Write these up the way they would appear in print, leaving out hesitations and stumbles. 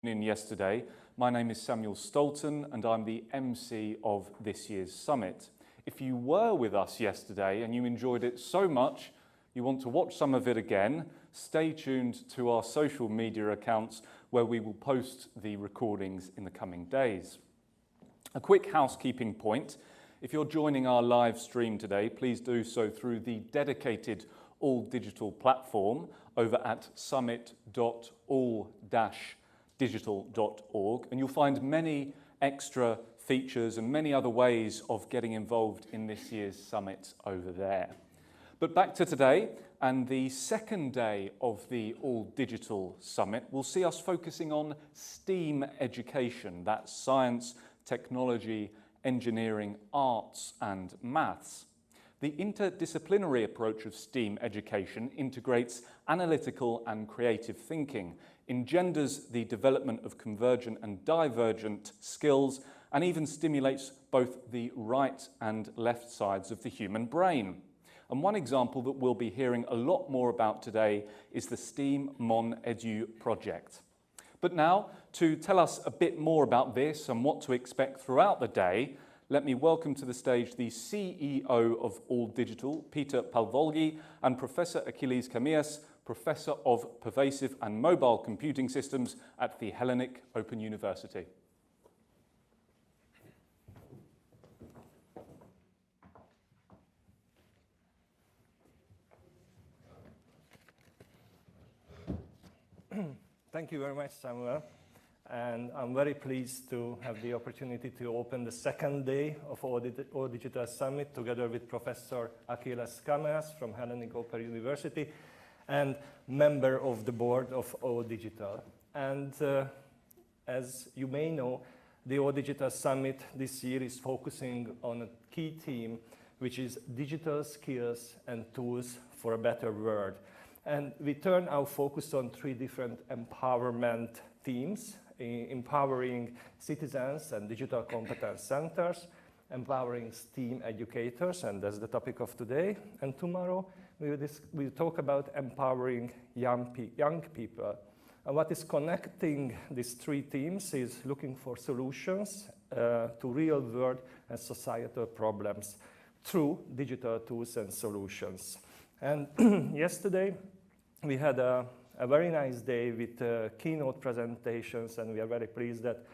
In yesterday. My name is Samuel Stolten and I'm the MC of this year's summit. If you were with us yesterday and you enjoyed it so much you want to watch some of it again, stay tuned to our social media accounts where we will post the recordings in the coming days. A quick housekeeping point: if you're joining our live stream today, please do so through the dedicated all-digital platform over at summit.all-digital.org, and you'll find many extra features and many other ways of getting involved in this year's summit over there. But back to today, and the second day of the all-digital summit will see us focusing on STEAM education. That's science, technology, engineering, arts and maths. The interdisciplinary approach of STEAM education integrates analytical and creative thinking, engenders the development of convergent and divergent skills, and even stimulates both the right and left sides of the human brain. And one example that we'll be hearing a lot more about today is the STEAM On Edu project. But now, to tell us a bit more about this and what to expect throughout the day, let me welcome to the stage the CEO of All Digital, Peter Palvolgyi, and Professor Achilles Kameas, Professor of Pervasive and Mobile Computing Systems at the Hellenic Open University. Thank you very much, Samuel. And I'm very pleased to have the opportunity to open the second day of All Digital Summit together with Professor Achilles Kameas from Hellenic Open University and member of the board of All Digital. And as you may know, the All Digital Summit this year is focusing on a key theme, which is digital skills and tools for a better world. And we turn our focus on three different empowerment themes: empowering citizens and digital competence centers, empowering STEAM educators, and that's the topic of today. And tomorrow we'll talk about empowering young people. And what is connecting these three themes is looking for solutions to real world and societal problems through digital tools and solutions. And yesterday we had a very nice day with keynote presentations, and we are very pleased that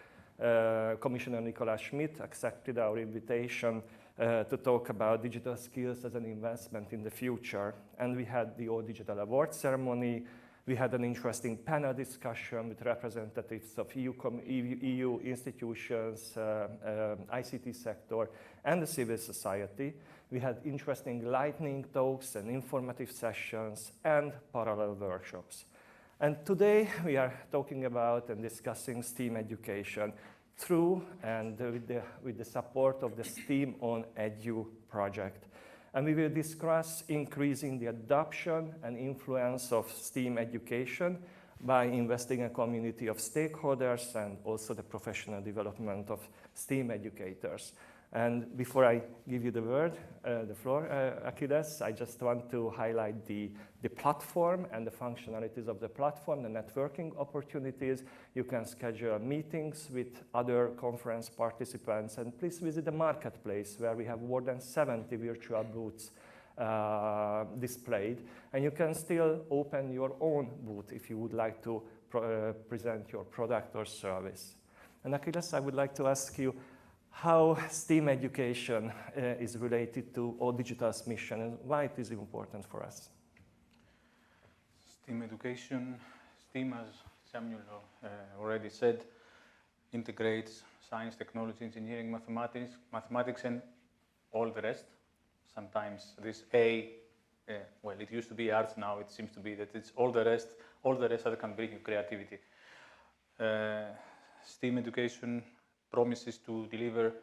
Commissioner Nicolas Schmit accepted our invitation to talk about digital skills as an investment in the future. And we had the All Digital Award ceremony. We had an interesting panel discussion with representatives of EU institutions, ICT sector, and the civil society. We had interesting lightning talks and informative sessions and parallel workshops. And today we are talking about and discussing STEAM education through and with the support of the STEAM On Edu project. And we will discuss increasing the adoption and influence of STEAM education by investing in a community of stakeholders and also the professional development of STEAM educators. And before I give you the floor, Achilles, I just want to highlight the platform and the functionalities of the platform, the networking opportunities. You can schedule meetings with other conference participants, and please visit the marketplace where we have more than 70 virtual booths displayed. And you can still open your own booth if you would like to present your product or service. And Achilles, I would like to ask you how STEAM education is related to All Digital's mission and why it is important for us. STEAM education, STEAM, as Samuel already said, integrates science, technology, engineering, mathematics, and all the rest. Sometimes this well, it used to be arts, now it seems to be that it's all the rest that can bring you creativity. STEAM education promises to deliver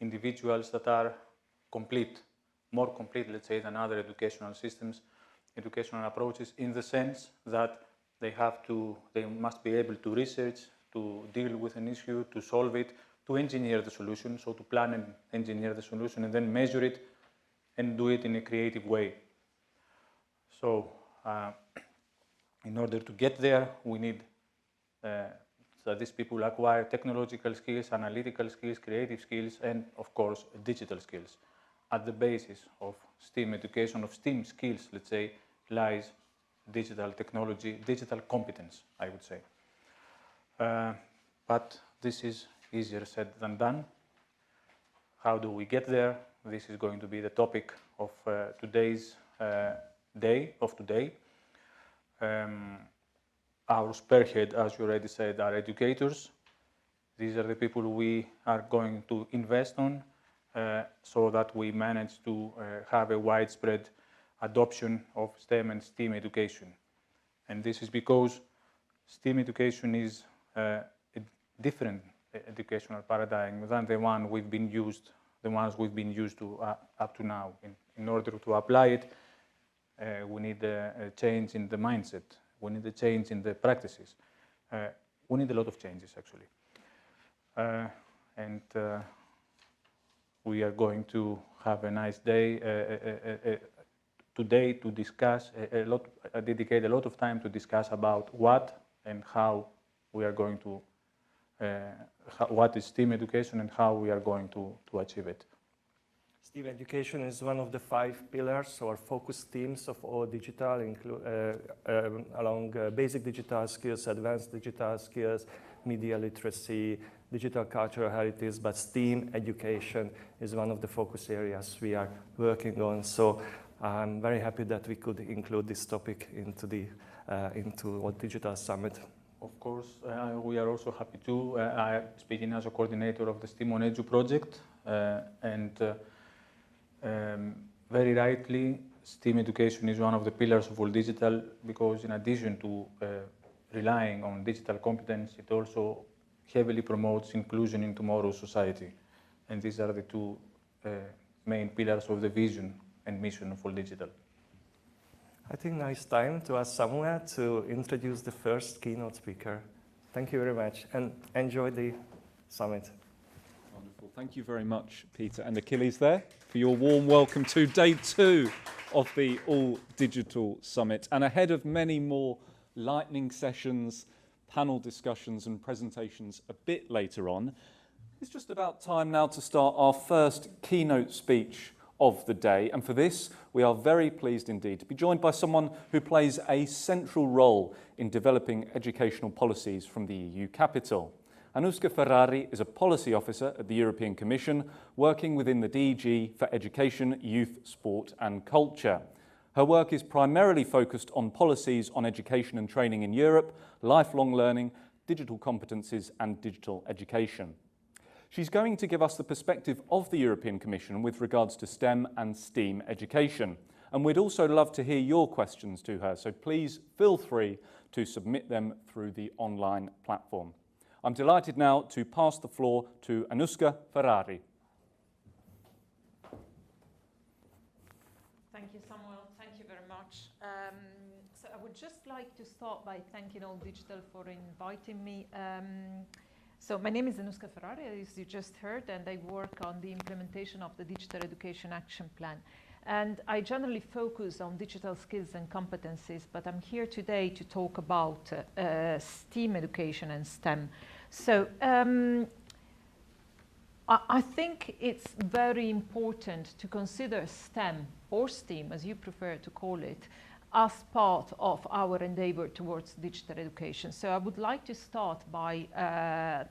individuals that are complete, more complete, let's say, than other educational systems, educational approaches, in the sense that they must be able to research, to deal with an issue, to solve it, to engineer the solution, so to plan and engineer the solution and then measure it and do it in a creative way. So in order to get there, we need that these people acquire technological skills, analytical skills, creative skills, and of course digital skills. At the basis of STEAM education, of STEAM skills, let's say, lies digital technology, digital competence, I would say. But this is easier said than done. How do we get there? This is going to be the topic of today's day. Our spearhead, as you already said, are educators. These are the people we are going to invest on so that we manage to have a widespread adoption of STEM and STEAM education. And this is because STEAM education is a different educational paradigm than the ones we've been used to up to now. In order to apply it, we need a change in the mindset. We need a change in the practices. We need a lot of changes, actually. And we are going to have a nice day today to discuss dedicate a lot of time to discuss about what and how we are going to, what is STEAM education and how we are going to achieve it. STEAM education is one of the 5 pillars or focus themes of all digital, along basic digital skills, advanced digital skills, media literacy, digital cultural heritage, but STEAM education is one of the focus areas we are working on. So I'm very happy that we could include this topic into our digital summit. Of course, we are also happy too. I'm speaking as a coordinator of the STEAM On Edu project, and very rightly, STEAM education is one of the pillars of all digital because in addition to relying on digital competence, it also heavily promotes inclusion in tomorrow's society. And these are the 2 main pillars of the vision and mission of all digital. I think now it's time to ask Samuel to introduce the first keynote speaker. Thank you very much and enjoy the summit. Wonderful. Thank you very much, Peter and Achilles there, for your warm welcome to day 2 of the All Digital Summit. And ahead of many more lightning sessions, panel discussions and presentations a bit later on, it's just about time now to start our first keynote speech of the day. And for this, we are very pleased indeed to be joined by someone who plays a central role in developing educational policies from the EU capital. Anusca Ferrari is a policy officer at the European Commission, working within the DG for Education, Youth, Sport and Culture. Her work is primarily focused on policies on education and training in Europe, lifelong learning, digital competencies and digital education. She's going to give us the perspective of the European Commission with regards to STEM and STEAM education. And we'd also love to hear your questions to her, so please feel free to submit them through the online platform. I'm delighted now to pass the floor to Anusca Ferrari. Thank you, Samuel. Thank you very much. So I would just like to start by thanking All Digital for inviting me. So my name is Anusca Ferrari, as you just heard, and I work on the implementation of the Digital Education Action Plan. And I generally focus on digital skills and competencies, but I'm here today to talk about STEAM education and STEM. So I think it's very important to consider STEM, or STEAM, as you prefer to call it, as part of our endeavor towards digital education. So I would like to start by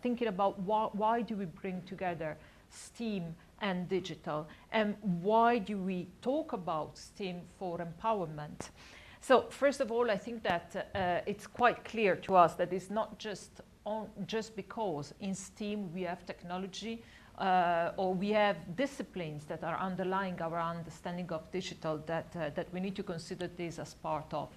thinking about why do we bring together STEAM and digital, and why do we talk about STEAM for empowerment? So first of all, I think that it's quite clear to us that it's not just because in STEAM we have technology or we have disciplines that are underlying our understanding of digital, that we need to consider this as part of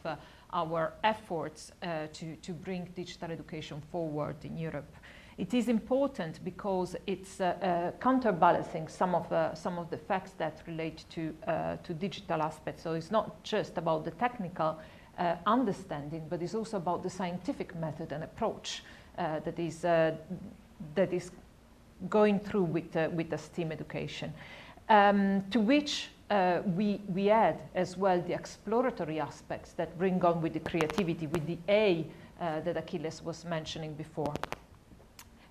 our efforts to bring digital education forward in Europe. It is important because it's counterbalancing some of the facts that relate to digital aspects. So it's not just about the technical understanding, but it's also about the scientific method and approach that is going through with the STEAM education, to which we add as well the exploratory aspects that bring on with the creativity, with the A that Achilles was mentioning before.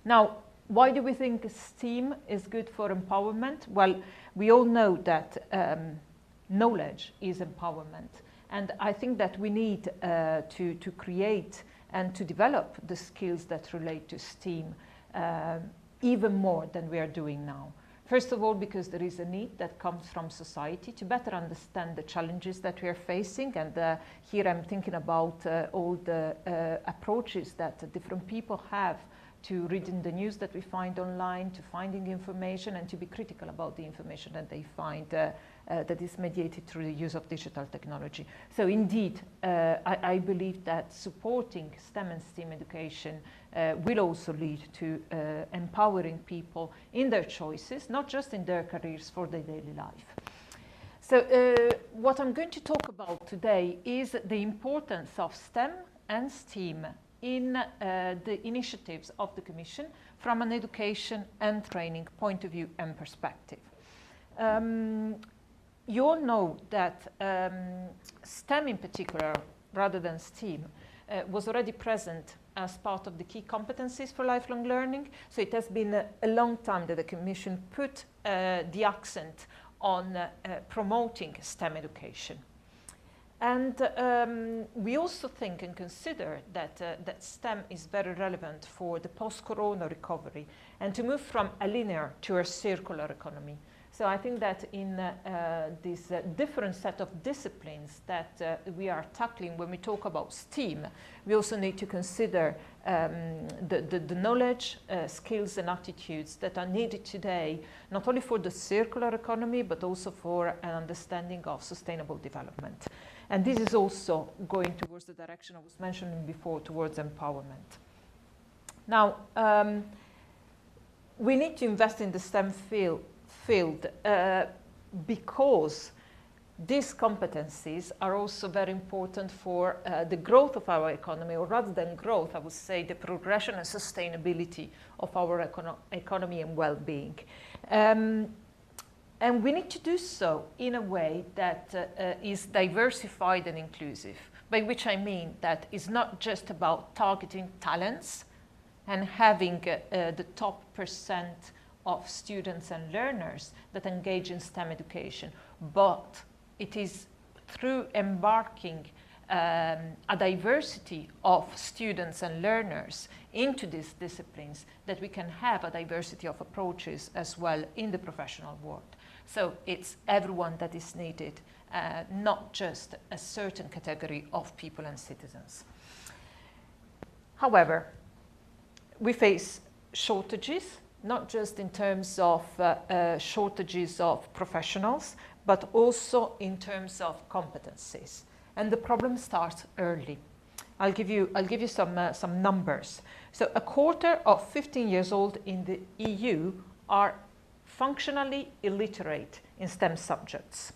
Now, why do we think STEAM is good for empowerment? Well, we all know that knowledge is empowerment. And I think that we need to create and to develop the skills that relate to STEAM even more than we are doing now. First of all, because there is a need that comes from society to better understand the challenges that we are facing. And here I'm thinking about all the approaches that different people have to reading the news that we find online, to finding information, and to be critical about the information that they find that is mediated through the use of digital technology. So indeed, I believe that supporting STEM and STEAM education will also lead to empowering people in their choices, not just in their careers, for their daily life. So what I'm going to talk about today is the importance of STEM and STEAM in the initiatives of the Commission from an education and training point of view and perspective. You all know that STEM in particular, rather than STEAM, was already present as part of the key competencies for lifelong learning. So it has been a long time that the Commission put the accent on promoting STEM education. And we also think and consider that, that STEM is very relevant for the post-corona recovery and to move from a linear to a circular economy. So I think that in this different set of disciplines that we are tackling when we talk about STEAM, we also need to consider the knowledge, skills and attitudes that are needed today, not only for the circular economy, but also for an understanding of sustainable development. And this is also going towards the direction I was mentioning before, towards empowerment. Now, we need to invest in the STEM field because these competencies are also very important for the growth of our economy, or rather than growth, I would say the progression and sustainability of our economy and well-being. And we need to do so in a way that is diversified and inclusive, by which I mean that it's not just about targeting talents and having the top % of students and learners that engage in STEM education, but it is through embarking a diversity of students and learners into these disciplines that we can have a diversity of approaches as well in the professional world. So it's everyone that is needed, not just a certain category of people and citizens. However, we face shortages, not just in terms of shortages of professionals, but also in terms of competencies. And the problem starts early. I'll give you some numbers. So a quarter of 15 years old in the EU are functionally illiterate in STEM subjects.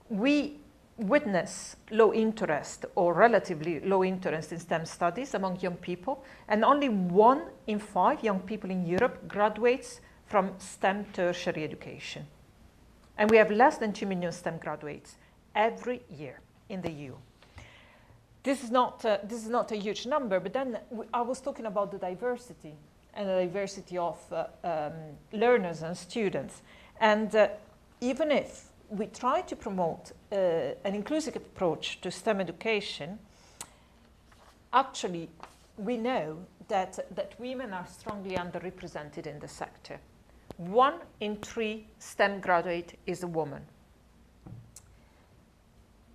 We witness low interest or relatively low interest in STEM studies among young people, and only 1 in 5 young people in Europe graduates from STEM tertiary education. And we have less than 2 million STEM graduates every year in the EU. This is not a huge number, but then I was talking about the diversity and the diversity of learners and students. And even if we try to promote an inclusive approach to STEM education, actually we know that women are strongly underrepresented in the sector. 1 in 3 STEM graduate is a woman.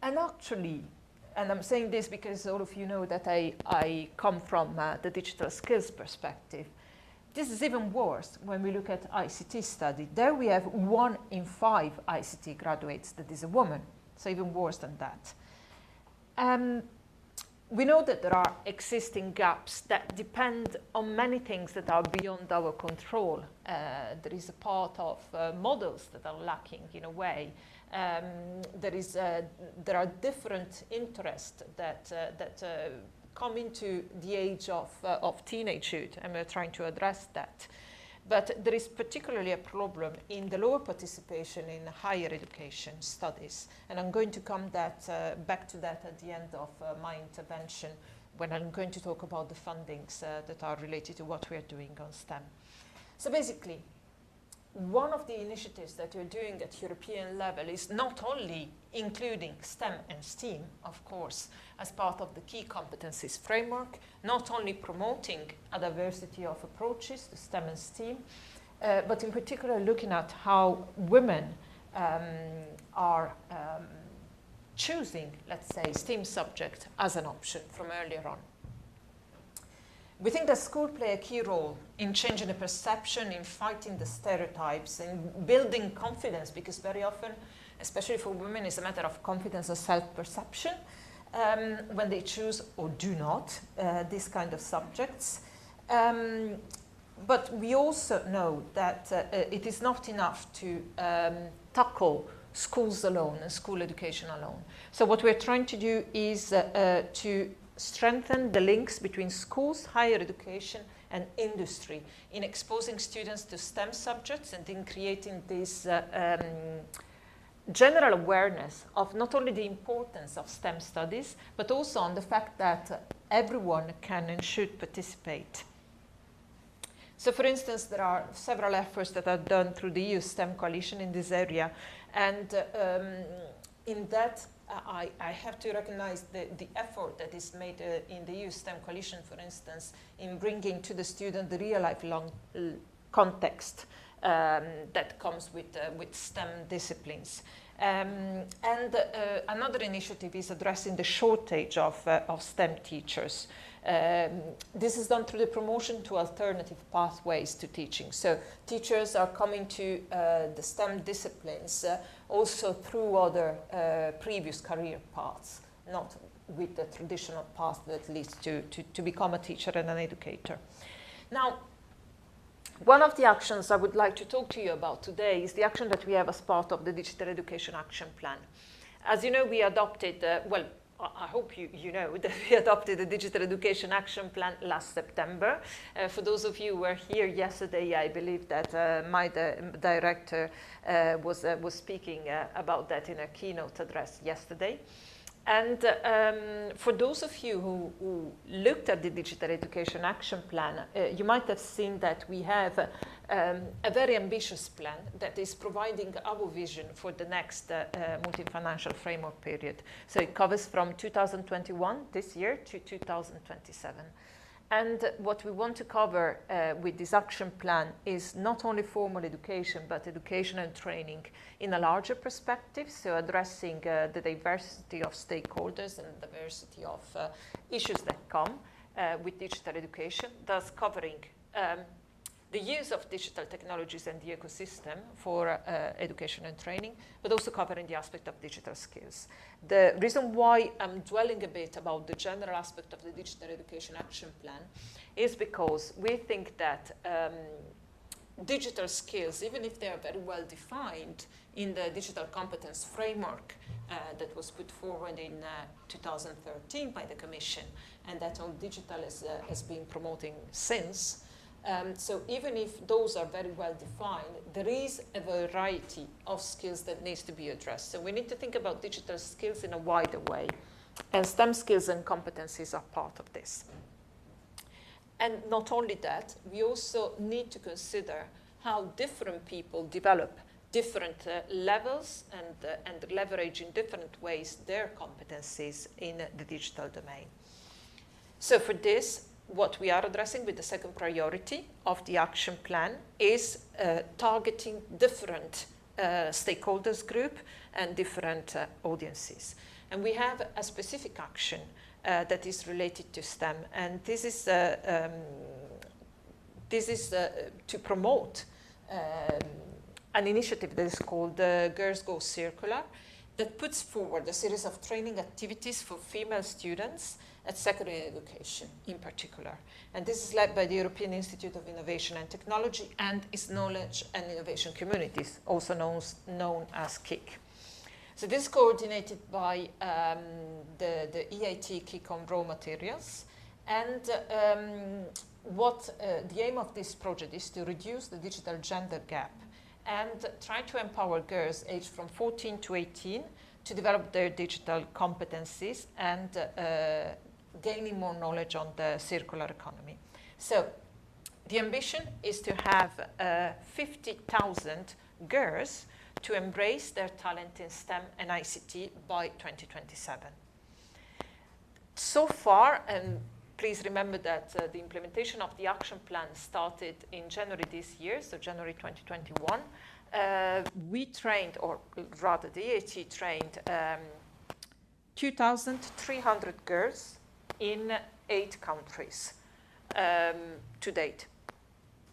And actually, and I'm saying this because all of you know that I come from the digital skills perspective. This is even worse when we look at ICT study. There we have 1 in 5 ICT graduates that is a woman, so even worse than that. We know that there are existing gaps that depend on many things that are beyond our control. There is a part of models that are lacking in a way. There are different interests that come into the age of teenagehood, and we're trying to address that. But there is particularly a problem in the lower participation in higher education studies. And I'm going to come back to that at the end of my intervention when I'm going to talk about the fundings that are related to what we are doing on STEM. So basically, one of the initiatives that we're doing at European level is not only including STEM and STEAM, of course, as part of the key competencies framework, not only promoting a diversity of approaches to STEM and STEAM, but in particular looking at how women are choosing, let's say, STEAM subject as an option from earlier on. We think that schools play a key role in changing the perception, in fighting the stereotypes, in building confidence, because very often, especially for women, it's a matter of confidence and self-perception when they choose or do not these kind of subjects. But we also know that it is not enough to tackle schools alone and school education alone. So what we're trying to do is to strengthen the links between schools, higher education, and industry in exposing students to STEM subjects and in creating this general awareness of not only the importance of STEM studies, but also on the fact that everyone can and should participate. So for instance, there are several efforts that are done through the EU STEM Coalition in this area, and in that I have to recognize the effort that is made in the EU STEM Coalition, for instance, in bringing to the student the real lifelong context that comes with STEM disciplines. Another initiative is addressing the shortage of STEM teachers. This is done through the promotion to alternative pathways to teaching. So teachers are coming to the STEM disciplines also through other previous career paths, not with the traditional path that leads to become a teacher and an educator. Now, one of the actions I would like to talk to you about today is the action that we have as part of the Digital Education Action Plan. As you know, we adopted, well, I hope you know that we adopted the Digital Education Action Plan last September. For those of you who were here yesterday, I believe that my director was speaking about that in a keynote address yesterday. And for those of you who looked at the Digital Education Action Plan, you might have seen that we have a very ambitious plan that is providing our vision for the next multi-financial framework period. So it covers from 2021, this year, to 2027. And what we want to cover with this action plan is not only formal education, but education and training in a larger perspective, so addressing the diversity of stakeholders and diversity of issues that come with digital education, thus covering the use of digital technologies and the ecosystem for education and training, but also covering the aspect of digital skills. The reason why I'm dwelling a bit about the general aspect of the Digital Education Action Plan is because we think that digital skills, even if they are very well defined in the digital competence framework that was put forward in 2013 by the Commission, and that On Digital has been promoting since, so even if those are very well defined, there is a variety of skills that needs to be addressed. So we need to think about digital skills in a wider way. And STEM skills and competencies are part of this. And not only that, we also need to consider how different people develop different levels and leverage in different ways their competencies in the digital domain. So for this, what we are addressing with the second priority of the action plan is targeting different stakeholders group and different audiences. And we have a specific action that is related to STEM, and this is to promote an initiative that is called Girls Go Circular, that puts forward a series of training activities for female students at secondary education in particular. And this is led by the European Institute of Innovation and Technology and its Knowledge and Innovation Communities, also known as KIC. So this is coordinated by the EIT KIC on raw materials. And the aim of this project is to reduce the digital gender gap and try to empower girls aged from 14 to 18 to develop their digital competencies and gaining more knowledge on the circular economy. So the ambition is to have 50,000 girls to embrace their talent in STEM and ICT by 2027. So far, and please remember that the implementation of the action plan started in January this year, so January 2021. We trained, or rather the EAT trained 2,300 girls in 8 countries to date,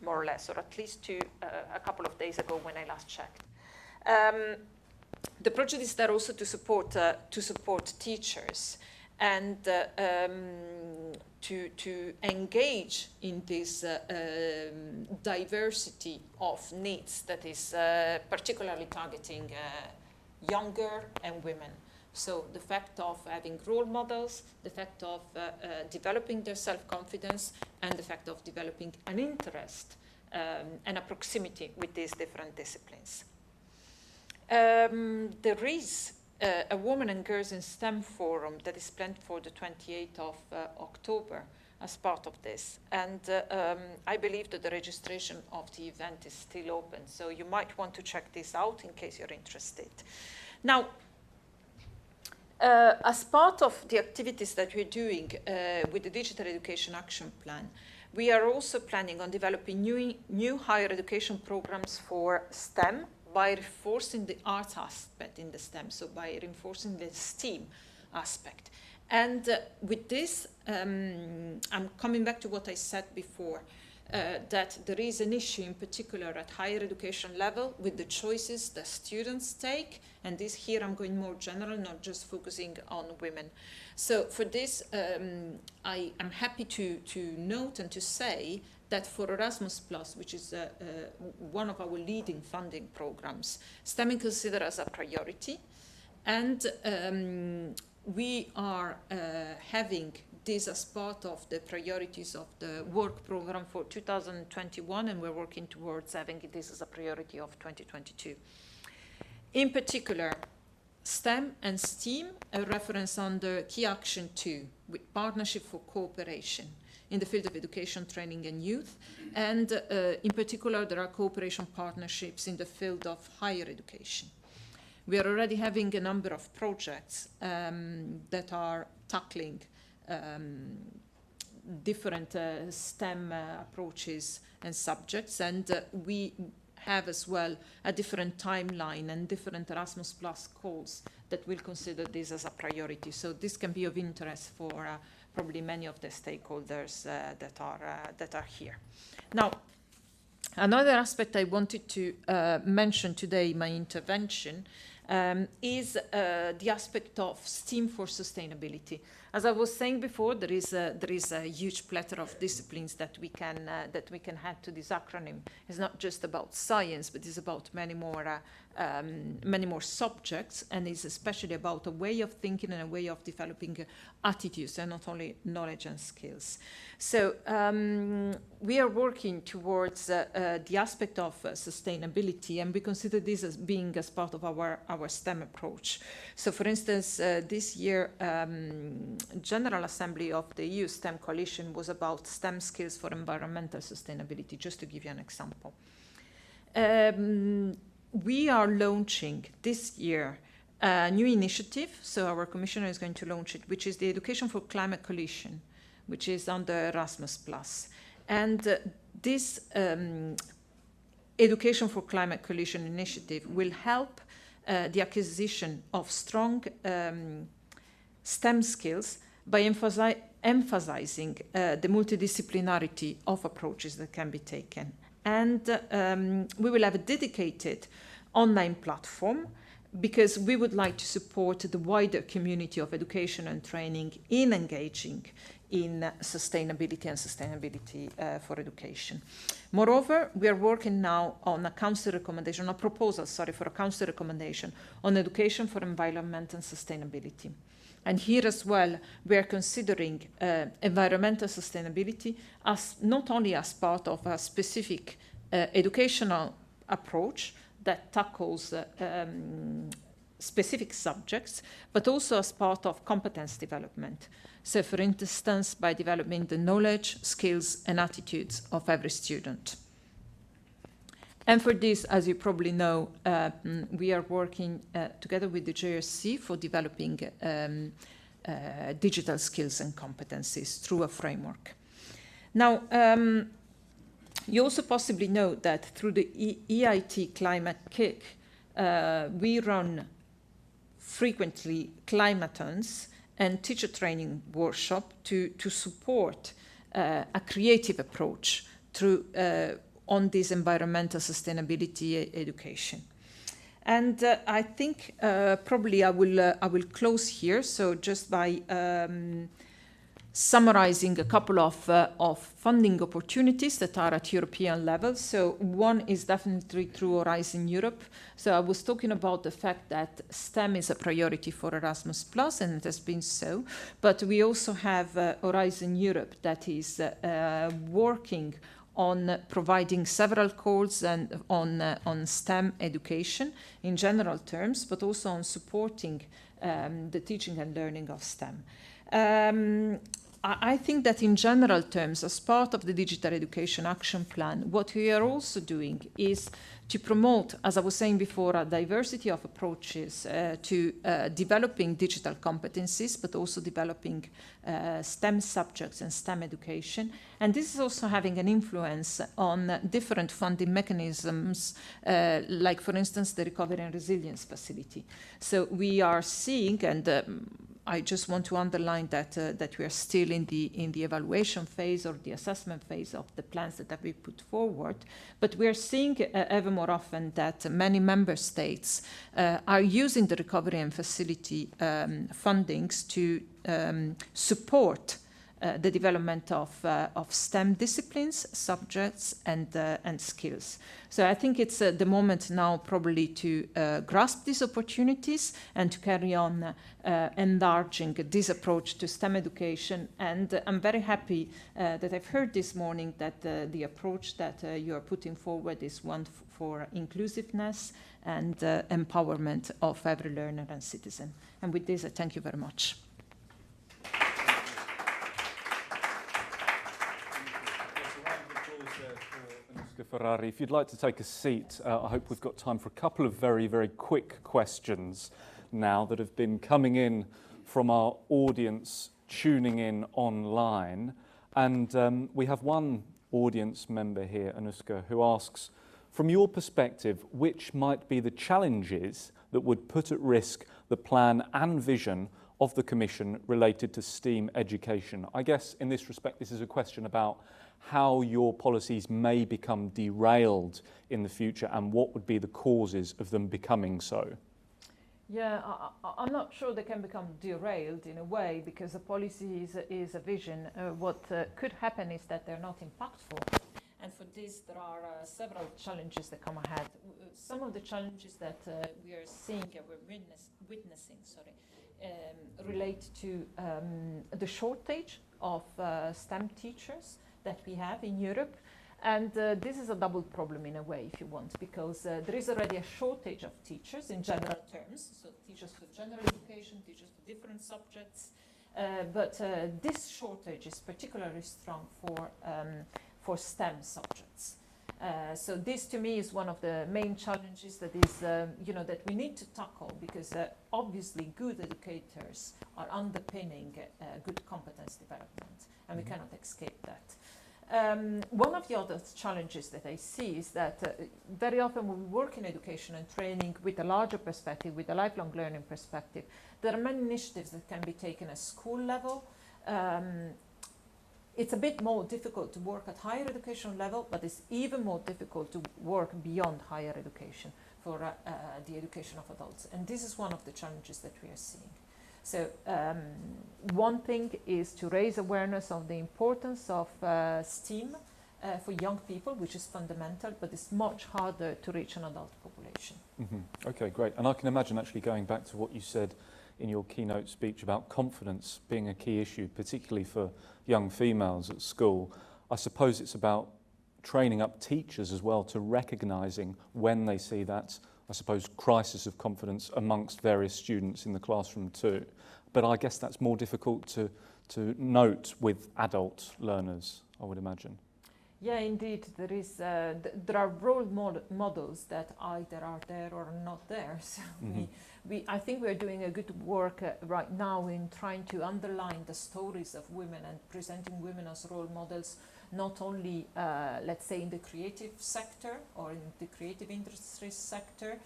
more or less, or at least a couple of days ago when I last checked. The project is there also to support teachers and to engage in this diversity of needs that is particularly targeting younger and women. So the fact of having role models, the fact of developing their self-confidence, and the fact of developing an interest and a proximity with these different disciplines. There is a Women and Girls in STEM forum that is planned for the 28th of October as part of this. And I believe that the registration of the event is still open, so you might want to check this out in case you're interested. Now, as part of the activities that we're doing with the Digital Education Action Plan, we are also planning on developing new higher education programs for STEM by reinforcing the arts aspect in the STEM, so by reinforcing the STEAM aspect. And with this, I'm coming back to what I said before, that there is an issue in particular at higher education level with the choices that students take, and this here I'm going more general, not just focusing on women. So for this, I am happy to note and to say that for Erasmus+, which is one of our leading funding programs, STEM is considered as a priority, and we are having this as part of the priorities of the work program for 2021, and we're working towards having this as a priority of 2022. In particular, STEM and STEAM are referenced under Key Action 2, with Partnership for Cooperation in the field of education, training and youth, and in particular there are cooperation partnerships in the field of higher education. We are already having a number of projects that are tackling different STEM approaches and subjects, and we have as well a different timeline and different Erasmus Plus calls that will consider this as a priority. So this can be of interest for probably many of the stakeholders that are here. Now, another aspect I wanted to mention today in my intervention is the aspect of STEAM for sustainability. As I was saying before, there is a huge plethora of disciplines that we can add to this acronym. It's not just about science, but it's about many more subjects, and it's especially about a way of thinking and a way of developing attitudes and not only knowledge and skills. So we are working towards the aspect of sustainability, and we consider this as being as part of our STEM approach. So for instance, this year, General Assembly of the EU STEM Coalition was about STEM skills for environmental sustainability, just to give you an example. We are launching this year a new initiative, so our commissioner is going to launch it, which is the Education for Climate Coalition, which is under Erasmus+. And this Education for Climate Coalition initiative will help the acquisition of strong STEM skills by emphasizing the multidisciplinarity of approaches that can be taken. And we will have a dedicated online platform because we would like to support the wider community of education and training in engaging in sustainability and sustainability for education. Moreover, we are working now on a council recommendation, for a council recommendation on education for environment and sustainability. And here as well, we are considering environmental sustainability as not only as part of a specific educational approach that tackles specific subjects, but also as part of competence development. So for instance, by developing the knowledge, skills, and attitudes of every student. And for this, as you probably know, we are working together with the JRC for developing digital skills and competencies through a framework. Now, you also possibly know that through the EIT Climate Kick, we run frequently climatons and teacher training workshop to support a creative approach through on this environmental sustainability education. And I think probably I will close here. So just by summarizing a couple of funding opportunities that are at European level. So one is definitely through Horizon Europe. So I was talking about the fact that STEM is a priority for Erasmus+, and it has been so. But we also have Horizon Europe that is working on providing several calls and on STEM education in general terms, but also on supporting the teaching and learning of STEM. I think that in general terms, as part of the Digital Education Action Plan, what we are also doing is to promote, as I was saying before, a diversity of approaches to developing digital competencies, but also developing STEM subjects and STEM education. And this is also having an influence on different funding mechanisms, like, for instance, the Recovery and Resilience Facility. So we are seeing, and I just want to underline that that we are still in the evaluation phase or the assessment phase of the plans that have been put forward. But we are seeing ever more often that many member states are using the recovery and facility fundings to support the development of STEM disciplines, subjects, and skills. So I think it's the moment now probably to grasp these opportunities and to carry on enlarging this approach to STEM education. And I'm very happy that I've heard this morning that the approach that you are putting forward is one for inclusiveness and empowerment of every learner and citizen. And with this, I thank you very much. Ferrari, if you'd like to take a seat, I hope we've got time for a couple of very, very quick questions now that have been coming in from our audience tuning in online. And we have one audience member here, Anusca, who asks, from your perspective, which might be the challenges that would put at risk the plan and vision of the Commission related to STEAM education? I guess in this respect, this is a question about how your policies may become derailed in the future and what would be the causes of them becoming so. Yeah, I'm not sure they can become derailed in a way, because a policy is a vision. What could happen is that they're not impactful. And for this, there are several challenges that come ahead. Some of the challenges that we are seeing and we're witnessing, relate to the shortage of STEM teachers that we have in Europe. And this is a double problem in a way, if you want, because there is already a shortage of teachers in general terms, so teachers for general education, teachers for different subjects, but this shortage is particularly strong for STEM subjects. So this to me is one of the main challenges that is, that we need to tackle, because obviously good educators are underpinning good competence development, and we cannot escape that. One of the other challenges that I see is that very often when we work in education and training with a larger perspective, with a lifelong learning perspective, there are many initiatives that can be taken at school level. It's a bit more difficult to work at higher education level, but it's even more difficult to work beyond higher education for the education of adults. And this is one of the challenges that we are seeing. So one thing is to raise awareness of the importance of STEAM for young people, which is fundamental, but it's much harder to reach an adult population. Okay, great. And I can imagine actually going back to what you said in your keynote speech about confidence being a key issue, particularly for young females at school. I suppose it's about training up teachers as well to recognising when they see that, I suppose, crisis of confidence amongst various students in the classroom too. But I guess that's more difficult to note with adult learners, I would imagine. Yeah, indeed, there are role models that either are there or not there. So I think we're doing a good work right now in trying to underline the stories of women and presenting women as role models, not only, let's say, in the creative sector or in the creative industries sector,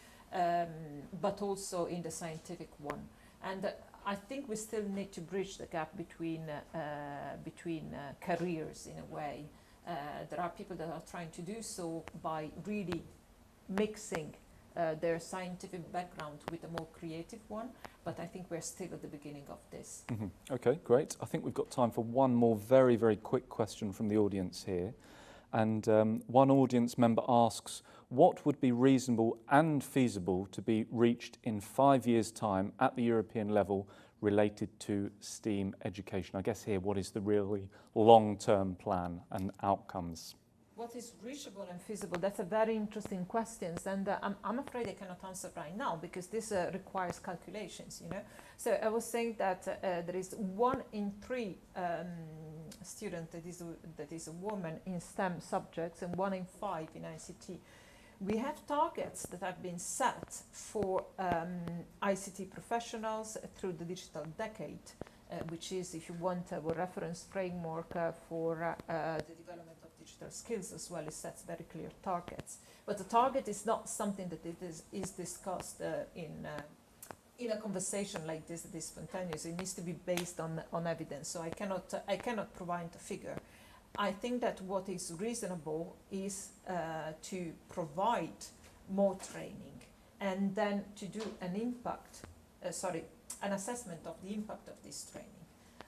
but also in the scientific one. And I think we still need to bridge the gap between careers in a way. There are people that are trying to do so by really mixing their scientific background with a more creative one, but I think we're still at the beginning of this. Okay, great. I think we've got time for one more very, very quick question from the audience here. And one audience member asks, what would be reasonable and feasible to be reached in 5 years' time at the European level related to STEAM education? I guess here, what is the really long-term plan and outcomes? What is reachable and feasible? That's a very interesting question, and I'm afraid I cannot answer right now because this requires calculations, you know. So I was saying that there is 1 in 3 students that is a woman in STEM subjects and 1 in 5 in ICT. We have targets that have been set for ICT professionals through the digital decade, which is, if you want, a reference framework for the development of digital skills as well. It sets very clear targets. But the target is not something that is discussed in a conversation like this that is spontaneous. It needs to be based on evidence. So I cannot provide a figure. I think that what is reasonable is to provide more training and then to do an assessment of the impact of this training.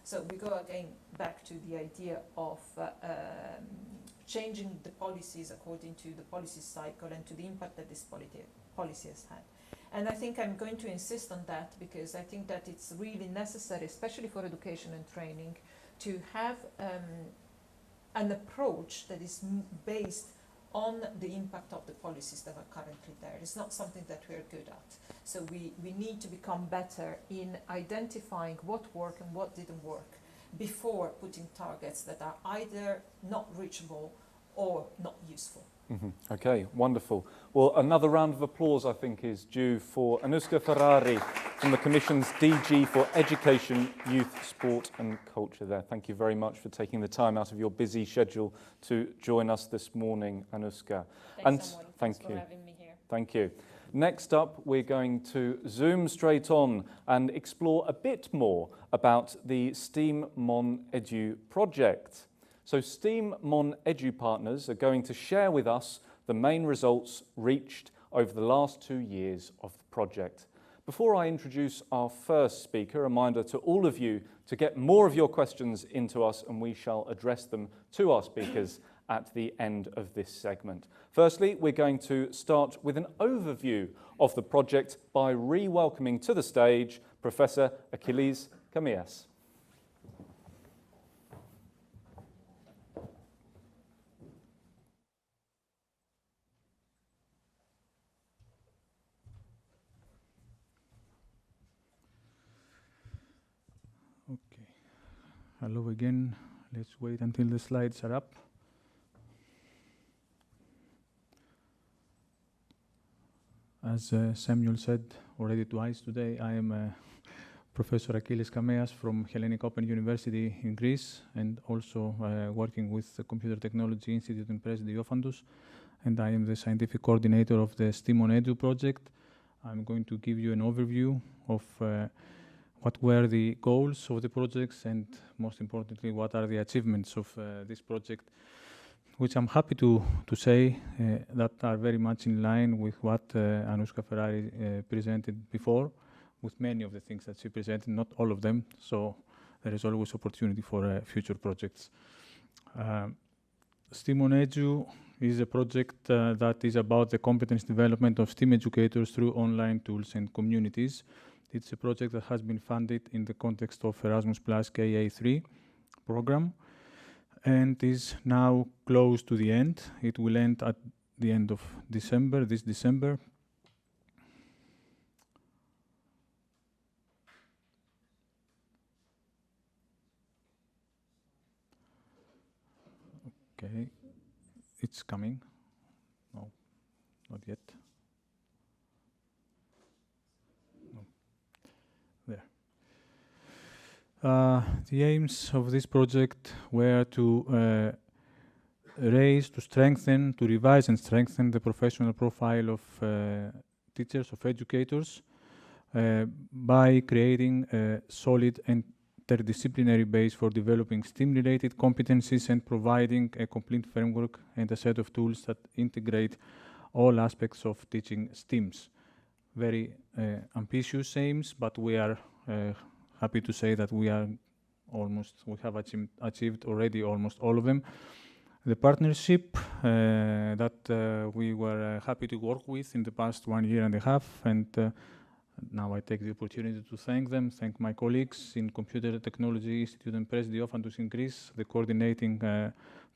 So we go again back to the idea of changing the policies according to the policy cycle and to the impact that this policy has had. And I think I'm going to insist on that because I think that it's really necessary, especially for education and training, to have an approach that is based on the impact of the policies that are currently there. It's not something that we're good at. So we need to become better in identifying what worked and what didn't work before putting targets that are either not reachable or not useful. Okay, wonderful. Well, another round of applause, I think, is due for Anusca Ferrari from the Commission's DG for Education, Youth, Sport and Culture there. Thank you very much for taking the time out of your busy schedule to join us this morning, Anusca. Thanks for having me here. Thank you. Next up, we're going to zoom straight on and explore a bit more about the STEAM Mon Edu project. So STEAM Mon Edu partners are going to share with us the main results reached over the last 2 years of the project. Before I introduce our first speaker, a reminder to all of you to get more of your questions into us and we shall address them to our speakers at the end of this segment. Firstly, we're going to start with an overview of the project by re-welcoming to the stage Professor Achilles Kameas. Okay. Hello again. Let's wait until the slides are up. As Samuel said already twice today, I am Professor Achilles Kameas from Hellenic Open University in Greece and also working with the Computer Technology Institute in President Ioannina, and I am the scientific coordinator of the STEAM On Edu project. I'm going to give you an overview of what were the goals of the projects and, most importantly, what are the achievements of this project, which I'm happy to say that are very much in line with what Anusca Ferrari presented before, with many of the things that she presented, not all of them, so there is always opportunity for future projects. STEAM On Edu is a project that is about the competence development of STEAM educators through online tools and communities. It's a project that has been funded in the context of Erasmus Plus KA3 program and is now close to the end. It will end at the end of December, this December. Okay, it's coming. No, not yet. No. There. The aims of this project were to raise, to strengthen, to revise and strengthen the professional profile of teachers, of educators, by creating a solid and interdisciplinary base for developing STEAM-related competencies and providing a complete framework and a set of tools that integrate all aspects of teaching STEAMs. Very ambitious aims, but we are happy to say that we have achieved already almost all of them. The partnership that we were happy to work with in the past 1 year and a half, and now I take the opportunity to thank them, thank my colleagues in Computer Technology Institute and Press Diophantus in Greece, the coordinating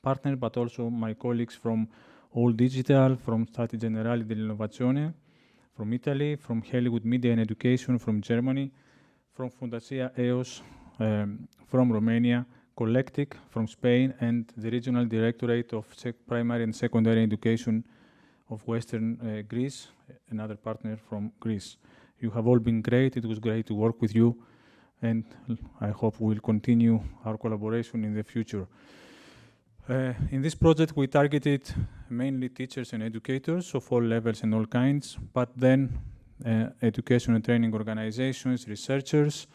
partner, but also my colleagues from On Digital, from Directorate-General dell'Innovazione, from Italy, from Hollywood Media and Education, from Germany, from Fundacja EOS, from Romania, Collectic from Spain, and the Regional Directorate of Primary and Secondary Education of Western Greece, another partner from Greece. You have all been great. It was great to work with you, and I hope we'll continue our collaboration in the future. In this project, we targeted mainly teachers and educators of all levels and all kinds, but then education and training organizations, researchers,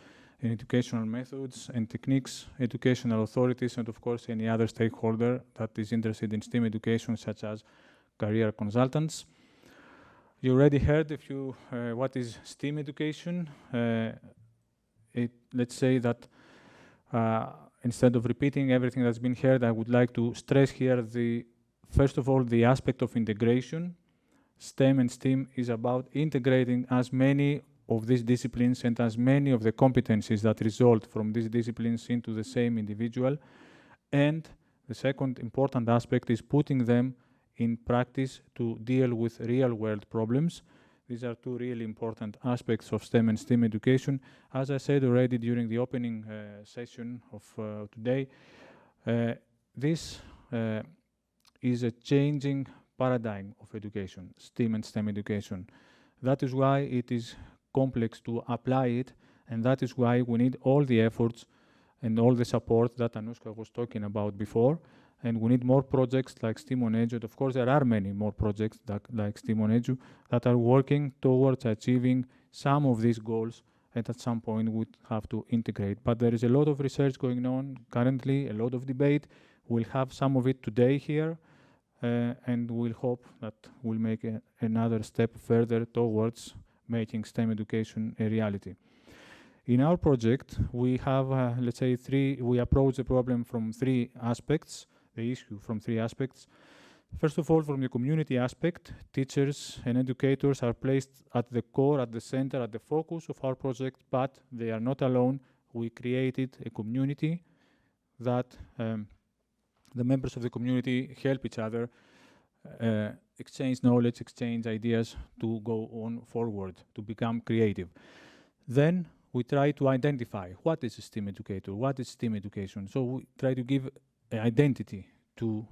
and educational methods and techniques, educational authorities, and of course any other stakeholder that is interested in STEAM education, such as career consultants. You already heard a few what is STEAM education. Let's say that instead of repeating everything that's been heard, I would like to stress here first of all, the aspect of integration. STEM and STEAM is about integrating as many of these disciplines and as many of the competencies that result from these disciplines into the same individual. And the second important aspect is putting them in practice to deal with real-world problems. These are two really important aspects of STEM and STEAM education. As I said already during the opening session of today, this is a changing paradigm of education, STEAM and STEM education. That is why it is complex to apply it, and that is why we need all the efforts and all the support that Anusca was talking about before. And we need more projects like STEAM on Edu. Of course, there are many more projects like STEAM on Edu that are working towards achieving some of these goals, and at some point we have to integrate. But there is a lot of research going on currently, a lot of debate. We'll have some of it today here, and we'll hope that we'll make another step further towards making STEM education a reality. In our project, we have, let's say, we approach the problem from three aspects, the issue from three aspects. First of all, from the community aspect, teachers and educators are placed at the core, at the center, at the focus of our project, but they are not alone. We created a community that the members of the community help each other, exchange knowledge, exchange ideas to go on forward, to become creative. Then we try to identify what is a STEAM educator, what is STEAM education. So we try to give an identity to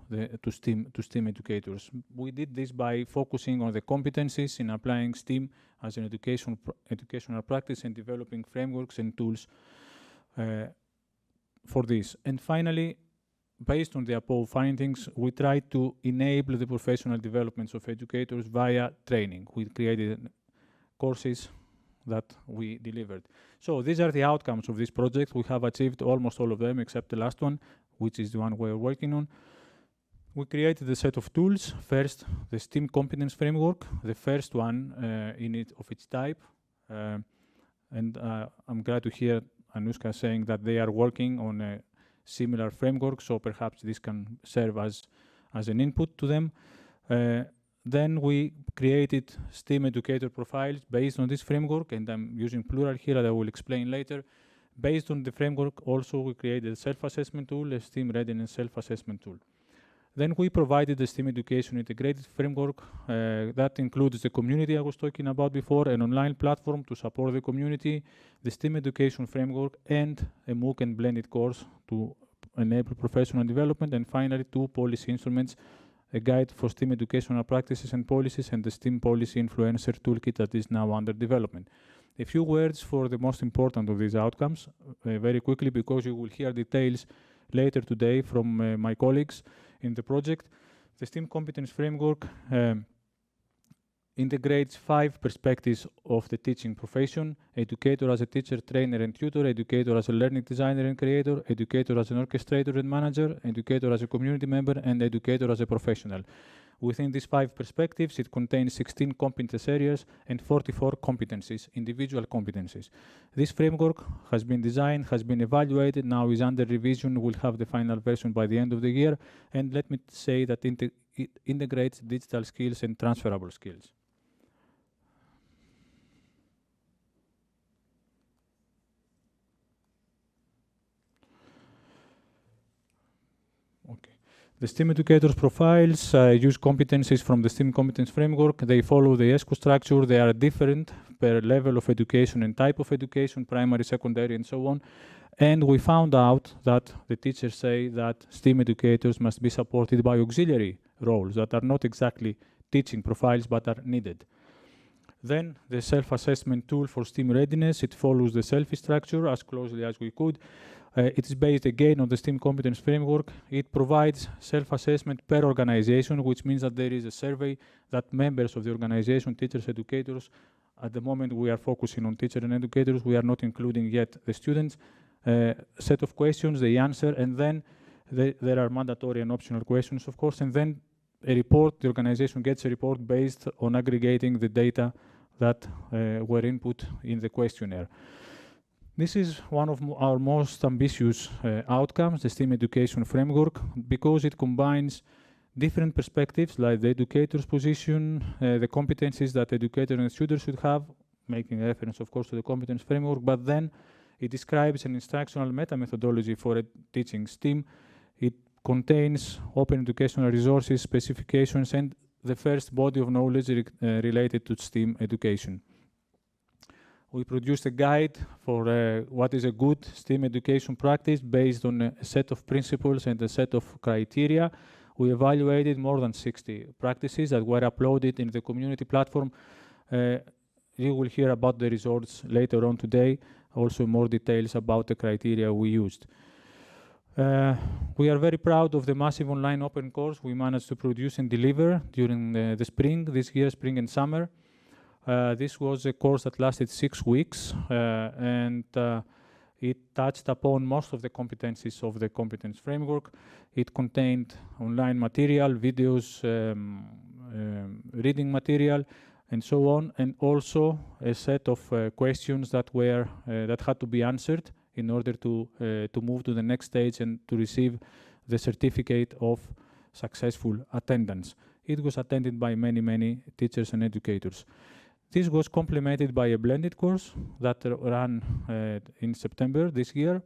STEAM educators. We did this by focusing on the competencies in applying STEAM as an educational practice and developing frameworks and tools for this. And finally, based on the above findings, we tried to enable the professional developments of educators via training. We created courses that we delivered. So these are the outcomes of this project. We have achieved almost all of them except the last one, which is the one we're working on. We created a set of tools. First, the STEAM competence framework, the first one of its type. And I'm glad to hear Anusca saying that they are working on a similar framework, so perhaps this can serve as an input to them. then we created STEAM educator profiles based on this framework, and I'm using plural here that I will explain later. Based on the framework, also we created a self-assessment tool, a STEAM readiness self-assessment tool. Then we provided the STEAM education integrated framework that includes the community I was talking about before, an online platform to support the community, the STEAM education framework, and a MOOC and blended course to enable professional development, and finally 2 policy instruments, a guide for STEAM educational practices and policies, and the STEAM policy influencer toolkit that is now under development. A few words for the most important of these outcomes, very quickly, because you will hear details later today from my colleagues in the project. The STEAM competence framework integrates 5 perspectives of the teaching profession: educator as a teacher, trainer and tutor, educator as a learning designer and creator, educator as an orchestrator and manager, educator as a community member, and educator as a professional. Within these 5 perspectives, it contains 16 competence areas and 44 competencies, individual competencies. This framework has been designed, has been evaluated, now is under revision. We'll have the final version by the end of the year. And let me say that it integrates digital skills and transferable skills. The STEAM educators profiles use competencies from the STEAM competence framework. They follow the ESCO structure. They are different per level of education and type of education, primary, secondary, and so on. And we found out that the teachers say that STEAM educators must be supported by auxiliary roles that are not exactly teaching profiles but are needed. Then the self-assessment tool for STEAM readiness, it follows the selfie structure as closely as we could. It is based again on the STEAM competence framework. It provides self-assessment per organization, which means that there is a survey that members of the organization, teachers, educators, at the moment we are focusing on teachers and educators, we are not including yet the students, set of questions, they answer, and then there are mandatory and optional questions, of course, and then a report, the organization gets a report based on aggregating the data that were input in the questionnaire. This is one of our most ambitious outcomes, the STEAM education framework, because it combines different perspectives like the educator's position, the competencies that educator and students should have, making reference, of course, to the competence framework, but then it describes an instructional meta-methodology for teaching STEAM. It contains open educational resources, specifications, and the first body of knowledge related to STEAM education. We produced a guide for what is a good STEAM education practice based on a set of principles and a set of criteria. We evaluated more than 60 practices that were uploaded in the community platform. You will hear about the results later on today, also more details about the criteria we used. We are very proud of the massive online open course we managed to produce and deliver during the spring, this year, spring and summer. This was a course that lasted 6 weeks, and it touched upon most of the competencies of the competence framework. It contained online material, videos, reading material, and so on, and also a set of questions that were that had to be answered in order to move to the next stage and to receive the certificate of successful attendance. It was attended by many, many teachers and educators. This was complemented by a blended course that ran in September this year.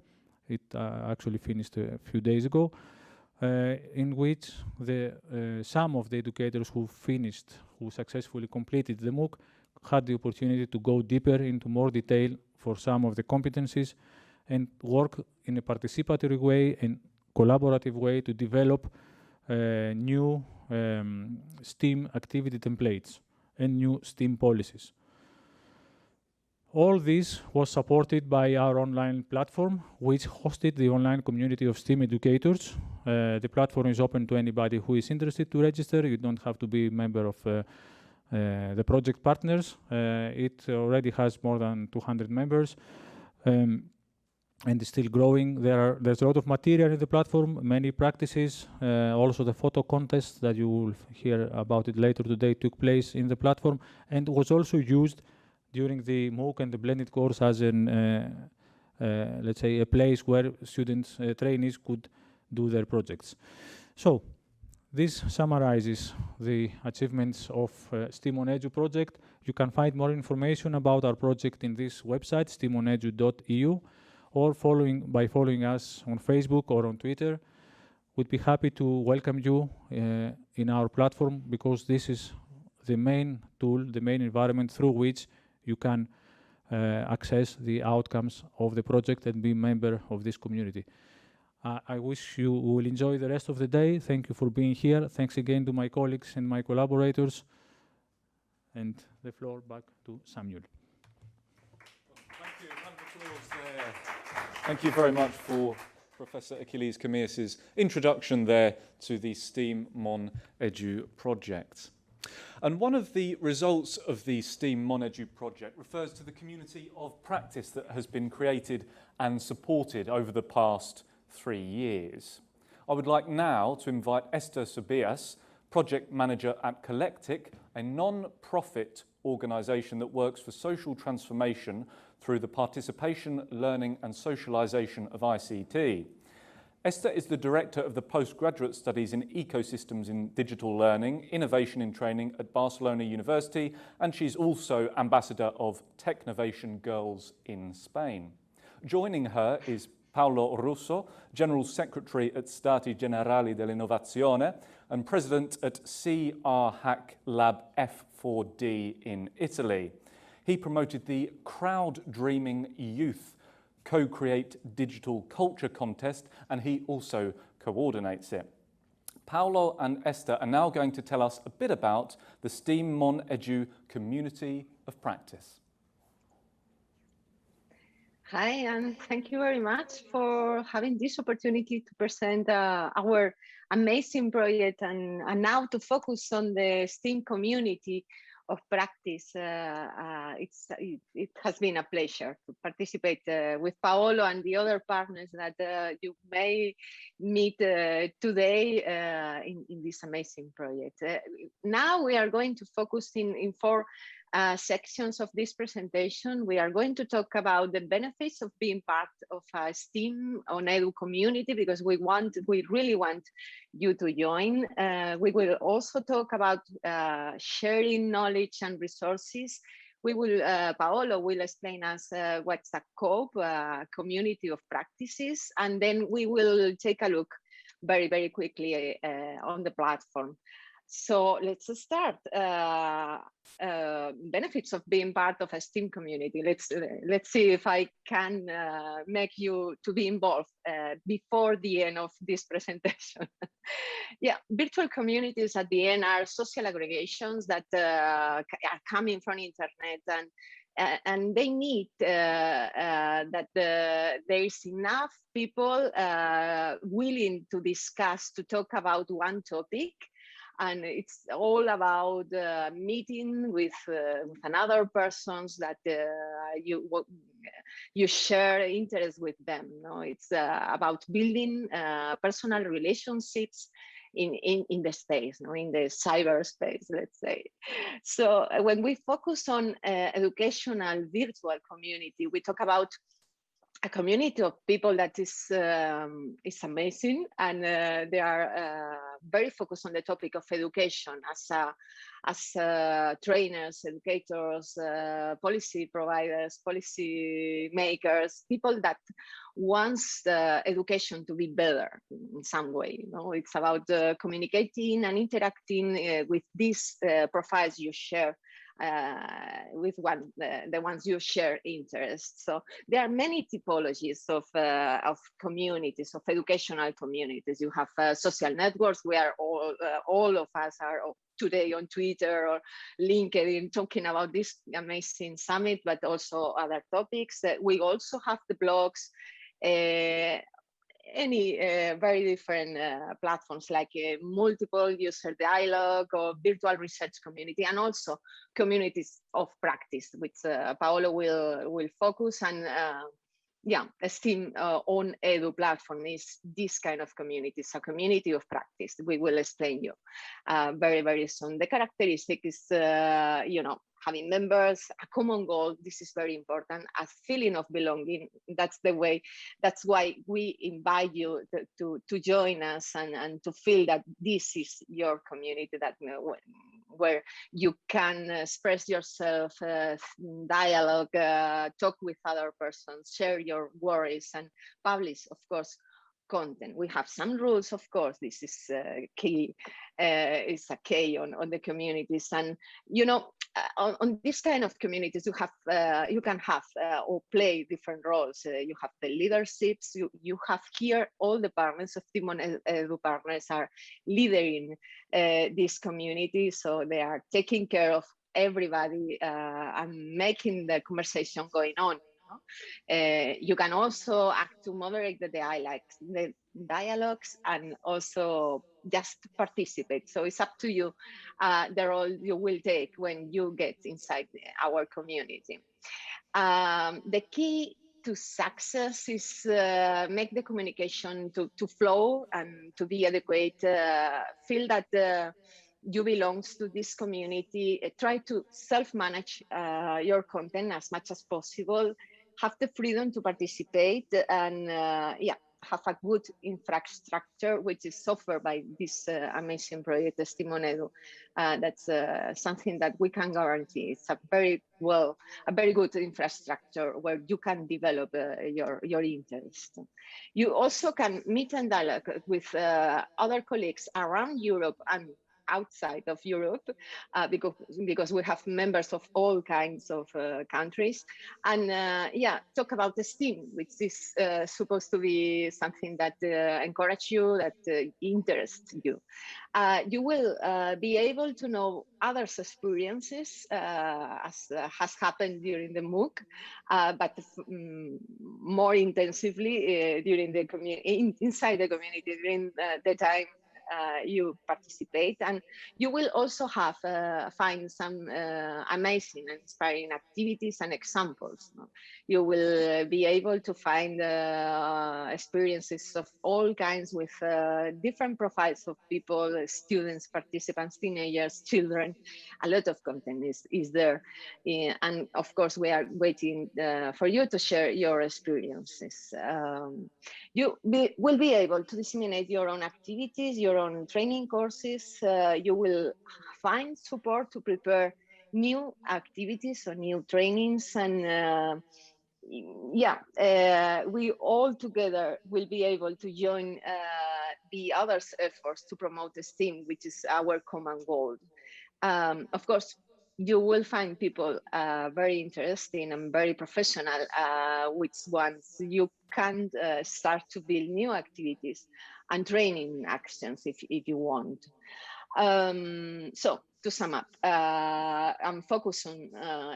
It actually finished a few days ago, in which some of the educators who successfully completed the MOOC had the opportunity to go deeper into more detail for some of the competencies and work in a participatory way and collaborative way to develop new STEAM activity templates and new STEAM policies. All this was supported by our online platform, which hosted the online community of STEAM educators. The platform is open to anybody who is interested to register. You don't have to be a member of the project partners. It already has more than 200 members and is still growing. There's a lot of material in the platform, many practices. Also the photo contest that you will hear about it later today took place in the platform and was also used during the MOOC and the blended course as an, let's say, a place where students, trainees could do their projects. So This summarizes the achievements of STEAM on Edu project. You can find more information about our project in this website, steamonedu.eu, or by following us on Facebook or on Twitter. We'd be happy to welcome you in our platform, because this is the main tool, the main environment through which you can access the outcomes of the project and be a member of this community. I wish you will enjoy the rest of the day. Thank you for being here. Thanks again to my colleagues and my collaborators. And the floor back to Samuel. Thank you. Round of applause there. Thank you very much for Professor Achilles Kameas' introduction there to the STEAM Mon Edu project. And one of the results of the STEAM Mon Edu project refers to the community of practice that has been created and supported over the past 3 years. I would like now to invite Esther Subias, Project Manager at Collectic, a non-profit organisation that works for social transformation through the participation, learning and socialisation of ICT. Esther is the Director of the Postgraduate Studies in Ecosystems in Digital Learning, Innovation in Training at Barcelona University, and she's also Ambassador of Technovation Girls in Spain. Joining her is Paolo Russo, General Secretary at Stati Generali dell'Innovazione and President at CR-Hack Lab F4D in Italy. He promoted the Crowd Dreaming Youth Co-Create Digital Culture Contest, and he also coordinates it. Paolo and Esther are now going to tell us a bit about the STEAM Mon Edu community of practice. Hi, and thank you very much for having this opportunity to present our amazing project and now to focus on the STEAM community of practice. It has been a pleasure to participate with Paolo and the other partners that you may meet today in this amazing project. Now we are going to focus in 4 sections of this presentation. We are going to talk about the benefits of being part of a STEAM on Edu community, because we really want you to join. We will also talk about sharing knowledge and resources. Paolo will explain us what's a COPE, community of practices, and then we will take a look very, very quickly on the platform. So let's start. Benefits of being part of a STEAM community. Let's see if I can make you to be involved before the end of this presentation. Yeah, virtual communities at the end are social aggregations that are coming from internet, and they need that there is enough people willing to discuss, to talk about one topic. And it's all about meeting with another persons that you share interest with them. No, it's about building personal relationships in the space, no, in the cyberspace, let's say. So when we focus on educational virtual community, we talk about a community of people that is amazing, and they are very focused on the topic of education as trainers, educators, policy providers, policy makers, people that wants the education to be better in some way. You know, it's about communicating and interacting with these profiles you share with the ones you share interests. So there are many typologies of communities, of educational communities. You have social networks where all of us are today on Twitter or LinkedIn talking about this amazing summit, but also other topics. We also have the blogs, any very different platforms like multiple user dialogue or virtual research community, and also communities of practice, which Paolo will focus. And yeah, a STEAM On Edu platform is this kind of community. It's a community of practice. We will explain you very, very soon. The characteristic is, you know, having members, a common goal. This is very important. A feeling of belonging. That's the way. That's why we invite you to join us and to feel that this is your community, that where you can express yourself, dialogue, talk with other persons, share your worries, and publish, of course, content. We have some rules, of course. This is key. It's a key on the communities, and you know, on this kind of communities, you have you can have or play different roles. You have the leaderships. You have here all the partners of Team On Edu partners are leading this community, so they are taking care of everybody and making the conversation going on. You can also act to moderate the dialogues and also just participate. So it's up to you the role you will take when you get inside our community. The key to success is make the communication to flow and to be adequate, feel that you belong to this community, try to self-manage your content as much as possible, have the freedom to participate, and yeah, have a good infrastructure, which is offered by this amazing project, Team On Edu. That's something that we can guarantee. It's a very good infrastructure where you can develop your interest. You also can meet and dialogue with other colleagues around Europe and outside of Europe, because we have members of all kinds of countries, and yeah, talk about the STEAM, which is supposed to be something that encourages you, that interests you. You will be able to know others' experiences, as has happened during the MOOC, but more intensively during the community, inside the community, during the time you participate. And you will also have find some amazing and inspiring activities and examples. You will be able to find experiences of all kinds with different profiles of people, students, participants, teenagers, children. A lot of content is there. And of course, we are waiting for you to share your experiences. You will be able to disseminate your own activities, your own training courses. You will find support to prepare new activities or new trainings, and yeah, we all together will be able to join the others' efforts to promote the STEAM, which is our common goal. Of course, you will find people very interesting and very professional, which ones you can start to build new activities and training actions if you want. So to sum up, I'm focused on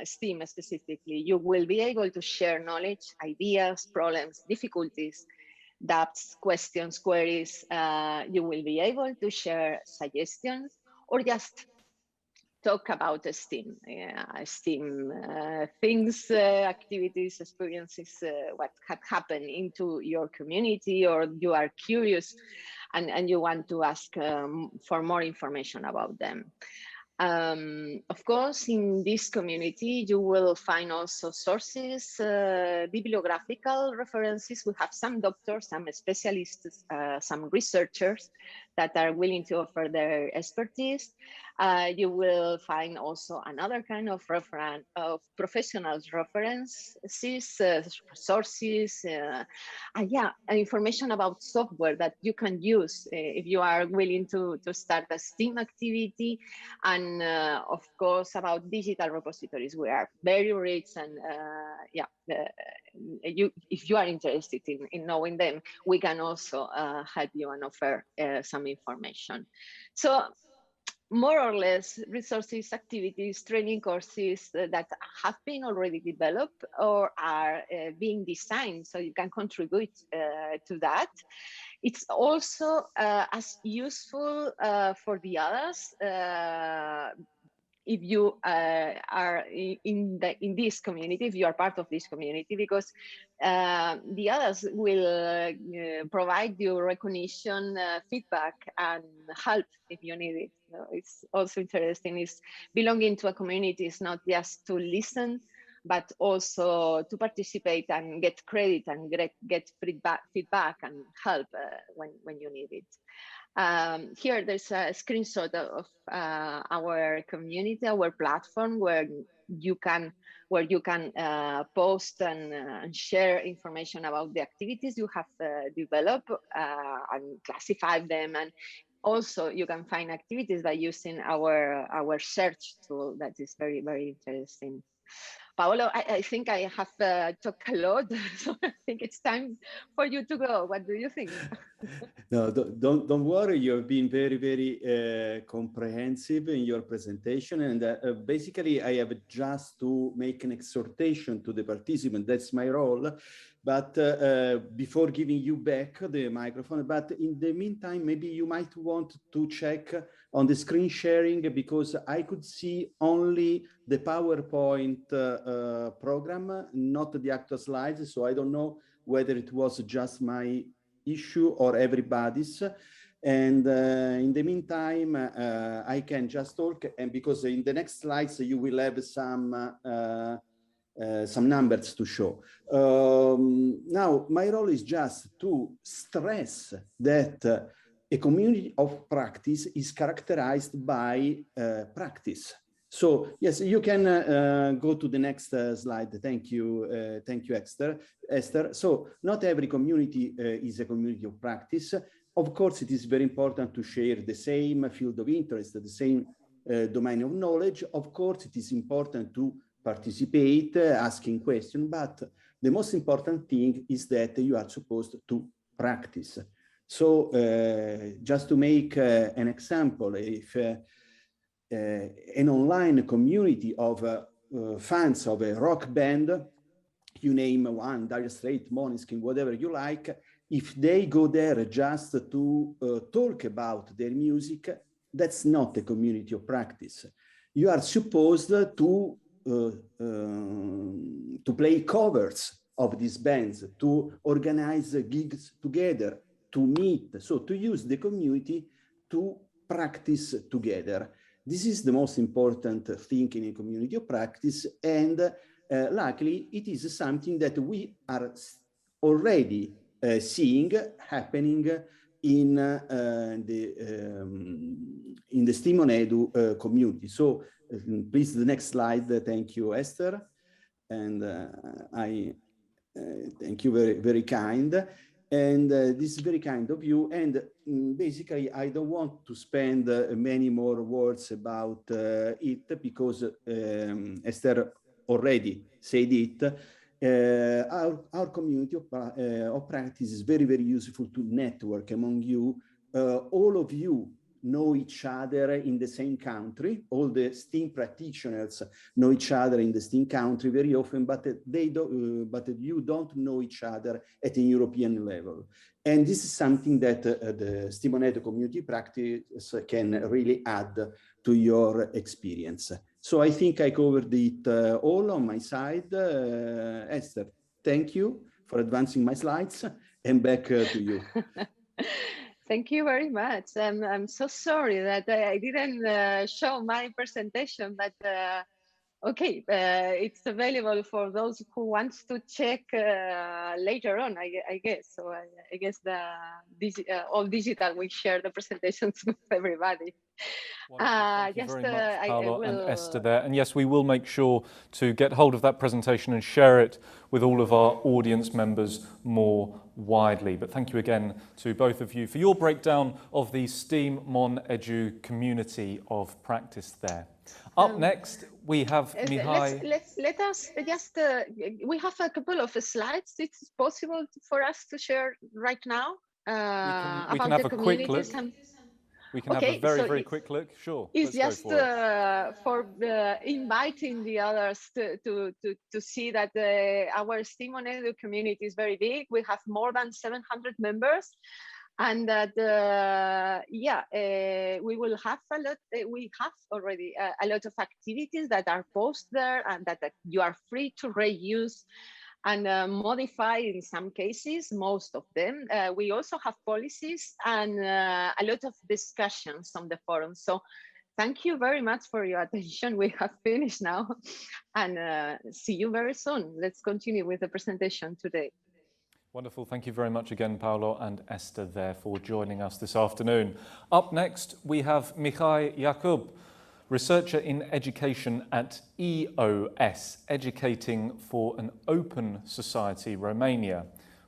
STEAM specifically. You will be able to share knowledge, ideas, problems, difficulties, doubts, questions, queries. You will be able to share suggestions or just talk about STEAM, STEAM things, activities, experiences, what had happened into your community, or you are curious and you want to ask for more information about them. Of course, in this community, you will find also sources, bibliographical references. We have some doctors, some specialists, some researchers that are willing to offer their expertise. You will find also another kind of reference of professionals references, sources, yeah, information about software that you can use if you are willing to start a STEAM activity, and of course about digital repositories. We are very rich, and yeah, if you are interested in knowing them, we can also help you and offer some information. So more or less resources, activities, training courses that have been already developed or are being designed, so you can contribute to that. It's also as useful for the others if you are in this community, if you are part of this community, because the others will provide you recognition, feedback, and help if you need it. So it's also interesting. Is belonging to a community is not just to listen, but also to participate and get credit and get feedback and help when you need it. Here there's a screenshot of our community, our platform, where you can post and share information about the activities you have developed and classify them. And also you can find activities by using our search tool. That is very, very interesting. Paolo, I think I have talked a lot, so I think it's time for you to go. What do you think? No, don't worry. You've been very, very comprehensive in your presentation. And basically, I have just to make an exhortation to the participant. That's my role. But before giving you back the microphone, but in the meantime, maybe you might want to check on the screen sharing, because I could see only the PowerPoint program, not the actual slides. So I don't know whether it was just my issue or everybody's. And in the meantime, I can just talk, and because in the next slides you will have some numbers to show. Now, my role is just to stress that a community of practice is characterized by practice. So yes, you can go to the next slide. Thank you, Esther. So not every community is a community of practice. Of course, it is very important to share the same field of interest, the same domain of knowledge. Of course, it is important to participate, asking questions, but the most important thing is that you are supposed to practice. So just to make an example, if an online community of fans of a rock band, you name one, Dire Straits, Måneskin, whatever you like, if they go there just to talk about their music, that's not a community of practice. You are supposed to play covers of these bands, to organize gigs together, to meet, so to use the community to practice together. This is the most important thing in a community of practice, and luckily it is something that we are already seeing happening in the STEAM on Edu community. So please, the next slide. Thank you, Esther. And I thank you, very, very kind. And this is very kind of you. And basically, I don't want to spend many more words about it, because Esther already said it. Our community of practice is very, very useful to network among you. All of you know each other in the same country. All the STEAM practitioners know each other in the STEAM country very often, but you don't know each other at a European level. And this is something that the STEAM on Edu community practice can really add to your experience. So I think I covered it all on my side. Esther, thank you for advancing my slides, and back to you. Thank you very much. I'm so sorry that I didn't show my presentation, but okay, it's available for those who want to check later on, I guess. So I guess all digital, we share the presentations with everybody. Thank you very much, Paolo and Esther there. And yes, we will make sure to get hold of that presentation and share it with all of our audience members more widely. But thank you again to both of you for your breakdown of the STEAM on Edu community of practice there. Up next, we have Mihai. Let us just, we have a couple of slides. It's possible for us to share right now we can have a quick look. We can have a very, very quick look. Sure. It's just for inviting the others to see that our STEAM on Edu community is very big. We have more than 700 members. And that, we will have a lot, we have already a lot of activities that are posted there and that you are free to reuse and modify in some cases, most of them. We also have policies and a lot of discussions on the forum. So thank you very much for your attention. We have finished now and see you very soon. Let's continue with the presentation today. Wonderful. Thank you very much again, Paolo and Esther there for joining us this afternoon. Up next, we have Mihai Iacob, researcher in education at EOS, Educating for an Open Society, Romania.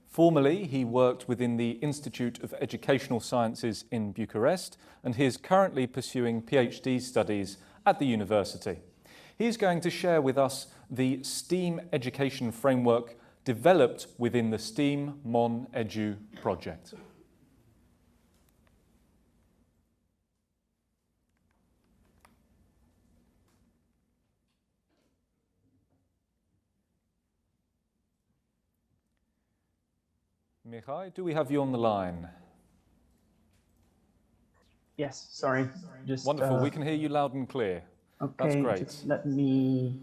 Formerly, he worked within the Institute of Educational Sciences in Bucharest, and he is currently pursuing PhD studies at the university. He is going to share with us the STEAM education framework developed within the STEAM On Edu project. Mihai, do we have you on the line? Yes, sorry. Just wonderful. We can hear you loud and clear. Okay, that's great. Just let me.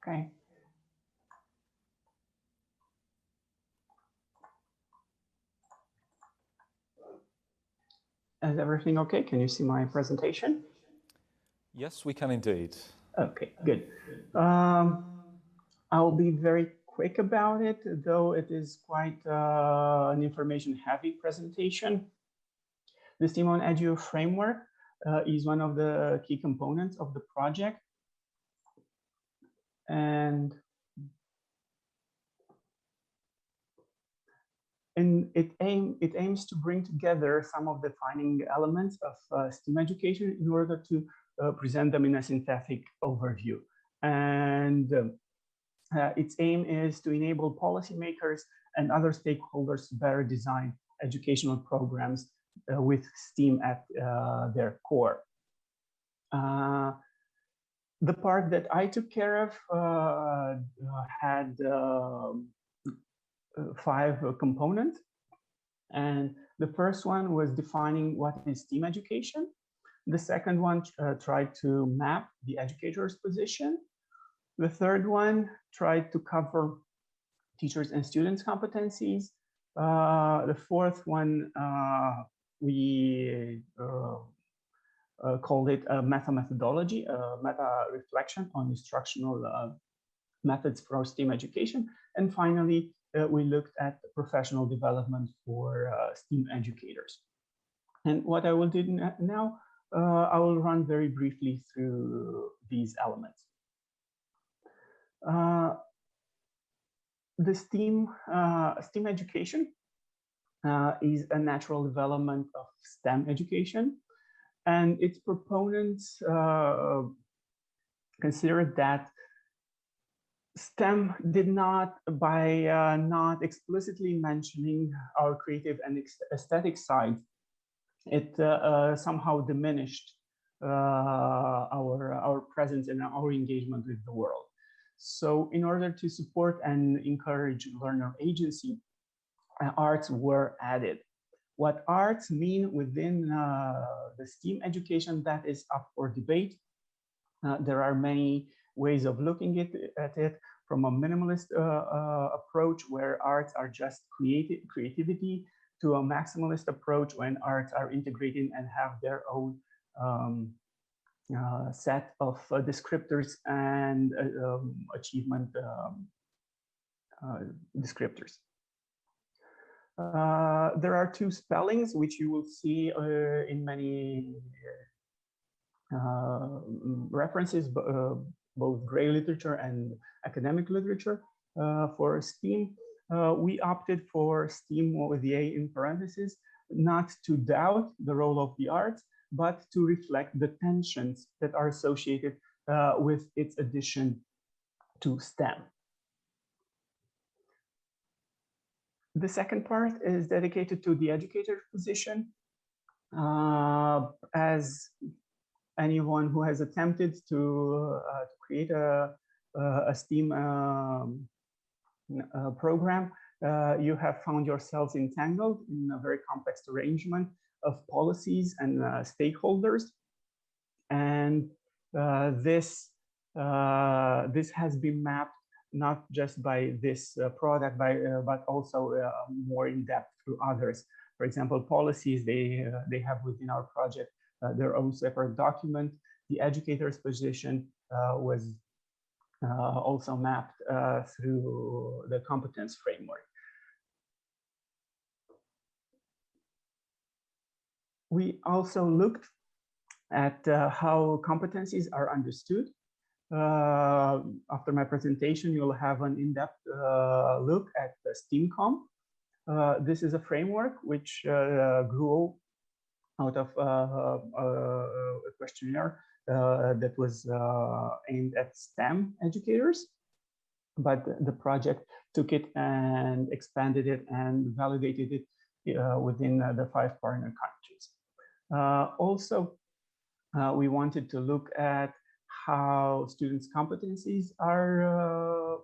Okay. Is everything okay? Can you see my presentation? Yes, we can indeed. Okay, good. I'll be very quick about it, though it is quite an information-heavy presentation. The STEAM On Edu framework is one of the key components of the project. And it aims to bring together some of the defining elements of STEAM education in order to present them in a synthetic overview. And its aim is to enable policymakers and other stakeholders to better design educational programs with STEAM at their core. The part that I took care of had 5 components. And the first one was defining what is STEAM education. The second one tried to map the educator's position. The third one tried to cover teachers and students' competencies. The fourth one, we called it a methodology, a meta-reflection on instructional methods for STEAM education. And finally, we looked at professional development for STEAM educators. And what I will do now, I will run very briefly through these elements. The STEAM education is a natural development of STEM education, and its proponents consider that STEM did not, by not explicitly mentioning our creative and aesthetic side, it somehow diminished our presence and our engagement with the world. So in order to support and encourage learner agency, arts were added. What arts mean within the STEAM education, that is up for debate. There are many ways of looking at it, from a minimalist approach where arts are just creativity, to a maximalist approach when arts are integrated and have their own set of descriptors and achievement descriptors. There are 2 spellings which you will see in many references, both gray literature and academic literature. For STEAM, we opted for STEAM with the A in parentheses, not to doubt the role of the arts, but to reflect the tensions that are associated with its addition to STEM. The second part is dedicated to the educator position. As anyone who has attempted to create a STEAM program, you have found yourselves entangled in a very complex arrangement of policies and stakeholders. And this has been mapped not just by this product, but also more in depth through others. For example, policies, they have within our project their own separate document. The educator's position was also mapped through the competence framework. We also looked at how competencies are understood. After my presentation, you'll have an in-depth look at the STEAMCOM. This is a framework which grew out of a questionnaire that was aimed at STEM educators, but the project took it and expanded it and validated it within the 5 partner countries. Also, we wanted to look at how students' competencies are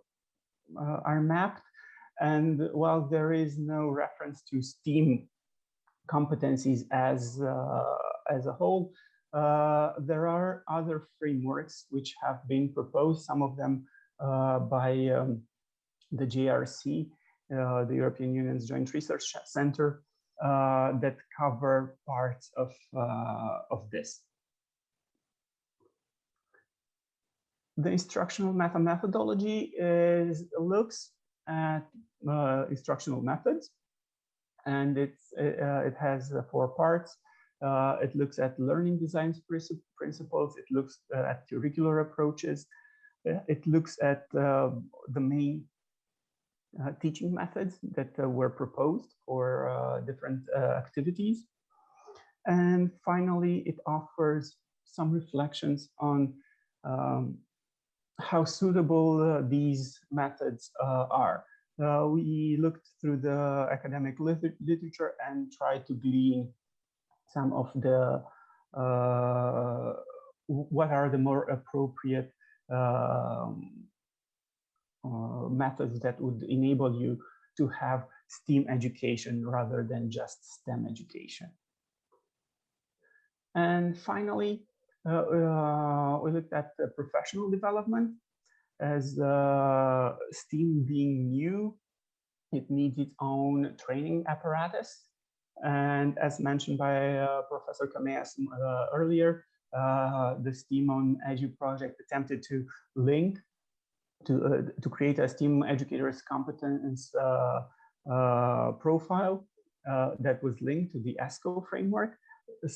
mapped. And while there is no reference to STEAM competencies as a whole, there are other frameworks which have been proposed, some of them by the JRC, the European Union's Joint Research Center, that cover parts of this. The instructional methodology looks at instructional methods, and it has 4 parts. It looks at learning design principles. It looks at curricular approaches. It looks at the main teaching methods that were proposed for different activities. And finally, it offers some reflections on how suitable these methods are. We looked through the academic literature and tried to glean some of the what are the more appropriate methods that would enable you to have STEAM education rather than just STEM education. And finally, we looked at the professional development. As STEAM being new, it needs its own training apparatus. And as mentioned by Professor Kameas earlier, the STEAM On Edu project attempted to link to create a STEAM educator's competence profile that was linked to the ESCO framework.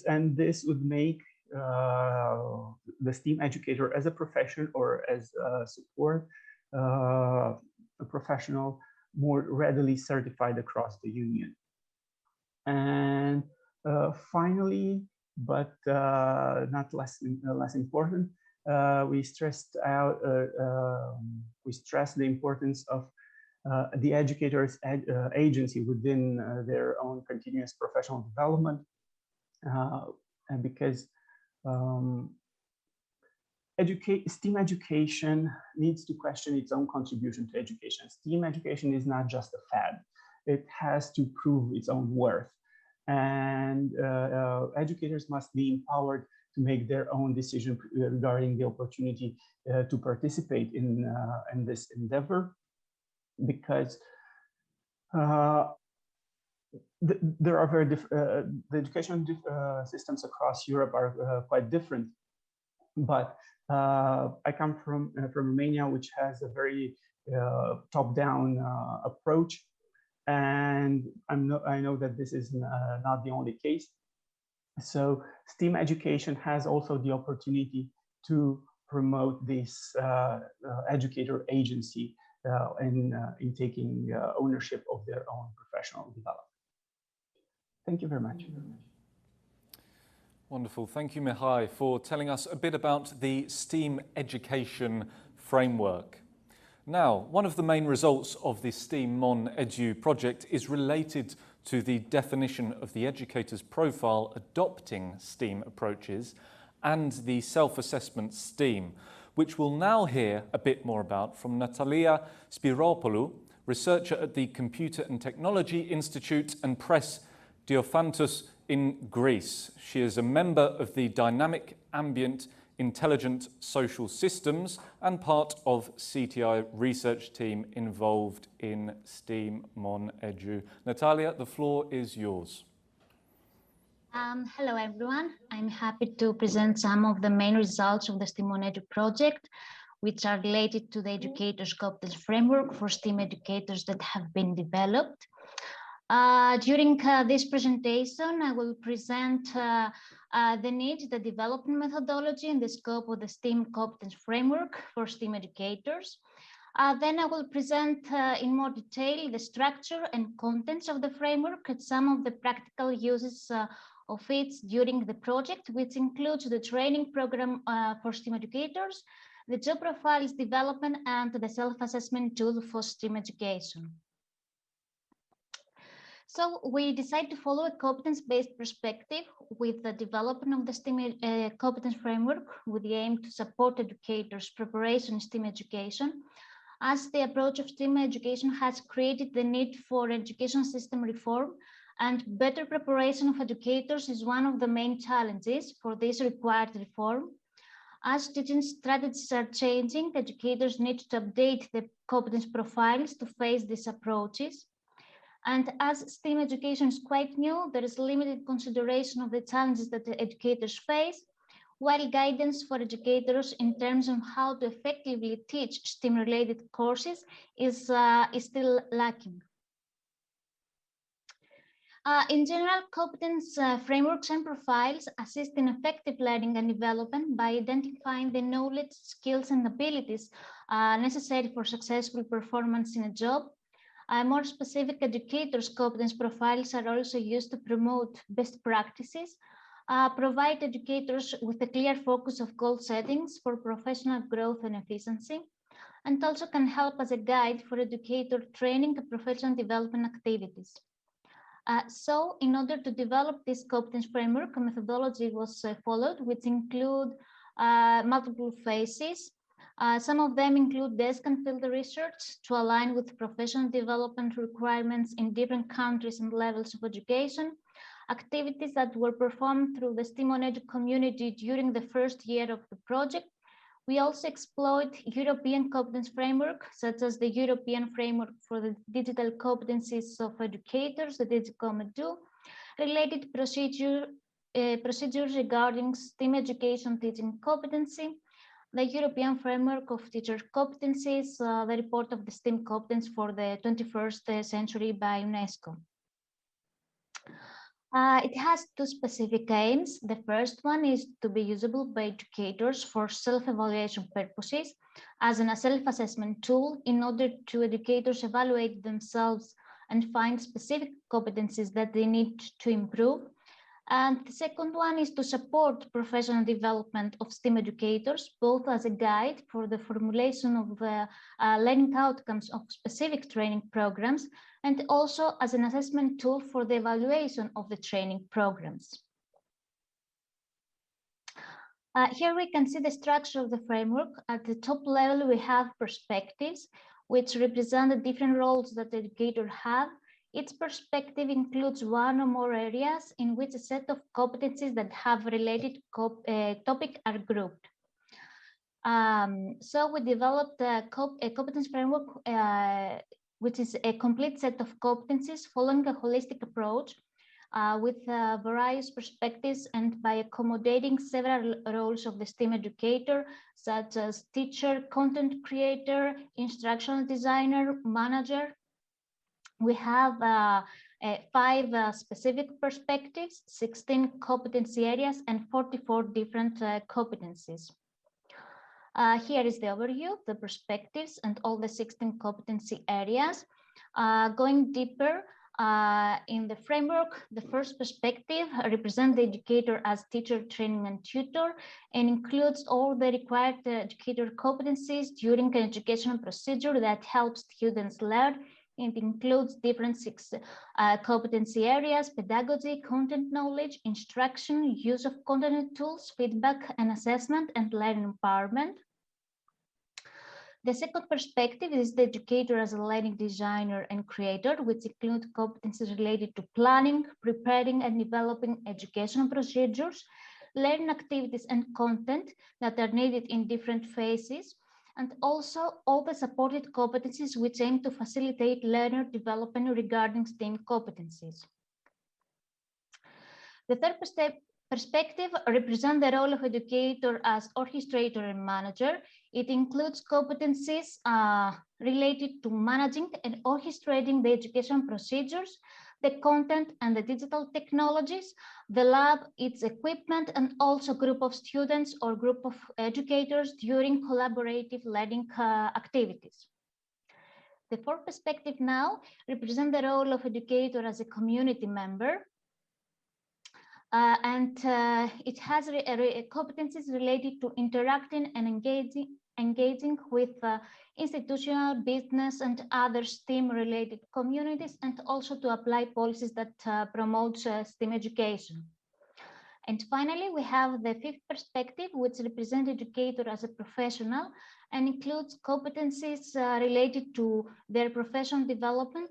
And this would make the STEAM educator as a profession or as a support a professional more readily certified across the union. And finally, but not less important, we stressed the importance of the educator's agency within their own continuous professional development, and because STEAM education needs to question its own contribution to education. STEAM education is not just a fad. It has to prove its own worth. And educators must be empowered to make their own decision regarding the opportunity to participate in this endeavor, because there are very the education systems across Europe are quite different. But I come from Romania, which has a very top-down approach, and I know that this is not the only case. So STEAM education has also the opportunity to promote this educator agency in taking ownership of their own professional development. Thank you very much. Wonderful. Thank you, Mihai, for telling us a bit about the STEAM education framework. Now, one of the main results of the STEAM On Edu project is related to the definition of the educator's profile adopting STEAM approaches and the self-assessment STEAM, which we'll now hear a bit more about from Natalia, Spyropoulou researcher at the Computer and Technology Institute and Press Diophantus in Greece. She is a member of the Dynamic Ambient Intelligent Social Systems and part of CTI research team involved in STEAM On Edu. Natalia, the floor is yours. Hello everyone. I'm happy to present some of the main results of the STEAM On Edu project, which are related to the educators' competence framework for STEAM educators that have been developed. During this presentation, I will present the need, the development methodology, and the scope of the STEAM competence framework for STEAM educators. Then I will present in more detail the structure and contents of the framework and some of the practical uses of it during the project, which includes the training program for STEAM educators, the job profiles development, and the self-assessment tool for STEAM education. So we decided to follow a competence-based perspective with the development of the STEAM competence framework with the aim to support educators' preparation in STEAM education, as the approach of STEAM education has created the need for education system reform, and better preparation of educators is one of the main challenges for this required reform. As teaching strategies are changing, educators need to update the competence profiles to face these approaches. And as STEAM education is quite new, there is limited consideration of the challenges that the educators face, while guidance for educators in terms of how to effectively teach STEAM-related courses is still lacking. In general, competence frameworks and profiles assist in effective learning and development by identifying the knowledge, skills, and abilities necessary for successful performance in a job. More specific educators' competence profiles are also used to promote best practices, provide educators with a clear focus of goal settings for professional growth and efficiency, and also can help as a guide for educator training and professional development activities. So in order to develop this competence framework, a methodology was followed, which include multiple phases. Some of them include desk and field research to align with professional development requirements in different countries and levels of education, activities that were performed through the STEAM On Edu community during the first year of the project. We also exploit European competence framework, such as the European Framework for the Digital Competencies of Educators, the Digicom-Edu, related procedures regarding STEAM education teaching competency, the European Framework of Teacher Competencies, the report of the STEAM competence for the 21st century by UNESCO. It has two specific aims. The first one is to be usable by educators for self-evaluation purposes as a self-assessment tool in order to educators evaluate themselves and find specific competencies that they need to improve. And the second one is to support professional development of STEAM educators, both as a guide for the formulation of the learning outcomes of specific training programs, and also as an assessment tool for the evaluation of the training programs. Here we can see the structure of the framework. At the top level, we have perspectives, which represent the different roles that the educator have. Each perspective includes one or more areas in which a set of competencies that have related topic are grouped. So we developed a competence framework, which is a complete set of competencies following a holistic approach with various perspectives and by accommodating several roles of the STEAM educator, such as teacher, content creator, instructional designer, manager. We have 5 specific perspectives, 16 competency areas, and 44 different competencies. Here is the overview, the perspectives, and all the 16 competency areas. Going deeper in the framework, the first perspective represents the educator as teacher, training, and tutor, and includes all the required educator competencies during an educational procedure that helps students learn. It includes different 6 competency areas: pedagogy, content knowledge, instruction, use of content tools, feedback and assessment, and learning empowerment. The second perspective is the educator as a learning designer and creator, which include competencies related to planning, preparing, and developing educational procedures, learning activities and content that are needed in different phases, and also all the supported competencies which aim to facilitate learner development regarding STEAM competencies. The third perspective represents the role of educator as orchestrator and manager. It includes competencies related to managing and orchestrating the education procedures, the content and the digital technologies, the lab, its equipment, and also group of students or group of educators during collaborative learning activities. The fourth perspective now represents the role of educator as a community member. It has competencies related to interacting and engaging with institutional, business, and other STEAM-related communities, and also to apply policies that promote STEAM education. And finally, we have the fifth perspective, which represents educator as a professional and includes competencies related to their professional development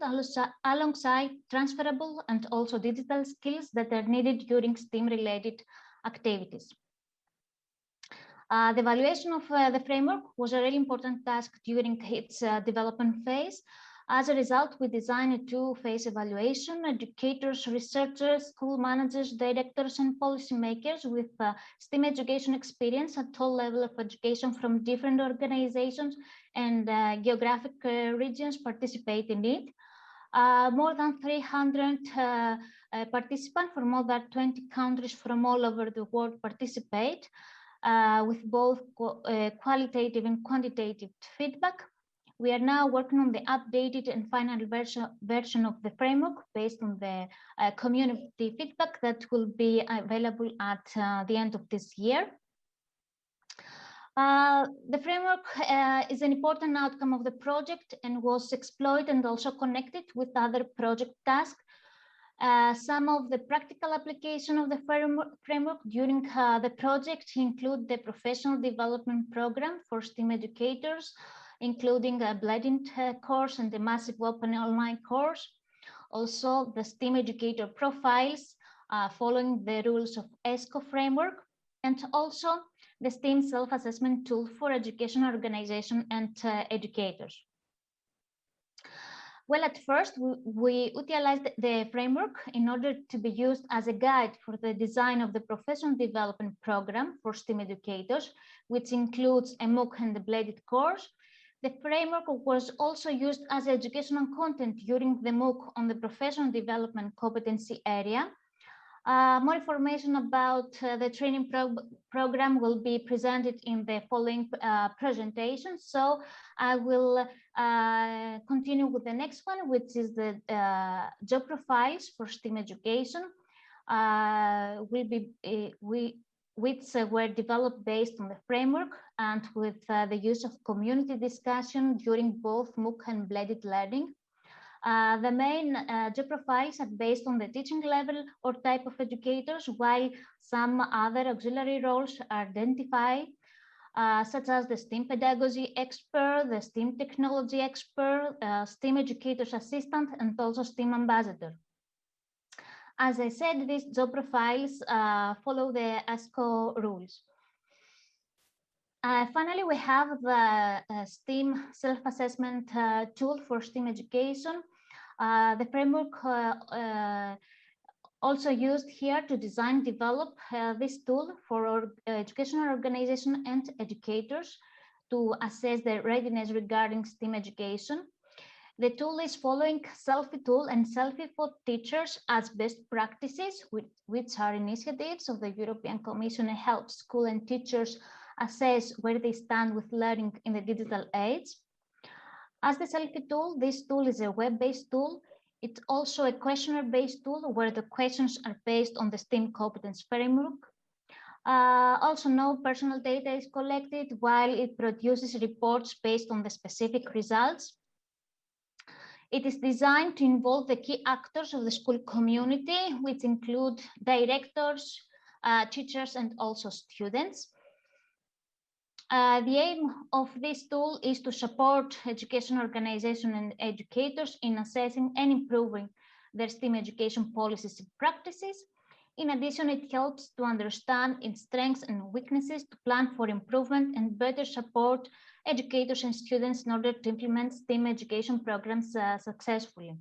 alongside transferable and also digital skills that are needed during STEAM-related activities. The evaluation of the framework was a really important task during its development phase. As a result, we designed a two-phase evaluation. Educators, researchers, school managers, directors, and policymakers with STEAM education experience at all levels of education from different organizations and geographic regions participate in it. More than 300 participants from more than 20 countries from all over the world participate with both qualitative and quantitative feedback. We are now working on the updated and final version of the framework based on the community feedback that will be available at the end of this year. The framework is an important outcome of the project and was explored and also connected with other project tasks. Some of the practical application of the framework during the project include the professional development program for STEAM educators, including a blended course and the massive open online course. Also, the STEAM educator profiles following the rules of ESCO framework, and also the STEAM self-assessment tool for educational organization and educators. Well, at first, we utilized the framework in order to be used as a guide for the design of the professional development program for STEAM educators, which includes a MOOC and a blended course. The framework was also used as educational content during the MOOC on the professional development competency area. More information about the training program will be presented in the following presentation. So I will continue with the next one, which is the job profiles for STEAM education. Which were developed based on the framework and with the use of community discussion during both MOOC and blended learning. The main job profiles are based on the teaching level or type of educators, while some other auxiliary roles are identified, such as the STEAM pedagogy expert, the STEAM technology expert, STEAM educator's assistant, and also STEAM ambassador. As I said, these job profiles follow the ESCO rules. Finally, we have the STEAM self-assessment tool for STEAM education. The framework also used here to design, develop this tool for educational organization and educators to assess their readiness regarding STEAM education. The tool is following Selfie tool and Selfie for teachers as best practices, which are initiatives of the European Commission and help school and teachers assess where they stand with learning in the digital age. As the Selfie tool, this tool is a web-based tool. It's also a questionnaire-based tool where the questions are based on the STEAM competence framework. Also, no personal data is collected while it produces reports based on the specific results. It is designed to involve the key actors of the school community, which include directors, teachers, and also students. The aim of this tool is to support education organizations and educators in assessing and improving their STEAM education policies and practices. In addition, it helps to understand its strengths and weaknesses, to plan for improvement, and better support educators and students in order to implement STEAM education programs successfully.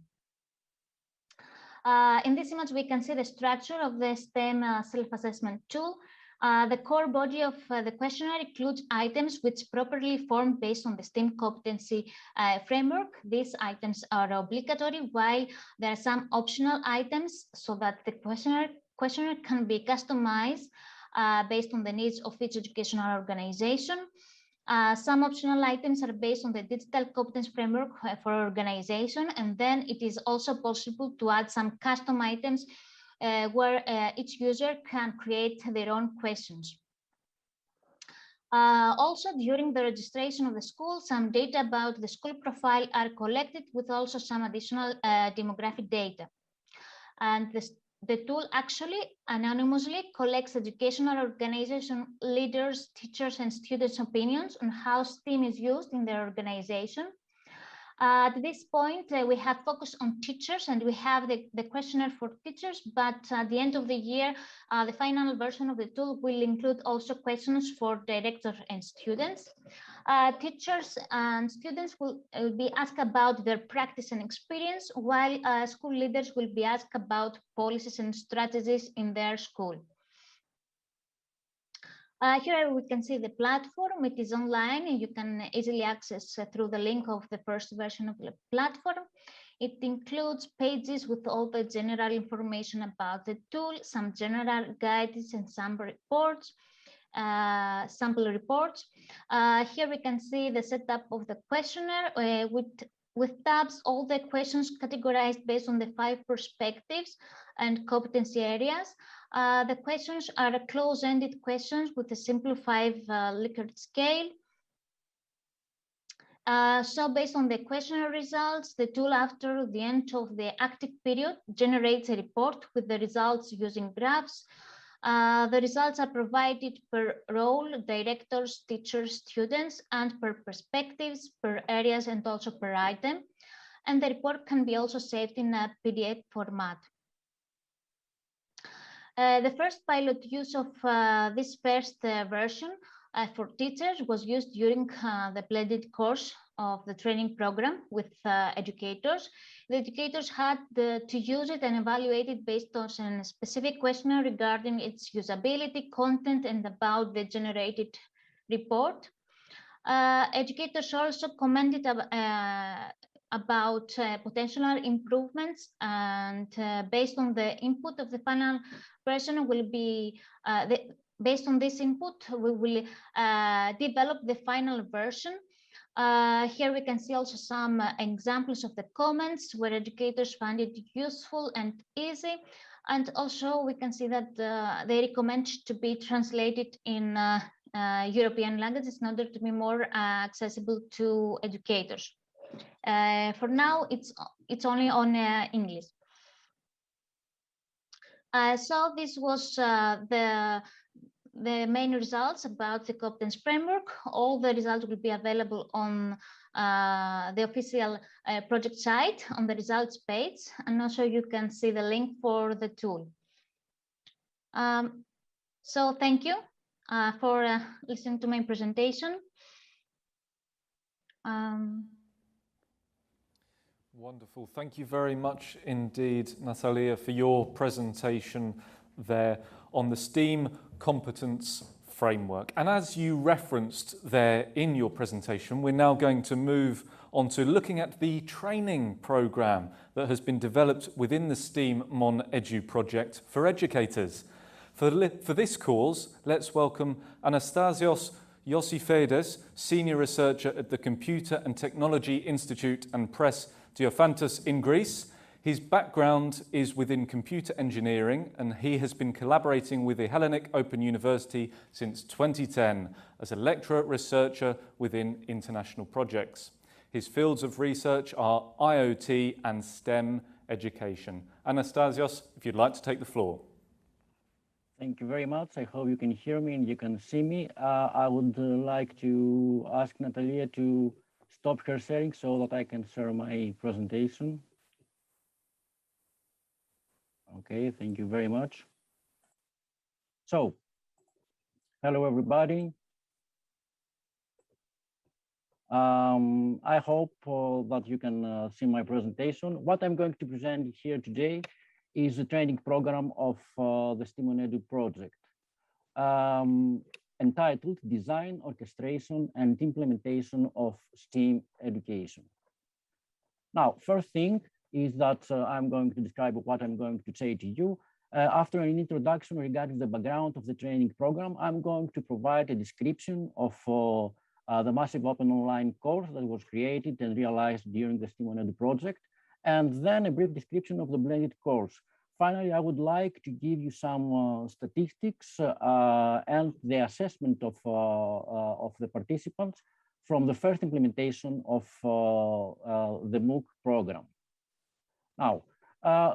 In this image, we can see the structure of the STEM self-assessment tool. The core body of the questionnaire includes items which properly form based on the STEAM competency framework. These items are obligatory, while there are some optional items so that the questionnaire can be customized based on the needs of each educational organization. Some optional items are based on the digital competence framework for organization, and then it is also possible to add some custom items where each user can create their own questions. Also, during the registration of the school, some data about the school profile are collected, with also some additional demographic data. And the tool actually anonymously collects educational organization leaders, teachers, and students' opinions on how STEAM is used in their organization. At this point, we have focused on teachers, and we have the questionnaire for teachers, but at the end of the year, the final version of the tool will include also questions for directors and students. Teachers and students will be asked about their practice and experience, while school leaders will be asked about policies and strategies in their school. Here we can see the platform. It is online and you can easily access through the link of the first version of the platform. It includes pages with all the general information about the tool, some general guides and some reports, sample reports. Here we can see the setup of the questionnaire with tabs, all the questions categorized based on the 5 perspectives and competency areas. The questions are close-ended questions with a simplified Likert scale. So based on the questionnaire results, the tool after the end of the active period generates a report with the results using graphs. The results are provided per role, directors, teachers, students, and per perspectives, per areas, and also per item. And the report can be also saved in a PDF format. The first pilot use of this first version for teachers was used during the blended course of the training program with educators. The educators had to use it and evaluate it based on a specific questionnaire regarding its usability, content, and about the generated report. Educators also commented about potential improvements, and based on the input of the final version will be, based on this input, we will develop the final version. Here we can see also some examples of the comments where educators find it useful and easy. And also we can see that they recommend to be translated in European languages in order to be more accessible to educators. For now, it's only on English. So this was the main results about the competence framework. All the results will be available on the official project site on the results page, and also you can see the link for the tool. So thank you for listening to my presentation. Wonderful. Thank you very much indeed, Natalia, for your presentation there on the STEAM competence framework. And as you referenced there in your presentation, we're now going to move on to looking at the training program that has been developed within the STEAM On Edu project for educators. For this course, let's welcome Athanasios Iossifides, Senior Researcher at the Computer and Technology Institute and Press Diophantus in Greece. His background is within computer engineering, and he has been collaborating with the Hellenic Open University since 2010 as a lecturer researcher within international projects. His fields of research are IoT and STEM education. Anastasios, if you'd like to take the floor. Thank you very much. I hope you can hear me and you can see me. I would like to ask Natalia to stop her sharing so that I can share my presentation. Okay, thank you very much. So, hello everybody. I hope that you can see my presentation. What I'm going to present here today is the training program of the STEAM On Edu project, entitled Design, Orchestration, and Implementation of STEAM Education. Now, first thing is that I'm going to describe what I'm going to say to you. After an introduction regarding the background of the training program, I'm going to provide a description of the massive open online course that was created and realized during the STEAM On Edu project, and then a brief description of the blended course. Finally, I would like to give you some statistics and the assessment of the participants from the first implementation of the MOOC program. Now,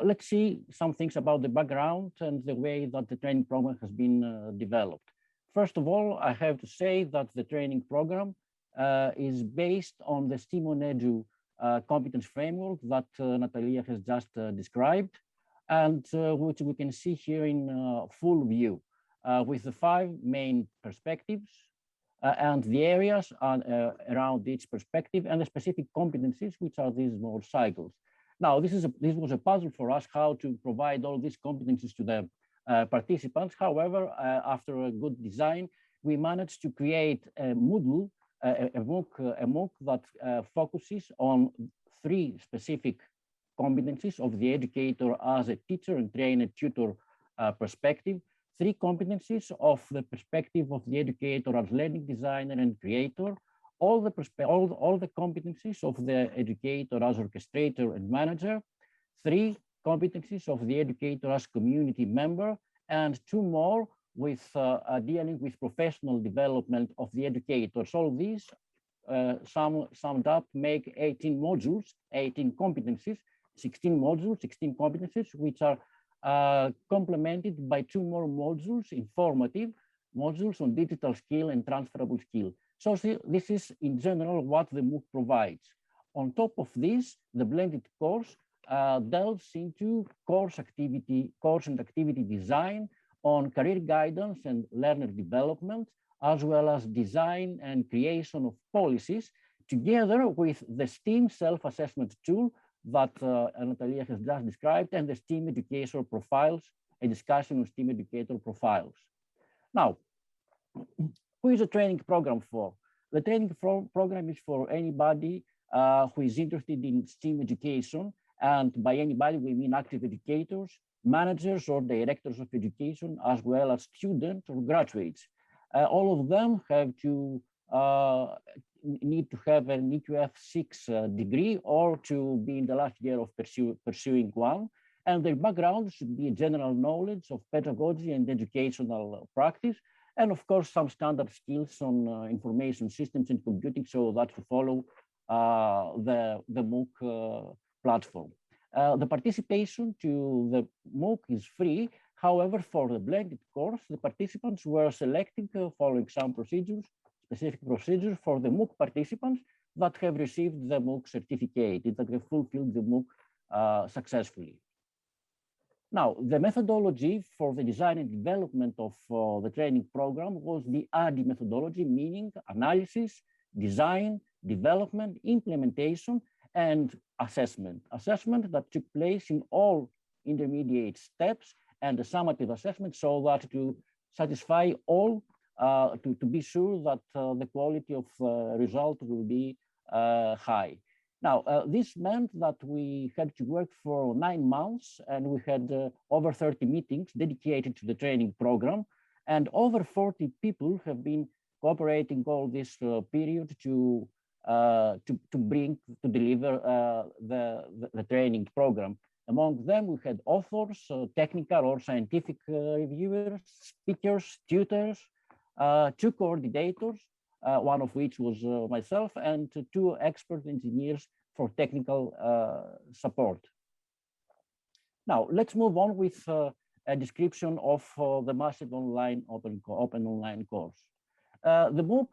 let's see some things about the background and the way that the training program has been developed. First of all, I have to say that the training program is based on the STEAM On Edu competence framework that Natalia has just described, and which we can see here in full view, with the 5 main perspectives and the areas around each perspective and the specific competencies, which are these more cycles. Now, this was a puzzle for us, how to provide all these competencies to the participants. However, after a good design, we managed to create a Moodle, a MOOC that focuses on 3 specific competencies of the educator as a teacher and trainer tutor perspective, 3 competencies of the perspective of the educator as learning designer and creator, all the competencies of the educator as orchestrator and manager, 3 competencies of the educator as community member, and 2 more with dealing with professional development of the educators. All these summed up make 18 modules, 18 competencies, 16 modules, 16 competencies, which are complemented by 2 more modules, informative modules on digital skill and transferable skill. So this is in general what the MOOC provides. On top of this, the blended course delves into course and activity design on career guidance and learner development, as well as design and creation of policies, together with the STEAM self-assessment tool that Natalia has just described, and the STEAM educator profiles, a discussion on STEAM educator profiles. Now, who is the training program for? The training program is for anybody who is interested in STEAM education, and by anybody we mean active educators, managers or directors of education, as well as students or graduates. All of them have to need to have an EQF 6 degree or to be in the last year of pursuing one. And their background should be a general knowledge of pedagogy and educational practice, and of course some standard skills on information systems and computing, so that to follow the MOOC platform. The participation to the MOOC is free. However, for the blended course, the participants were selected following some procedures, specific procedures for the MOOC participants that have received the MOOC certificate, that have fulfilled the MOOC successfully. Now, the methodology for the design and development of the training program was the ADI methodology, meaning analysis, design, development, implementation, and assessment. Assessment that took place in all intermediate steps, and the summative assessment, so that to satisfy all, to be sure that the quality of result will be high. Now, this meant that we had to work for 9 months, and we had over 30 meetings dedicated to the training program, and over 40 people have been cooperating all this period to deliver the training program. Among them, we had authors, technical or scientific reviewers, speakers, tutors, 2 coordinators, one of which was myself, and 2 expert engineers for technical support. Now, let's move on with a description of the massive online open online course. The MOOC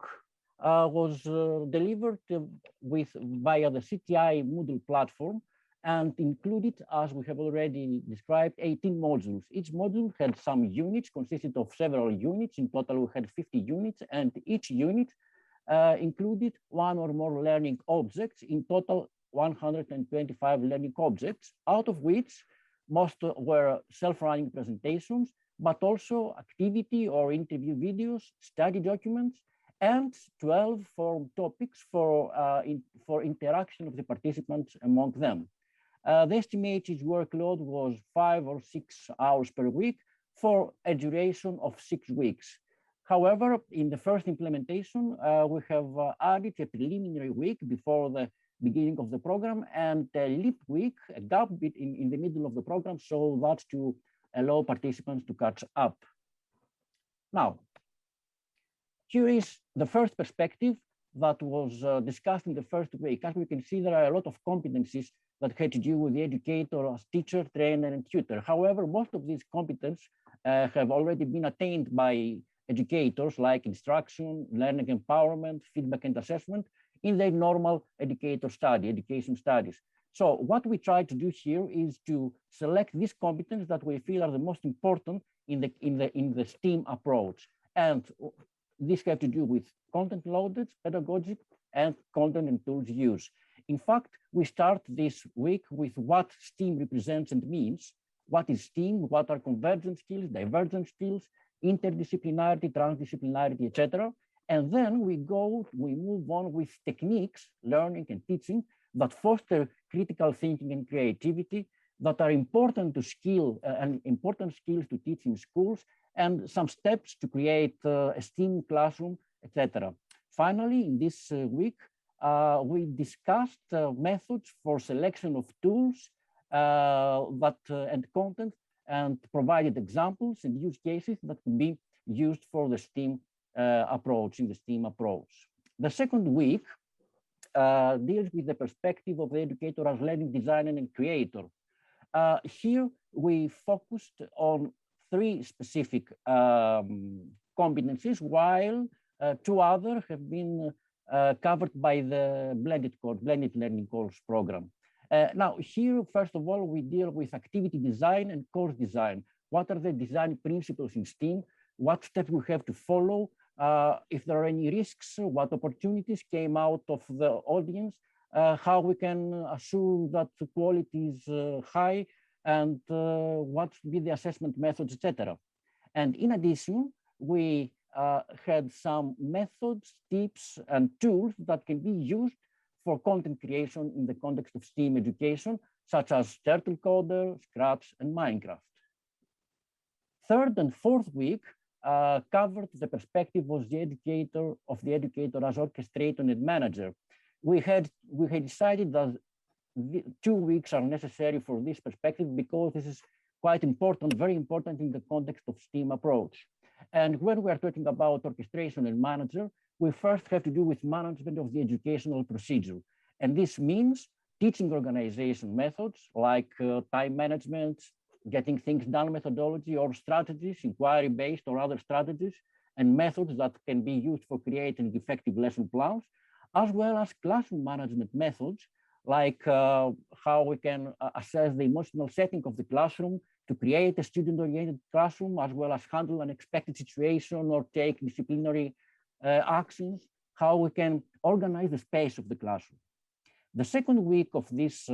was delivered via the CTI Moodle platform and included, as we have already described, 18 modules. Each module had some units, consisted of several units. In total, we had 50 units, and each unit included one or more learning objects. In total, 125 learning objects, out of which most were self-running presentations, but also activity or interview videos, study documents, and 12 form topics for interaction of the participants among them. The estimated workload was 5 or 6 hours per week for a duration of 6 weeks. However, in the first implementation, we have added a preliminary week before the beginning of the program and a leap week, a gap bit in the middle of the program, so that's to allow participants to catch up. Now, here is the first perspective that was discussed in the first week. As we can see, there are a lot of competencies that had to do with the educator as teacher, trainer, and tutor. However, most of these competences have already been attained by educators, like instruction, learning empowerment, feedback and assessment, in their normal education studies. So what we try to do here is to select these competences that we feel are the most important in the STEAM approach. And this have to do with content loaded, pedagogic, and content and tools use. In fact, we start this week with what STEAM represents and means. What is STEAM? What are convergent skills, divergent skills, interdisciplinarity, transdisciplinarity, etc. And then we move on with techniques, learning and teaching, that foster critical thinking and creativity, that are important to important skills to teach in schools, and some steps to create a STEAM classroom, etc. Finally, in this week, we discussed methods for selection of tools and content, and provided examples and use cases that can be used for the STEAM approach, in the STEAM approach. The second week deals with the perspective of the educator as learning designer and creator. Here we focused on 3 specific competencies, while 2 others have been covered by the blended learning course program. Now here, first of all, we deal with activity design and course design. What are the design principles in STEAM? What steps we have to follow? If there are any risks, what opportunities came out of the audience, how we can assure that the quality is high, and what should be the assessment methods, etc. And in addition, we had some methods, tips, and tools that can be used for content creation in the context of STEAM education, such as Turtle Coder, Scratch, and Minecraft. Third and fourth week covered the perspective of the educator as orchestrator and manager. We had decided that 2 weeks are necessary for this perspective because this is quite important, very important in the context of STEAM approach. And when we are talking about orchestration and manager, we first have to do with management of the educational procedure. And this means teaching organization methods like time management, getting things done methodology, or strategies, inquiry-based or other strategies, and methods that can be used for creating effective lesson plans, as well as classroom management methods, like how we can assess the emotional setting of the classroom to create a student-oriented classroom, as well as handle unexpected situation or take disciplinary actions, how we can organize the space of the classroom. The second week of this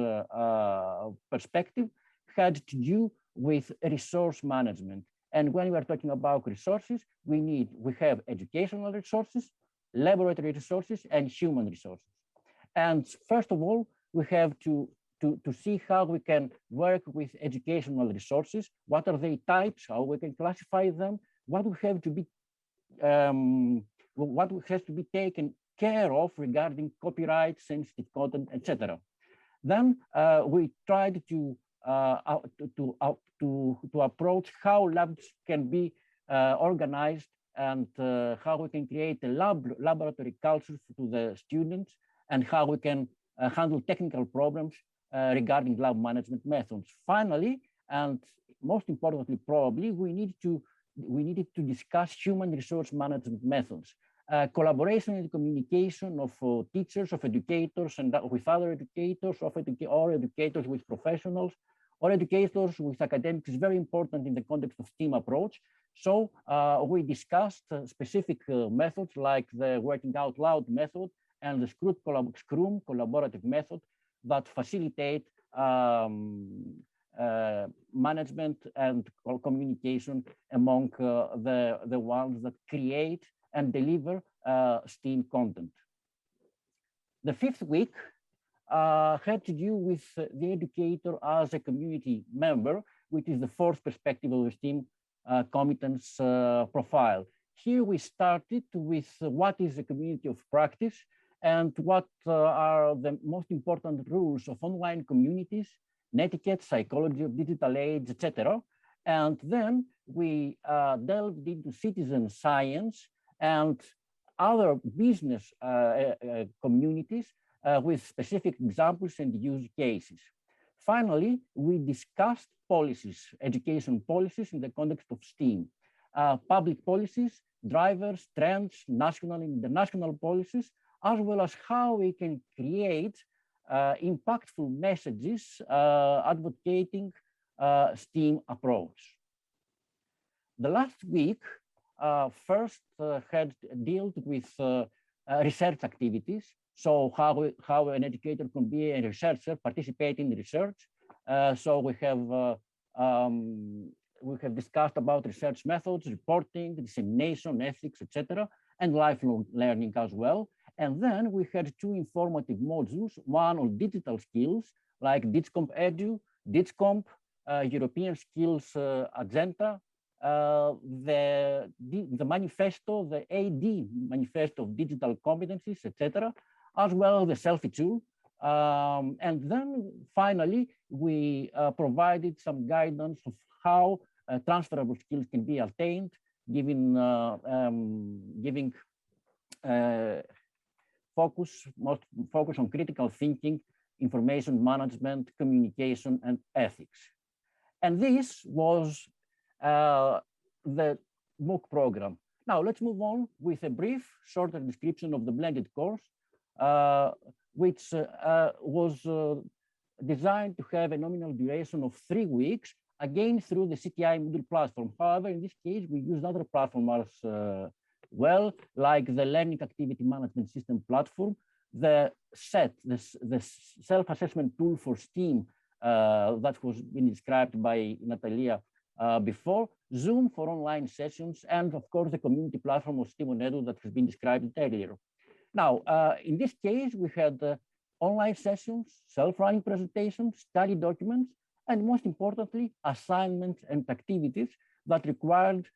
perspective had to do with resource management. And when we are talking about resources, we have educational resources, laboratory resources, and human resources. And first of all, we have to see how we can work with educational resources, what are the types, how we can classify them, what has to be taken care of regarding copyright, sensitive content, etc. Then we tried to approach how labs can be organized, and how we can create a laboratory culture to the students, and how we can handle technical problems regarding lab management methods. Finally, and most importantly, probably, we needed to discuss human resource management methods, collaboration and communication of teachers, of educators, and with other educators, or educators with professionals, or educators with academics is very important in the context of STEAM approach. So we discussed specific methods like the working out loud method and the Scrum collaborative method that facilitate management and communication among the ones that create and deliver STEAM content. The fifth week had to do with the educator as a community member, which is the fourth perspective of the STEAM competence profile. Here we started with what is a community of practice and what are the most important rules of online communities, netiquette, psychology of digital age, etc. And then we delved into citizen science and other business communities with specific examples and use cases. Finally, we discussed policies, education policies in the context of STEAM, public policies, drivers, trends, national and international policies, as well as how we can create impactful messages advocating STEAM approach. The last week first had dealt with research activities. So how an educator can be a researcher, participate in research. So we have discussed about research methods, reporting, dissemination, ethics, etc., and lifelong learning as well. And then we had two informative modules, one on digital skills, like DIGCOMP Edu, DIGCOMP, European Skills Agenda, the manifesto, the AD manifesto of digital competencies, etc., as well as the selfie tool. And then finally, we provided some guidance of how transferable skills can be attained, giving focus on critical thinking, information management, communication, and ethics. And this was the MOOC program. Now let's move on with a brief, shorter description of the blended course, which was designed to have a nominal duration of 3 weeks, again through the CTI Moodle platform. However, in this case, we used other platforms as well, like the Learning Activity Management System platform, the SET, the self-assessment tool for STEAM that was been described by Natalia before, Zoom for online sessions, and of course the community platform of STEAM On Edu that has been described earlier. Now, in this case, we had online sessions, self-running presentations, study documents, and most importantly, assignments and activities that required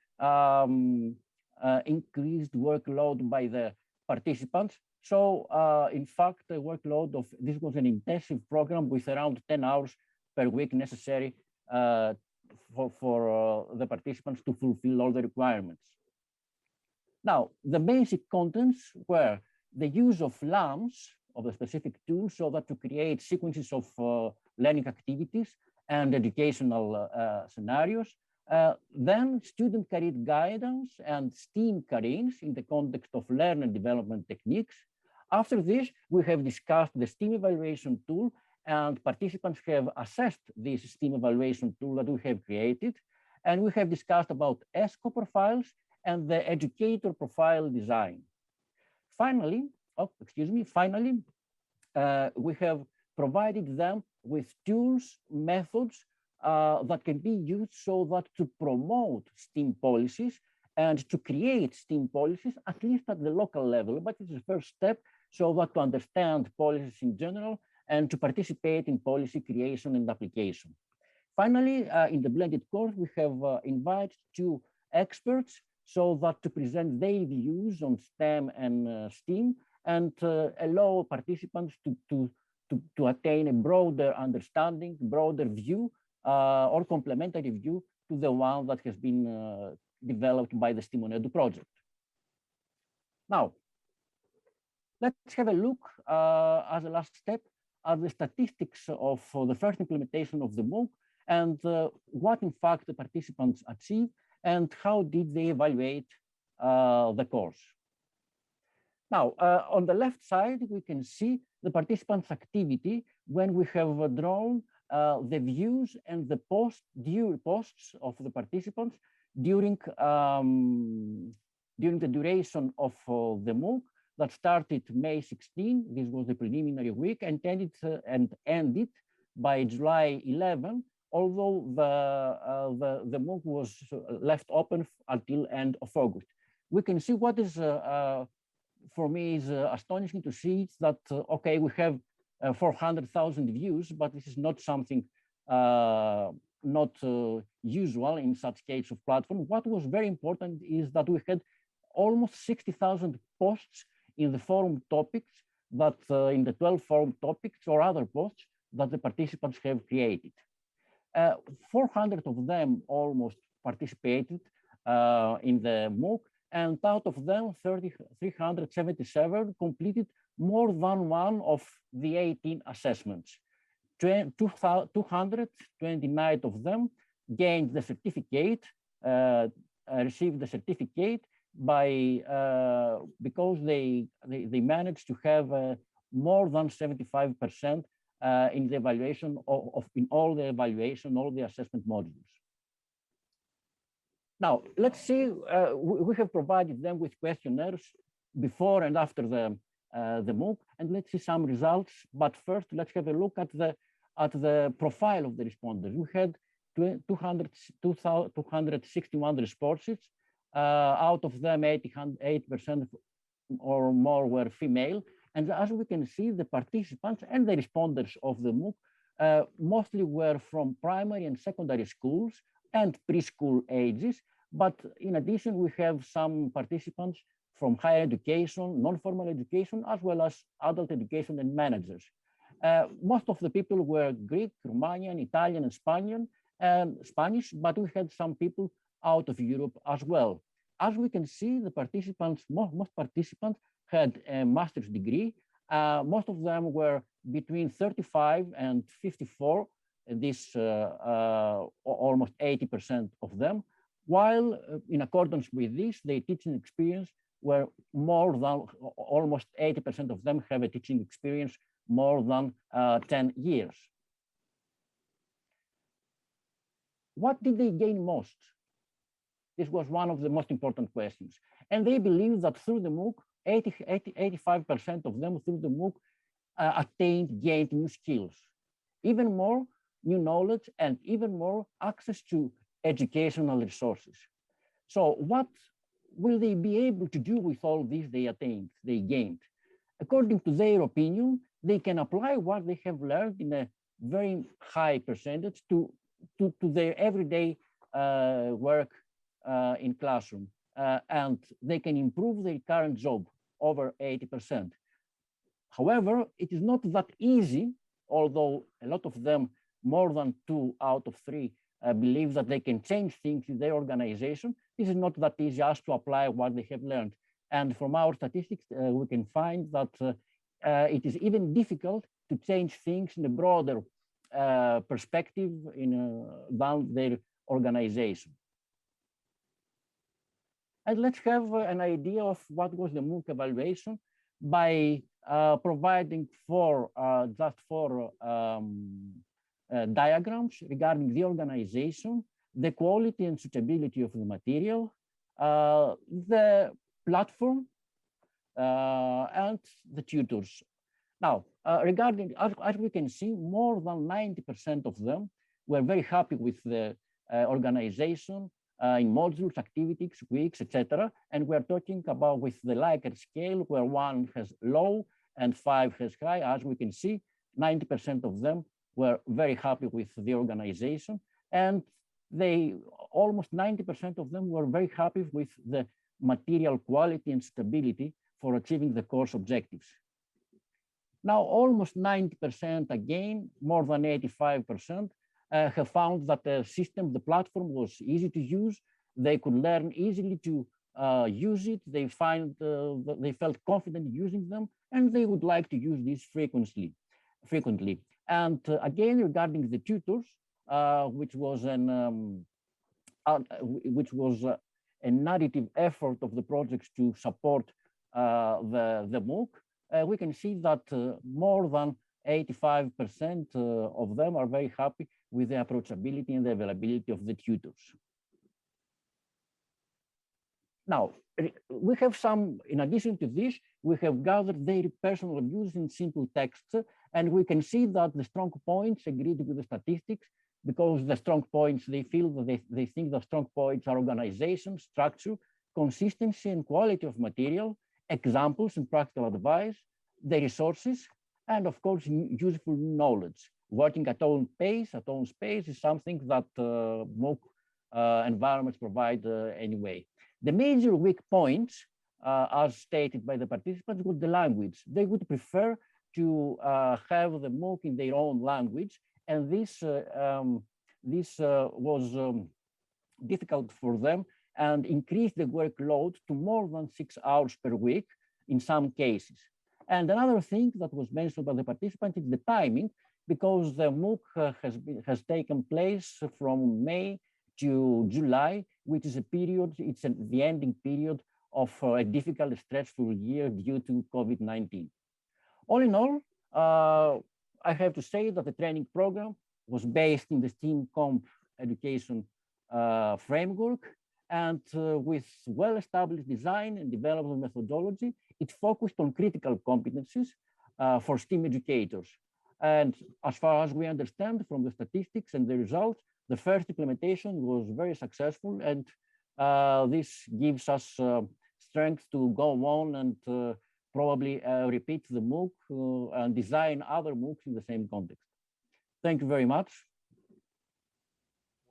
increased workload by the participants. So in fact, the workload of this was an intensive program with around 10 hours per week necessary for the participants to fulfill all the requirements. Now, the basic contents were the use of LAMs of the specific tool so that to create sequences of learning activities and educational scenarios. Then student career guidance and STEAM careers in the context of learner development techniques. After this, we have discussed the STEAM evaluation tool, and participants have assessed this STEAM evaluation tool that we have created. And we have discussed about ESCO profiles and the educator profile design. Finally, we have provided them with tools, methods that can be used so that to promote STEAM policies and to create STEAM policies, at least at the local level, but it's the first step so that to understand policies in general and to participate in policy creation and application. Finally, in the blended course, we have invited 2 experts so that to present their views on STEM and STEAM and allow participants to attain a broader understanding, broader view, or complementary view to the one that has been developed by the STEAM On Edu project. Now, let's have a look as a last step at the statistics of the first implementation of the MOOC and what in fact the participants achieved and how did they evaluate the course. Now, on the left side, we can see the participants' activity when we have drawn the views and the posts of the participants during the duration of the MOOC that started May 16. This was the preliminary week, and ended by July 11, although the MOOC was left open until end of August. We can see what is, for me, is astonishing to see is that, okay, we have 400,000 views, but this is not something not usual in such case of platform. What was very important is that we had almost 60,000 posts in the forum topics that in the 12 forum topics or other posts that the participants have created. 400 of them almost participated in the MOOC, and out of them 377 completed more than one of the 18 assessments. 229 of them gained the certificate, received the certificate by because they managed to have more than 75% in the evaluation in all the evaluation, all the assessment modules. Now, let's see, we have provided them with questionnaires before and after the MOOC, and let's see some results. But first, let's have a look at the profile of the responders. We had 261 responses. Out of them, 8% or more were female. And as we can see, the participants and the responders of the MOOC mostly were from primary and secondary schools and preschool ages. But in addition, we have some participants from higher education, non-formal education, as well as adult education and managers. Most of the people were Greek, Romanian, Italian, and Spanish, but we had some people out of Europe as well. As we can see, the participants, most participants had a master's degree. Most of them were between 35 and 54, this almost 80% of them, while in accordance with this, their teaching experience were more than, almost 80% of them have a teaching experience more than 10 years. What did they gain most? This was one of the most important questions. And they believe that through the MOOC, 85% of them through the MOOC gained new skills, even more new knowledge, and even more access to educational resources. So what will they be able to do with all this they gained? According to their opinion, they can apply what they have learned in a very high percentage to their everyday work in classroom, and they can improve their current job over 80%. However, it is not that easy, although a lot of them, more than 2 out of 3, believe that they can change things in their organization. This is not that easy as to apply what they have learned. And from our statistics, we can find that it is even difficult to change things in a broader perspective than their organization. And let's have an idea of what was the MOOC evaluation by providing just four diagrams regarding the organization, the quality and suitability of the material, the platform, and the tutors. Now, regarding, as we can see, more than 90% of them were very happy with the organization in modules, activities, weeks, etc. And we're talking about with the Likert scale, where 1 has low and 5 has high. As we can see, 90% of them were very happy with the organization, and almost 90% of them were very happy with the material quality and stability for achieving the course objectives. Now, almost 90% again, more than 85%, have found that the system, the platform was easy to use. They could learn easily to use it. They felt confident using them, and they would like to use this frequently. And again, regarding the tutors, which was an additive effort of the projects to support the MOOC, we can see that more than 85% of them are very happy with the approachability and the availability of the tutors. Now, we have some, in addition to this, we have gathered their personal views in simple text, and we can see that the strong points agreed with the statistics, because the strong points, they feel that they think the strong points are organization, structure, consistency and quality of material, examples and practical advice, the resources, and of course, useful knowledge. Working at own pace, at own space is something that MOOC environments provide anyway. The major weak points, as stated by the participants, was the language. They would prefer to have the MOOC in their own language, and this was difficult for them and increased the workload to more than 6 hours per week in some cases. And another thing that was mentioned by the participants is the timing, because the MOOC has taken place from May to July, which is a period, it's the ending period of a difficult, stressful year due to COVID-19. All in all, I have to say that the training program was based in the STEAM Comp education framework, and with well-established design and development methodology, it focused on critical competencies for STEAM educators. And as far as we understand from the statistics and the results, the first implementation was very successful, and this gives us strength to go on and probably repeat the MOOC and design other MOOCs in the same context. Thank you very much.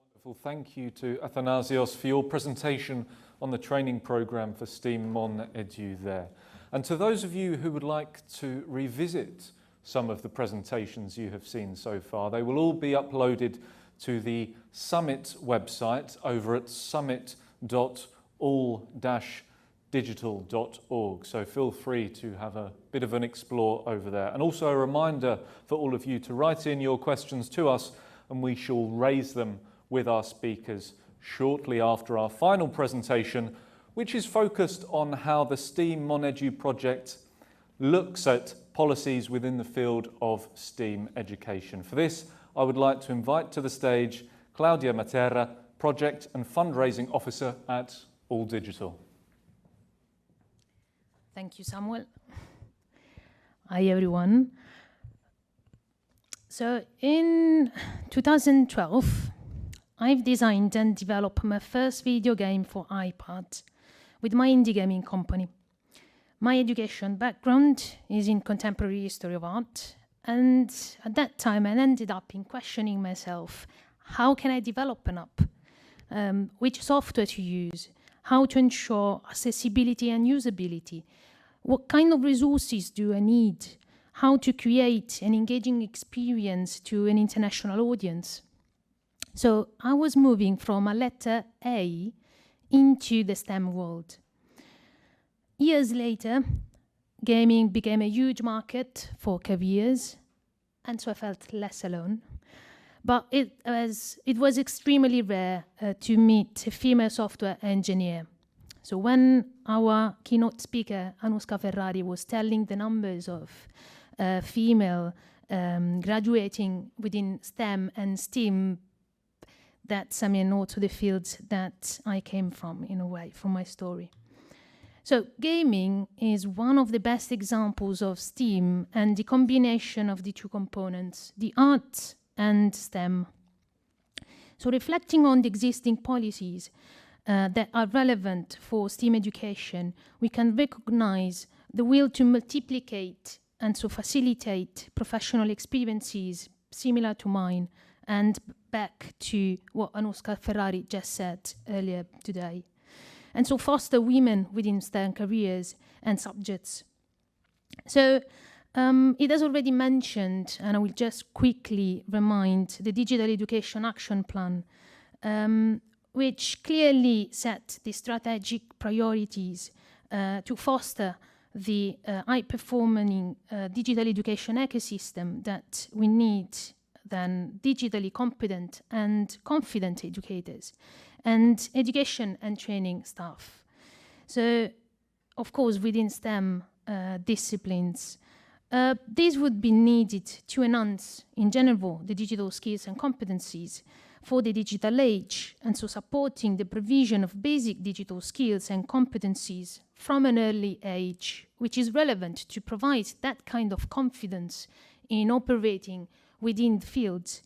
Wonderful. Thank you to Athanasios for your presentation on the training program for STEAM On Edu there. And to those of you who would like to revisit some of the presentations you have seen so far, they will all be uploaded to the Summit website over at summit.all-digital.org. So feel free to have a bit of an explore over there. And also a reminder for all of you to write in your questions to us, and we shall raise them with our speakers shortly after our final presentation, which is focused on how the STEAM On Edu project looks at policies within the field of STEAM education. For this, I would like to invite to the stage Claudia Matera, Project and Fundraising Officer at All Digital. Thank you, Samuel. Hi, everyone. So in 2012, I've designed and developed my first video game for iPad with my indie gaming company. My education background is in contemporary history of art, and at that time I ended up in questioning myself, how can I develop an app? Which software to use? How to ensure accessibility and usability? What kind of resources do I need? How to create an engaging experience to an international audience? So I was moving from a letter A into the STEM world. Years later, gaming became a huge market for careers, and so I felt less alone. But it was extremely rare to meet a female software engineer. So when our keynote speaker, Anusca Ferrari, was telling the numbers of female graduating within STEM and STEAM, that's, also the fields that I came from, in a way, from my story. So gaming is one of the best examples of STEAM and the combination of the two components, the art and STEM. So reflecting on the existing policies that are relevant for STEAM education, we can recognize the will to multiplicate and to facilitate professional experiences similar to mine, and back to what Anusca Ferrari just said earlier today. And so foster women within STEM careers and subjects. So it has already mentioned, and I will just quickly remind, the Digital Education Action Plan, which clearly set the strategic priorities to foster the high-performing digital education ecosystem that we need than digitally competent and confident educators and education and training staff. So, of course, within STEM disciplines, these would be needed to enhance, in general, the digital skills and competencies for the digital age, and so supporting the provision of basic digital skills and competencies from an early age, which is relevant to provide that kind of confidence in operating within the field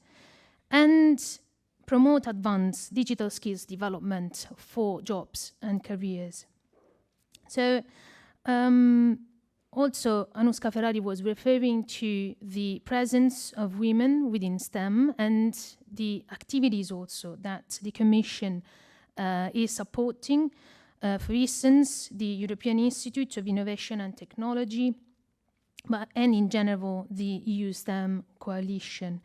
and promote advanced digital skills development for jobs and careers. So, also, Anusca Ferrari was referring to the presence of women within STEM and the activities also that the Commission is supporting. For instance, the European Institute of Innovation and Technology, and in general, the EU STEM Coalition.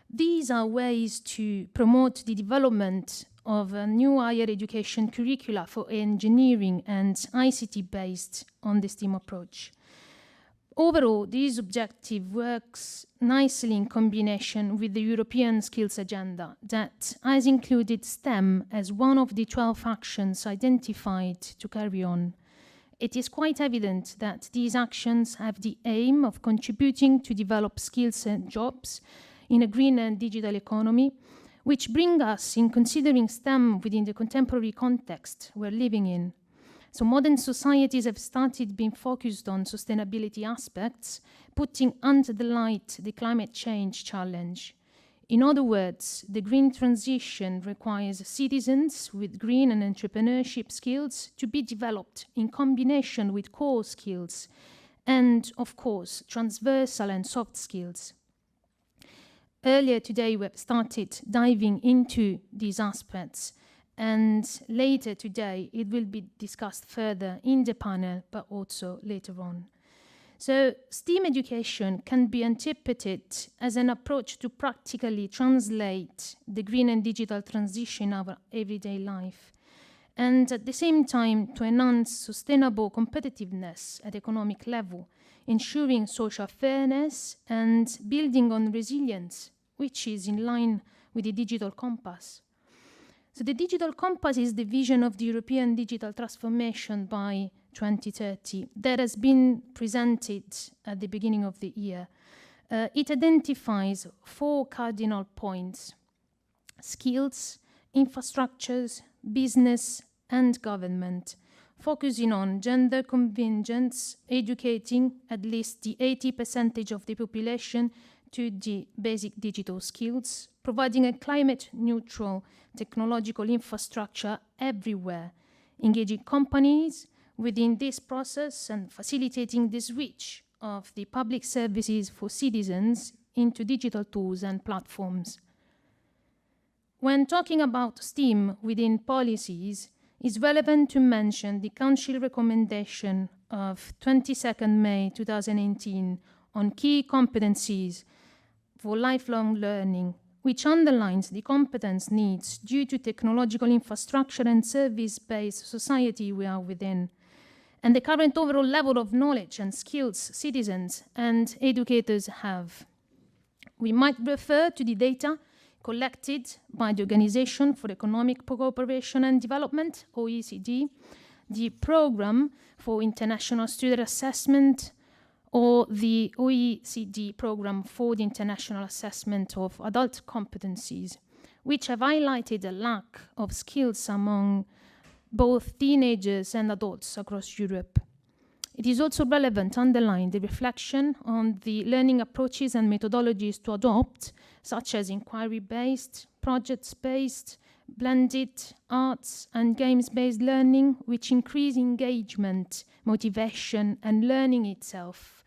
These are ways to promote the development of a new higher education curricula for engineering and ICT based on the STEAM approach. Overall, this objective works nicely in combination with the European Skills Agenda that has included STEM as one of the 12 actions identified to carry on. It is quite evident that these actions have the aim of contributing to develop skills and jobs in a green and digital economy, which bring us in considering STEM within the contemporary context we're living in. So modern societies have started being focused on sustainability aspects, putting under the light the climate change challenge. In other words, the green transition requires citizens with green and entrepreneurship skills to be developed in combination with core skills and, of course, transversal and soft skills. Earlier today, we've started diving into these aspects, and later today, it will be discussed further in the panel, but also later on. So STEAM education can be interpreted as an approach to practically translate the green and digital transition in our everyday life, and at the same time to enhance sustainable competitiveness at economic level, ensuring social fairness and building on resilience, which is in line with the digital compass. So the digital compass is the vision of the European digital transformation by 2030 that has been presented at the beginning of the year. It identifies 4 cardinal points: skills, infrastructures, business, and government, focusing on gender convergence, educating at least the 80% of the population to the basic digital skills, providing a climate-neutral technological infrastructure everywhere, engaging companies within this process and facilitating the switch of the public services for citizens into digital tools and platforms. When talking about STEAM within policies, it's relevant to mention the Council recommendation of 22nd May 2018 on key competencies for lifelong learning, which underlines the competence needs due to technological infrastructure and service-based society we are within, and the current overall level of knowledge and skills citizens and educators have. We might refer to the data collected by the Organization for Economic Cooperation and Development, OECD, the Programme for International Student Assessment, or the OECD Programme for the International Assessment of Adult Competencies, which have highlighted a lack of skills among both teenagers and adults across Europe. It is also relevant to underline the reflection on the learning approaches and methodologies to adopt, such as inquiry-based, projects-based, blended arts and games-based learning, which increase engagement, motivation, and learning itself.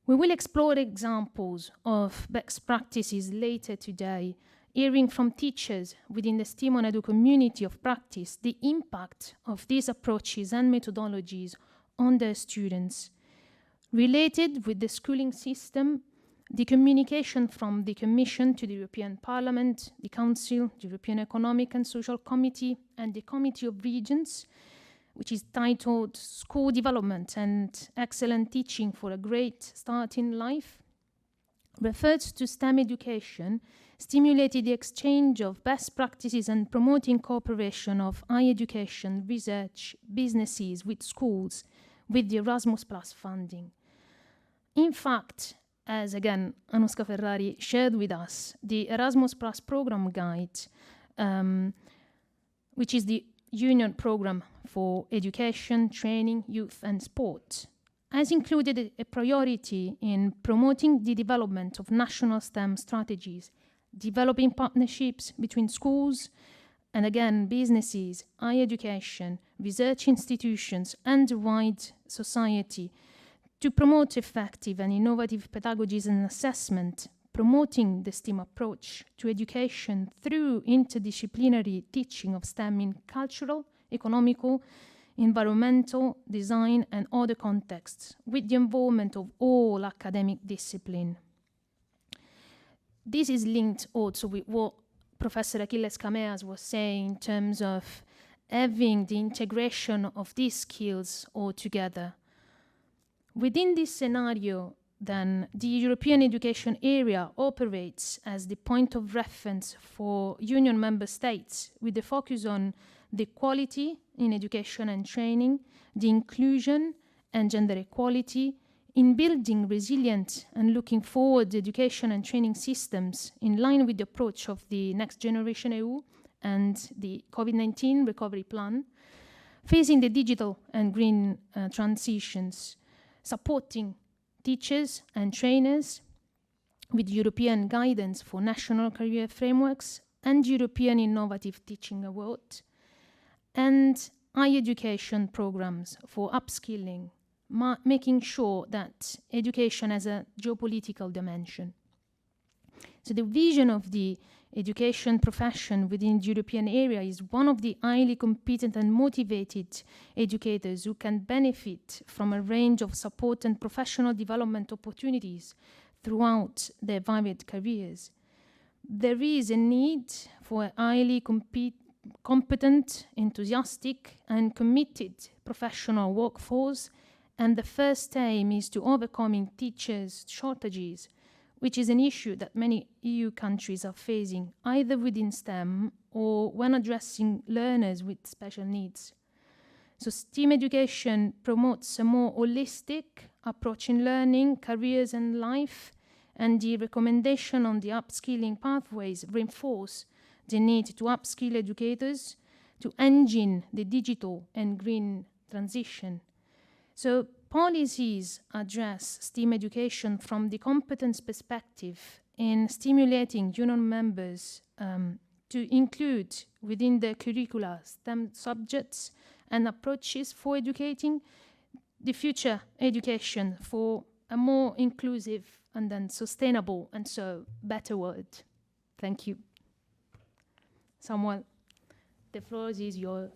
We will explore examples of best practices later today, hearing from teachers within the STEAM On Edu community of practice the impact of these approaches and methodologies on their students. Related with the schooling system, the communication from the Commission to the European Parliament, the Council, the European Economic and Social Committee, and the Committee of Regions, which is titled School Development and Excellent Teaching for a Great Start in Life, referred to STEM education, stimulated the exchange of best practices and promoting cooperation of higher education, research, businesses with schools, with the Erasmus Plus funding. In fact, as again Anusca Ferrari shared with us, the Erasmus Plus program guide, which is the union program for education, training, youth and sport, has included a priority in promoting the development of national STEM strategies, developing partnerships between schools and again businesses, higher education, research institutions and the wide society to promote effective and innovative pedagogies and assessment, promoting the STEM approach to education through interdisciplinary teaching of STEM in cultural, economical, environmental, design and other contexts with the involvement of all academic discipline. This is linked also with what Professor Achilles Kameas was saying in terms of having the integration of these skills all together. Within this scenario, then, the European education area operates as the point of reference for union member states with the focus on the quality in education and training, the inclusion and gender equality, in building resilient and looking forward education and training systems in line with the approach of the Next Generation EU and the COVID-19 recovery plan, facing the digital and green transitions, supporting teachers and trainers with European guidance for national career frameworks and European Innovative Teaching Award, and higher education programs for upskilling, making sure that education has a geopolitical dimension. So the vision of the education profession within the European area is one of the highly competent and motivated educators who can benefit from a range of support and professional development opportunities throughout their varied careers. There is a need for a highly competent, enthusiastic and committed professional workforce, and the first aim is to overcoming teachers' shortages, which is an issue that many EU countries are facing, either within STEM or when addressing learners with special needs. So STEM education promotes a more holistic approach in learning, careers and life, and the recommendation on the upskilling pathways reinforce the need to upskill educators to engine the digital and green transition. So policies address STEM education from the competence perspective in stimulating union members to include within their curricula STEM subjects and approaches for educating the future education for a more inclusive and then sustainable and so better world. Thank you. Samuel, the floor is yours.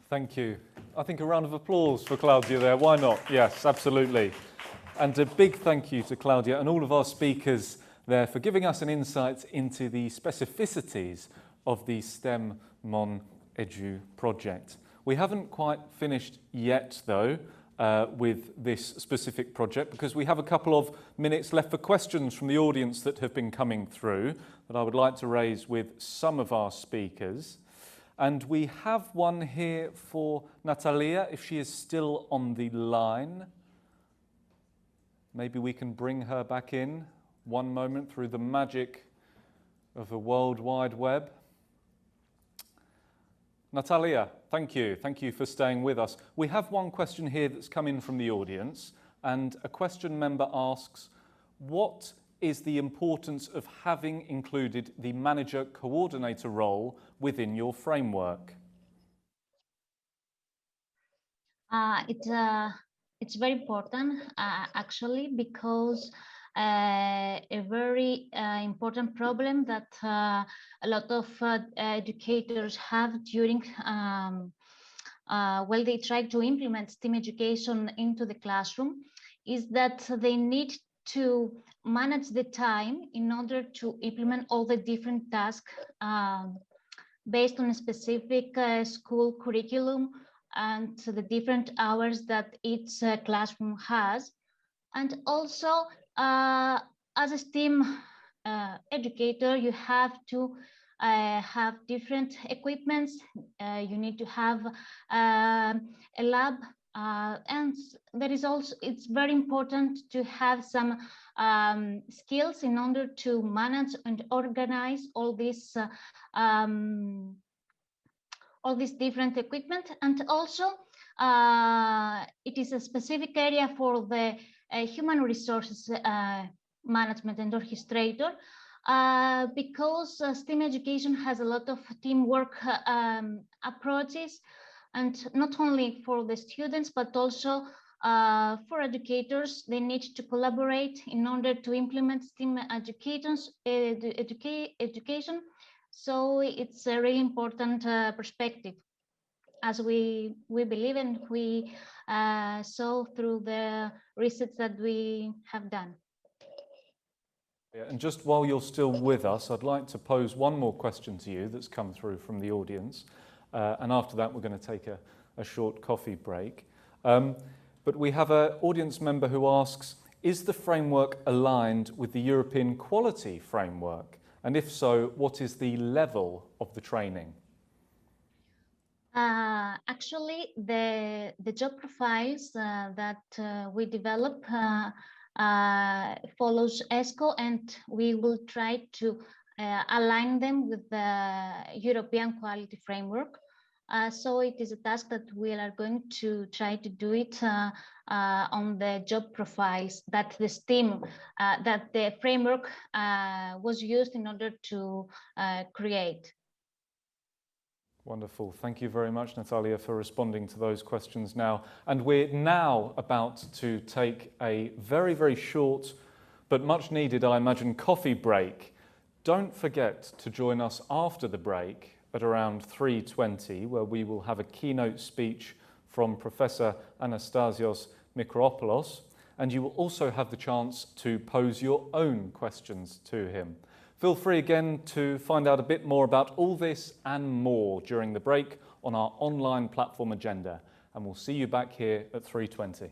Thank you. I think a round of applause for Claudia there. Why not? Yes, absolutely. And a big thank you to Claudia and all of our speakers there for giving us an insight into the specificities of the STEM On Edu project. We haven't quite finished yet, though, with this specific project, because we have a couple of minutes left for questions from the audience that have been coming through that I would like to raise with some of our speakers. And we have one here for Natalia, if she is still on the line. Maybe we can bring her back in one moment through the magic of the World Wide Web. Natalia, thank you. Thank you for staying with us. We have one question here that's come in from the audience, and a question member asks, what is the importance of having included the manager-coordinator role within your framework? It's very important, actually, because a very important problem that a lot of educators have during when they try to implement STEM education into the classroom is that they need to manage the time in order to implement all the different tasks based on a specific school curriculum and the different hours that each classroom has. And also as a STEAM educator, you have to have different equipments. You need to have a lab, and there is also, it's very important to have some skills in order to manage and organize all this different equipment. And also it is a specific area for the human resources management and orchestrator, because STEAM education has a lot of teamwork approaches, and not only for the students, but also for educators. They need to collaborate in order to implement STEAM education. So it's a really important perspective, as we believe and we saw through the research that we have done. And just while you're still with us, I'd like to pose one more question to you that's come through from the audience. And after that, we're going to take a short coffee break. But we have an audience member who asks, is the framework aligned with the European Quality Framework? And if so, what is the level of the training? Actually, the job profiles that we develop follows ESCO, and we will try to align them with the European Quality Framework. So it is a task that we are going to try to do it on the job profiles that the STEAM, that the framework was used in order to create. Wonderful. Thank you very much, Natalia, for responding to those questions now. And we're now about to take a very, very short, but much needed, I imagine, coffee break. Don't forget to join us after the break at around 3:20, where we will have a keynote speech from Professor Anastasios Mikropoulos, and you will also have the chance to pose your own questions to him. Feel free again to find out a bit more about all this and more during the break on our online platform agenda, and we'll see you back here at 3:20.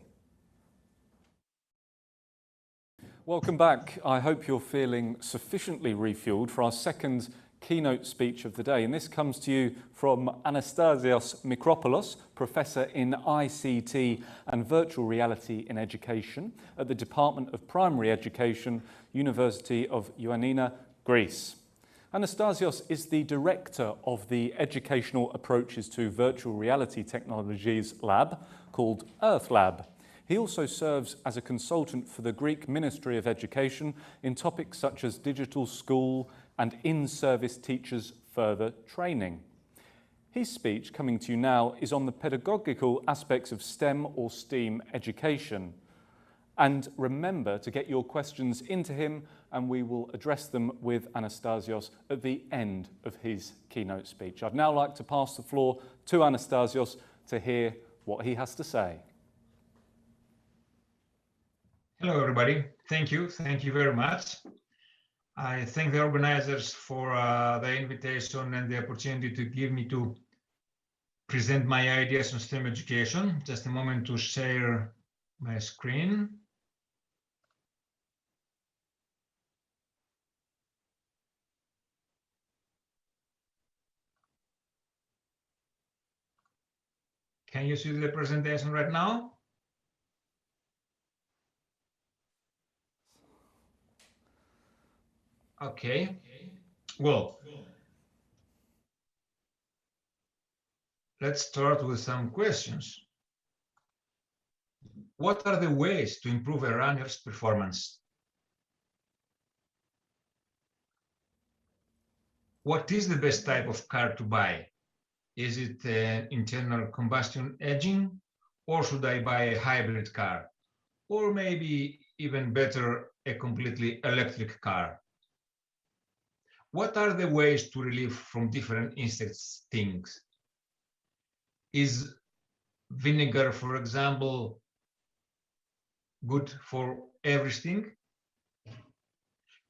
Welcome back. I hope you're feeling sufficiently refueled for our second keynote speech of the day, and this comes to you from Anastasios Mikropoulos, Professor in ICT and Virtual Reality in Education at the Department of Primary Education, University of Ioannina, Greece. Anastasios is the director of the Educational Approaches to Virtual Reality Technologies Lab called Earth Lab. He also serves as a consultant for the Greek Ministry of Education in topics such as digital school and in-service teachers' further training. His speech, coming to you now, is on the pedagogical aspects of STEM or STEAM education. And remember to get your questions into him, and we will address them with Anastasios at the end of his keynote speech. I'd now like to pass the floor to Anastasios to hear what he has to say. Hello, everybody. Thank you. Thank you very much. I thank the organizers for the invitation and the opportunity to give me to present my ideas on STEM education. Just a moment to share my screen. Can you see the presentation right now? Okay. Well, let's start with some questions. What are the ways to improve a runner's performance? What is the best type of car to buy? Is it an internal combustion engine, or should I buy a hybrid car? Or maybe even better, a completely electric car? What are the ways to relieve from different insect stings? Is vinegar, for example, good for everything?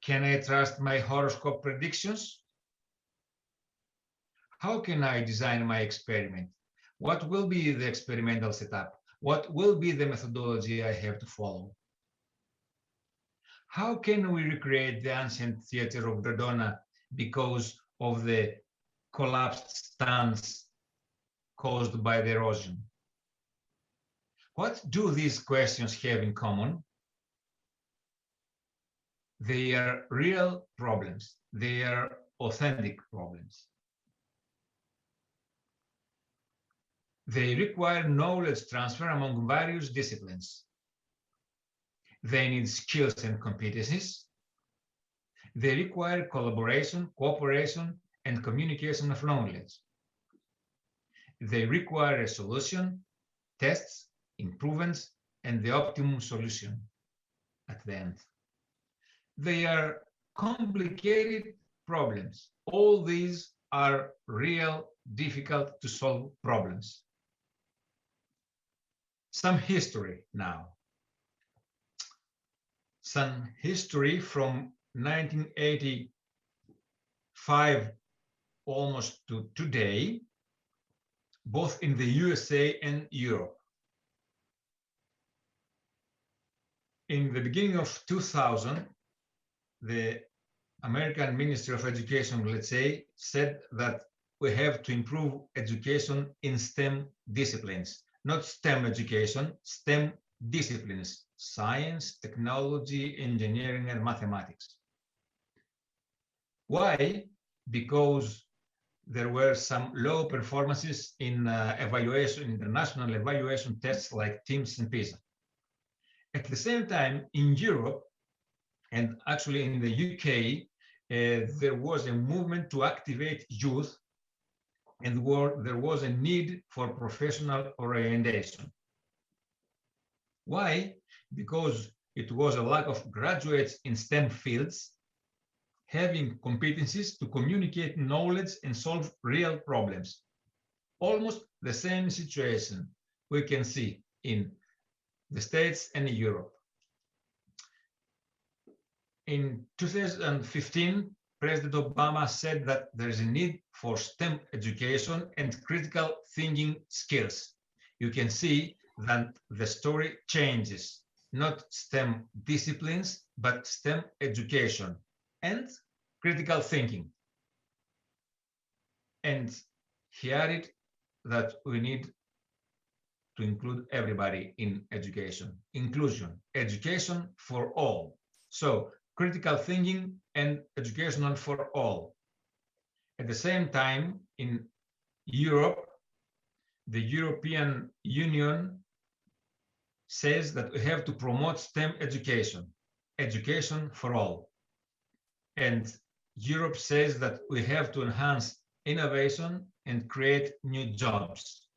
Can I trust my horoscope predictions? How can I design my experiment? What will be the experimental setup? What will be the methodology I have to follow? How can we recreate the ancient theater of Dodona because of the collapsed stands caused by the erosion? What do these questions have in common? They are real problems. They are authentic problems. They require knowledge transfer among various disciplines. They need skills and competencies. They require collaboration, cooperation, and communication of knowledge. They require a solution, tests, improvements, and the optimum solution at the end. They are complicated problems. All these are real, difficult to solve problems. Some history now. Some history from 1985 almost to today, both in the USA and Europe. In the beginning of 2000, the American Ministry of Education, let's say, said that we have to improve education in STEM disciplines, not STEM education, STEM disciplines, science, technology, engineering, and mathematics. Why? Because there were some low performances in international evaluation tests like TIMSS and PISA. At the same time, in Europe, and actually in the UK, there was a movement to activate youth, and there was a need for professional orientation. Why? Because it was a lack of graduates in STEM fields having competencies to communicate knowledge and solve real problems. Almost the same situation we can see in the States and Europe. In 2015, President Obama said that there is a need for STEM education and critical thinking skills. You can see that the story changes, not STEM disciplines, but STEM education and critical thinking. And he added that we need to include everybody in education. Inclusion, education for all. So critical thinking and educational for all. At the same time, in Europe, the European Union says that we have to promote STEM education, education for all. And Europe says that we have to enhance innovation and create new jobs.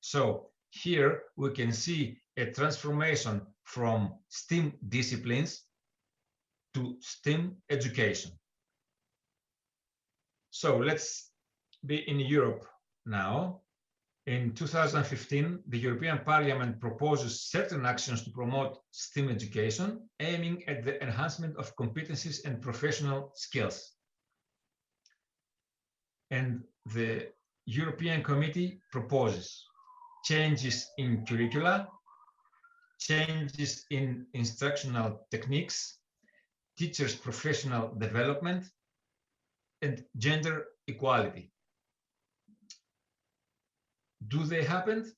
So here we can see a transformation from STEM disciplines to STEM education. So let's be in Europe now. In 2015, the European Parliament proposes certain actions to promote STEM education, aiming at the enhancement of competencies and professional skills. And the European Committee proposes changes in curricula, changes in instructional techniques, teachers' professional development, and gender equality. Do they happen?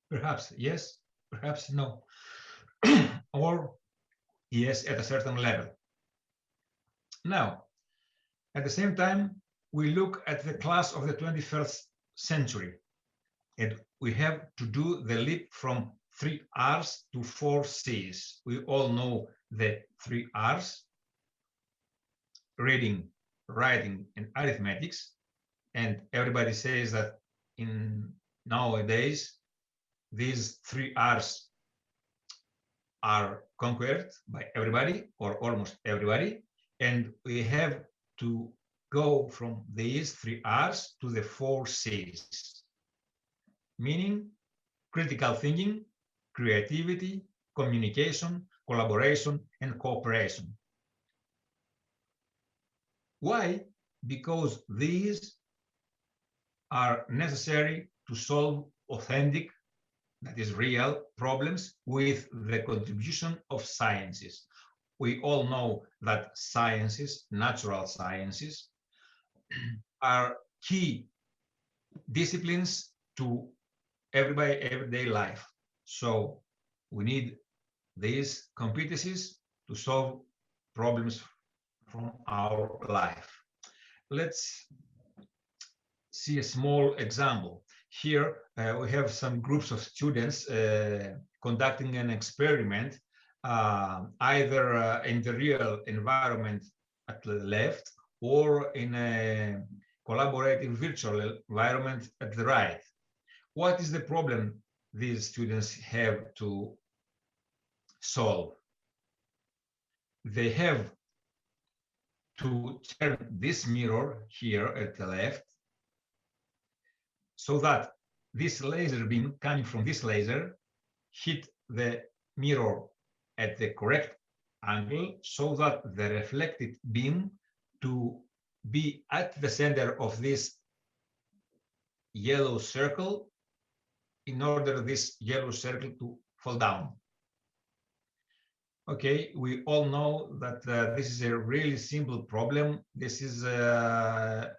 Perhaps yes, perhaps no. Or yes, at a certain level. Now, at the same time, we look at the class of the 21st century, and we have to do the leap from 3 R's to 4 C's. We all know the 3 R's: reading, writing, and arithmetics. And everybody says that in nowadays, these 3 R's are conquered by everybody or almost everybody. And we have to go from these 3 R's to the 4 C's, meaning critical thinking, creativity, communication, collaboration, and cooperation. Why? Because these are necessary to solve authentic that is real problems, with the contribution of sciences. We all know that sciences, natural sciences, are key disciplines to everyday life. So we need these competencies to solve problems from our life. Let's see a small example. Here we have some groups of students conducting an experiment, either in the real environment at the left or in a collaborative virtual environment at the right. What is the problem these students have to solve? They have to turn this mirror here at the left so that this laser beam coming from this laser hit the mirror at the correct angle, so that the reflected beam to be at the center of this yellow circle in order this yellow circle to fall down. Okay, we all know that this is a really simple problem. This is a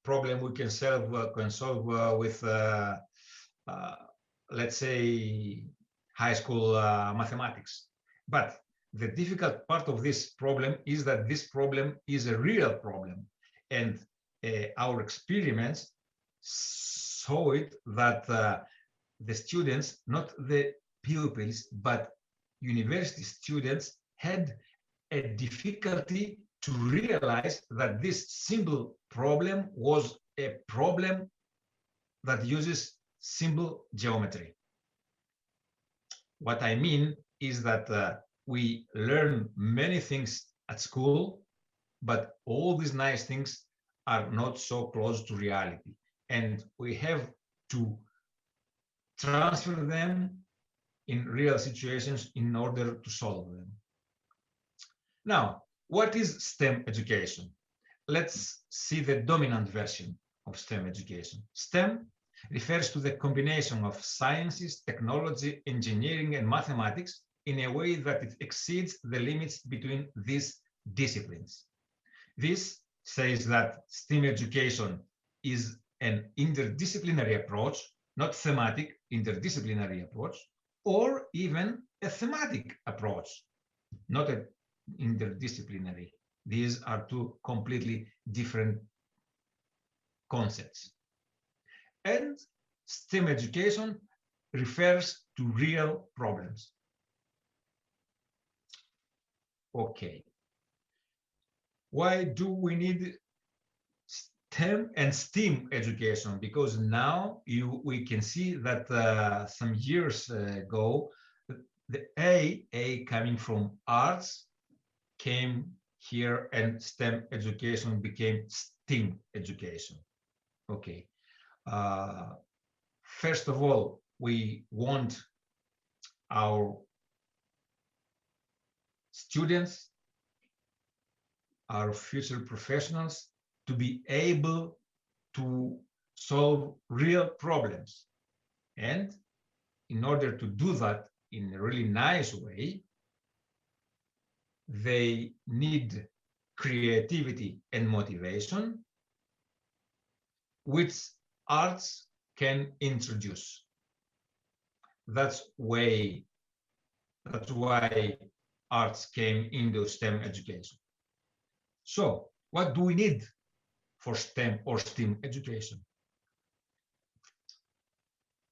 problem we can solve with, let's say, high school mathematics. But the difficult part of this problem is that this problem is a real problem. And our experiments saw it that the students, not the pupils, but university students, had a difficulty to realize that this simple problem was a problem that uses simple geometry. What I mean is that we learn many things at school, but all these nice things are not so close to reality. And we have to transfer them in real situations in order to solve them. Now, what is STEM education? Let's see the dominant version of STEM education. STEM refers to the combination of sciences, technology, engineering, and mathematics in a way that it exceeds the limits between these disciplines. This says that STEM education is an interdisciplinary approach, not thematic, interdisciplinary approach, or even a thematic approach, not an interdisciplinary. These are two completely different concepts. And STEM education refers to real problems. Okay. Why do we need STEM and STEAM education? Because now we can see that some years ago, the A coming from arts came here, and STEM education became STEAM education. Okay. First of all, we want our students, our future professionals, to be able to solve real problems. And in order to do that in a really nice way, they need creativity and motivation, which arts can introduce. That's why arts came into STEM education. So what do we need for STEM or STEAM education?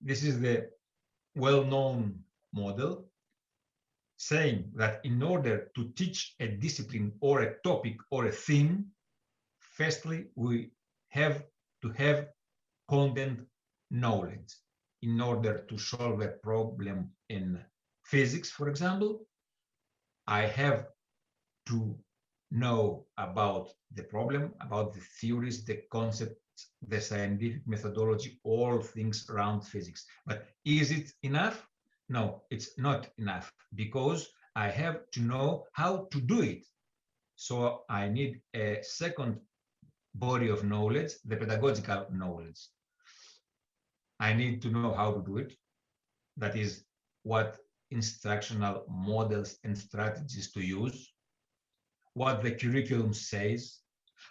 This is the well-known model saying that in order to teach a discipline or a topic or a theme, firstly, we have to have content knowledge. In order to solve a problem in physics, for example, I have to know about the problem, about the theories, the concepts, the scientific methodology, all things around physics. But is it enough? No, it's not enough, because I have to know how to do it. So I need a second body of knowledge, the pedagogical knowledge. I need to know how to do it. that is, what instructional models and strategies to use, what the curriculum says,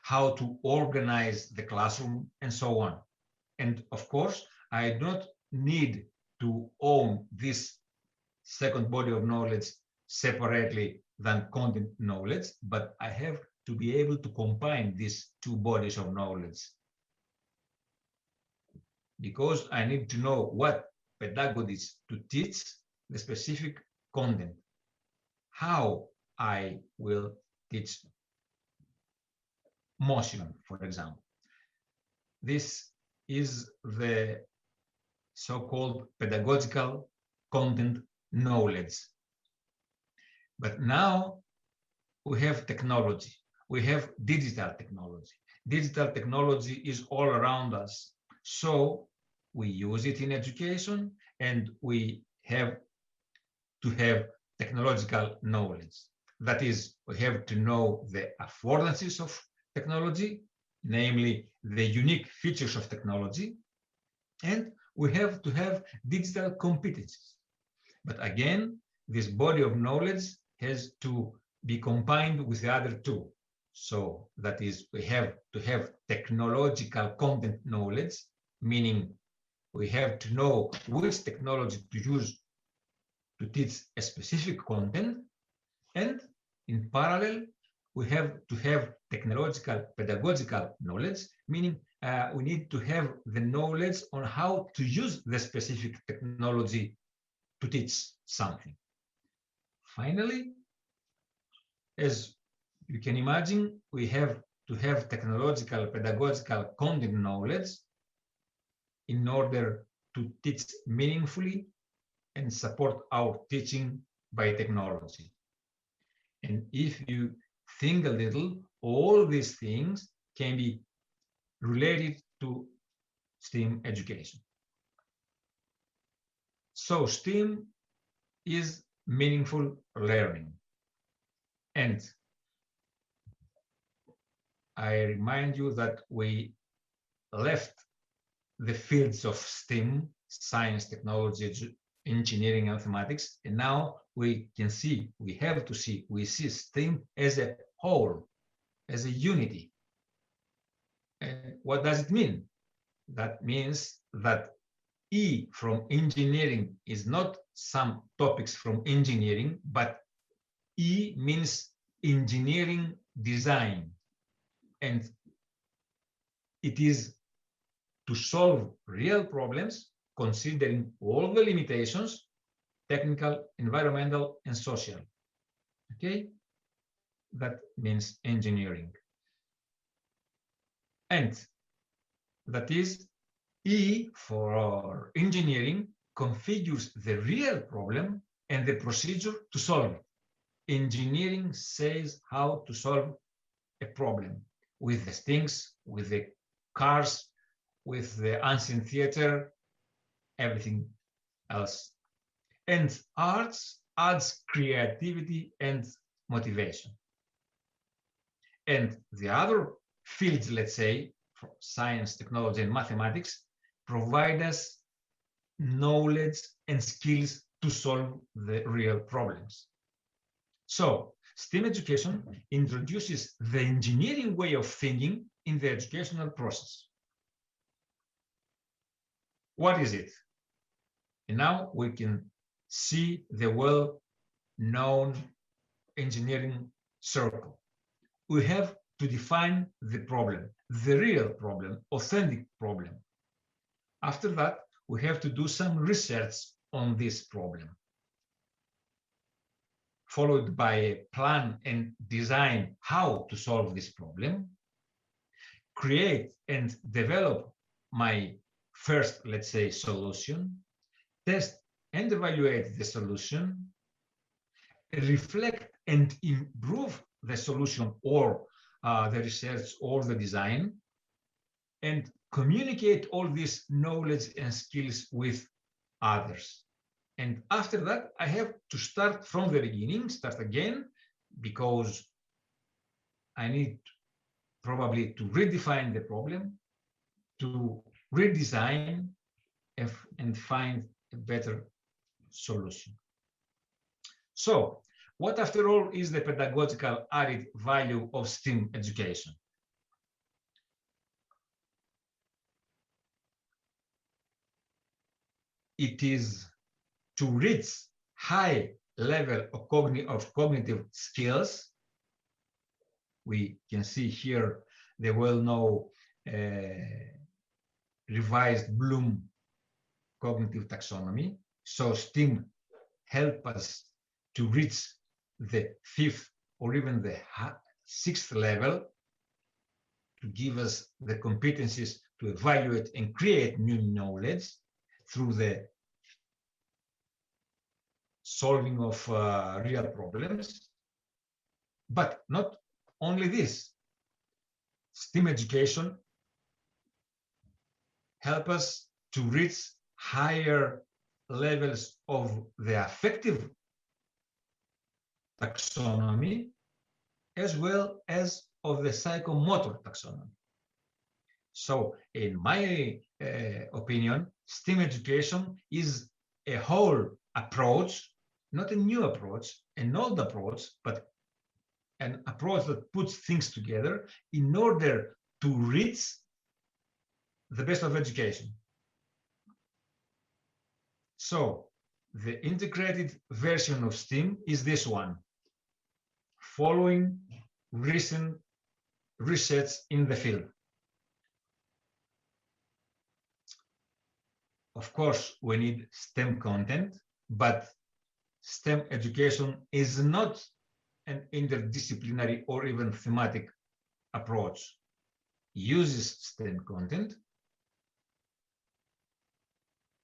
how to organize the classroom, and so on. And of course, I don't need to own this second body of knowledge separately than content knowledge, but I have to be able to combine these two bodies of knowledge, because I need to know what pedagogies to teach the specific content, how I will teach motion, for example. This is the so-called pedagogical content knowledge. But now we have technology. We have digital technology. Digital technology is all around us. So we use it in education, and we have to have technological knowledge. That is, we have to know the affordances of technology, namely the unique features of technology, and we have to have digital competencies. But again, this body of knowledge has to be combined with the other two. So that is, we have to have technological content knowledge, meaning we have to know which technology to use to teach a specific content, and in parallel, we have to have technological pedagogical knowledge, meaning we need to have the knowledge on how to use the specific technology to teach something. Finally, as you can imagine, we have to have technological pedagogical content knowledge in order to teach meaningfully and support our teaching by technology. And if you think a little, all these things can be related to STEAM education. So STEAM is meaningful learning. And I remind you that we left the fields of STEAM, science, technology, engineering, and mathematics, and now we can see, we have to see, we see STEAM as a whole, as a unity. And what does it mean? That means that E from engineering is not some topics from engineering, but E means engineering design. And it is to solve real problems, considering all the limitations, technical, environmental, and social. Okay? That means engineering. And that is, E for engineering configures the real problem and the procedure to solve it. Engineering says how to solve a problem with the things, with the cars, with the ancient theater, everything else. And arts adds creativity and motivation. And the other fields, let's say, for science, technology, and mathematics, provide us knowledge and skills to solve the real problems. So STEAM education introduces the engineering way of thinking in the educational process. What is it? And now we can see the well-known engineering circle. We have to define the problem, the real problem, authentic problem. After that, we have to do some research on this problem, followed by a plan and design how to solve this problem, create and develop my first, let's say, solution, test and evaluate the solution, reflect and improve the solution or the research or the design, and communicate all this knowledge and skills with others. And after that, I have to start from the beginning, start again, because I need probably to redefine the problem, to redesign and find a better solution. So, what after all is the pedagogical added value of STEAM education? It is to reach high level of cognitive skills. We can see here the well-known revised Bloom cognitive taxonomy. So STEAM help us to reach the 5th or even the 6th level, to give us the competencies to evaluate and create new knowledge through the solving of real problems. But not only this, STEAM education help us to reach higher levels of the affective taxonomy, as well as of the psychomotor taxonomy. So in my opinion, STEAM education is a whole approach, not a new approach, an old approach, but an approach that puts things together in order to reach the best of education. So the integrated version of STEAM is this one, following recent research in the field. Of course, we need STEM content, but STEM education is not an interdisciplinary or even thematic approach. It uses STEM content,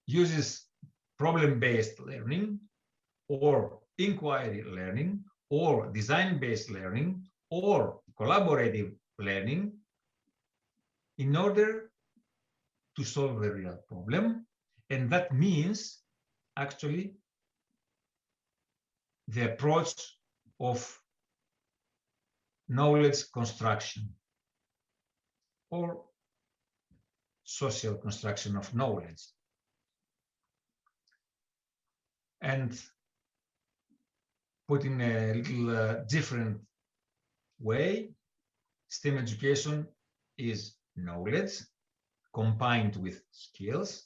uses problem-based learning, or inquiry learning, or design-based learning, or collaborative learning in order to solve a real problem. And that means actually the approach of knowledge construction or social construction of knowledge. And put in a little different way, STEM education is knowledge combined with skills,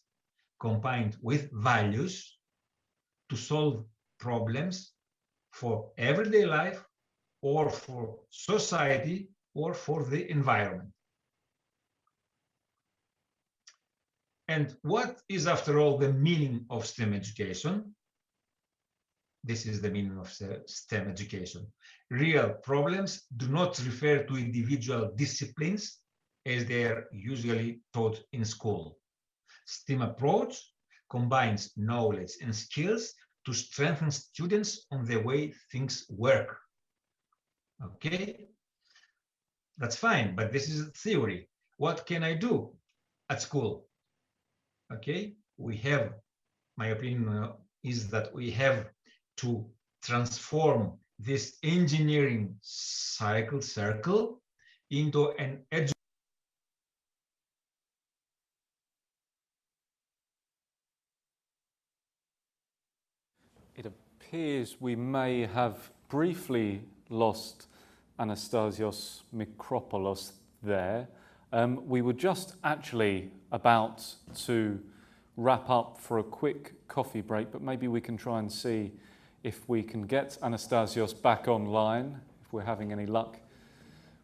combined with values to solve problems for everyday life or for society or for the environment. And what is, after all, the meaning of STEM education? This is the meaning of STEM education. Real problems do not refer to individual disciplines as they are usually taught in school. STEM approach combines knowledge and skills to strengthen students on the way things work. Okay, that's fine, but this is theory. What can I do at school? Okay, we have, my opinion is that we have to transform this engineering circle into an education. It appears we may have briefly lost Anastasios Mikropoulos there. We were just actually about to wrap up for a quick coffee break, but maybe we can try and see if we can get Anastasios back online, if we're having any luck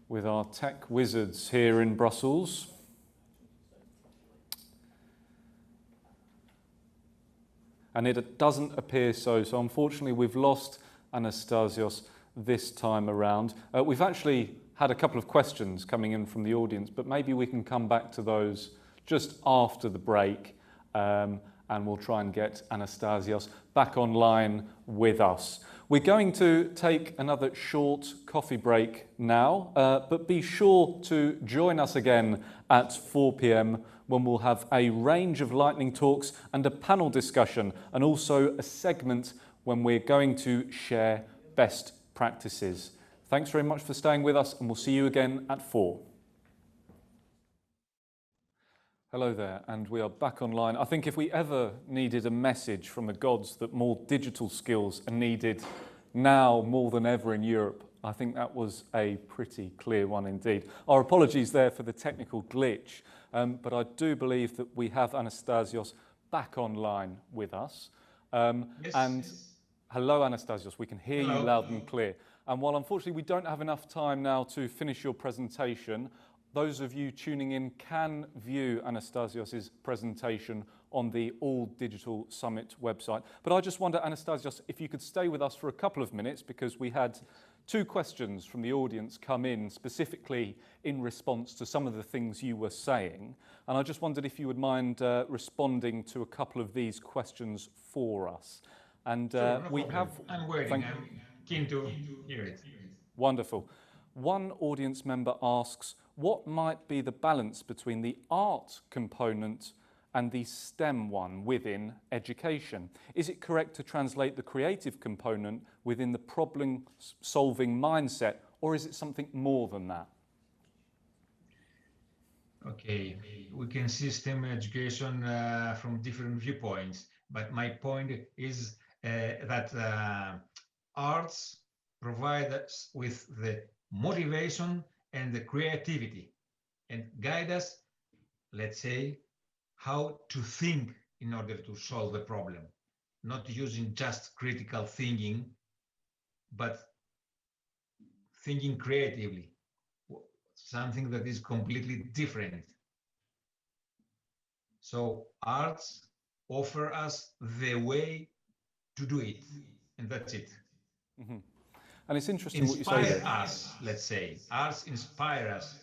with our tech wizards here in Brussels. And it doesn't appear so. So unfortunately, we've lost Anastasios this time around. We've actually had a couple of questions coming in from the audience, but maybe we can come back to those just after the break, and we'll try and get Anastasios back online with us. We're going to take another short coffee break now, but be sure to join us again at 4 p.m. when we'll have a range of lightning talks and a panel discussion, and also a segment when we're going to share best practices. Thanks very much for staying with us, and we'll see you again at 4. Hello there, and we are back online. I think if we ever needed a message from the gods that more digital skills are needed now more than ever in Europe, I think that was a pretty clear one indeed. Our apologies there for the technical glitch, but I do believe that we have Anastasios back online with us. Hello, Anastasios, we can hear you loud and clear. And while unfortunately we don't have enough time now to finish your presentation, those of you tuning in can view Anastasios' presentation on the All Digital Summit website. But I just wonder, Anastasios, if you could stay with us for a couple of minutes, because we had 2 questions from the audience come in specifically in response to some of the things you were saying. And I just wondered if you would mind responding to a couple of these questions for us. And sure, no problem. I'm waiting. I'm keen to hear it. Wonderful. One audience member asks, what might be the balance between the art component and the STEM one within education? Is it correct to translate the creative component within the problem-solving mindset, or is it something more than that? Okay, we can see STEM education from different viewpoints, but my point is that arts provide us with the motivation and the creativity and guide us, let's say, how to think in order to solve the problem, not using just critical thinking, but thinking creatively, something that is completely different. So arts offer us the way to do it, and that's it. Mm-hmm. And it's interesting what you say there. Inspire us, let's say. Arts inspire us.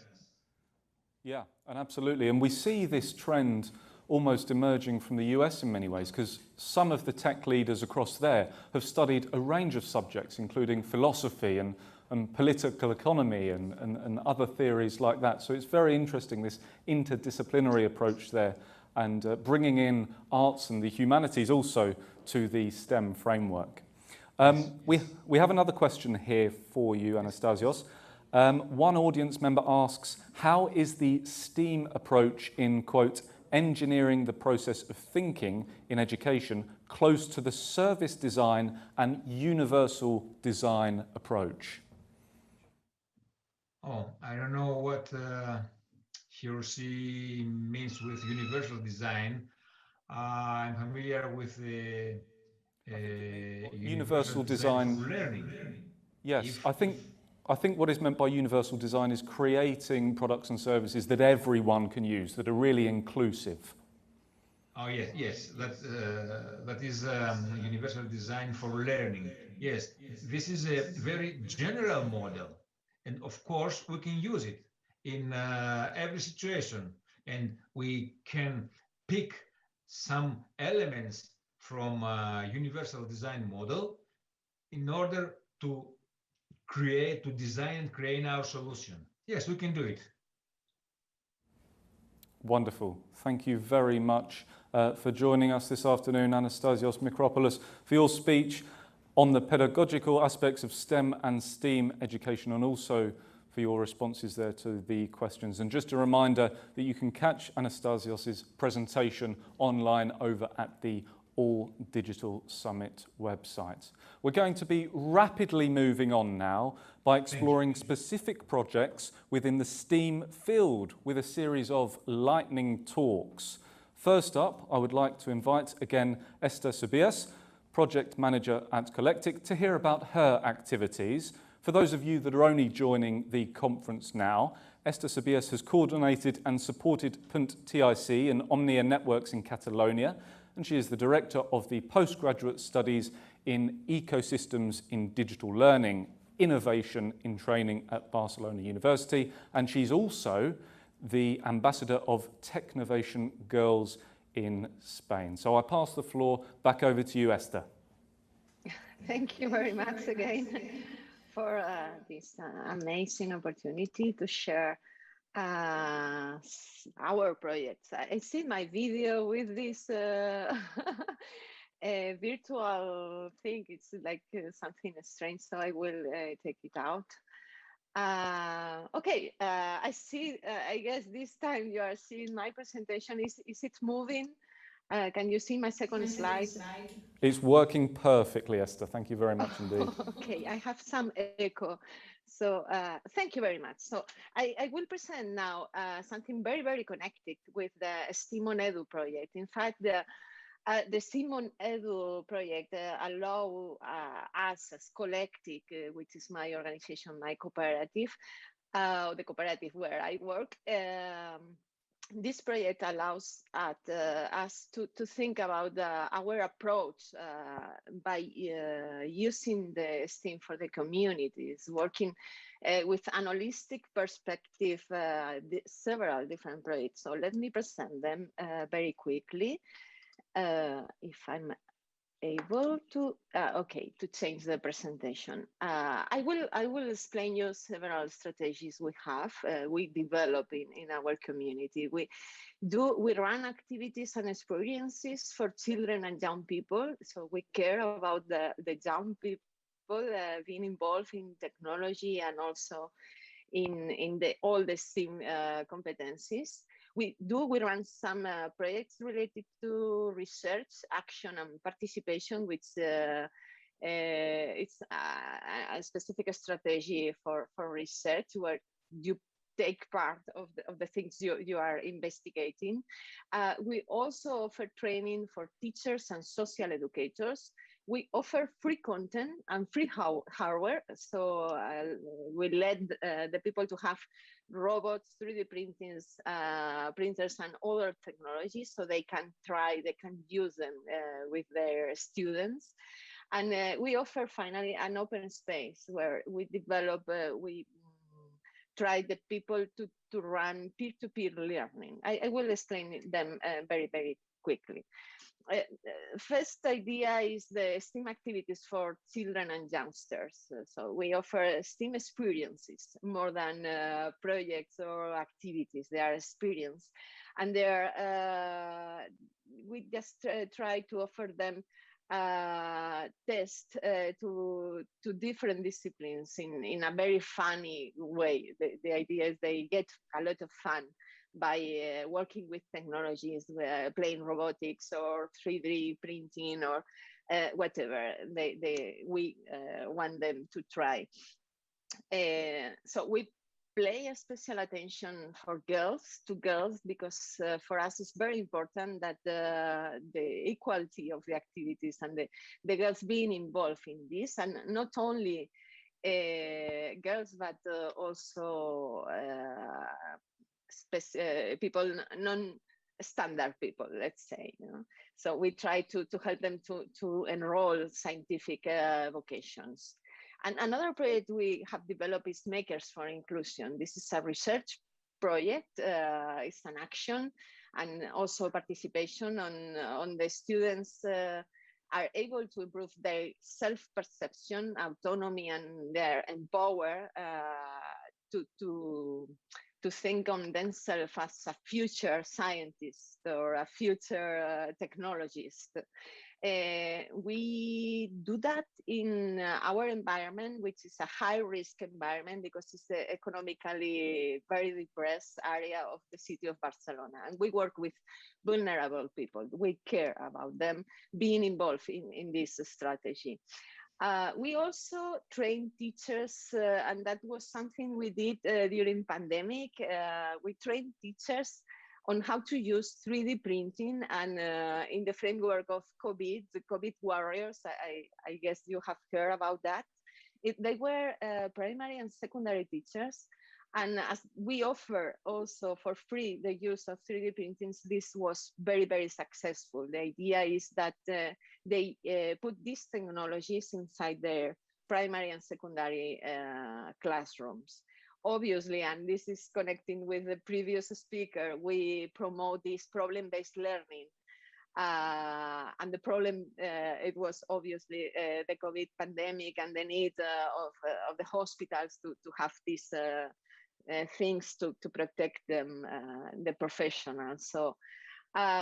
Yeah, and absolutely. And we see this trend almost emerging from the US in many ways, because some of the tech leaders across there have studied a range of subjects, including philosophy and political economy and other theories like that. So it's very interesting, this interdisciplinary approach there, and bringing in arts and the humanities also to the STEM framework. We have another question here for you, Anastasios. One audience member asks, how is the STEAM approach in, quote, engineering the process of thinking in education close to the service design and universal design approach? Oh, I don't know what he or she means with universal design. I'm familiar with the universal design for learning. Yes, I think what is meant by universal design is creating products and services that everyone can use, that are really inclusive. Oh yes, that is universal design for learning. Yes, this is a very general model, and of course we can use it in every situation, and we can pick some elements from universal design model in order to design and create our solution. Yes, we can do it. Wonderful. Thank you very much for joining us this afternoon, Anastasios Mikropoulos, for your speech on the pedagogical aspects of STEM and STEAM education, and also for your responses there to the questions. And just a reminder that you can catch Anastasios' presentation online over at the All Digital Summit website. We're going to be rapidly moving on now by exploring specific projects within the STEAM field with a series of lightning talks. First up, I would like to invite again Esther Subias, Project Manager at Collectic, to hear about her activities. For those of you that are only joining the conference now, Esther Subias has coordinated and supported Punt TIC and Omnia Networks in Catalonia, and she is the Director of the Postgraduate Studies in Ecosystems in Digital Learning, Innovation in Training at Barcelona University, and she's also the Ambassador of Technovation Girls in Spain. So I pass the floor back over to you, Esther. Thank you very much again for this amazing opportunity to share our projects. I see my video with this virtual thing. It's like something strange, so I will take it out. Okay, I see, I guess this time you are seeing my presentation. Is it moving? Can you see my second slide? It's working perfectly, Esther. Thank you very much indeed. Okay, I have some echo. So thank you very much. So I will present now something very, very connected with the STEAM on Edu project. In fact, the STEAM on Edu project allow us as Collective, which is my organization, my cooperative, the cooperative where I work. This project allows us to think about our approach by using the STEAM for the communities, working with an holistic perspective, several different projects. So let me present them very quickly. If I'm able to, okay, to change the presentation. I will explain you several strategies we have, we develop in our community. We run activities and experiences for children and young people. So we care about the young people being involved in technology and also in all the STEAM competencies. We run some projects related to research, action, and participation, which it's a specific strategy for research where you take part of the things you are investigating. We also offer training for teachers and social educators. We offer free content and free hardware. So we let the people to have robots, 3D printers, and other technologies so they can use them with their students. And we offer finally an open space where we develop, we try the people to run peer-to-peer learning. I will explain them very, very quickly. First idea is the STEAM activities for children and youngsters. So we offer STEAM experiences more than projects or activities. They are experience, and we just try to offer them test to different disciplines in a very funny way. The idea is they get a lot of fun by working with technologies, playing robotics or 3D printing or whatever we want them to try. So we pay a special attention for girls, because for us it's very important that the equality of the activities and the girls being involved in this, and not only girls, but also people, non-standard people, let's say. So we try to help them to enroll scientific vocations. And another project we have developed is Makers for Inclusion. This is a research project. It's an action and also participation on the students are able to improve their self-perception, autonomy, and their empower to think on themselves as a future scientist or a future technologist. We do that in our environment, which is a high-risk environment because it's the economically very depressed area of the city of Barcelona. And we work with vulnerable people. We care about them being involved in this strategy. We also train teachers, and that was something we did during pandemic. We trained teachers on how to use 3D printing, and in the framework of COVID, the COVID warriors, I guess you have heard about that. They were primary and secondary teachers, and as we offer also for free the use of 3D printings, this was very, very successful. The idea is that they put these technologies inside their primary and secondary classrooms. Obviously, and this is connecting with the previous speaker, we promote this problem-based learning. And the problem, it was obviously the COVID pandemic and the need of the hospitals to have these things to protect them, the professionals. So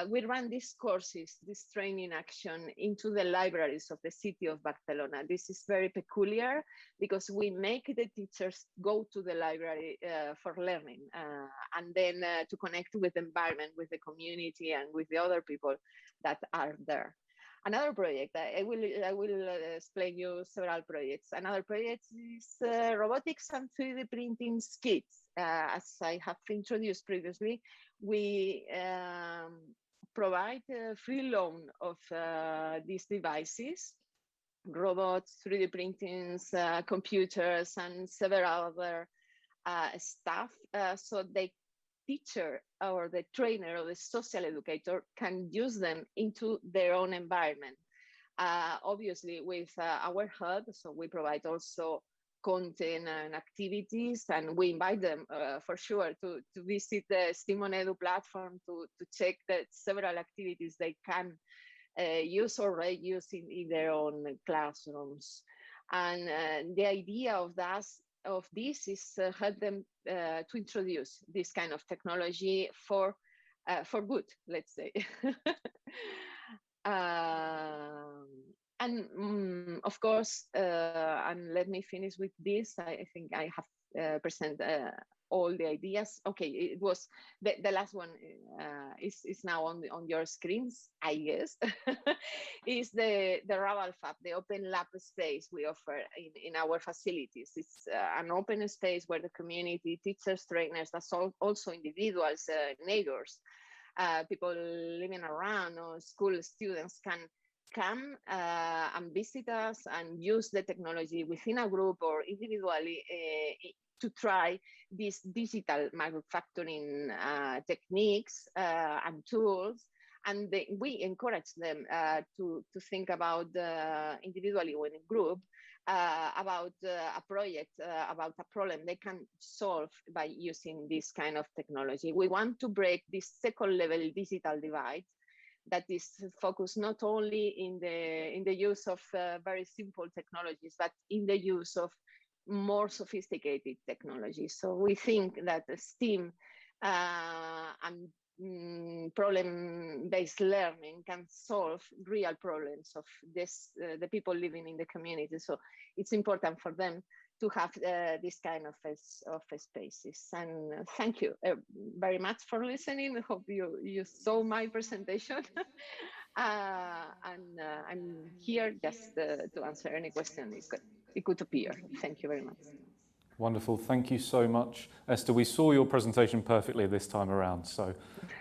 we run these courses, this training action into the libraries of the city of Barcelona. This is very peculiar because we make the teachers go to the library for learning and then to connect with the environment, with the community, and with the other people that are there. Another project, I will explain you several projects. Another project is robotics and 3D printing kits. As I have introduced previously, we provide a free loan of these devices, robots, 3D printings, computers, and several other stuff, so the teacher or the trainer or the social educator can use them into their own environment. Obviously with our hub, so we provide also content and activities, and we invite them for sure to visit the STEAM On Edu platform to check that several activities they can use or reuse in their own classrooms. And the idea of this is help them to introduce this kind of technology for good, let's say. Of course, and let me finish with this. I think I have presented all the ideas. Okay, it was the last one is now on your screens, I guess. Is the Raval Fab, the open lab space we offer in our facilities. It's an open space where the community, teachers, trainers, that's also individuals, neighbors, people living around, or school students can come and visit us and use the technology within a group or individually to try these digital manufacturing techniques and tools. And we encourage them to think about individually or in a group about a project, about a problem they can solve by using this kind of technology. We want to break this second level digital divide that is focused not only in the use of very simple technologies, but in the use of more sophisticated technologies. So we think that STEAM and problem-based learning can solve real problems of the people living in the community. So it's important for them to have this kind of spaces. And thank you very much for listening. I hope you saw my presentation. And I'm here just to answer any question it could appear. Thank you very much. Wonderful. Thank you so much, Esther. We saw your presentation perfectly this time around, so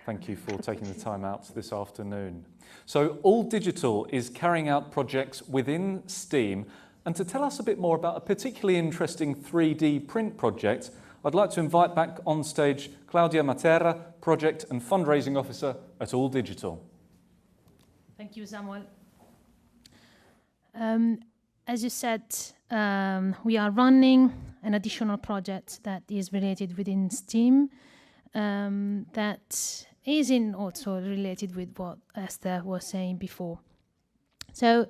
thank you for taking the time out this afternoon. So All Digital is carrying out projects within STEAM, and to tell us a bit more about a particularly interesting 3D print project, I'd like to invite back on stage Claudia Matera, Project and Fundraising Officer at All Digital. Thank you, Samuel. As you said, we are running an additional project that is related within STEAM that is also related with what Esther was saying before. So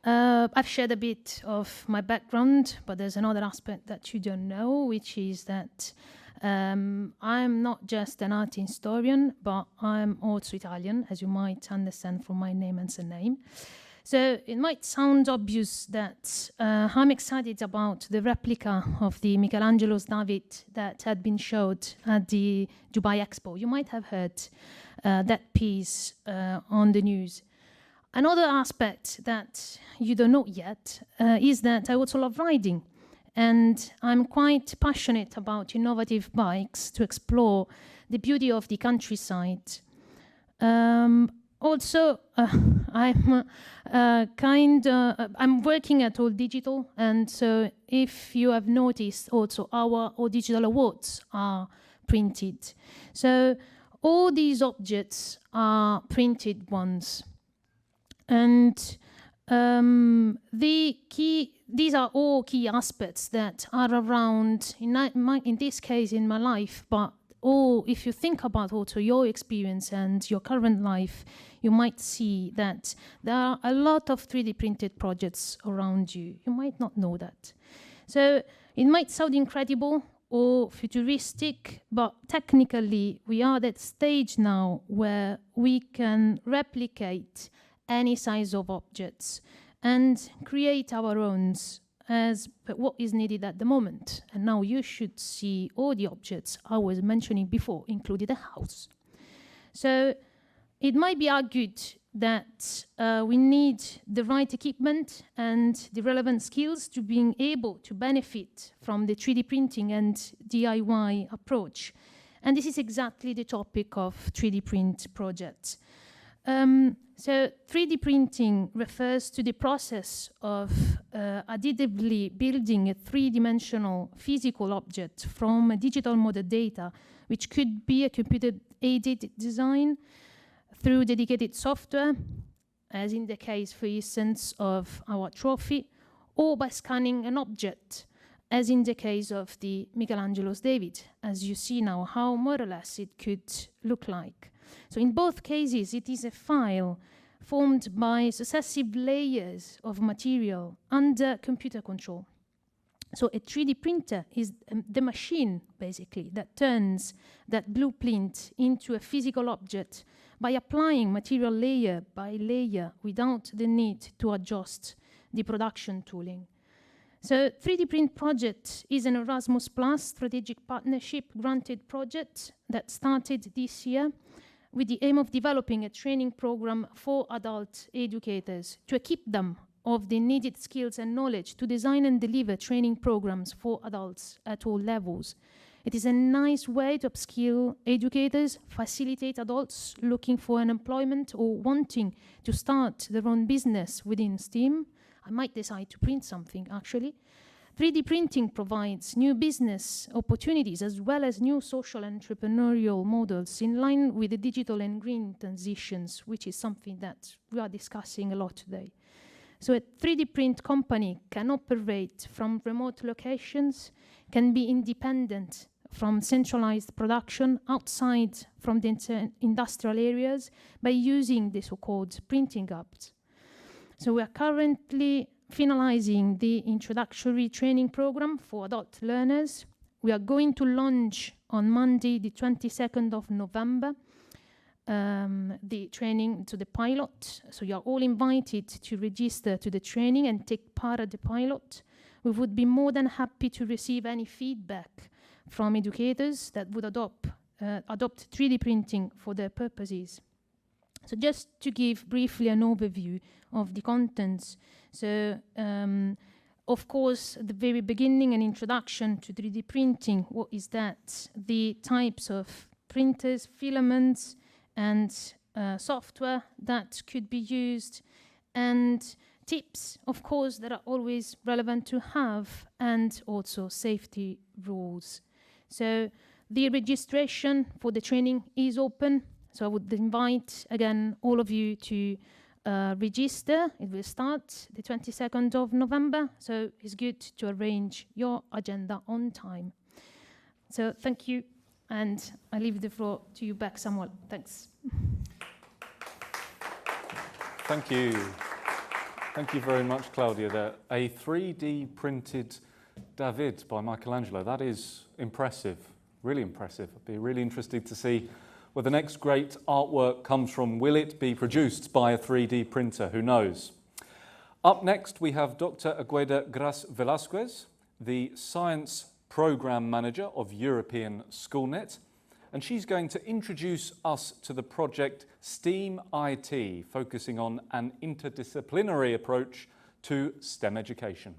I've shared a bit of my background, but there's another aspect that you don't know, which is that I'm not just an art historian, but I'm also Italian, as you might understand from my name and surname. So it might sound obvious that I'm excited about the replica of the Michelangelo's David that had been showed at the Dubai Expo. You might have heard that piece on the news. Another aspect that you don't know yet is that I also love riding. And I'm quite passionate about innovative bikes to explore the beauty of the countryside. Also, I'm working at All Digital, and so if you have noticed, also our All Digital awards are printed. So all these objects are printed ones, and these are all key aspects that are around in this case in my life, but if you think about also your experience and your current life, you might see that there are a lot of 3D printed projects around you. You might not know that. So it might sound incredible, or futuristic, but technically we are at that stage now where we can replicate any size of objects and create our own as what is needed at the moment. And now you should see all the objects I was mentioning before, including the house. So it might be argued that we need the right equipment and the relevant skills to being able to benefit from the 3D printing and DIY approach. And this is exactly the topic of 3D print projects. So 3D printing refers to the process of additively building a three-dimensional physical object from a digital model data, which could be a computer-aided design through dedicated software, as in the case, for instance, of our trophy, or by scanning an object, as in the case of the Michelangelo's David, as you see now how more or less it could look like. So in both cases, it is a file formed by successive layers of material under computer control. So a 3D printer is the machine, basically, that turns that blueprint into a physical object by applying material layer by layer without the need to adjust the production tooling. So 3D Print Project is an Erasmus Plus strategic partnership granted project that started this year with the aim of developing a training program for adult educators to equip them of the needed skills and knowledge to design and deliver training programs for adults at all levels. It is a nice way to upskill educators, facilitate adults looking for an employment or wanting to start their own business within STEAM. I might decide to print something, actually. 3D printing provides new business opportunities as well as new social entrepreneurial models in line with the digital and green transitions, which is something that we are discussing a lot today. So a 3D print company can operate from remote locations, can be independent from centralized production outside from the industrial areas by using the so-called printing apps. So we are currently finalizing the introductory training program for adult learners. We are going to launch on Monday, the 22nd of November, the training to the pilot. So you are all invited to register to the training and take part at the pilot. We would be more than happy to receive any feedback from educators that would adopt 3D printing for their purposes. So just to give briefly an overview of the contents. So, of course, at the very beginning, an introduction to 3D printing. What is that? The types of printers, filaments, and software that could be used, and tips, of course, that are always relevant to have, and also safety rules. So the registration for the training is open. So I would invite, again, all of you to register. It will start the 22nd of November. So it's good to arrange your agenda on time. So thank you. And I leave the floor to you back, Samuel. Thanks. Thank you. Thank you very much, Claudia. There, a 3D printed David by Michelangelo. That is impressive, really impressive. I'd be really interested to see where the next great artwork comes from. Will it be produced by a 3D printer? Who knows? Up next, we have Dr. Agueda Gras-Velazquez, the Science Program Manager of European SchoolNet, and she's going to introduce us to the project STEAM IT, focusing on an interdisciplinary approach to STEM education.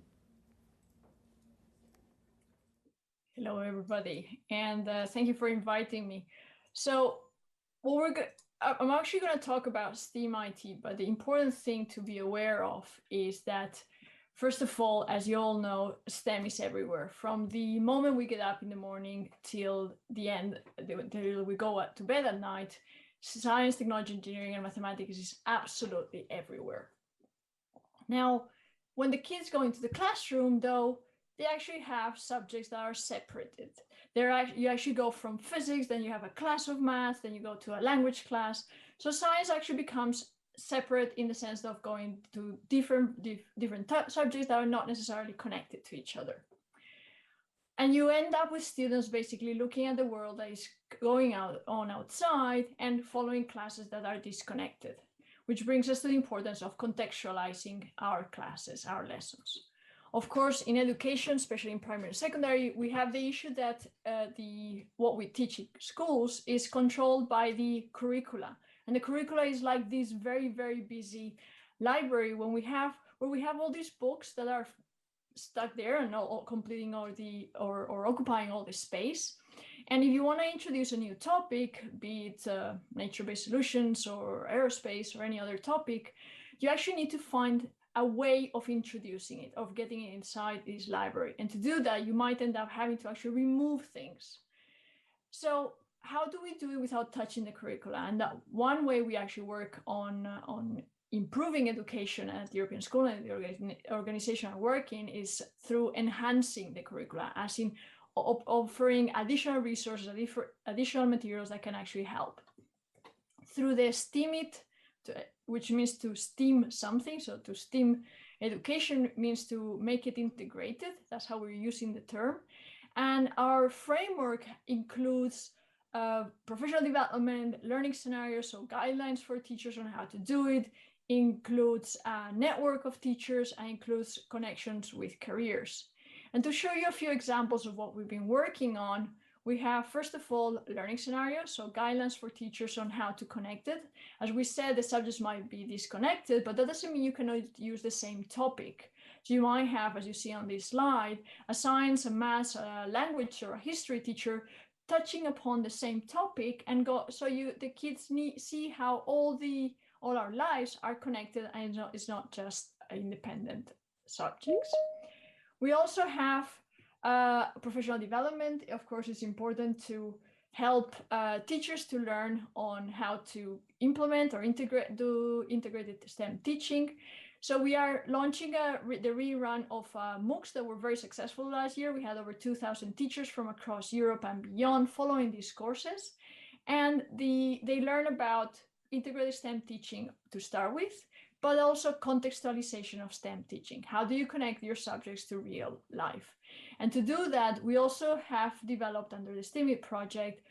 Hello, everybody, and thank you for inviting me. So, I'm actually going to talk about STEAM IT, but the important thing to be aware of is that, first of all, as you all know, STEM is everywhere. From the moment we get up in the morning till the end, till we go to bed at night, science, technology, engineering, and mathematics is absolutely everywhere. Now, when the kids go into the classroom, though, they actually have subjects that are separated. You actually go from physics, then you have a class of math, then you go to a language class. So science actually becomes separate in the sense of going to different subjects that are not necessarily connected to each other. And you end up with students basically looking at the world that is going on outside and following classes that are disconnected, which brings us to the importance of contextualizing our classes, our lessons. Of course, in education, especially in primary and secondary, we have the issue that what we teach in schools is controlled by the curricula. And the curricula is like this very, very busy library where we have all these books that are stuck there and all completing all or occupying all the space. And if you want to introduce a new topic, be it nature-based solutions or aerospace or any other topic, you actually need to find a way of introducing it, of getting it inside this library. And to do that, you might end up having to actually remove things. So how do we do it without touching the curricula? And that one way we actually work on improving education at the European School and the organization I work in is through enhancing the curricula, as in offering additional resources, additional materials that can actually help. Through the STEAM it, which means to STEAM something, so to STEAM education means to make it integrated. That's how we're using the term. And our framework includes professional development, learning scenarios, so guidelines for teachers on how to do it, includes a network of teachers, and includes connections with careers. And to show you a few examples of what we've been working on, we have, first of all, learning scenarios, so guidelines for teachers on how to connect it. As we said, the subjects might be disconnected, but that doesn't mean you cannot use the same topic. So you might have, as you see on this slide, a science, a maths, a language, or a history teacher touching upon the same topic, and the kids see how all our lives are connected, and it's not just independent subjects. We also have professional development. Of course, it's important to help teachers to learn on how to implement or do integrated STEM teaching. So we are launching the rerun of MOOCs that were very successful last year. We had over 2,000 teachers from across Europe and beyond following these courses. And they learn about integrated STEM teaching to start with, but also contextualization of STEM teaching. How do you connect your subjects to real life? And to do that, we also have developed under the STEAM It project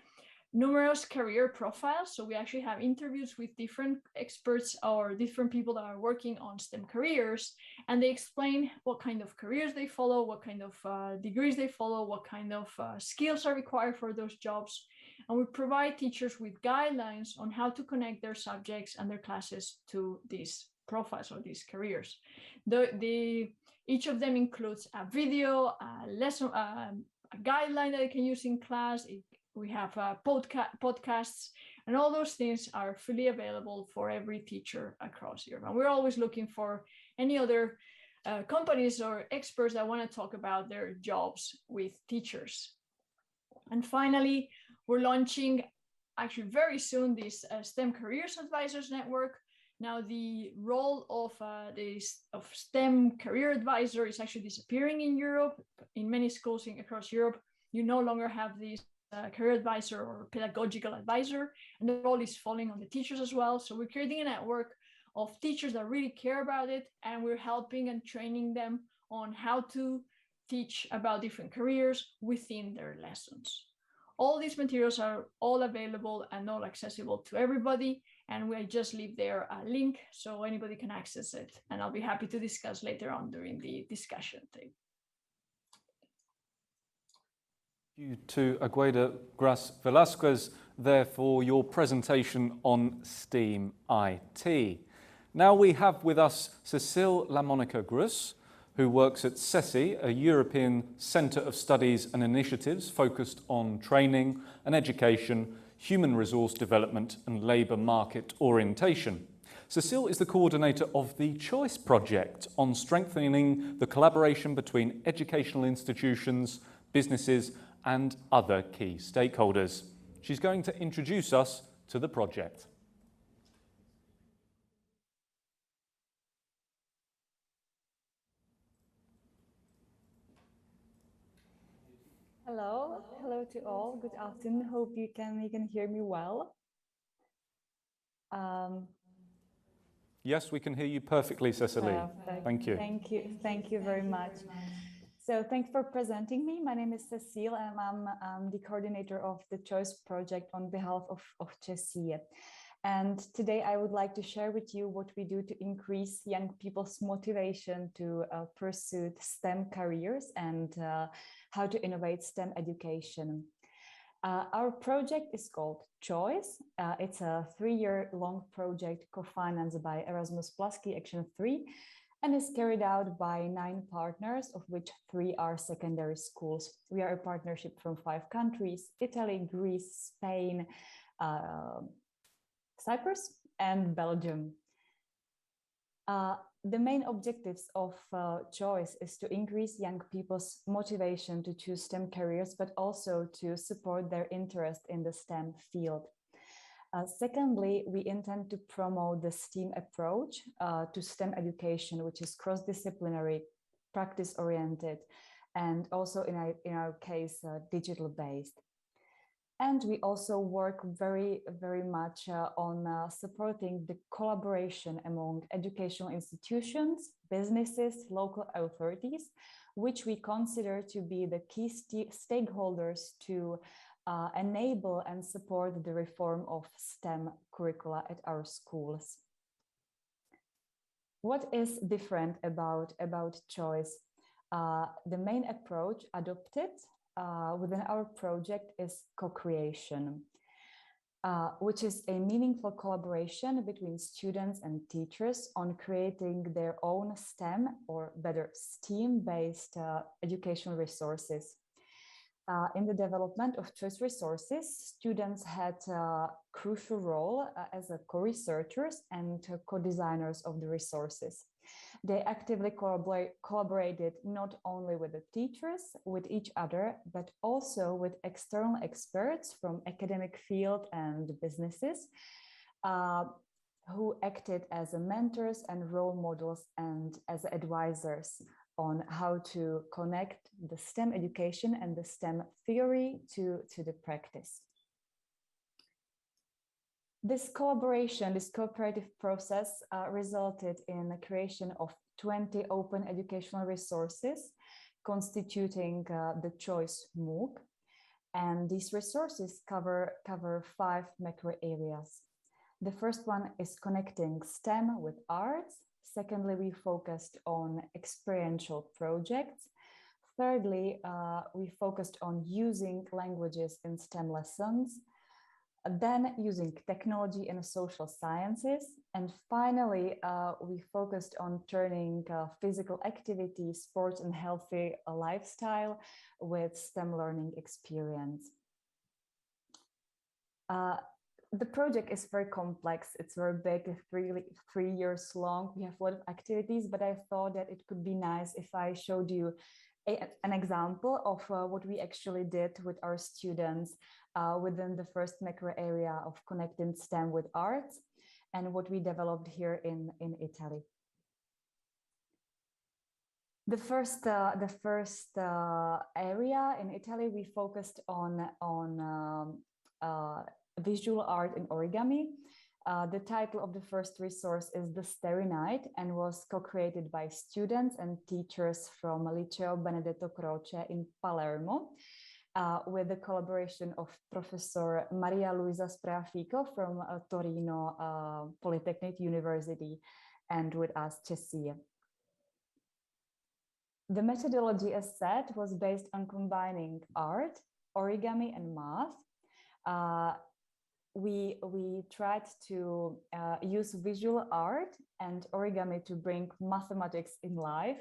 numerous career profiles. So we actually have interviews with different experts or different people that are working on STEM careers, and they explain what kind of careers they follow, what kind of degrees they follow, what kind of skills are required for those jobs. And we provide teachers with guidelines on how to connect their subjects and their classes to these profiles or these careers. Each of them includes a video, a lesson, a guideline that they can use in class. We have podcasts, and all those things are fully available for every teacher across Europe. And we're always looking for any other companies or experts that want to talk about their jobs with teachers. And finally, we're launching actually very soon this STEM Careers Advisors Network. Now, the role of STEM career advisor is actually disappearing in Europe. In many schools across Europe, you no longer have these career advisor or pedagogical advisor, and the role is falling on the teachers as well. So we're creating a network of teachers that really care about it, and we're helping and training them on how to teach about different careers within their lessons. All these materials are all available and all accessible to everybody, and we just leave there a link so anybody can access it, and I'll be happy to discuss later on during the discussion thing. Thank you to Agueda Gras-Velazquez there for your presentation on STEAM IT. Now we have with us Cecilie Lamonica Grus, who works at CESI, a European Centre of Studies and Initiatives focused on training and education, human resource development and labour market orientation. Cecilie is the coordinator of the Choice Project on strengthening the collaboration between educational institutions, businesses and other key stakeholders. She's going to introduce us to the project. Hello to all. Good afternoon. Hope you can hear me well. Yes, we can hear you perfectly, Cecilie. Perfect. Thank you. Thank you very much. So thanks for presenting me. My name is Cecilie and I'm the coordinator of the Choice Project on behalf of Cecilie. And today I would like to share with you what we do to increase young people's motivation to pursue STEM careers and how to innovate STEM education. Our project is called Choice. It's a 3-year-long project co-financed by Erasmus+ Key Action 3 and is carried out by 9 partners, of which 3 are secondary schools. We are a partnership from 5 countries: Italy, Greece, Spain, Cyprus, and Belgium. The main objectives of Choice is to increase young people's motivation to choose STEM careers, but also to support their interest in the STEM field. Secondly, we intend to promote the STEAM approach to STEM education, which is cross-disciplinary, practice-oriented, and also in our case, digital-based. And we also work very much on supporting the collaboration among educational institutions, businesses, local authorities, which we consider to be the key stakeholders to enable and support the reform of STEM curricula at our schools. What is different about Choice? The main approach adopted within our project is co-creation, which is a meaningful collaboration between students and teachers on creating their own STEM, or better, STEAM-based educational resources. In the development of Choice resources, students had a crucial role as co-researchers and co-designers of the resources. They actively collaborated not only with the teachers, with each other, but also with external experts from academic field and businesses who acted as mentors and role models and as advisors on how to connect the STEM education and the STEM theory to the practice. This collaboration, this cooperative process resulted in the creation of 20 open educational resources constituting the Choice MOOC. And these resources cover 5 macro areas. The first one is connecting STEM with arts. Secondly, we focused on experiential projects. Thirdly, we focused on using languages in STEM lessons. Then using technology and social sciences. And finally, we focused on turning physical activity, sports, and healthy lifestyle with STEM learning experience. The project is very complex. It's very big, 3 years long. We have a lot of activities, but I thought that it could be nice if I showed you an example of what we actually did with our students within the first macro area of connecting STEM with arts and what we developed here in Italy. The first area in Italy, we focused on visual art and origami. The title of the first resource is The Starry Night and was co-created by students and teachers from Liceo Benedetto Croce in Palermo with the collaboration of Professor Maria Luisa Spreafico from Torino Polytechnic University and with us Cecilie. The methodology, as said, was based on combining art, origami, and math. We tried to use visual art and origami to bring mathematics in life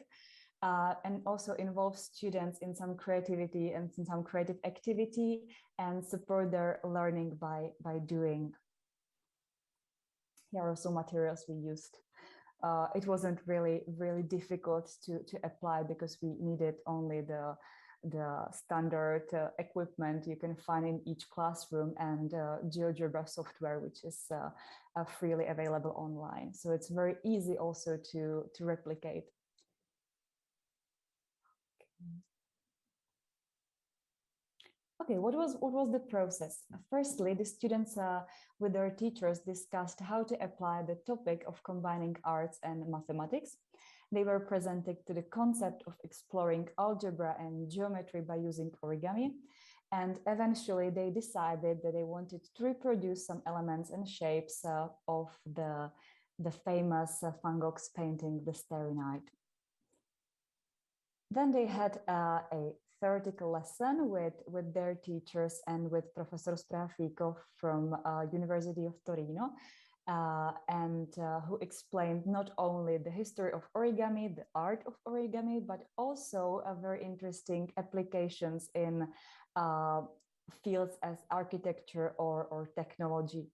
and also involve students in some creativity and in some creative activity and support their learning by doing. Here are some materials we used. It wasn't really difficult to apply because we needed only the standard equipment you can find in each classroom and GeoGebra software, which is freely available online. So it's very easy also to replicate. Okay, what was the process? Firstly, the students with their teachers discussed how to apply the topic of combining arts and mathematics. They were presented to the concept of exploring algebra and geometry by using origami. And eventually they decided that they wanted to reproduce some elements and shapes of the famous Van Gogh's painting, The Starry Night. Then they had a theoretical lesson with their teachers and with Professor Spreafico from University of Torino, who explained not only the history of origami, the art of origami, but also very interesting applications in fields as architecture or technology.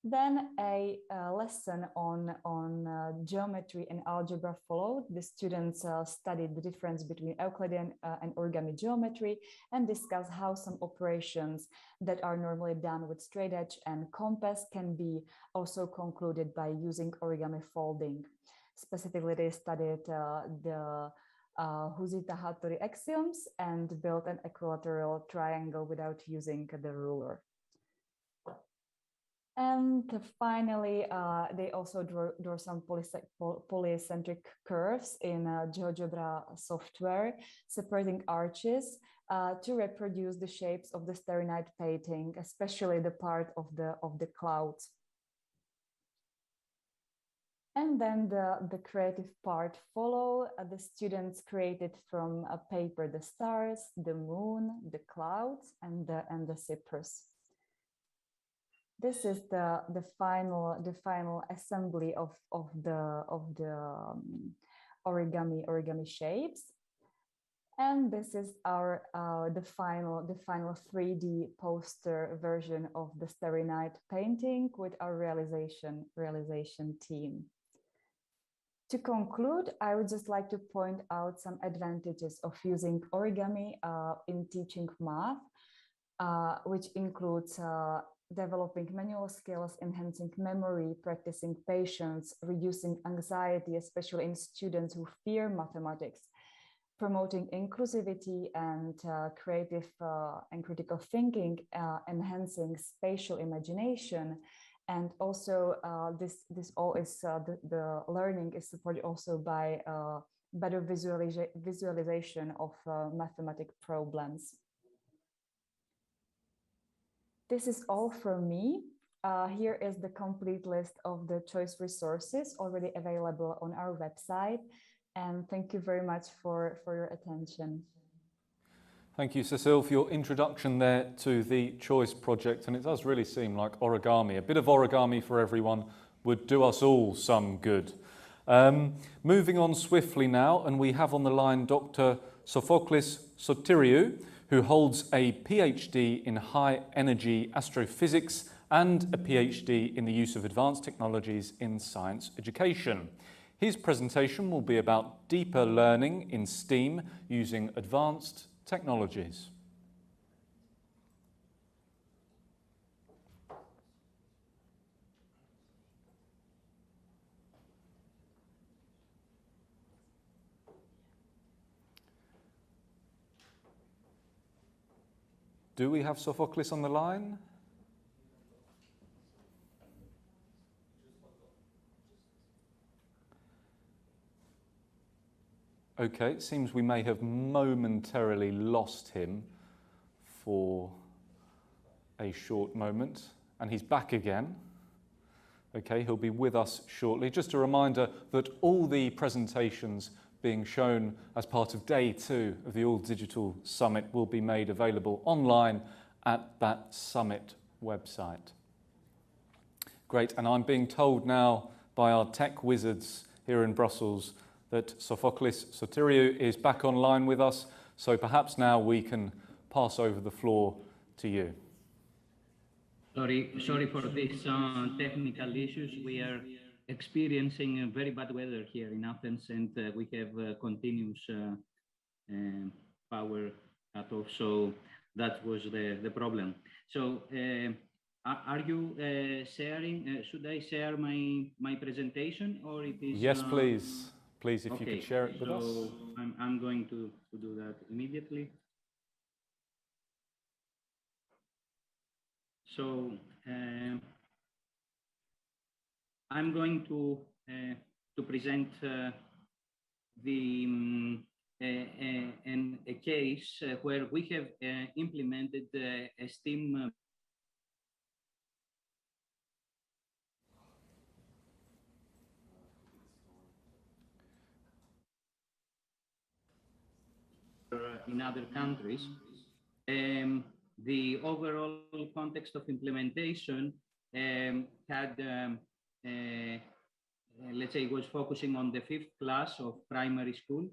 Then a lesson on geometry and algebra followed. The students studied the difference between Euclidean and origami geometry and discussed how some operations that are normally done with straight edge and compass can be also concluded by using origami folding. Specifically, they studied the Husita-Hattori axioms and built an equilateral triangle without using the ruler. And finally, they also draw some polycentric curves in GeoGebra software, separating arches to reproduce the shapes of the Starry Night painting, especially the part of the clouds. And then the creative part follow. The students created from a paper the stars, the moon, the clouds, and the cypress. This is the final assembly of the origami shapes, and this is our the final 3D poster version of the Starry Night painting with our realization team. To conclude, I would just like to point out some advantages of using origami in teaching math, which includes developing manual skills, enhancing memory, practicing patience, reducing anxiety, especially in students who fear mathematics, promoting inclusivity and creative and critical thinking, enhancing spatial imagination. And also this all is, the learning is supported also by better visualization of mathematic problems. This is all from me. Here is the complete list of the choice resources already available on our website. And thank you very much for your attention. Thank you, Cecile, for your introduction there to the Choice project. And it does really seem like origami. A bit of origami for everyone would do us all some good. Moving on swiftly now, and we have on the line Dr. Sofoklis Sotiriou, who holds a PhD in high energy astrophysics and a PhD in the use of advanced technologies in science education. His presentation will be about deeper learning in STEAM using advanced technologies. Do we have Sofoklis on the line? Okay, it seems we may have momentarily lost him for a short moment, and he's back again. Okay, he'll be with us shortly. Just a reminder that all the presentations being shown as part of day 2 of the All Digital Summit will be made available online at that summit website. Great, and I'm being told now by our tech wizards here in Brussels that Sofoklis Sotiriou is back online with us, so perhaps now we can pass over the floor to you. Sorry for these technical issues. We are experiencing very bad weather here in Athens, and we have continuous power cut off, so that was the problem. So are you sharing, should I share my presentation, or it is? Yes, please. Please, if you could share it with us. So I'm going to do that immediately. So I'm going to to present a case where we have implemented a STEAM in other countries. The overall context of implementation had, let's say, was focusing on the 5th class of primary school.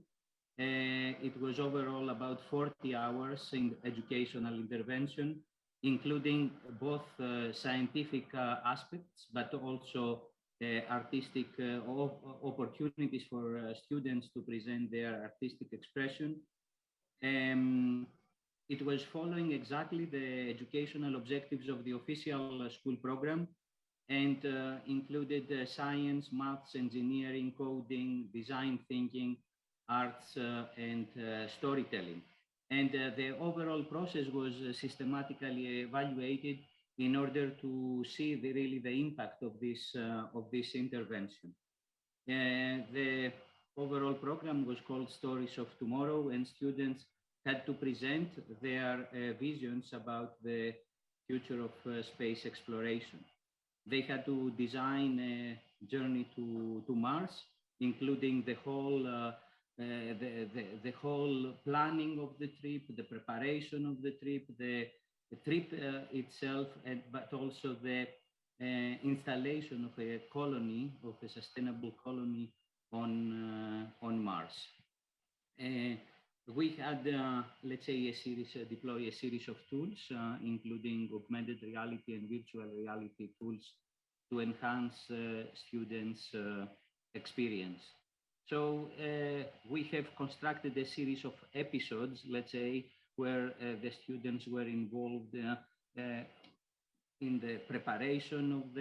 It was overall about 40 hours in educational intervention, including both scientific aspects, but also artistic opportunities for students to present their artistic expression. It was following exactly the educational objectives of the official school program and included science, maths, engineering, coding, design thinking, arts, and storytelling. And the overall process was systematically evaluated in order to see really the impact of this intervention. The overall program was called Stories of Tomorrow, and students had to present their visions about the future of space exploration. They had to design a journey to Mars, including the whole the whole planning of the trip, the preparation of the trip itself, but also the installation of a colony, of a sustainable colony on Mars. We had, let's say, deploy a series of tools, including augmented reality and virtual reality tools to enhance students' experience. So we have constructed a series of episodes, let's say, where the students were involved in the preparation of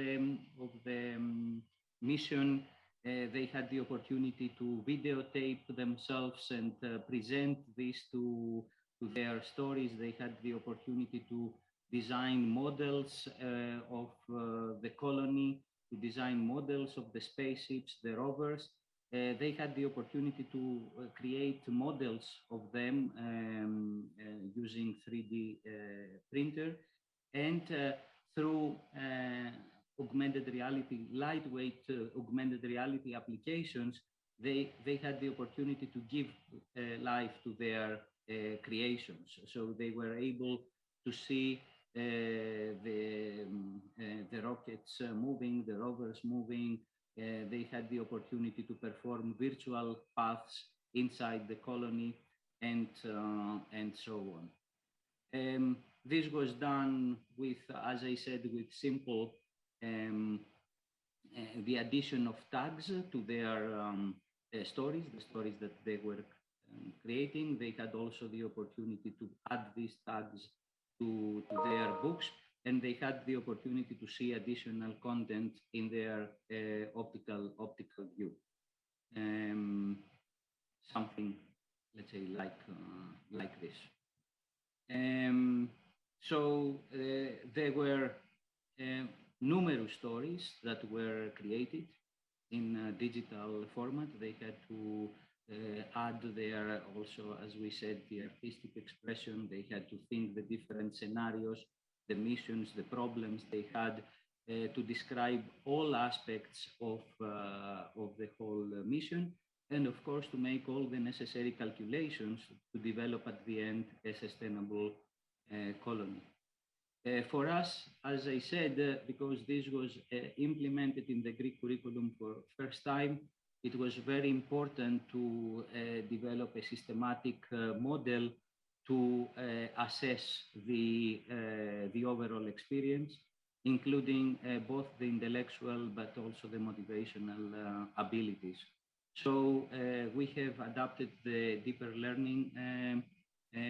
the mission. They had the opportunity to videotape themselves and present this to their stories. They had the opportunity to design models of the colony, to design models of the spaceships, the rovers. They had the opportunity to create models of them using 3D printer, and through augmented reality, lightweight augmented reality applications, they had the opportunity to give life to their creations. So they were able to see the rockets moving, the rovers moving. They had the opportunity to perform virtual paths inside the colony, and so on. This was done with, as I said, with simple the addition of tags to their stories, the stories that they were creating. They had also the opportunity to add these tags to their books, and they had the opportunity to see additional content in their optical view. Something, let's say, like this. So there were numerous stories that were created in digital format. They had to add there also, as we said, the artistic expression. They had to think the different scenarios, the missions, the problems. They had to describe all aspects of the whole mission, and of course to make all the necessary calculations to develop at the end a sustainable colony. For us, as I said, because this was implemented in the Greek curriculum for the first time, it was very important to develop a systematic model to assess the overall experience, including both the intellectual but also the motivational abilities. So we have adapted the deeper learning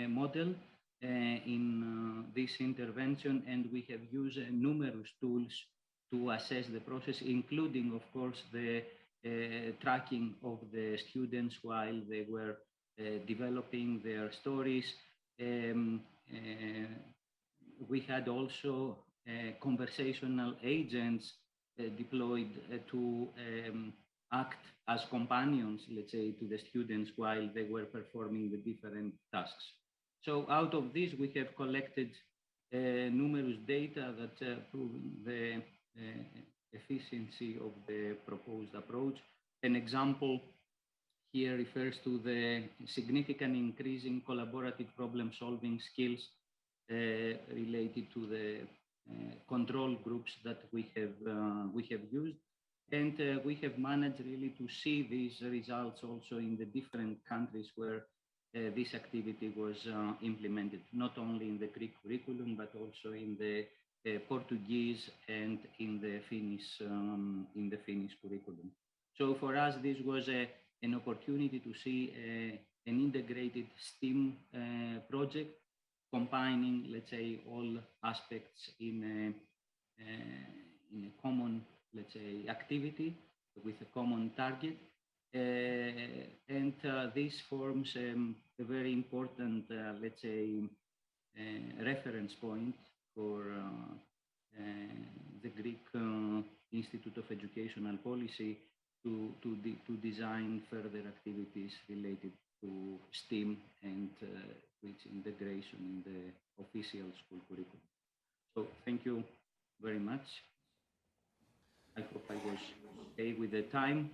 model in this intervention, and we have used numerous tools to assess the process, including, of course, the tracking of the students while they were developing their stories. We had also conversational agents deployed to act as companions, let's say, to the students while they were performing the different tasks. So out of this, we have collected numerous data that prove the efficiency of the proposed approach. An example here refers to the significant increase in collaborative problem-solving skills related to the control groups that we have used. And we have managed really to see these results also in the different countries where this activity was implemented, not only in the Greek curriculum, but also in the Portuguese and in the Finnish curriculum. So for us, this was an opportunity to see an integrated STEAM project, combining, let's say, all aspects in a common, let's say, activity with a common target. And this forms a very important, let's say, reference point for the Greek Institute of Educational Policy to design further activities related to STEAM and its integration in the official school curriculum. So thank you very much. I hope I was okay with the time.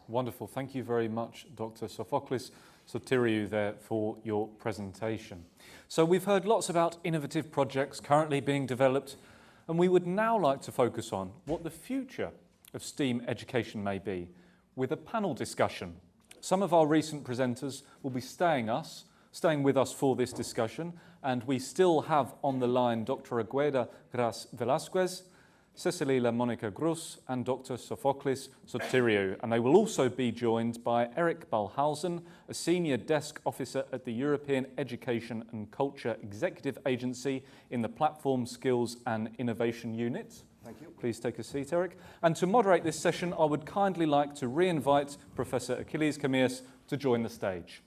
Wonderful. Thank you very much, Dr. Sofoklis, Sotiriou there for your presentation. So we've heard lots about innovative projects currently being developed, and we would now like to focus on what the future of STEAM education may be with a panel discussion. Some of our recent presenters will be staying with us for this discussion, and we still have on the line Dr. Agueda Gras-Velazquez, Cecilie Monica Grus and Dr. Sofoklis Sotiriou, and they will also be joined by Eric Balhausen, a Senior Desk Officer at the European Education and Culture Executive Agency in the Platform Skills and Innovation Unit. Thank you. Please take a seat, Eric. And to moderate this session, I would kindly like to re-invite Professor Achilles Kameas to join the stage.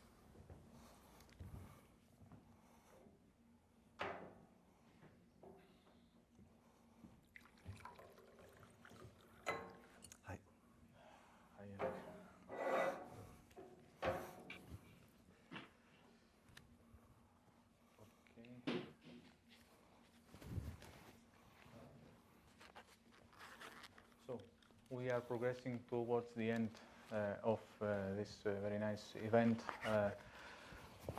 We are progressing towards the end of this very nice event.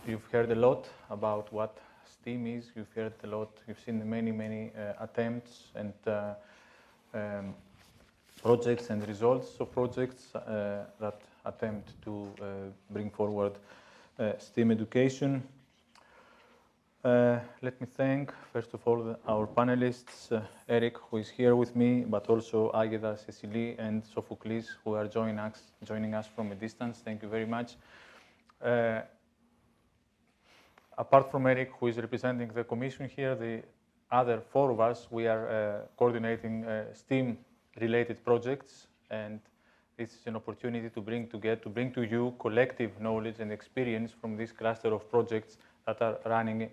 You've heard a lot about what STEAM is. You've heard a lot. You've seen many attempts and projects and results of projects that attempt to bring forward STEAM education. Let me thank, first of all, our panelists, Eric, who is here with me, but also Agueda, Cecilie, and Sofoklis, who are joining us from a distance. Thank you very much. Apart from Eric, who is representing the Commission here, the other four of us, we are coordinating STEAM-related projects, and this is an opportunity to bring to you collective knowledge and experience from this cluster of projects that are running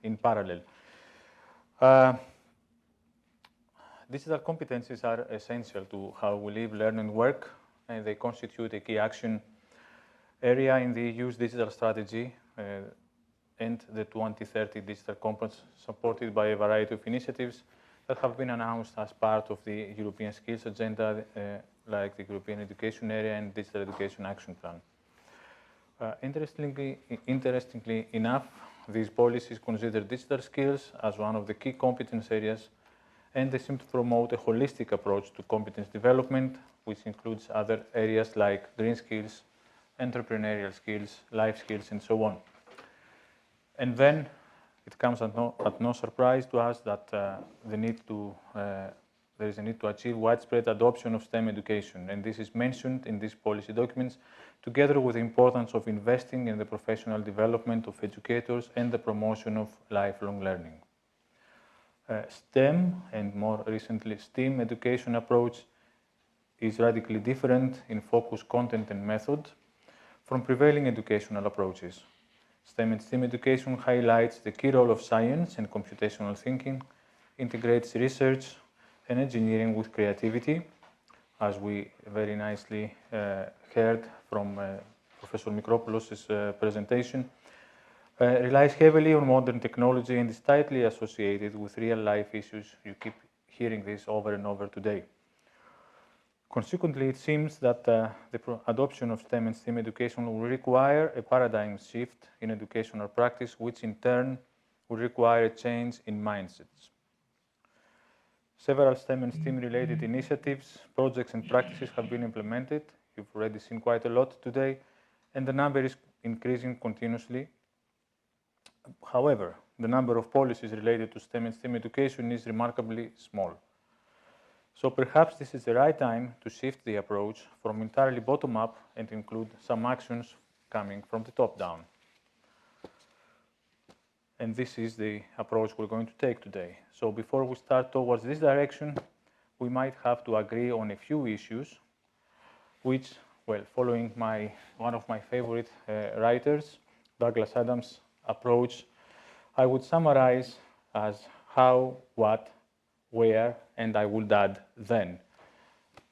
in parallel. Digital competencies are essential to how we live, learn, and work, and they constitute a key action area in the EU's digital strategy and the 2030 digital compass, supported by a variety of initiatives that have been announced as part of the European Skills Agenda, like the European Education Area and Digital Education Action Plan. Interestingly enough, these policies consider digital skills as one of the key competence areas, and they seem to promote a holistic approach to competence development, which includes other areas like green skills, entrepreneurial skills, life skills, and so on. And then it comes at no surprise to us that there is a need to achieve widespread adoption of STEM education, and this is mentioned in these policy documents, together with the importance of investing in the professional development of educators and the promotion of lifelong learning. STEM, and more recently STEAM education approach, is radically different in focus, content, and method from prevailing educational approaches. STEM and STEAM education highlights the key role of science and computational thinking, integrates research and engineering with creativity, as we very nicely heard from Professor Mikropoulos' presentation, relies heavily on modern technology and is tightly associated with real-life issues. You keep hearing this over and over today. Consequently, it seems that the adoption of STEM and STEAM education will require a paradigm shift in educational practice, which in turn will require a change in mindsets. Several STEM and STEAM-related initiatives, projects, and practices have been implemented. You've already seen quite a lot today, and the number is increasing continuously. However, the number of policies related to STEM and STEAM education is remarkably small. So perhaps this is the right time to shift the approach from entirely bottom-up and include some actions coming from the top down. And this is the approach we're going to take today. So before we start towards this direction, we might have to agree on a few issues, which, well, following one of my favorite writers, Douglas Adams' approach, I would summarize as how, what, where, and I would add then.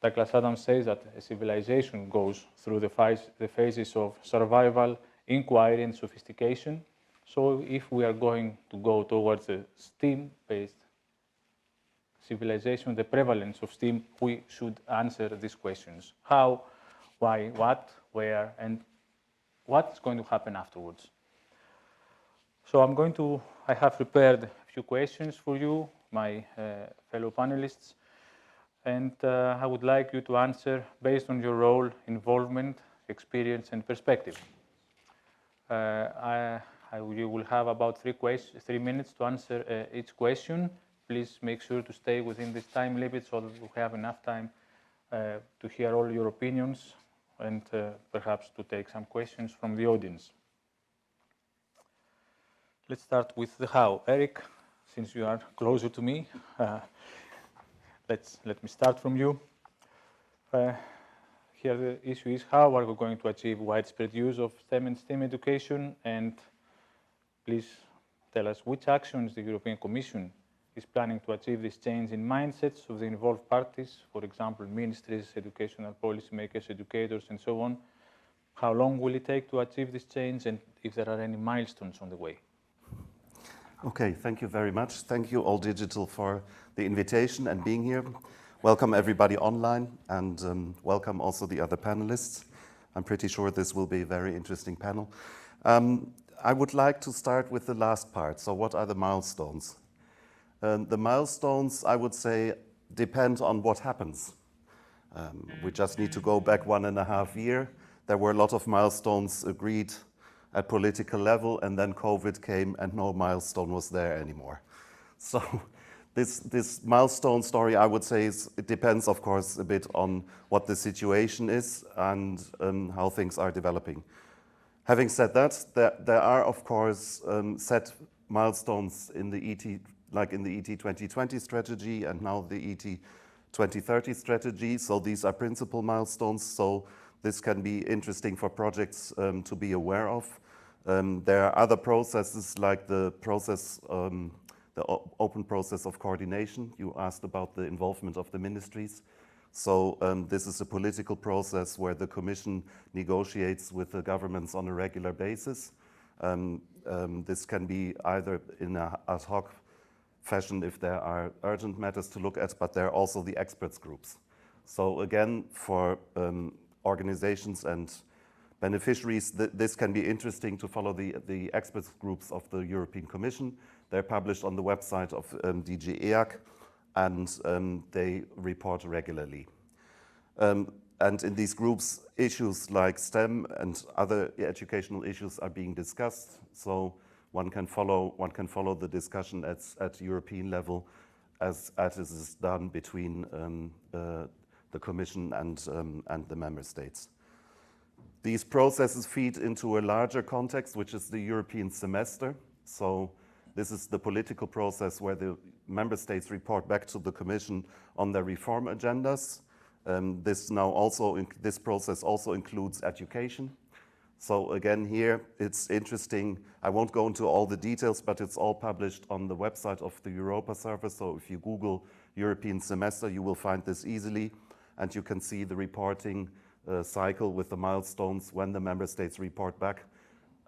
Douglas Adams says that a civilization goes through the phases of survival, inquiry, and sophistication. So if we are going to go towards a STEAM-based civilization, the prevalence of STEAM, we should answer these questions. How, why, what, where, and what's going to happen afterwards. So I have prepared a few questions for you, my fellow panelists, and I would like you to answer based on your role, involvement, experience, and perspective. You will have about 3 minutes to answer each question. Please make sure to stay within this time limit so that we have enough time to hear all your opinions and perhaps to take some questions from the audience. Let's start with the how. Eric, since you are closer to me, let me start from you. Here the issue is how are we going to achieve widespread use of STEM and STEAM education, and please tell us which actions the European Commission is planning to achieve this change in mindsets of the involved parties, for example, ministries, educational policymakers, educators, and so on. How long will it take to achieve this change, and if there are any milestones on the way? Okay, thank you very much. Thank you, All Digital, for the invitation and being here. Welcome everybody online, and welcome also the other panelists. I'm pretty sure this will be a very interesting panel. I would like to start with the last part. So what are the milestones? The milestones, I would say, depend on what happens. We just need to go back 1.5 years. There were a lot of milestones agreed at political level, and then COVID came and no milestone was there anymore. So this milestone story, I would say, it depends, of course, a bit on what the situation is and how things are developing. Having said that, there are, of course, set milestones in the ET, like in the ET 2020 strategy and now the ET 2030 strategy. So these are principal milestones. So this can be interesting for projects to be aware of. There are other processes like the process, the open process of coordination. You asked about the involvement of the ministries. So this is a political process where the Commission negotiates with the governments on a regular basis. This can be either in an ad hoc fashion if there are urgent matters to look at, but there are also the experts groups. So again, for organizations and beneficiaries, this can be interesting to follow the experts groups of the European Commission. They're published on the website of DG EAC, and they report regularly. And in these groups, issues like STEM and other educational issues are being discussed. So one can follow the discussion at European level as it is done between the Commission and the member states. These processes feed into a larger context, which is the European semester. So this is the political process where the member states report back to the Commission on their reform agendas. This process also includes education. So again, here it's interesting. I won't go into all the details, but it's all published on the website of the Europa server. So if you Google European semester, you will find this easily. and you can see the reporting cycle with the milestones when the member states report back.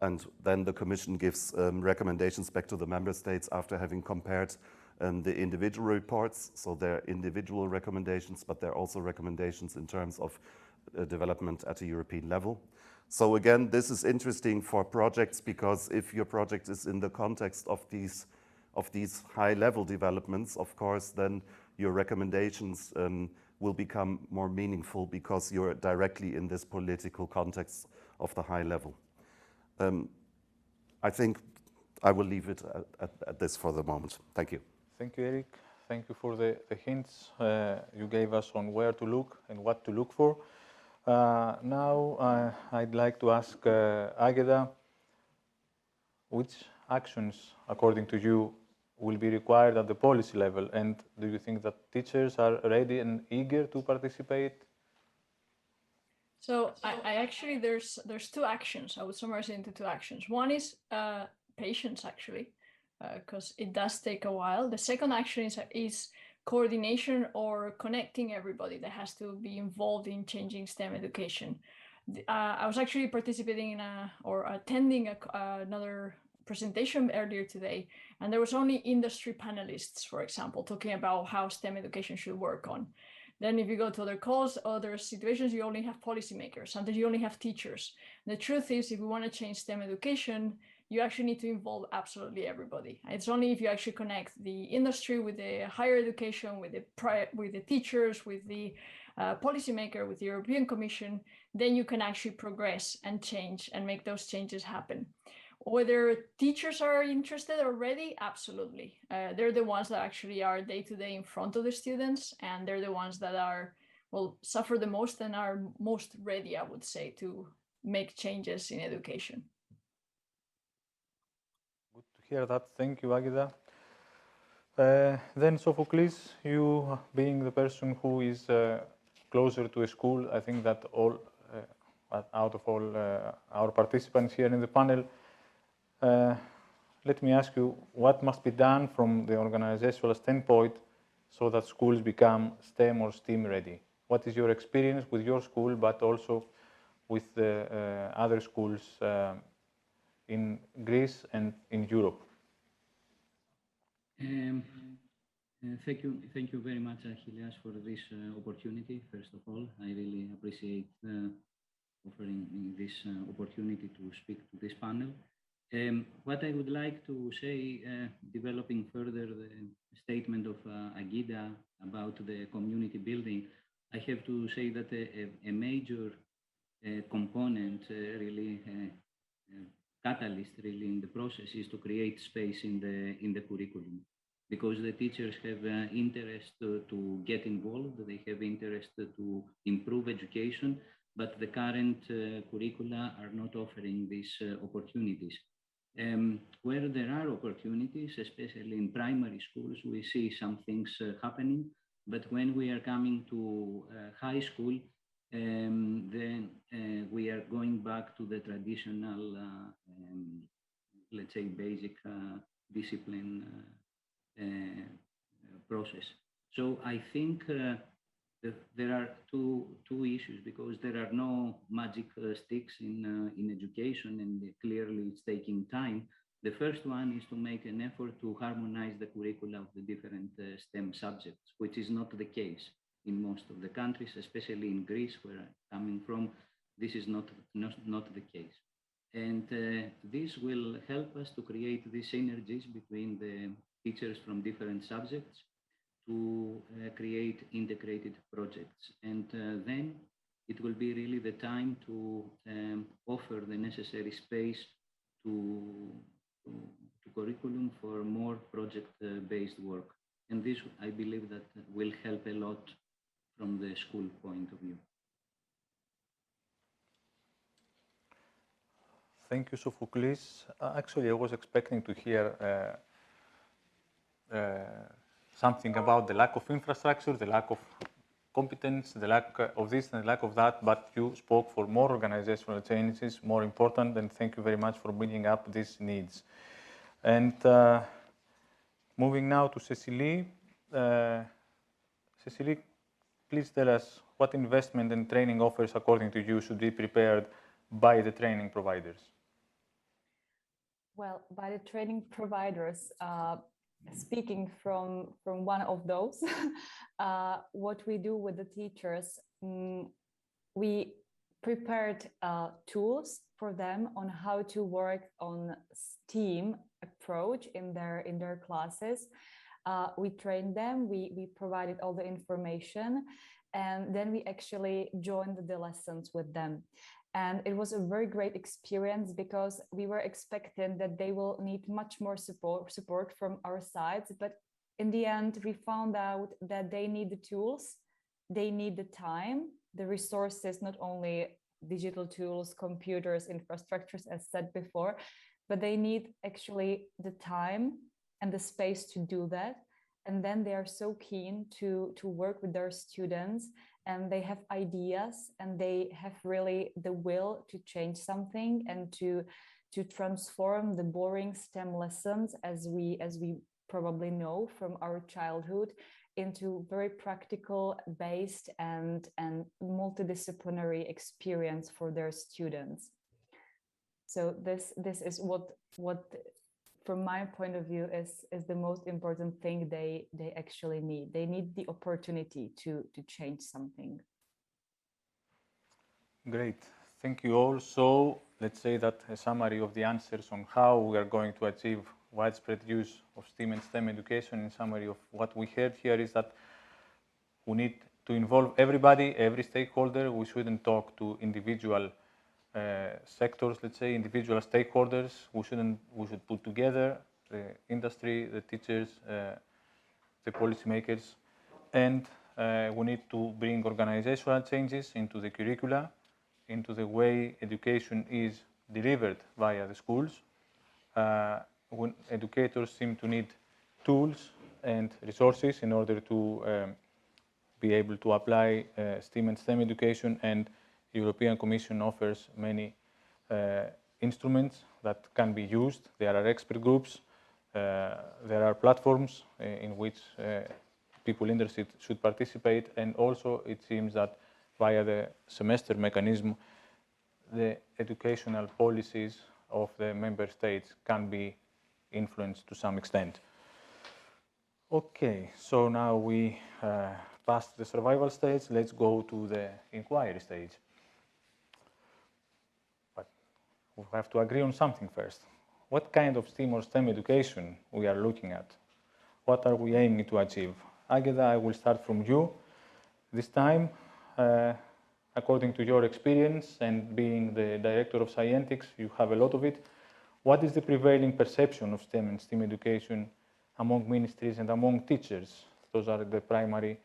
And then the Commission gives recommendations back to the member states after having compared the individual reports. So they're individual recommendations, but they're also recommendations in terms of development at a European level. So again, this is interesting for projects, because if your project is in the context of these high-level developments, of course, then your recommendations will become more meaningful because you're directly in this political context of the high level. I think I will leave it at this for the moment. Thank you. Thank you, Eric. Thank you for the hints you gave us on where to look and what to look for. Now I'd like to ask Agueda, which actions, according to you, will be required at the policy level, and do you think that teachers are ready and eager to participate? So I actually, there's two actions. I would summarize it into two actions. One is patience, actually, because it does take a while. The second action is coordination or connecting everybody that has to be involved in changing STEM education. I was actually participating in attending another presentation earlier today, and there was only industry panelists, for example, talking about how STEM education should work on. Then if you go to other calls, other situations, you only have policymakers. Sometimes you only have teachers. And the truth is, if we want to change STEM education, you actually need to involve absolutely everybody. It's only if you actually connect the industry with the higher education, with the teachers, with the policymaker, with the European Commission, then you can actually progress and change and make those changes happen. Whether teachers are interested or ready, absolutely. They're the ones that actually are day-to-day in front of the students, and they're the ones that will suffer the most and are most ready, I would say, to make changes in education. Good to hear that. Thank you, Agueda. Then Sofoklis, you being the person who is closer to a school, I think that out of all our participants here in the panel, let me ask you, what must be done from the organizational standpoint so that schools become STEM or STEAM ready? What is your experience with your school, but also with the other schools in Greece and in Europe? Thank you very much, Achilles, for this opportunity. First of all, I really appreciate offering me this opportunity to speak to this panel. What I would like to say, developing further the statement of Agueda about the community building, I have to say that a major component, really catalyst, really in the process, is to create space in the curriculum, because the teachers have interest to get involved, they have interest to improve education, but the current curricula are not offering these opportunities. Where there are opportunities, especially in primary schools, we see some things happening, but when we are coming to high school, then we are going back to the traditional, let's say, basic discipline process. So I think there are two issues, because there are no magic sticks in education, and clearly it's taking time. The first one is to make an effort to harmonize the curricula of the different STEM subjects, which is not the case in most of the countries, especially in Greece, where I'm coming from. This is not the case. And this will help us to create these synergies between the teachers from different subjects to create integrated projects. And then it will be really the time to offer the necessary space to curriculum for more project-based work. And this, I believe, that will help a lot from the school point of view. Thank you, Sofoklis. Actually, I was expecting to hear something about the lack of infrastructure, the lack of competence, the lack of this and the lack of that, but you spoke for more organizational changes, more important, and thank you very much for bringing up these needs. And moving now to Cecilie. Cecilie, please tell us what investment and training offers, according to you, should be prepared by the training providers? Well, by the training providers, speaking from one of those, what we do with the teachers, we prepared tools for them on how to work on STEAM approach in their classes. We trained them, we provided all the information, and then we actually joined the lessons with them. And it was a very great experience because we were expecting that they will need much more support from our sides. But in the end, we found out that they need the tools, they need the time, the resources, not only digital tools, computers, infrastructures, as said before, but they need actually the time and the space to do that. And then they are so keen to work with their students, and they have ideas, and they have really the will to change something and to transform the boring STEM lessons, as we probably know from our childhood, into very practical based and multidisciplinary experience for their students. So this is what from my point of view is the most important thing they actually need. They need the opportunity to change something. Great, thank you all. So let's say that a summary of the answers on how we are going to achieve widespread use of STEAM and STEM education, in summary of what we heard here, is that we need to involve everybody, every stakeholder. We shouldn't talk to individual sectors, let's say, individual stakeholders. We should put together the industry, the teachers, the policymakers, and we need to bring organizational changes into the curricula, into the way education is delivered via the schools. When educators seem to need tools and resources in order to be able to apply STEAM and STEM education, and the European Commission offers many instruments that can be used. There are expert groups, there are platforms in which people interested should participate, and also it seems that via the semester mechanism, the educational policies of the member states can be influenced to some extent. Okay, so now we passed the survival stage. Let's go to the inquiry stage. But we have to agree on something first. What kind of STEAM or STEM education we are looking at? What are we aiming to achieve? Agueda, I will start from you. This time, according to your experience and being the Director of Scientics, you have a lot of it. What is the prevailing perception of STEM and STEAM education among ministries and among teachers? Those are the primary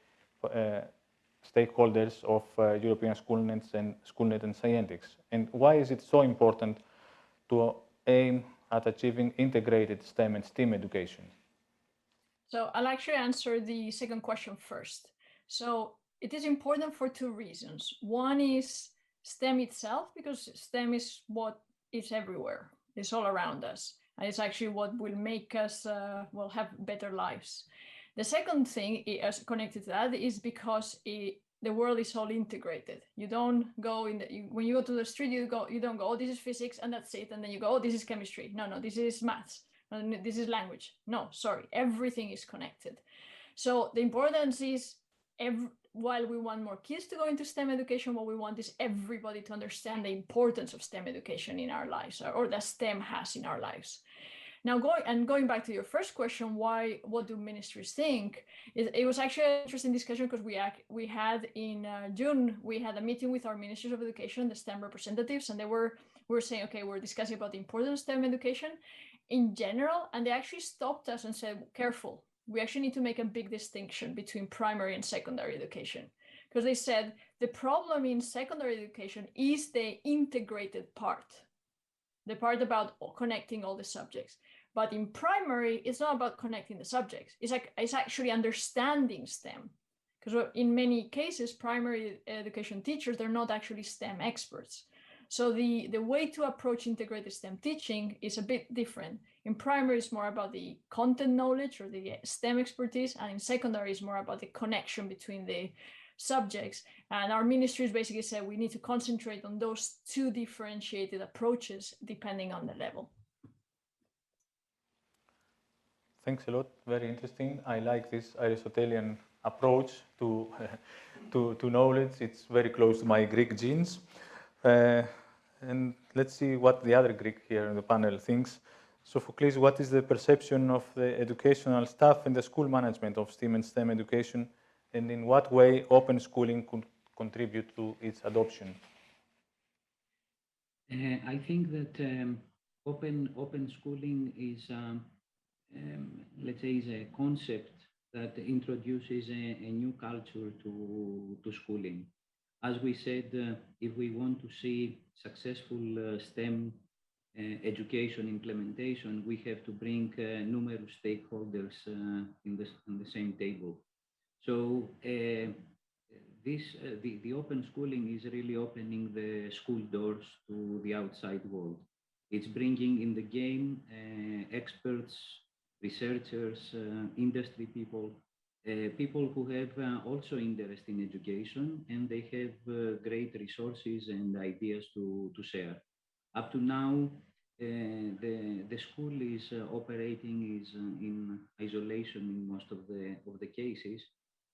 stakeholders of European Schoolnet and Scientics. And why is it so important to aim at achieving integrated STEM and STEAM education? So I'll actually answer the second question first. So it is important for two reasons. One is STEM itself, because STEM is what is everywhere. It's all around us. And it's actually what will make us have better lives. The second thing connected to that is because the world is all integrated. You don't go when you go to the street, you don't go, oh, this is physics and that's it. And then you go, oh, this is chemistry. No, this is maths. This is language. No, sorry, everything is connected. So the importance is, while we want more kids to go into STEM education, what we want is everybody to understand the importance of STEM education in our lives, or that STEM has in our lives. Now, going back to your first question, what do ministries think? It was actually an interesting discussion, because we had in June, we had a meeting with our ministries of education, the STEM representatives, and we were saying, okay, we're discussing about the importance of STEM education in general, and they actually stopped us and said, careful, we actually need to make a big distinction between primary and secondary education. Because they said the problem in secondary education is the integrated part, the part about connecting all the subjects. But in primary, it's not about connecting the subjects. It's actually understanding STEM. Because in many cases, primary education teachers, they're not actually STEM experts. So the way to approach integrated STEM teaching is a bit different. In primary, it's more about the content knowledge or the STEM expertise, and in secondary, it's more about the connection between the subjects. And our ministries basically said we need to concentrate on those two differentiated approaches depending on the level. Thanks a lot, very interesting. I like this Aristotelian approach to, to knowledge. It's very close to my Greek genes. And let's see what the other Greek here in the panel thinks. Sofoklis, what is the perception of the educational staff and the school management of STEAM and STEM education, and in what way open schooling could contribute to its adoption? I think that open schooling is, let's say, is a concept that introduces a new culture to schooling. As we said, if we want to see successful STEM education implementation, we have to bring numerous stakeholders in the same table. So the open schooling is really opening the school doors to the outside world. It's bringing in the game experts, researchers, industry people, people who have also interest in education, and they have great resources and ideas to share. Up to now, the school is operating in isolation in most of the cases,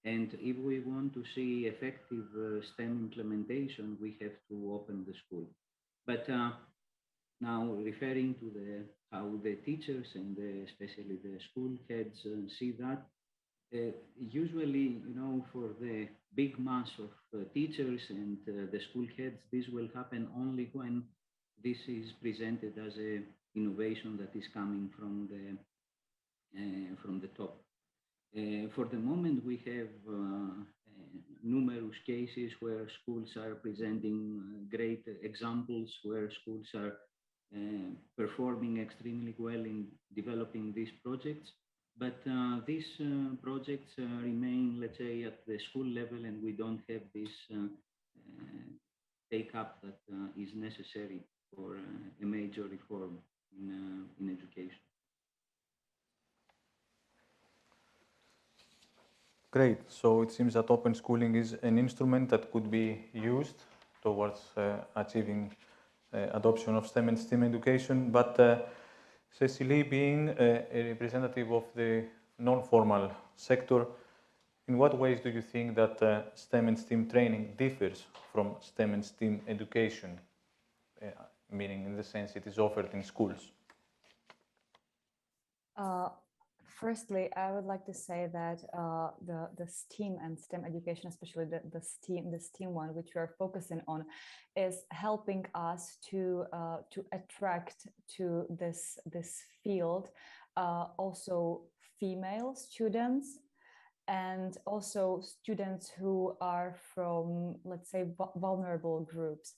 and if we want to see effective STEM implementation, we have to open the school. But now, referring to how the teachers and especially the school heads see that, usually, you know, for the big mass of teachers and the school heads, this will happen only when this is presented as an innovation that is coming from the top. For the moment, we have numerous cases where schools are presenting great examples, where schools are performing extremely well in developing these projects. But these projects remain, let's say, at the school level, and we don't have this take-up that is necessary for a major reform in education. Great. So it seems that open schooling is an instrument that could be used towards achieving adoption of STEM and STEAM education. But Cecilie, being a representative of the non-formal sector, in what ways do you think that STEM and STEAM training differs from STEM and STEAM education, meaning in the sense it is offered in schools? Firstly, I would like to say that the STEAM and STEM education, especially the STEAM one, which we are focusing on, is helping us to attract to this field also female students, and also students who are from, let's say, vulnerable groups,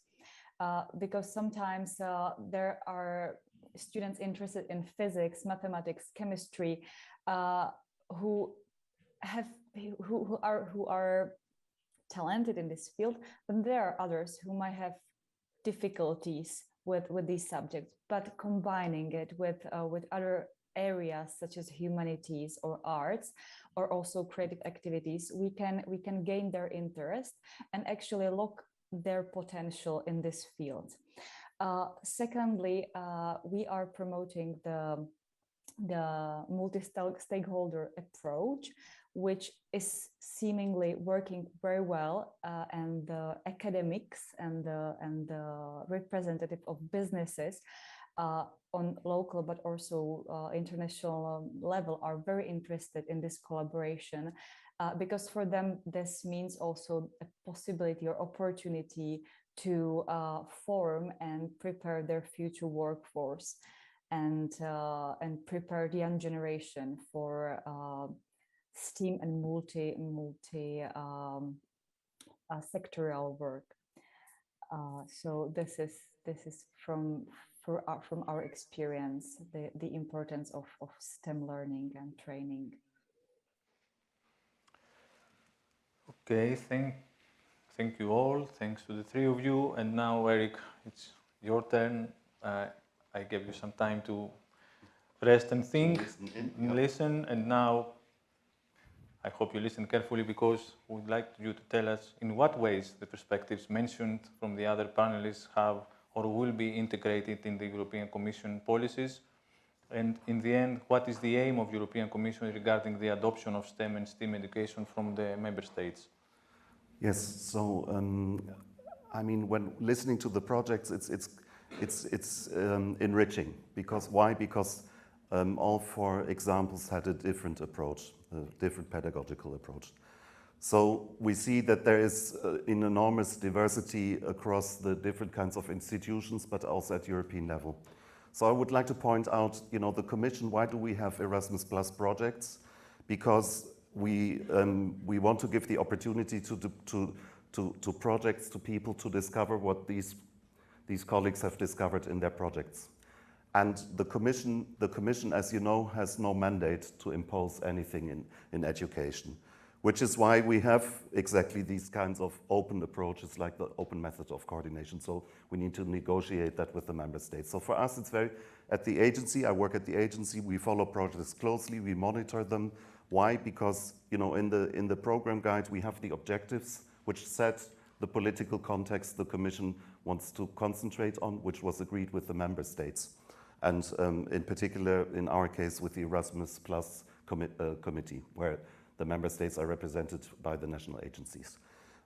because sometimes there are students interested in physics, mathematics, chemistry, who are talented in this field, but there are others who might have difficulties with these subjects. But combining it with other areas such as humanities or arts, or also creative activities, we can gain their interest and actually lock their potential in this field. Secondly, we are promoting the multi-stakeholder approach, which is seemingly working very well, and the academics and the representative of businesses on local but also international level are very interested in this collaboration, because for them this means also a possibility or opportunity to form and prepare their future workforce, and prepare the young generation for STEAM and multi sectorial work. So this is from our experience the importance of STEM learning and training. Okay, thank you all. Thanks to the three of you. And now, Eric, it's your turn. I gave you some time to rest and think, listen, and now I hope you listen carefully because we'd like you to tell us in what ways the perspectives mentioned from the other panelists have or will be integrated in the European Commission policies. And in the end, what is the aim of European Commission regarding the adoption of STEM and STEAM education from the member states? Yes, so I mean, when listening to the projects, it's enriching. Because why? Because all 4 examples had a different approach, a different pedagogical approach. So we see that there is an enormous diversity across the different kinds of institutions, but also at European level. So I would like to point out, you know, the Commission, why do we have Erasmus Plus projects? Because we want to give the opportunity to projects, to people to discover what these colleagues have discovered in their projects. And the Commission, as you know, has no mandate to impose anything in education, which is why we have exactly these kinds of open approaches, like the open method of coordination. So we need to negotiate that with the member states. So for us, it's very, at the agency, I work at the agency, we follow projects closely, we monitor them. Why? Because, you know, in the program guide, we have the objectives which set the political context the Commission wants to concentrate on, which was agreed with the member states. And in particular, in our case, with the Erasmus Plus committee, where the member states are represented by the national agencies.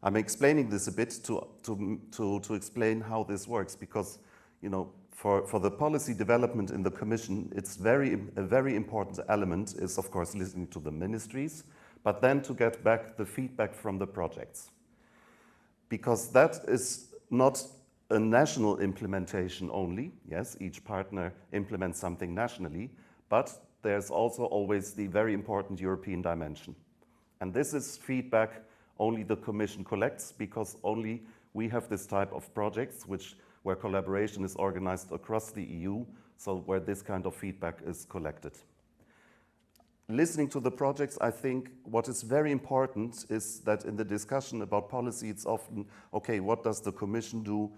I'm explaining this a bit to explain how this works, because, you know, for the policy development in the Commission, it's a very important element is, of course, listening to the ministries, but then to get back the feedback from the projects. Because that is not a national implementation only. Yes, each partner implements something nationally, but there's also always the very important European dimension. And this is feedback only the Commission collects, because only we have this type of projects where collaboration is organized across the EU, so where this kind of feedback is collected. Listening to the projects, I think what is very important is that in the discussion about policy, it's often, okay, what does the Commission do?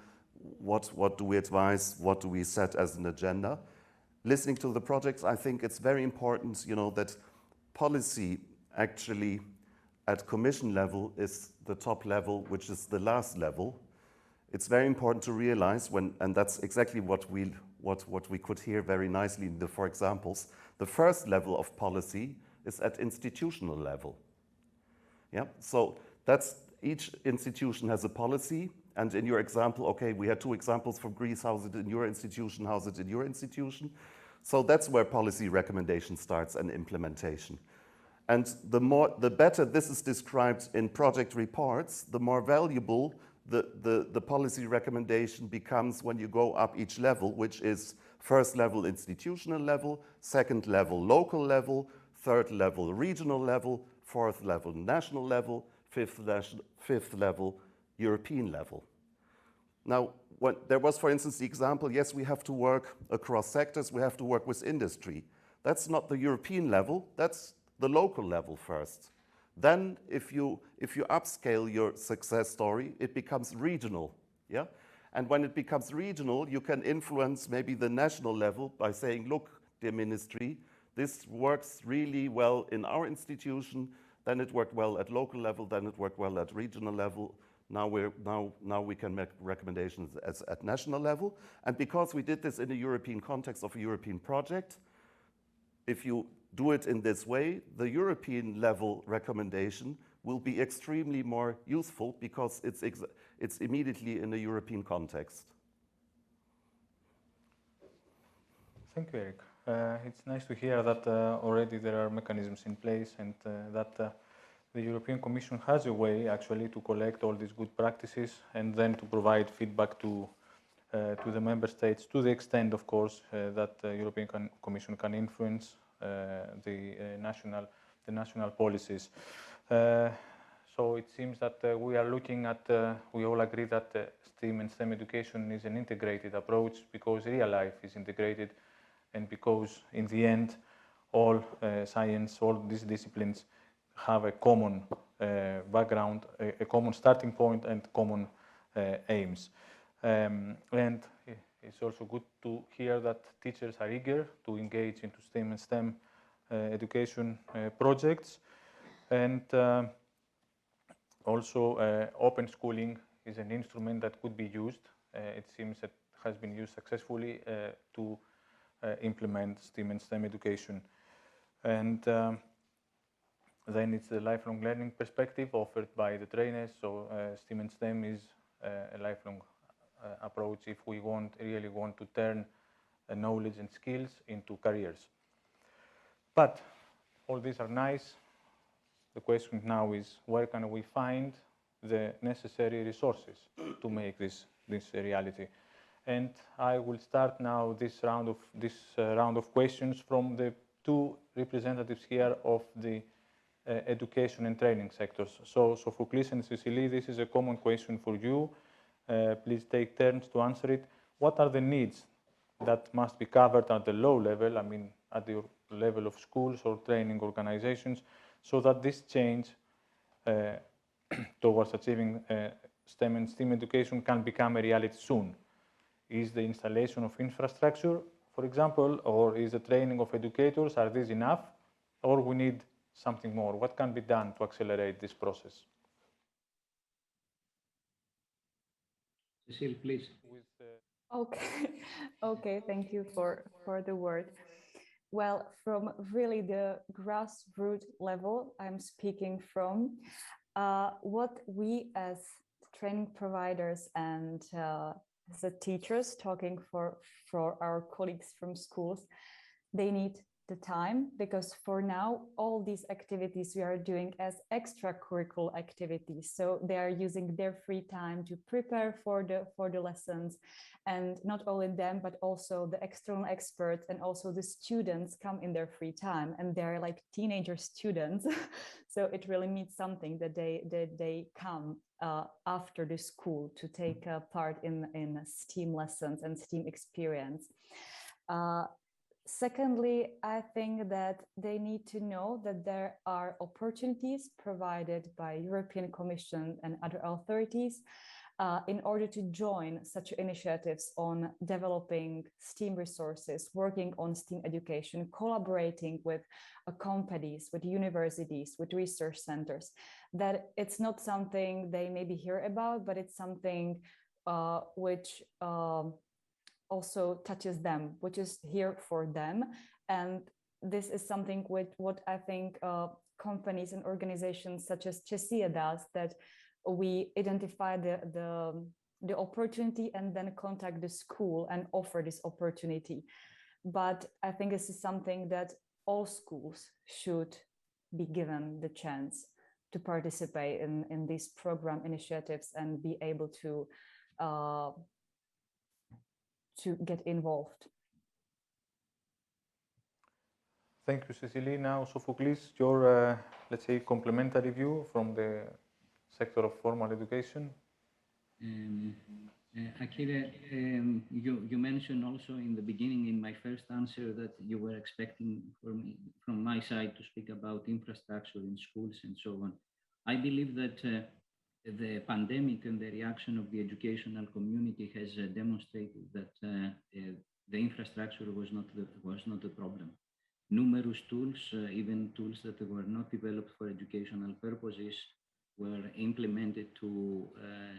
What do we advise? What do we set as an agenda? Listening to the projects, I think it's very important, you know, that policy actually at Commission level is the top level, which is the last level. It's very important to realize and that's exactly what we could hear very nicely in the 4 examples. The first level of policy is at institutional level. Yeah, so that's each institution has a policy. And in your example, okay, we had 2 examples from Greece. How's it in your institution? How's it in your institution? So that's where policy recommendation starts and implementation. And the better this is described in project reports, the more valuable the policy recommendation becomes when you go up each level, which is first level institutional level, second level local level, third level regional level, fourth level national level, fifth level European level. Now, there was, for instance, the example, yes, we have to work across sectors, we have to work with industry. That's not the European level, that's the local level first. Then, if you upscale your success story, it becomes regional, yeah? And when it becomes regional, you can influence maybe the national level by saying, look, dear ministry, this works really well in our institution, then it worked well at local level, then it worked well at regional level. Now we can make recommendations at national level. And because we did this in a European context of a European project, if you do it in this way, the European level recommendation will be extremely more useful because it's immediately in a European context. Thank you, Eric. It's nice to hear that already there are mechanisms in place and that the European Commission has a way actually to collect all these good practices and then to provide feedback to the member states to the extent, of course, that the European Commission can influence the national policies. So it seems that we are looking at, we all agree that STEAM and STEM education is an integrated approach because real life is integrated and because in the end all science, all these disciplines have a common background, a common starting point and common aims. And it's also good to hear that teachers are eager to engage into STEAM and STEM education projects. And also open schooling is an instrument that could be used. It seems that has been used successfully to implement STEAM and STEM education. And then it's the lifelong learning perspective offered by the trainers. So STEAM and STEM is a lifelong approach if we really want to turn knowledge and skills into careers. But all these are nice. The question now is, where can we find the necessary resources to make this a reality? And I will start now this round of questions from the two representatives here of the education and training sectors. So Sofoklis and Cecilie, this is a common question for you. Please take turns to answer it. What are the needs that must be covered at the low level, I mean at the level of schools or training organizations, so that this change towards achieving STEM and STEAM education can become a reality soon? Is the installation of infrastructure, for example, or is the training of educators, are these enough, or we need something more? What can be done to accelerate this process? Cecilie, please. Okay, thank you for the word. Well, from really the grassroots level, I'm speaking from what we as training providers and as the teachers, talking for our colleagues from schools, they need the time, because for now all these activities we are doing as extracurricular activities, so they are using their free time to prepare for the lessons, and not only them but also the external experts and also the students come in their free time, and they're like teenager students so it really means something that they come after the school to take part in STEAM lessons and STEAM experience. Secondly, I think that they need to know that there are opportunities provided by European Commission and other authorities in order to join such initiatives on developing STEAM resources, working on STEAM education, collaborating with companies, with universities, with research centers. That it's not something they maybe hear about, but it's something which also touches them, which is here for them. And this is something with what I think companies and organizations such as Cecilie does, that we identify the opportunity and then contact the school and offer this opportunity. But I think this is something that all schools should be given the chance to participate in these program initiatives and be able to get involved. Thank you, Cecilie. Now, Sofoklis, your, let's say, complementary view from the sector of formal education. Achilles, you mentioned also in the beginning, in my first answer, that you were expecting from my side to speak about infrastructure in schools and so on. I believe that the pandemic and the reaction of the educational community has demonstrated that the infrastructure was not the problem. Numerous tools, even tools that were not developed for educational purposes, were implemented to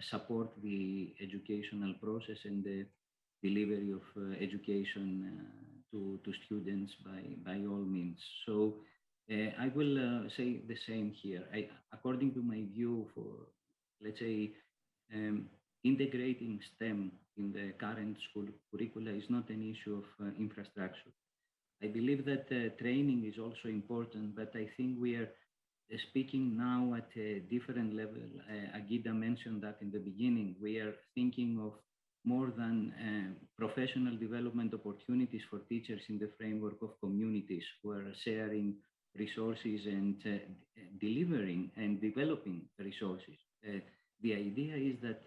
support the educational process and the delivery of education to students by all means. So I will say the same here. According to my view, for, let's say, integrating STEM in the current school curricula is not an issue of infrastructure. I believe that training is also important, but I think we are speaking now at a different level. Agueda mentioned that in the beginning. We are thinking of more than professional development opportunities for teachers in the framework of communities who are sharing resources and delivering and developing resources. The idea is that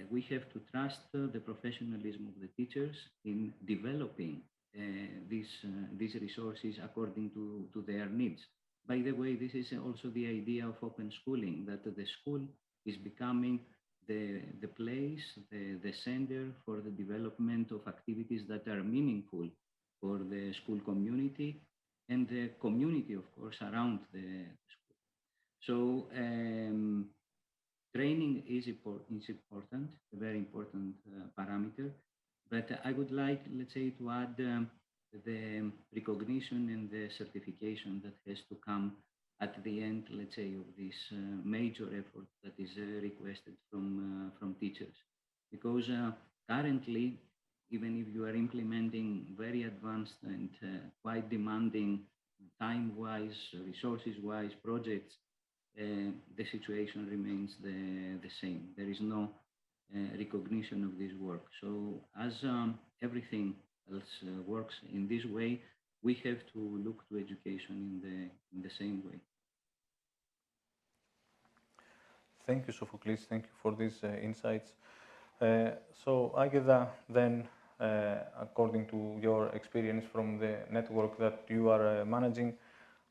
we have to trust the professionalism of the teachers in developing these resources according to their needs. By the way, this is also the idea of open schooling, that the school is becoming the place, the center for the development of activities that are meaningful for the school community and the community, of course, around the school. So training is important, a very important parameter. But I would like, let's say, to add the recognition and the certification that has to come at the end, let's say, of this major effort that is requested from teachers. Because currently, even if you are implementing very advanced and quite demanding time-wise, resources-wise projects, the situation remains the same. There is no recognition of this work. So as everything else works in this way, we have to look to education in the same way. Thank you, Sofoklis. Thank you for these insights. So, Agueda, then, according to your experience from the network that you are managing,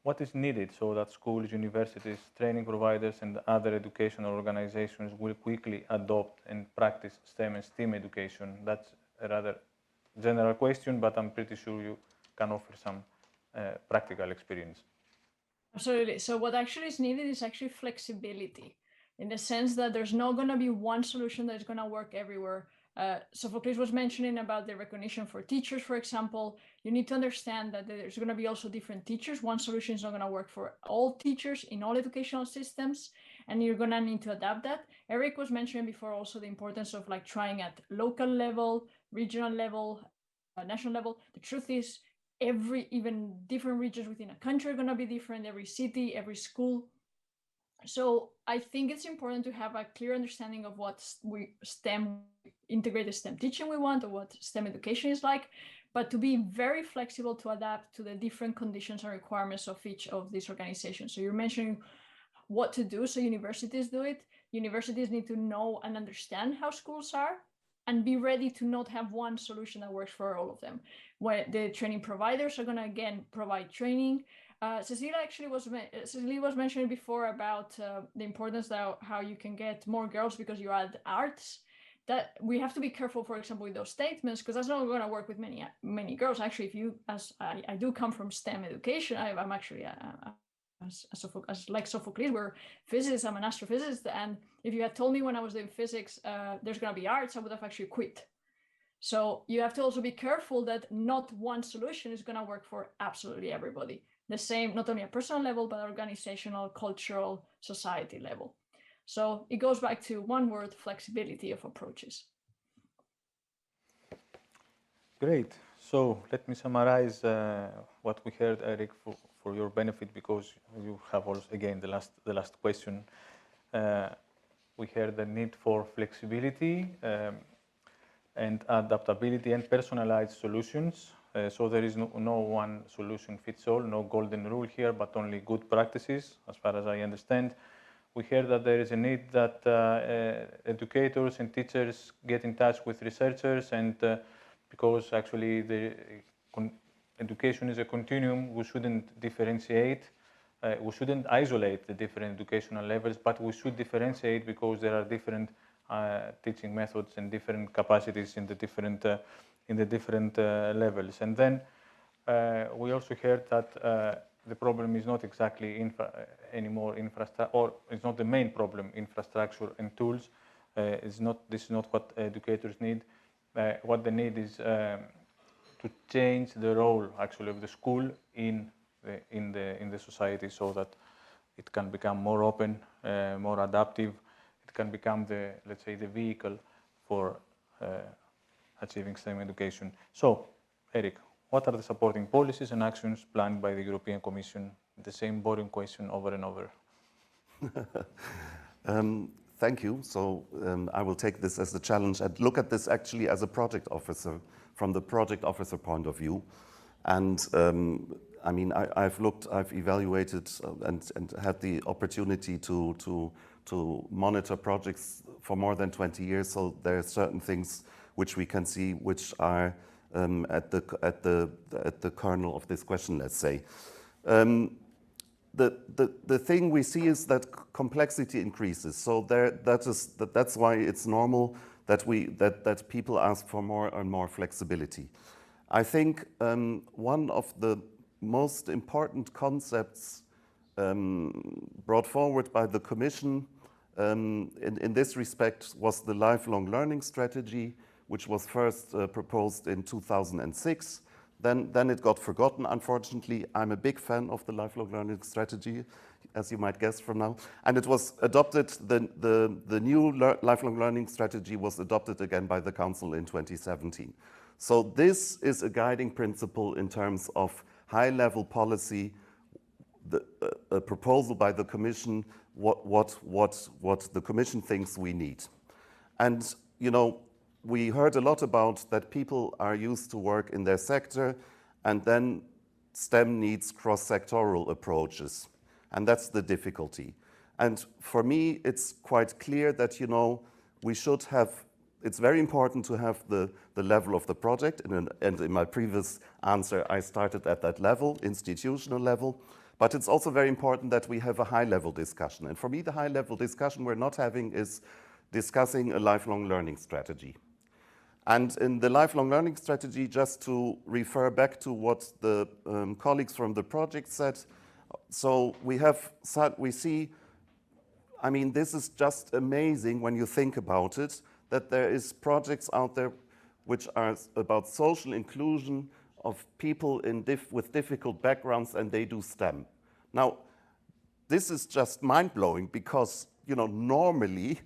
what is needed so that schools, universities, training providers, and other educational organizations will quickly adopt and practice STEM and STEAM education? That's a rather general question, but I'm pretty sure you can offer some practical experience. Absolutely. So what actually is needed is actually flexibility, in the sense that there's not going to be one solution that's going to work everywhere. Sofoklis was mentioning about the recognition for teachers, for example. You need to understand that there's going to be also different teachers. One solution is not going to work for all teachers in all educational systems, and you're going to need to adapt that. Eric was mentioning before also the importance of like trying at local level, regional level, national level. The truth is, even different regions within a country are going to be different, every city, every school. So I think it's important to have a clear understanding of what integrated STEM teaching we want, or what STEM education is like, but to be very flexible to adapt to the different conditions and requirements of each of these organizations. So you're mentioning what to do, so universities do it. Universities need to know and understand how schools are, and be ready to not have one solution that works for all of them. Where the training providers are going to, again, provide training. Cecilie was mentioning before about the importance of how you can get more girls because you add arts. That we have to be careful, for example, with those statements, because that's not going to work with many girls. Actually, if you, as I do come from STEM education, I'm actually like Sofoklis, we're physicists. I'm an astrophysicist, and if you had told me when I was doing physics there's going to be arts, I would have actually quit. So you have to also be careful that not one solution is going to work for absolutely everybody. The same, not only at personal level, but organizational, cultural, society level. So it goes back to one word: flexibility of approaches. Great. So let me summarize what we heard, Eric, for your benefit, because you have also, again, the last question. We heard the need for flexibility and adaptability and personalized solutions. So there is no one solution fits all, no golden rule here, but only good practices, as far as I understand. We heard that there is a need that educators and teachers get in touch with researchers, and because actually the education is a continuum, we shouldn't differentiate. We shouldn't isolate the different educational levels, but we should differentiate because there are different teaching methods and different capacities in the different levels. And then we also heard that the problem is not exactly anymore infrastructure, or it's not the main problem, infrastructure and tools. This is not what educators need. What they need is to change the role actually of the school in the society, so that it can become more open, more adaptive. It can become let's say, the vehicle for achieving STEM education. So, Eric, what are the supporting policies and actions planned by the European Commission? The same boring question over and over. Thank you. So I will take this as a challenge and look at this actually as a project officer, from the project officer point of view. And I mean, I've evaluated and had the opportunity to monitor projects for more than 20 years. So there are certain things which we can see which are at the kernel of this question, let's say. The thing we see is that complexity increases. So that's why it's normal that people ask for more and more flexibility. I think one of the most important concepts brought forward by the Commission in this respect was the lifelong learning strategy, which was first proposed in 2006. Then it got forgotten, unfortunately. I'm a big fan of the lifelong learning strategy, as you might guess from now. And it was adopted, the new lifelong learning strategy was adopted again by the Council in 2017. So this is a guiding principle in terms of high-level policy, a proposal by the Commission, what the Commission thinks we need. And, you know, we heard a lot about that people are used to work in their sector, and then STEM needs cross-sectoral approaches. And that's the difficulty. And for me, it's quite clear that, you know, we should have, it's very important to have the level of the project. And in my previous answer, I started at that level, institutional level. But it's also very important that we have a high-level discussion. And for me, the high-level discussion we're not having is discussing a lifelong learning strategy. And in the lifelong learning strategy, just to refer back to what the colleagues from the project said, so we see, I mean, this is just amazing when you think about it, that there is projects out there which are about social inclusion of people with difficult backgrounds, and they do STEM. Now, this is just mind-blowing because, you know, normally,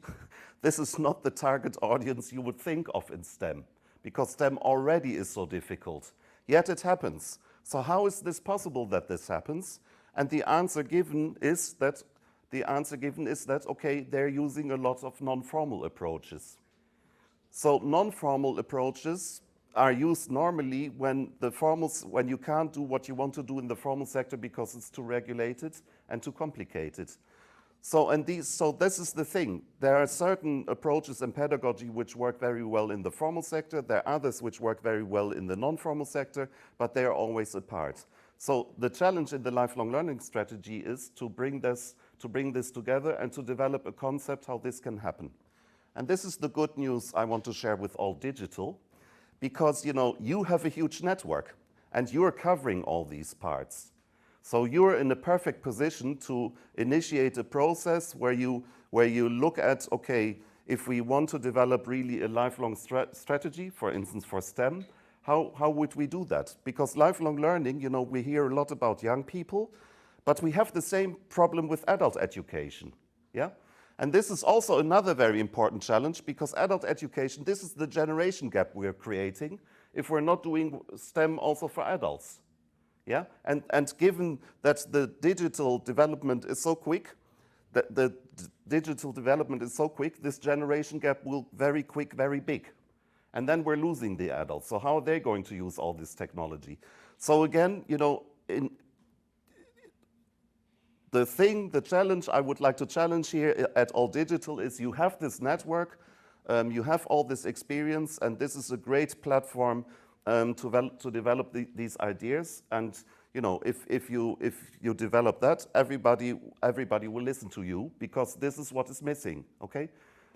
this is not the target audience you would think of in STEM, because STEM already is so difficult. Yet it happens. So how is this possible that this happens? And the answer given is that, okay, they're using a lot of non-formal approaches. So non-formal approaches are used normally when when you can't do what you want to do in the formal sector because it's too regulated and too complicated. So this is the thing. There are certain approaches in pedagogy which work very well in the formal sector. There are others which work very well in the non-formal sector, but they are always apart. So the challenge in the lifelong learning strategy is to bring this together and to develop a concept how this can happen. And this is the good news I want to share with all digital, because, you know, you have a huge network and you're covering all these parts. So you're in a perfect position to initiate a process where you look at, okay, if we want to develop really a lifelong strategy, for instance, for STEM, how would we do that? Because lifelong learning, you know, we hear a lot about young people, but we have the same problem with adult education, yeah? And this is also another very important challenge, because adult education, this is the generation gap we're creating if we're not doing STEM also for adults. Yeah? And given that the digital development is so quick, this generation gap will very quick, very big. And then we're losing the adults. So how are they going to use all this technology? So again, you know, the challenge I would like to challenge here at All Digital is you have this network, you have all this experience, and this is a great platform to develop these ideas. And you know, if you develop that, everybody will listen to you, because this is what is missing. Okay,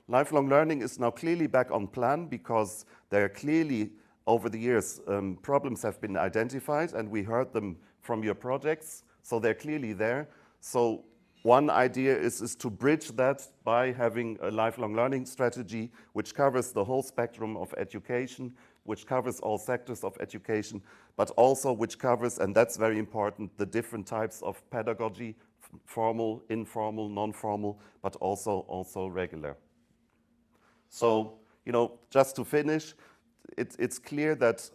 lifelong learning is now clearly back on plan, because there are clearly over the years problems have been identified, and we heard them from your projects, so they're clearly there. So one idea is to bridge that by having a lifelong learning strategy which covers the whole spectrum of education, which covers all sectors of education, but also which covers, and that's very important, the different types of pedagogy, formal, informal, non-formal, but also regular. So, you know, just to finish, it's clear that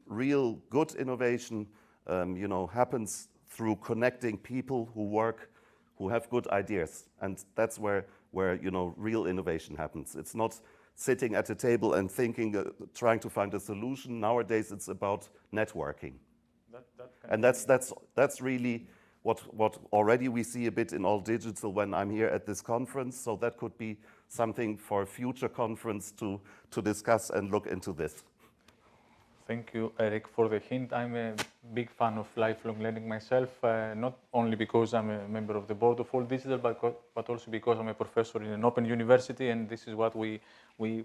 real good innovation, you know, happens through connecting people who have good ideas, and that's where you know, real innovation happens. It's not sitting at a table and thinking, trying to find a solution. Nowadays, it's about networking, and that's really what already we see a bit in All Digital when I'm here at this conference. So that could be something for a future conference to discuss and look into this. Thank you, Eric, for the hint. I'm a big fan of lifelong learning myself, not only because I'm a member of the board of All Digital, but also because I'm a professor in an open university, and this is what we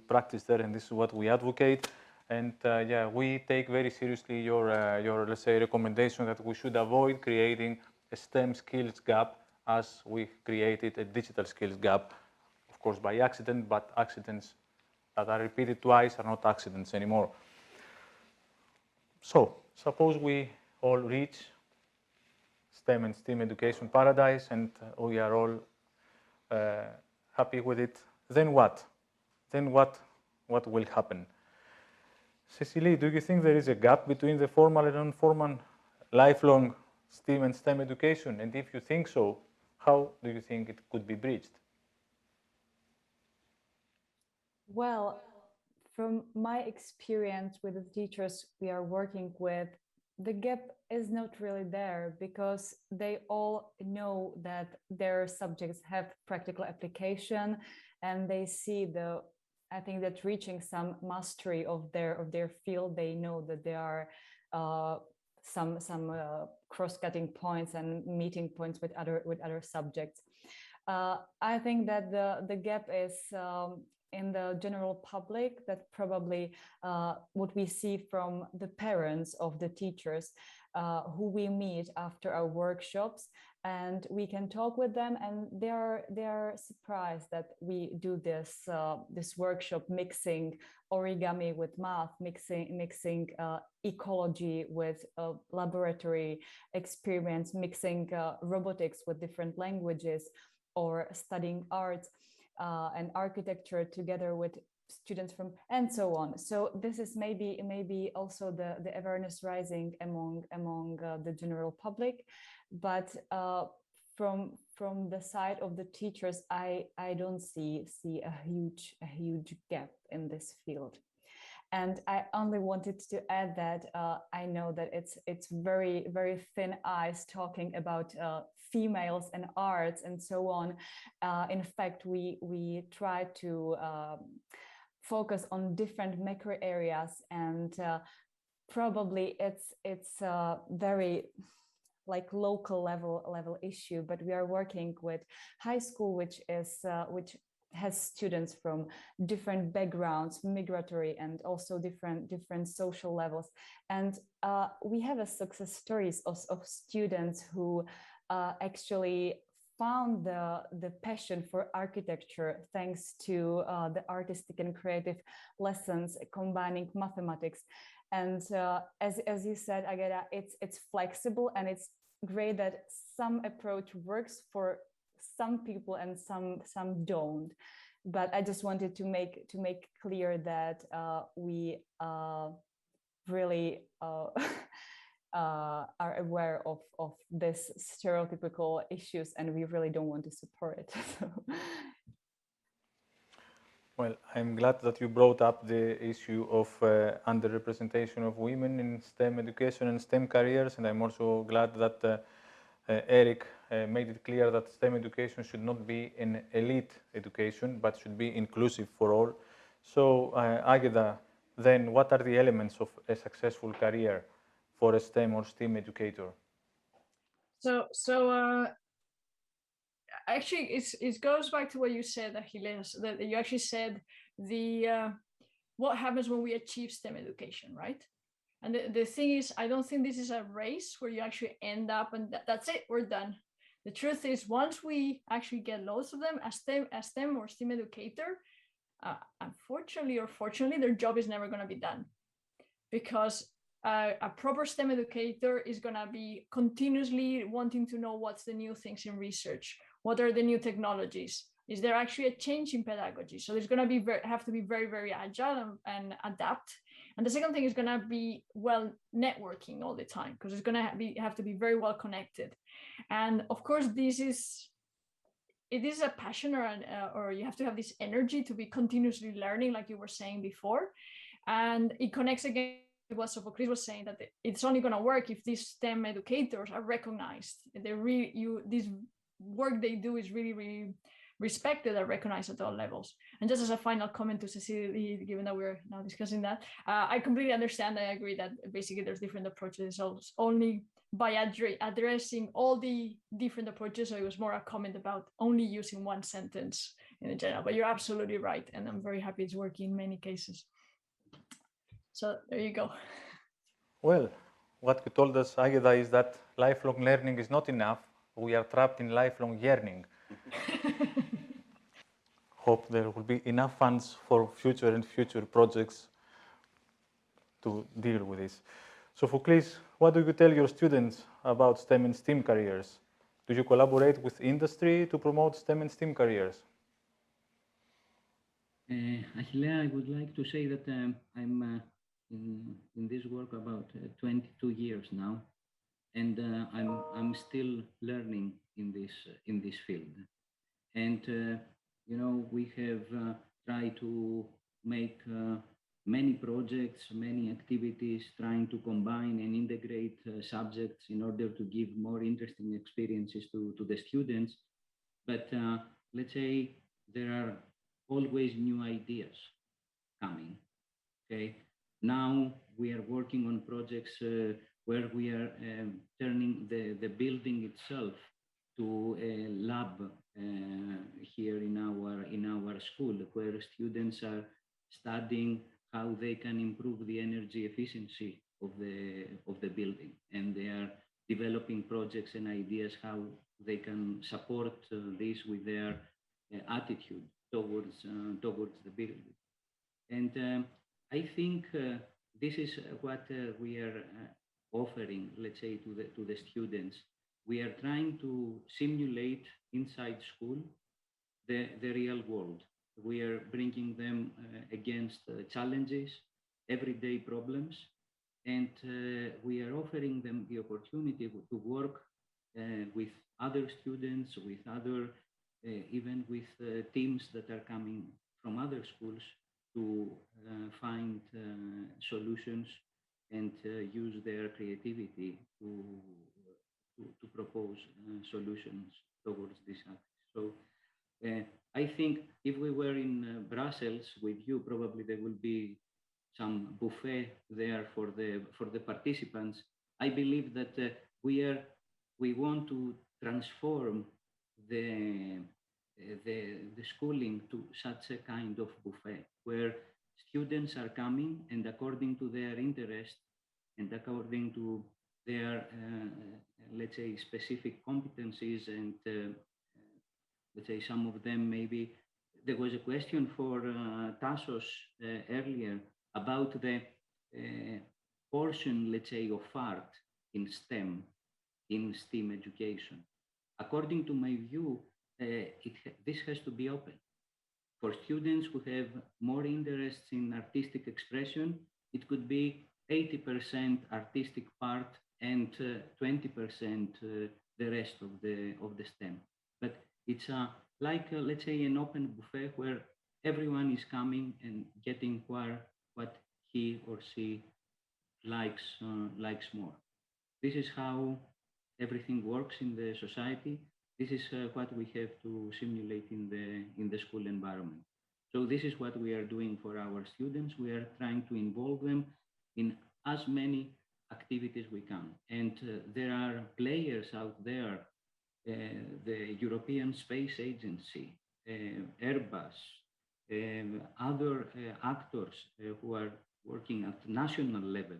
practice there, and this is what we advocate. And yeah, we take very seriously your let's say, recommendation that we should avoid creating a STEM skills gap as we created a digital skills gap, of course by accident, but accidents that are repeated twice are not accidents anymore. So, suppose we all reach STEM and STEAM education paradise and we are all happy with it. Then what? Then what will happen? Cecilie, do you think there is a gap between the formal and non-formal lifelong STEAM and STEM education? And if you think so, how do you think it could be bridged? Well, from my experience with the teachers we are working with, the gap is not really there because they all know that their subjects have practical application and they see I think that reaching some mastery of their field, they know that there are some cross-cutting points and meeting points with other subjects. I think that the gap is in the general public, that probably what we see from the parents of the teachers who we meet after our workshops, and we can talk with them, and they are surprised that we do this workshop mixing origami with math, mixing ecology with laboratory experiments, mixing robotics with different languages, or studying art and architecture together with students from, and so on. So this is maybe also the awareness rising among the general public, but from the side of the teachers, I don't see a huge gap in this field. And I only wanted to add that I know that it's very, very thin ice talking about females and arts and so on. In fact, we try to focus on different macro areas, and probably it's a very like local level issue, but we are working with high school, which has students from different backgrounds, migratory, and also different social levels. And we have a success stories of students who actually found the passion for architecture thanks to the artistic and creative lessons combining mathematics. And as you said, Agueda, it's flexible, and it's great that some approach works for some people and some don't. But I just wanted to make clear that we really are aware of this stereotypical issues, and we really don't want to support it. Well, I'm glad that you brought up the issue of underrepresentation of women in STEM education and STEM careers, and I'm also glad that Eric made it clear that STEM education should not be an elite education, but should be inclusive for all. So, Agueda, then what are the elements of a successful career for a STEM or STEAM educator? Actually, it goes back to what you said, Achilles, that you actually said what happens when we achieve STEM education, right? And the thing is, I don't think this is a race where you actually end up and that's it, we're done. The truth is, once we actually get loads of them, a STEM or STEAM educator, unfortunately or fortunately, their job is never going to be done, because a proper STEM educator is going to be continuously wanting to know what's the new things in research, what are the new technologies, is there actually a change in pedagogy? So there's going to have to be very, very agile and adapt. And the second thing is going to be well networking all the time, because it's going to have to be very well connected. And of course, it is a passion, or you have to have this energy to be continuously learning, like you were saying before. And it connects again with what Sofoklis was saying, that it's only going to work if these STEM educators are recognized. This work they do is really, really respected and recognized at all levels. And just as a final comment to Cecilie, given that we're now discussing that, I completely understand. I agree that basically there's different approaches. So it's only by addressing all the different approaches. So it was more a comment about only using one sentence in the general, but you're absolutely right. And I'm very happy it's working in many cases. So there you go. Well, what you told us, Agueda, is that lifelong learning is not enough. We are trapped in lifelong yearning. Hope there will be enough funds for future projects to deal with this. Sofoklis, what do you tell your students about STEM and STEAM careers? Do you collaborate with industry to promote STEM and STEAM careers? Achilles, I would like to say that I'm in this work about 22 years now, and I'm still learning in this field. And you know, we have tried to make many projects, many activities, trying to combine and integrate subjects in order to give more interesting experiences to the students. But let's say there are always new ideas coming. Okay, now we are working on projects where we are turning the building itself to a lab here in our school, where students are studying how they can improve the energy efficiency of the building, and they are developing projects and ideas how they can support this with their attitude towards the building. And I think this is what we are offering, let's say, to the students. We are trying to simulate inside school the real world. We are bringing them against challenges, everyday problems, and we are offering them the opportunity to work with other students, with other, even with teams that are coming from other schools to find solutions and use their creativity to propose solutions towards this act. So I think if we were in Brussels with you, probably there will be some buffet there for the participants. I believe that we want to transform the schooling to such a kind of buffet where students are coming and according to their interest and according to their let's say specific competencies, and let's say some of them, maybe there was a question for Tassos earlier about the portion, let's say, of art in STEM, in STEAM education. According to my view, this has to be open. For students who have more interests in artistic expression, it could be 80% artistic part and 20% the rest of the STEM. But it's like, let's say, an open buffet where everyone is coming and getting what he or she likes more. This is how everything works in the society. This is what we have to simulate in the school environment. So this is what we are doing for our students. We are trying to involve them in as many activities we can. And there are players out there, the European Space Agency, Airbus, other actors who are working at national level,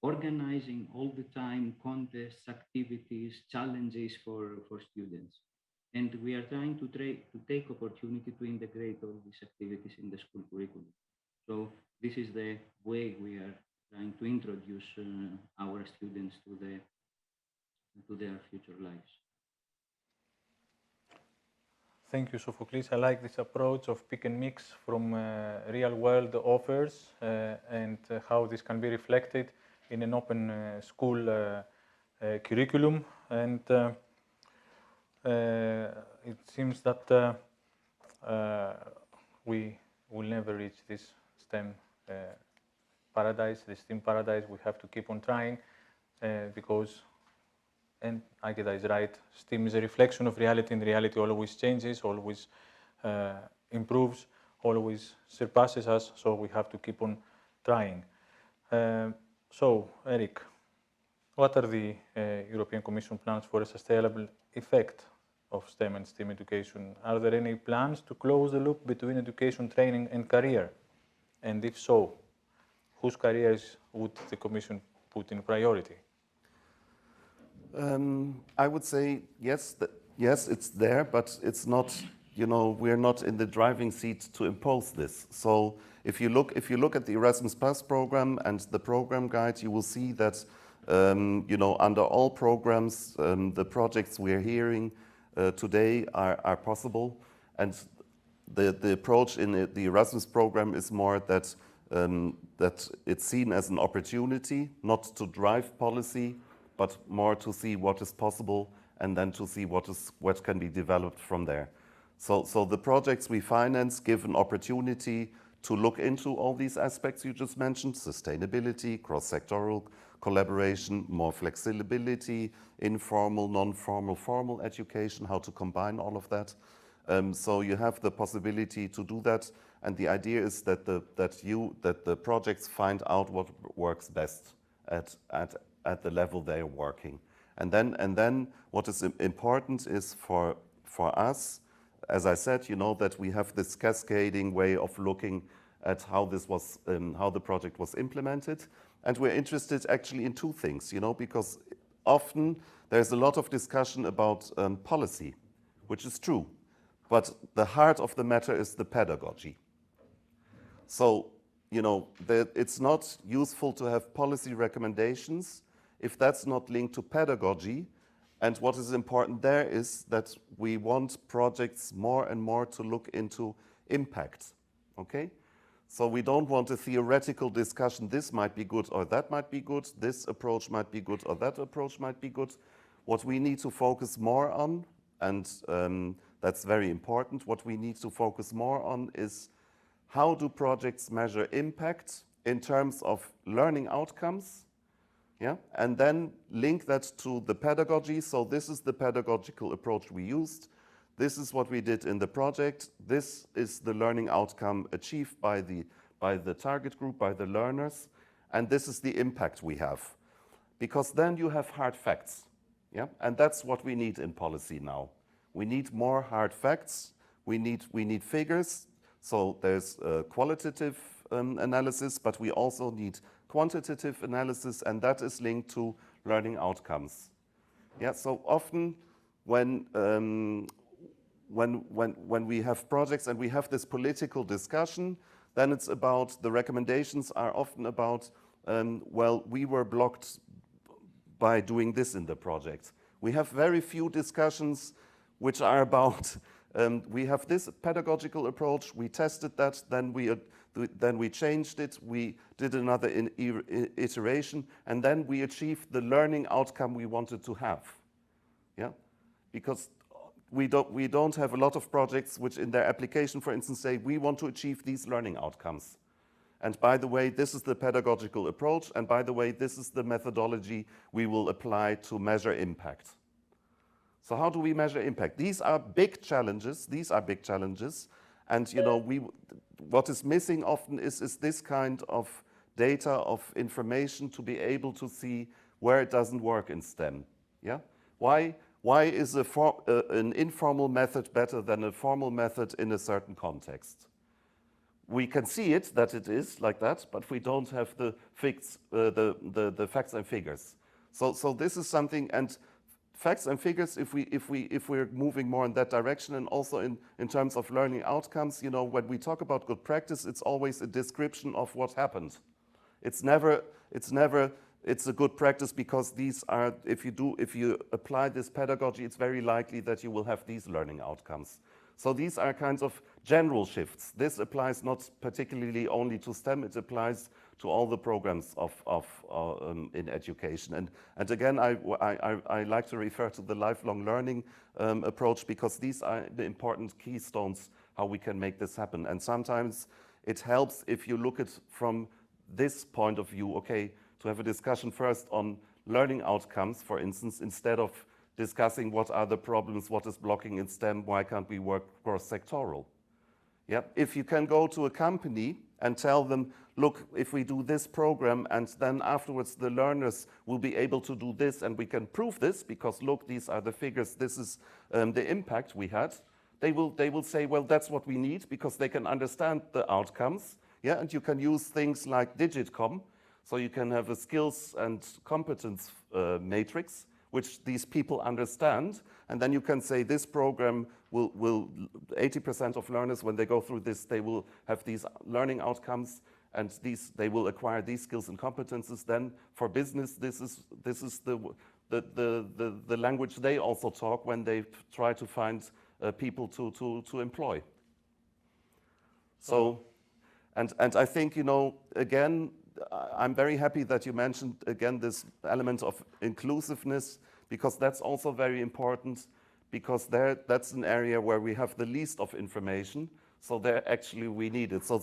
organizing all the time contests, activities, challenges for students. And we are trying to take opportunity to integrate all these activities in the school curriculum. So this is the way we are trying to introduce our students to their future lives. Thank you, Sofoklis. I like this approach of pick and mix from real-world offers and how this can be reflected in an open school curriculum. And it seems that we will never reach this STEM paradise, the STEM paradise. We have to keep on trying because, and Agueda is right, STEM is a reflection of reality, and reality always changes, always improves, always surpasses us, so we have to keep on trying. So, Eric, what are the European Commission plans for a sustainable effect of STEM and STEM education? Are there any plans to close the loop between education, training, and career? And if so, whose careers would the Commission put in priority? I would say yes, yes, it's there, but it's not, you know, we're not in the driving seat to impose this. So if you look at the Erasmus Plus program and the program guide, you will see that, you know, under all programs, the projects we're hearing today are possible. And the approach in the Erasmus program is more that, that it's seen as an opportunity, not to drive policy, but more to see what is possible and then to see what can be developed from there. So the projects we finance give an opportunity to look into all these aspects you just mentioned: sustainability, cross-sectoral collaboration, more flexibility, informal, non-formal, formal education, how to combine all of that. So you have the possibility to do that, and the idea is that the projects find out what works best at the level they are working. And then what is important is for us, as I said, you know, that we have this cascading way of looking at how this was, how the project was implemented. And we're interested actually in two things, you know, because often there's a lot of discussion about policy, which is true, but the heart of the matter is the pedagogy. So, you know, it's not useful to have policy recommendations if that's not linked to pedagogy. And what is important there is that we want projects more and more to look into impact, okay? So we don't want a theoretical discussion, this might be good or that might be good, this approach might be good or that approach might be good. What we need to focus more on, and that's very important, what we need to focus more on is how do projects measure impact in terms of learning outcomes, yeah? And then link that to the pedagogy. So this is the pedagogical approach we used. This is what we did in the project. This is the learning outcome achieved by the target group, by the learners. And this is the impact we have. Because then you have hard facts, yeah? And that's what we need in policy now. We need more hard facts. We need figures. So there's qualitative analysis, but we also need quantitative analysis, and that is linked to learning outcomes. Yeah, so often when we have projects and we have this political discussion, then it's about, the recommendations are often about, well, we were blocked by doing this in the project. We have very few discussions which are about, we have this pedagogical approach, we tested that, then we changed it, we did another iteration, and then we achieved the learning outcome we wanted to have. Yeah, because we don't have a lot of projects which in their application, for instance, say we want to achieve these learning outcomes. And by the way, this is the pedagogical approach, and by the way, this is the methodology we will apply to measure impact. So how do we measure impact? These are big challenges. And you know, what is missing often is this kind of data, of information to be able to see where it doesn't work in STEM. Yeah? Why is an informal method better than a formal method in a certain context? We can see it, that it is like that, but we don't have the facts and figures. So this is something, and facts and figures, if we're moving more in that direction, and also in terms of learning outcomes, you know, when we talk about good practice, it's always a description of what happened. It's a good practice because these are, if you apply this pedagogy, it's very likely that you will have these learning outcomes. So these are kinds of general shifts. This applies not particularly only to STEM, it applies to all the programs in education. And again, I like to refer to the lifelong learning approach, because these are the important keystones how we can make this happen. And sometimes it helps if you look at from this point of view, okay, to have a discussion first on learning outcomes, for instance, instead of discussing what are the problems, what is blocking in STEM, why can't we work cross-sectoral? Yeah, if you can go to a company and tell them, look, if we do this program and then afterwards the learners will be able to do this and we can prove this because look, these are the figures, this is the impact we had, they will say, well, that's what we need, because they can understand the outcomes. Yeah, and you can use things like DigitCom, so you can have a skills and competence matrix which these people understand. And then you can say this program will 80% of learners, when they go through this, they will have these learning outcomes, and they will acquire these skills and competences. Then for business, this is the language they also talk when they try to find people to employ. So, and I think, you know, again, I'm very happy that you mentioned again this element of inclusiveness, because that's also very important, because that's an area where we have the least of information. So there actually we need it. So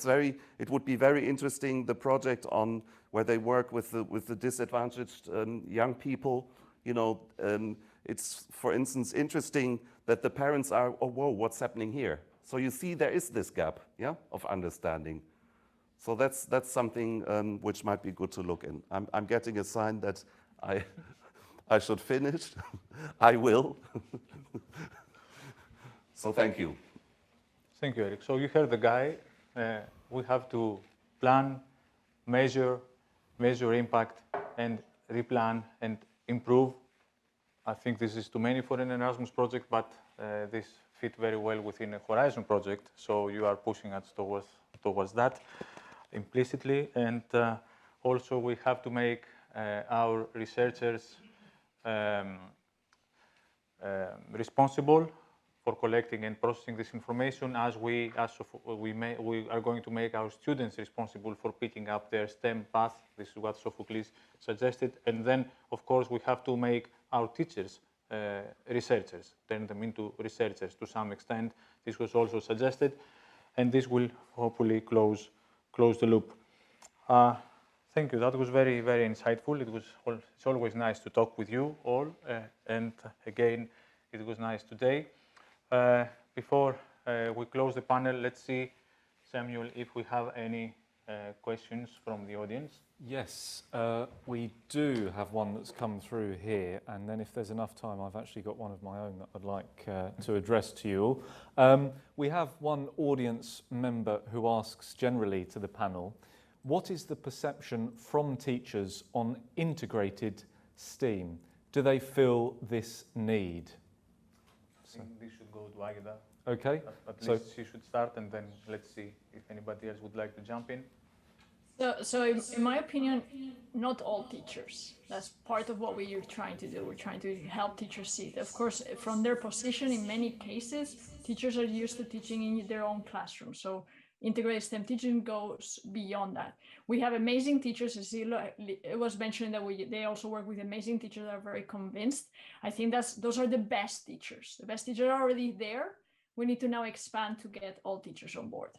it would be very interesting, the project on where they work with the disadvantaged young people. You know, it's, for instance, interesting that the parents are, oh, whoa, what's happening here? So you see there is this gap, yeah, of understanding. So that's something which might be good to look in. I'm getting a sign that I should finish. I will. So thank you. Thank you, Eric. So you heard the guy. We have to plan, measure impact, and replan and improve. I think this is too many for an Erasmus project, but this fit very well within a Horizon project. So you are pushing us towards that implicitly. And also we have to make our researchers responsible for collecting and processing this information, as we are going to make our students responsible for picking up their STEM path. This is what Sofoklis suggested. And then, of course, we have to make our teachers researchers, turn them into researchers to some extent. This was also suggested, and this will hopefully close the loop. Thank you. That was very, very insightful. It's always nice to talk with you all, and again, it was nice today. Before we close the panel, let's see, Samuel, if we have any questions from the audience. Yes, we do have one that's come through here, and then if there's enough time, I've actually got one of my own that I'd like to address to you all. We have one audience member who asks generally to the panel, what is the perception from teachers on integrated STEAM? Do they feel this need? I think this should go to Agueda. Okay. At least she should start, and then let's see if anybody else would like to jump in. So in my opinion, not all teachers. That's part of what we are trying to do. We're trying to help teachers see it. Of course, from their position, in many cases, teachers are used to teaching in their own classroom. So integrated STEM teaching goes beyond that. We have amazing teachers. Cecilie, it was mentioned that they also work with amazing teachers that are very convinced. I think those are the best teachers. The best teachers are already there. We need to now expand to get all teachers on board.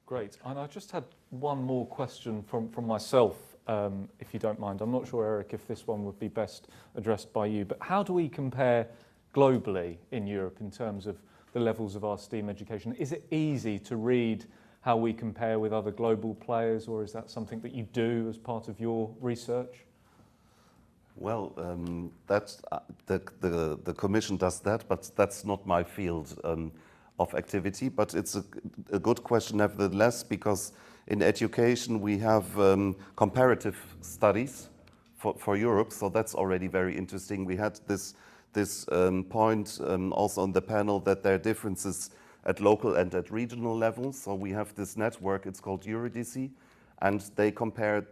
Great. And I just had one more question from myself, if you don't mind. I'm not sure, Eric, if this one would be best addressed by you, but how do we compare globally in Europe in terms of the levels of our STEAM education? Is it easy to read how we compare with other global players, or is that something that you do as part of your research? Well, that's the Commission does that, but that's not my field of activity. But it's a good question nevertheless, because in education we have comparative studies for Europe, so that's already very interesting. We had this point also on the panel that there are differences at local and at regional levels. So we have this network, it's called Eurydice, and they compare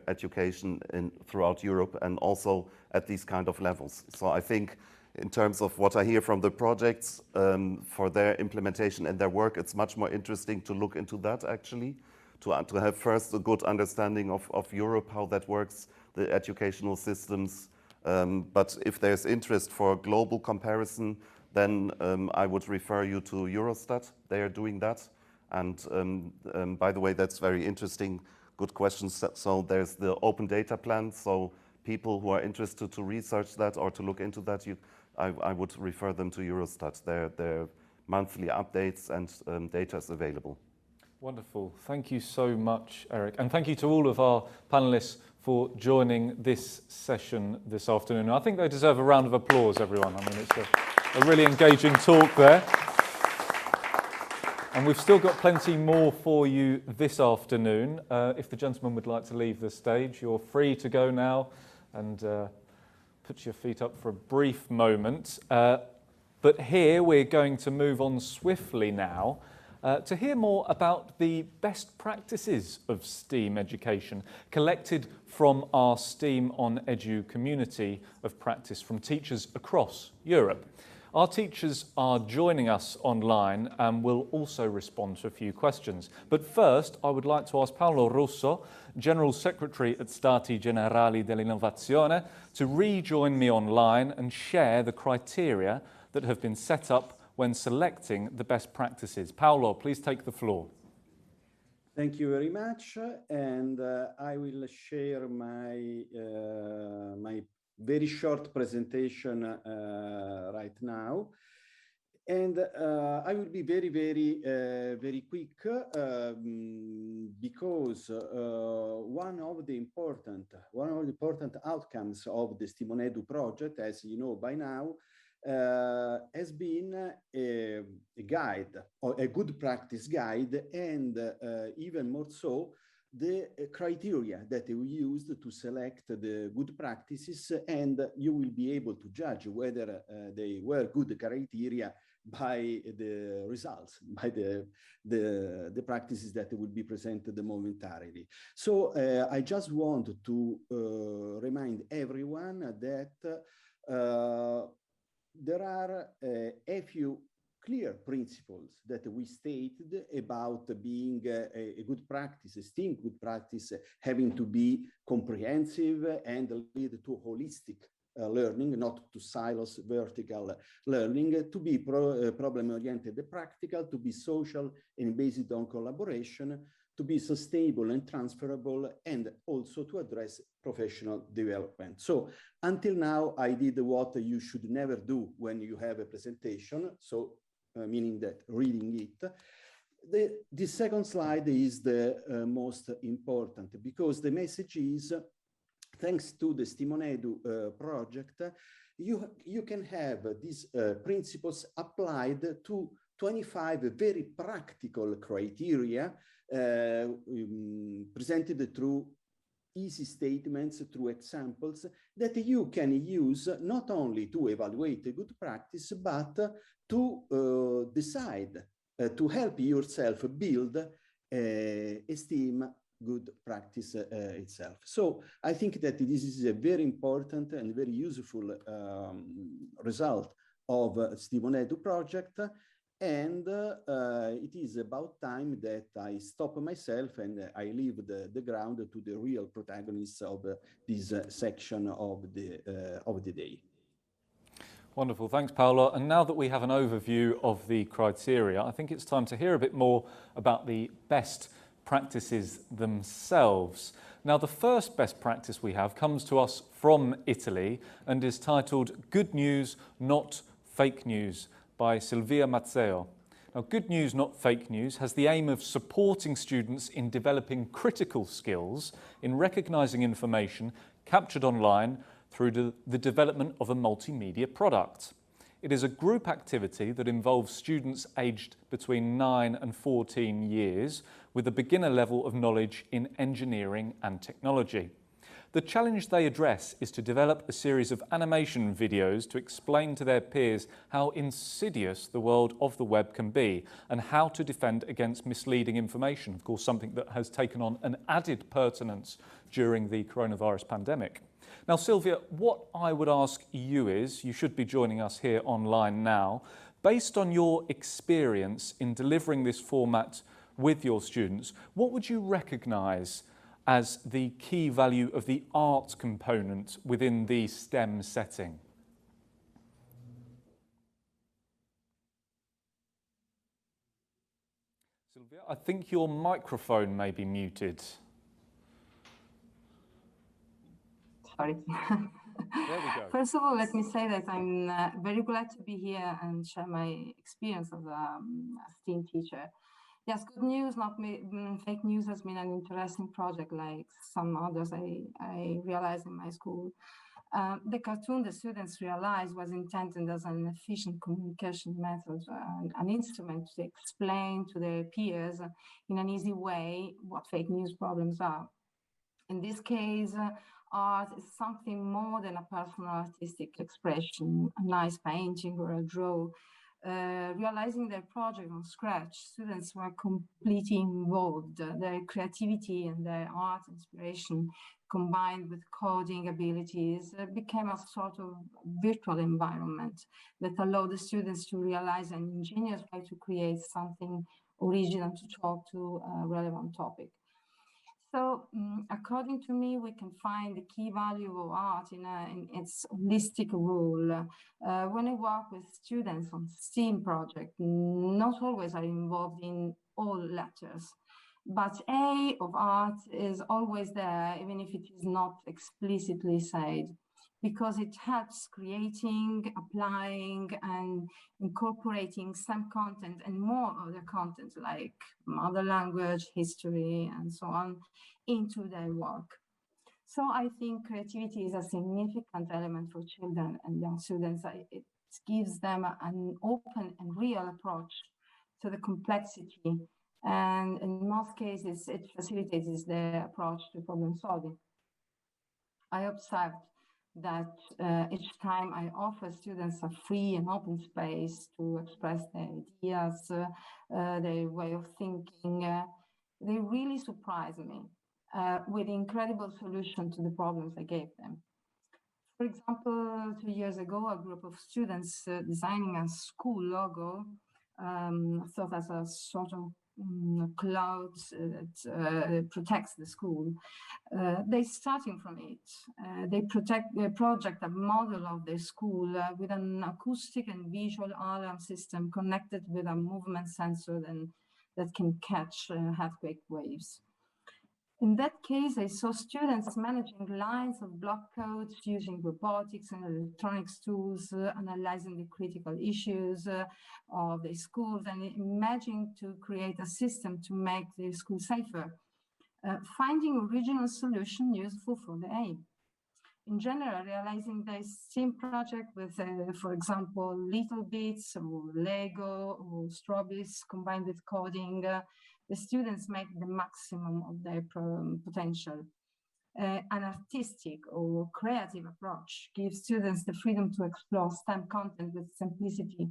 education throughout Europe and also at these kind of levels. So I think in terms of what I hear from the projects for their implementation and their work, it's much more interesting to look into that actually, to have first a good understanding of Europe, how that works, the educational systems. But if there's interest for global comparison, then I would refer you to Eurostat. They are doing that. And by the way, that's very interesting. Good questions. So there's the open data plan. So people who are interested to research that or to look into that, I would refer them to Eurostat. Their monthly updates and data is available. Wonderful. Thank you so much, Eric. And thank you to all of our panelists for joining this session this afternoon. I think they deserve a round of applause, everyone. I mean, it's a really engaging talk there. And we've still got plenty more for you this afternoon. If the gentleman would like to leave the stage, you're free to go now. and put your feet up for a brief moment. But here we're going to move on swiftly now to hear more about the best practices of STEAM education collected from our STEAM On Edu community of practice from teachers across Europe. Our teachers are joining us online and will also respond to a few questions. But first, I would like to ask Paolo Russo, General Secretary at Stati Generali dell'Innovazione, to rejoin me online and share the criteria that have been set up when selecting the best practices. Paolo, please take the floor. Thank you very much, and I will share my my very short presentation right now, and I will be very quick because one of the important outcomes of the STEAM On Edu project, as you know by now, has been a guide, or a good practice guide, and even more so, the criteria that we used to select the good practices, and you will be able to judge whether they were good criteria by the results, by the practices that will be presented momentarily. So I just want to remind everyone that there are a few clear principles that we stated about being a good practice, a STEAM good practice, having to be comprehensive and lead to holistic learning, not to silos vertical learning, to be problem-oriented and practical, to be social and based on collaboration, to be sustainable and transferable, and also to address professional development. So until now, I did what you should never do when you have a presentation, so meaning that reading it. The second slide is the most important, because the message is, thanks to the STEAM On Edu project, you can have these principles applied to 25 very practical criteria presented through easy statements, through examples that you can use not only to evaluate a good practice, but to decide, to help yourself build a STEAM good practice itself. So I think that this is a very important and very useful result of STEAM On Edu project. And it is about time that I stop myself and I leave the ground to the real protagonists of this section of the day. Wonderful, thanks Paolo. And now that we have an overview of the criteria, I think it's time to hear a bit more about the best practices themselves. Now, the first best practice we have comes to us from Italy and is titled Good News, Not Fake News, by Claudia Matera. Now, Good News, Not Fake News has the aim of supporting students in developing critical skills in recognizing information captured online through the development of a multimedia product. It is a group activity that involves students aged between 9 and 14 years with a beginner level of knowledge in engineering and technology. The challenge they address is to develop a series of animation videos to explain to their peers how insidious the world of the web can be and how to defend against misleading information, of course something that has taken on an added pertinence during the coronavirus pandemic. Now, Sylvia, what I would ask you is, you should be joining us here online now, based on your experience in delivering this format with your students, what would you recognise as the key value of the art component within the STEM setting? Sylvia, I think your microphone may be muted. Sorry. There we go. First of all, let me say that I'm very glad to be here and share my experience as a STEAM teacher. Yes, Good News, Not Fake News has been an interesting project like some others I realized in my school. The cartoon the students realized was intended as an efficient communication method, an instrument to explain to their peers in an easy way what fake news problems are. In this case, art is something more than a personal artistic expression, a nice painting or a draw. Realizing their project from scratch, students were completely involved. Their creativity and their art inspiration, combined with coding abilities, became a sort of virtual environment that allowed the students to realize an ingenious way to create something original to talk to a relevant topic. So, according to me, we can find the key value of art in its holistic role. When I work with students on STEAM projects, not always are involved in all letters, but A of art is always there, even if it is not explicitly said, because it helps creating, applying, and incorporating some content and more other content like mother language, history, and so on into their work. So I think creativity is a significant element for children and young students. It gives them an open and real approach to the complexity. And in most cases, it facilitates their approach to problem solving. I observed that each time I offer students a free and open space to express their ideas, their way of thinking, they really surprise me with incredible solutions to the problems I gave them. For example, 2 years ago, a group of students designing a school logo thought as a sort of cloud that protects the school. They starting from it. They project a model of their school with an acoustic and visual alarm system connected with a movement sensor that can catch earthquake waves. In that case, I saw students managing lines of block codes using robotics and electronics tools, analyzing the critical issues of the schools and imagining to create a system to make the school safer, finding original solution useful for the aim. In general, realizing the STEAM project with, for example, little bits or Lego or strawberries combined with coding, the students make the maximum of their potential. An artistic or creative approach gives students the freedom to explore STEM content with simplicity.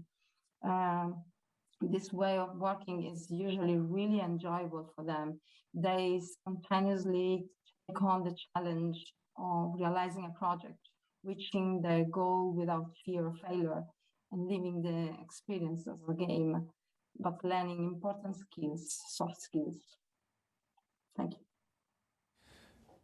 This way of working is usually really enjoyable for them. They spontaneously take on the challenge of realizing a project, reaching their goal without fear of failure, and living the experience as a game, but learning important skills, soft skills. Thank you.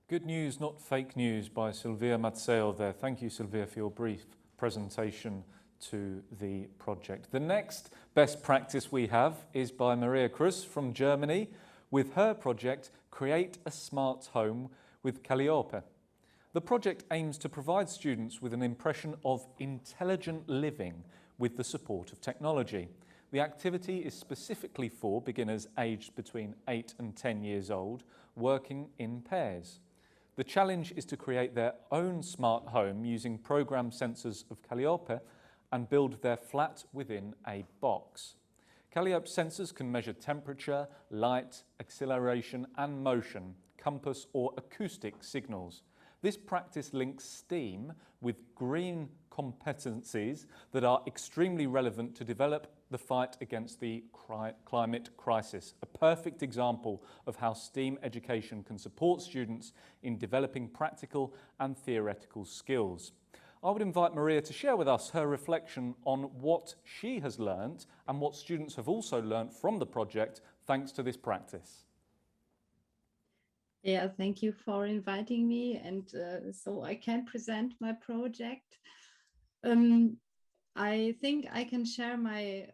Good news, not fake news by Claudia Matera there. Thank you, Claudia, for your brief presentation to the project. The next best practice we have is by Maria Grus from Germany with her project, Create a Smart Home with Calliope. The project aims to provide students with an impression of intelligent living with the support of technology. The activity is specifically for beginners aged between 8 and 10 years old, working in pairs. The challenge is to create their own smart home using program sensors of Calliope and build their flat within a box. Calliope sensors can measure temperature, light, acceleration and motion, compass or acoustic signals. This practice links STEAM with green competencies that are extremely relevant to develop the fight against the climate crisis. A perfect example of how STEAM education can support students in developing practical and theoretical skills. I would invite Maria to share with us her reflection on what she has learned and what students have also learned from the project thanks to this practice. Yeah, thank you for inviting me, and so I can present my project. I think I can share my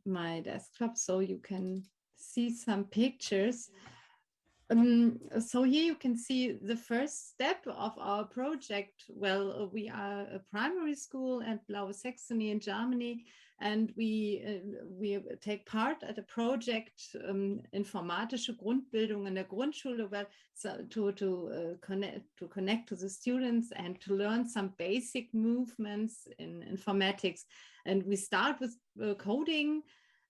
my desktop so you can see some pictures. So here you can see the first step of our project. Well, we are a primary school at Blaue Saxony in Germany, and we take part at a project, informatische Grundbildung in der Grundschule, well, so to connect to the students and to learn some basic movements in informatics. And we start with coding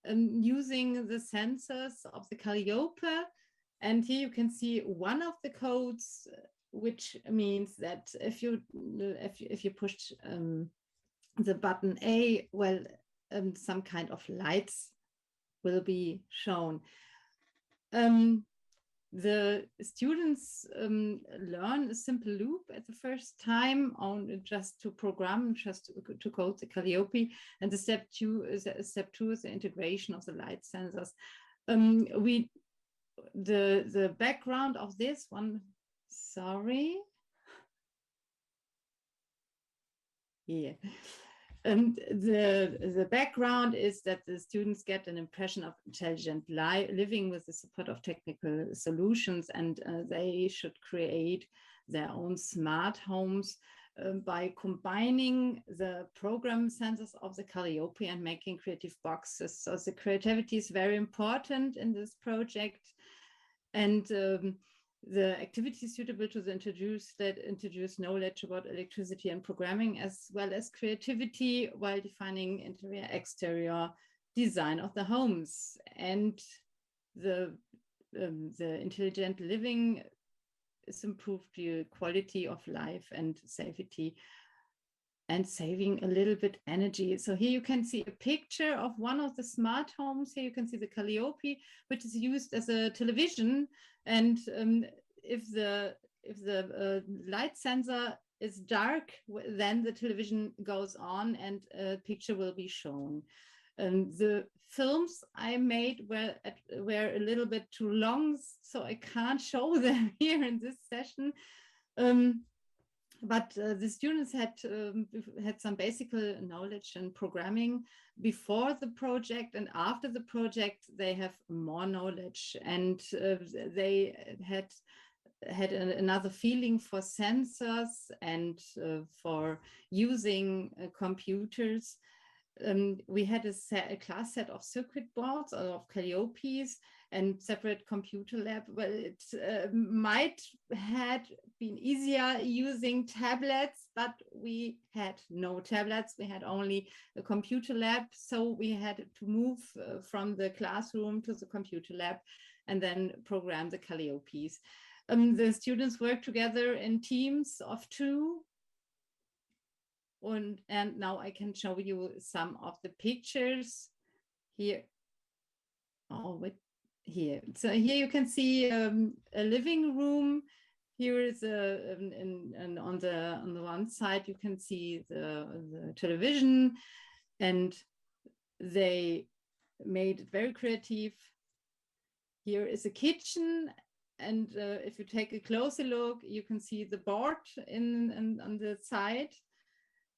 using the sensors of the Calliope. And here you can see one of the codes which means that if you push the button A, well, some kind of lights will be shown. The students learn a simple loop at the first time on just to program, just to code the Calliope. And the step two is the integration of the light sensors. The background of this one, sorry. Yeah. And the background is that the students get an impression of intelligent living with the support of technical solutions, and they should create their own smart homes by combining the program sensors of the Calliope and making creative boxes. So the creativity is very important in this project. And the activities suitable to the introduce knowledge about electricity and programming, as well as creativity, while defining interior exterior design of the homes. And the intelligent living is improved the quality of life and safety, and saving a little bit energy. So here you can see a picture of one of the smart homes. Here you can see the Calliope, which is used as a television. And if the light sensor is dark, then the television goes on and a picture will be shown. The films I made were a little bit too long, so I can't show them here in this session. But the students had some basic knowledge in programming before the project, and after the project they have more knowledge, and they had another feeling for sensors and for using computers. We had a class set of circuit boards or of Calliopes and separate computer lab. Well, it might had been easier using tablets, but we had no tablets. We had only a computer lab. So we had to move from the classroom to the computer lab and then program the Calliopes. The students work together in teams of 2. And now I can show you some of the pictures here. Oh, wait, here. So here you can see a living room. Here is and on the one side you can see the television, and they made it very creative. Here is a kitchen. And if you take a closer look, you can see the board on the side.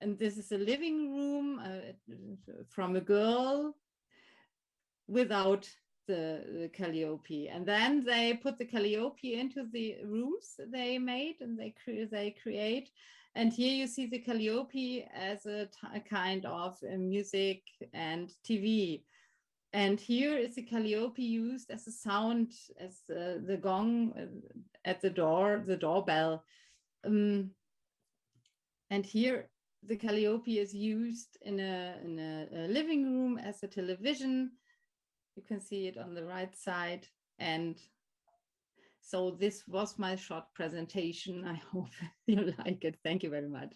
And this is a living room from a girl without the Calliope. And then they put the Calliope into the rooms they made, and they create. And here you see the Calliope as a kind of music and TV. And here is the Calliope used as a sound, as the gong at the doorbell. And here the Calliope is used in a living room as a television. You can see it on the right side. And so this was my short presentation. I hope you like it. Thank you very much.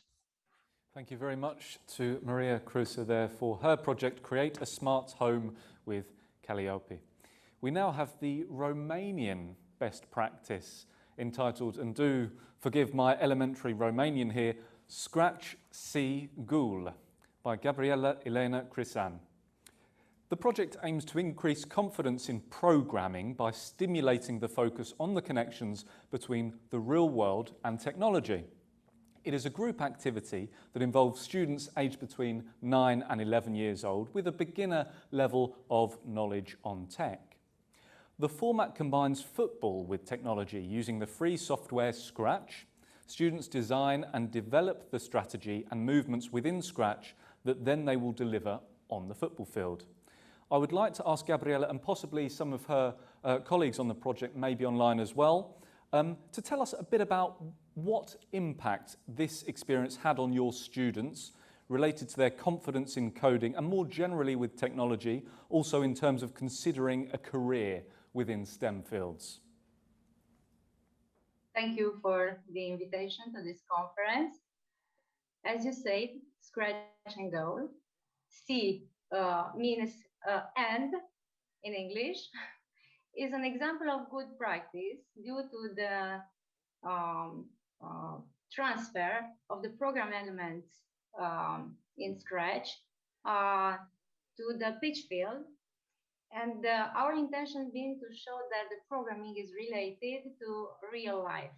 Thank you very much to Maria Crusoe there for her project, Create a Smart Home with Calliope. We now have the Romanian best practice entitled, and do forgive my elementary Romanian here, Scratch C Ghoul by Gabriela Elena Crisan. The project aims to increase confidence in programming by stimulating the focus on the connections between the real world and technology. It is a group activity that involves students aged between 9 and 11 years old with a beginner level of knowledge on tech. The format combines football with technology using the free software Scratch. Students design and develop the strategy and movements within Scratch that then they will deliver on the football field. I would like to ask Gabriela, and possibly some of her colleagues on the project, maybe online as well, to tell us a bit about what impact this experience had on your students related to their confidence in coding and more generally with technology, also in terms of considering a career within STEM fields. Thank you for the invitation to this conference. As you said, scratch and goal. C means and in English, is an example of good practice due to the transfer of the program elements in Scratch to the pitch field. And our intention being to show that the programming is related to real life.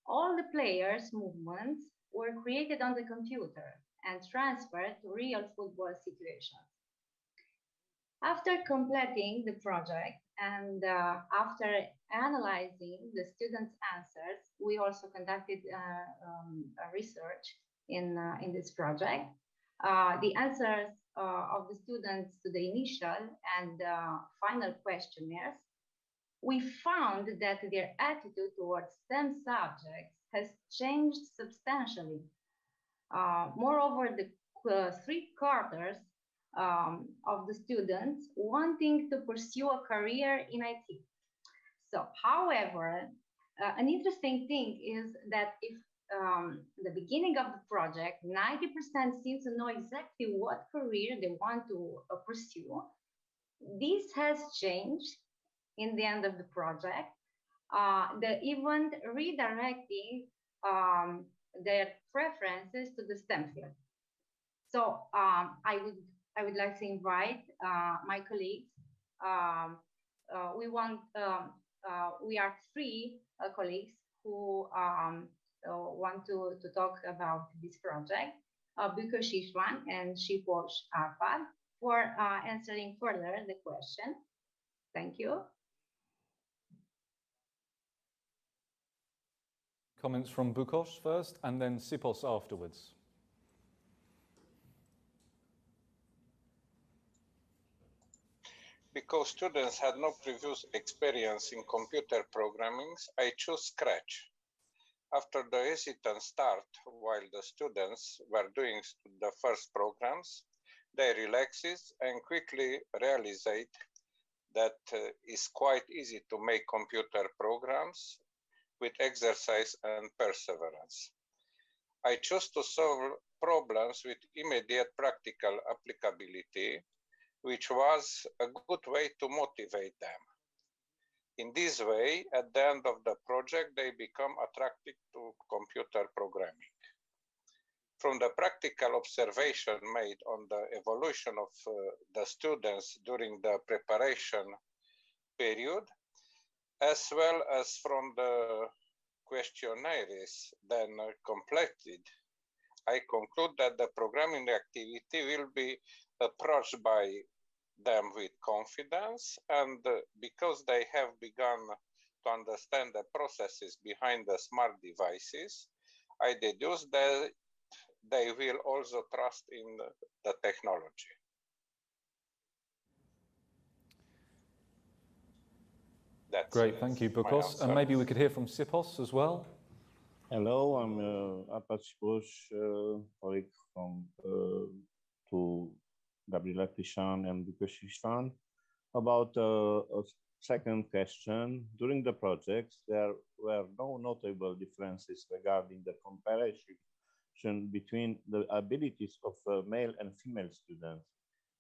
All the players' movements were created on the computer and transferred to real football situations. After completing the project and after analyzing the students' answers, we also conducted a research in this project. The answers of the students to the initial and final questionnaires, we found that their attitude towards STEM subjects has changed substantially. Moreover, the 3/4 of the students wanting to pursue a career in IT. So, however, an interesting thing is that if the beginning of the project, 90% seem to know exactly what career they want to pursue. This has changed in the end of the project. The event redirecting their preferences to the STEM field. So I would like to invite my colleagues. We are 3 colleagues who want to talk about this project, Bucur Shishwan and Shiposh Arpad, for answering further the question. Thank you. Comments from Bucur first and then Sipos afterwards. Because students had no previous experience in computer programming, I chose Scratch. After the hesitant start, while the students were doing the first programs, they relaxed and quickly realized that it's quite easy to make computer programs with exercise and perseverance. I chose to solve problems with immediate practical applicability, which was a good way to motivate them. In this way, at the end of the project, they become attracted to computer programming. From the practical observation made on the evolution of the students during the preparation period, as well as from the questionnaires then completed, I conclude that the programming activity will be approached by them with confidence, and because they have begun to understand the processes behind the smart devices, I deduce that they will also trust in the technology. That's great, thank you, Bucur. And maybe we could hear from Sipos as well. Hello, I'm Athanasios colleague from Gabriela Krishan and Bucur Shishwan. About a second question, during the projects, there were no notable differences regarding the comparison between the abilities of male and female students.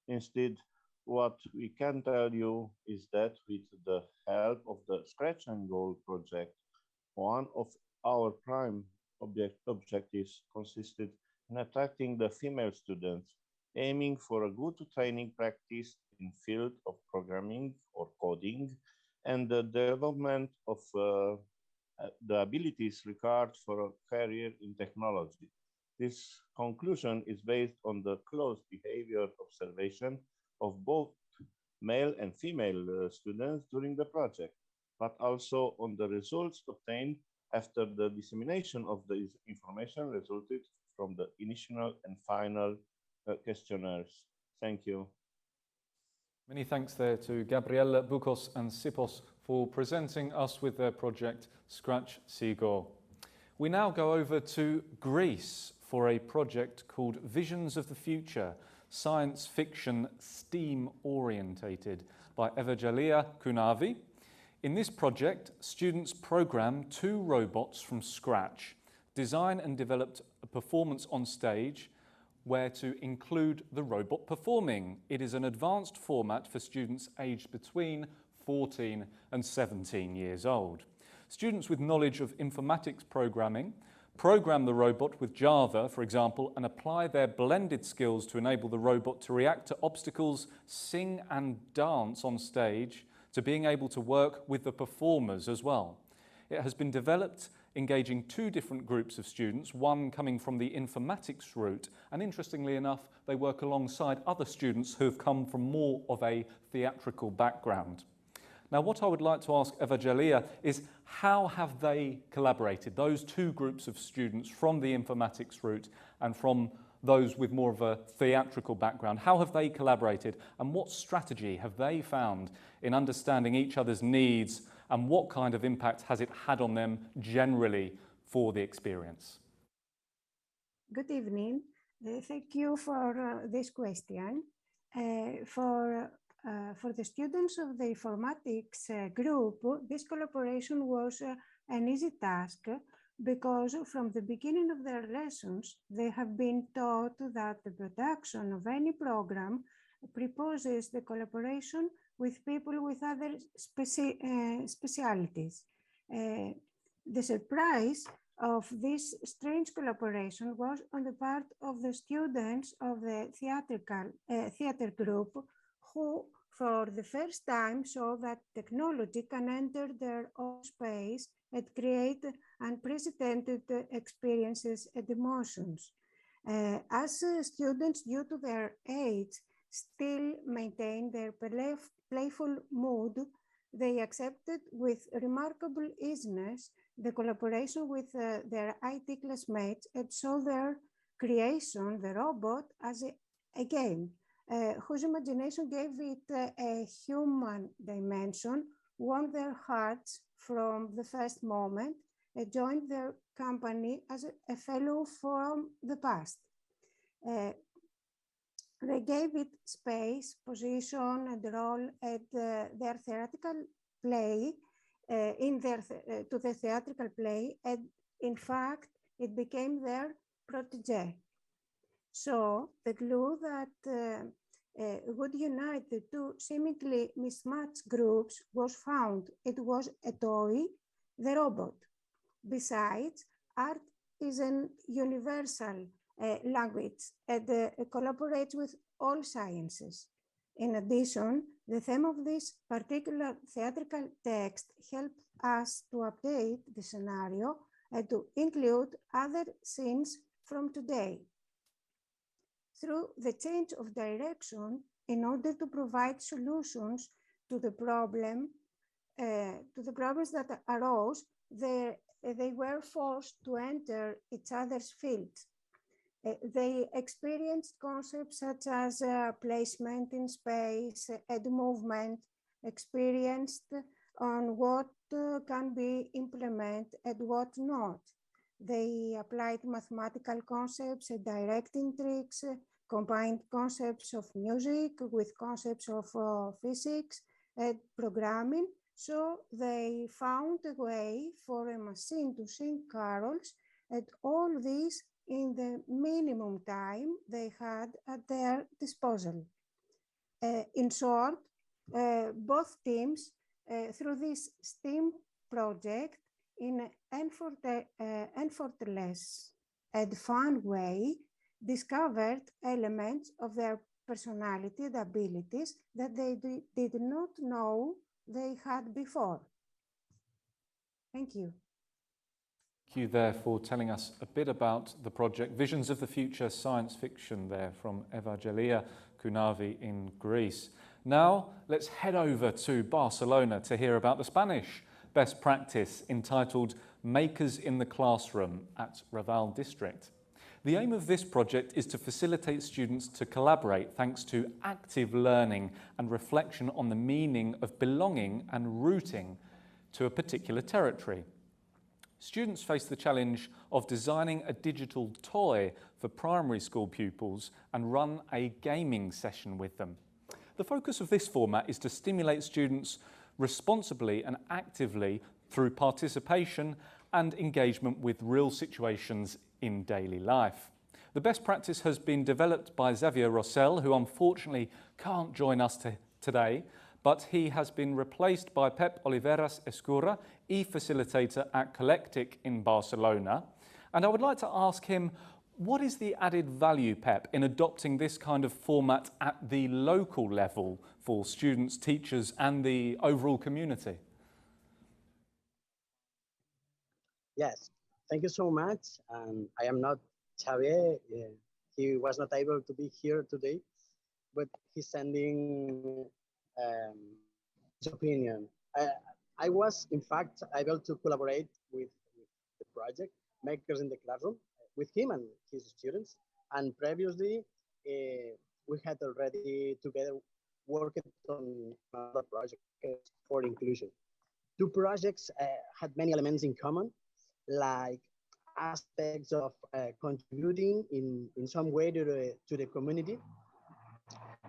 Instead, what we can tell you is that with the help of the Scratch and Goal project, one of our prime objectives consisted in attracting the female students, aiming for a good training practice in field of programming or coding and the development of the abilities required for a career in technology. This conclusion is based on the close behavior observation of both male and female students during the project, but also on the results obtained after the dissemination of the information resulted from the initial and final questionnaires. Thank you. Many thanks there to Gabriela, Bucur and Sipos for presenting us with their project Scratch Seagull. We now go over to Greece for a project called Visions of the Future, Science Fiction STEAM Orientated by Evangelia Kounavi. In this project, students program 2 robots from scratch, design and developed a performance on stage where to include the robot performing. It is an advanced format for students aged between 14 and 17 years old. Students with knowledge of informatics programming program the robot with Java, for example, and apply their blended skills to enable the robot to react to obstacles, sing and dance on stage, to being able to work with the performers as well. It has been developed engaging 2 different groups of students, one coming from the informatics route, and interestingly enough, they work alongside other students who have come from more of a theatrical background. Now, what I would like to ask Evangelia is how have they collaborated, those 2 groups of students from the informatics route and from those with more of a theatrical background, how have they collaborated and what strategy have they found in understanding each other's needs and what kind of impact has it had on them generally for the experience? Good evening. Thank you for this question. For the students of the informatics group, this collaboration was an easy task because from the beginning of their lessons, they have been taught that the production of any program proposes the collaboration with people with other specialities. The surprise of this strange collaboration was on the part of the students of the theater group, who for the first time saw that technology can enter their own space and create unprecedented experiences and emotions. As students, due to their age, still maintain their playful mood, they accepted with remarkable easiness the collaboration with their IT classmates and saw their creation, the robot, as a game, whose imagination gave it a human dimension, won their hearts from the first moment, and joined their company as a fellow from the past. They gave it space, position, and role at their theatrical play, to the theatrical play, and in fact, it became their protege. So the glue that would unite the 2 seemingly mismatched groups was found. It was a toy, the robot. Besides, art is an universal language and collaborates with all sciences. In addition, the theme of this particular theatrical text helped us to update the scenario and to include other scenes from today. Through the change of direction, in order to provide solutions to the problems that arose, they were forced to enter each other's fields. They experienced concepts such as placement in space and movement, experienced on what can be implemented and what not. They applied mathematical concepts and directing tricks, combined concepts of music with concepts of physics and programming. So they found a way for a machine to sing carols, and all this in the minimum time they had at their disposal. In short, both teams, through this STEAM project, in an effortless and fun way, discovered elements of their personality and abilities that they did not know they had before. Thank you. Thank you there for telling us a bit about the project. Visions of the Future Science Fiction there from Evangelia Cunavi in Greece. Now let's head over to Barcelona to hear about the Spanish best practice entitled Makers in the Classroom at Raval District. The aim of this project is to facilitate students to collaborate thanks to active learning and reflection on the meaning of belonging and rooting to a particular territory. Students face the challenge of designing a digital toy for primary school pupils and run a gaming session with them. The focus of this format is to stimulate students responsibly and actively through participation and engagement with real situations in daily life. The best practice has been developed by Xavier Rossell, who unfortunately can't join us today, but he has been replaced by Pep Oliveras Escura, e-facilitator at Collectic in Barcelona. And I would like to ask him, what is the added value, Pep, in adopting this kind of format at the local level for students, teachers, and the overall community? Yes, thank you so much. I am not Xavier. He was not able to be here today, but he's sending his opinion. I was, in fact, able to collaborate with the project Makers in the Classroom with him and his students. And previously, we had already together worked on another project for inclusion. Two projects had many elements in common, like aspects of contributing in some way to the community,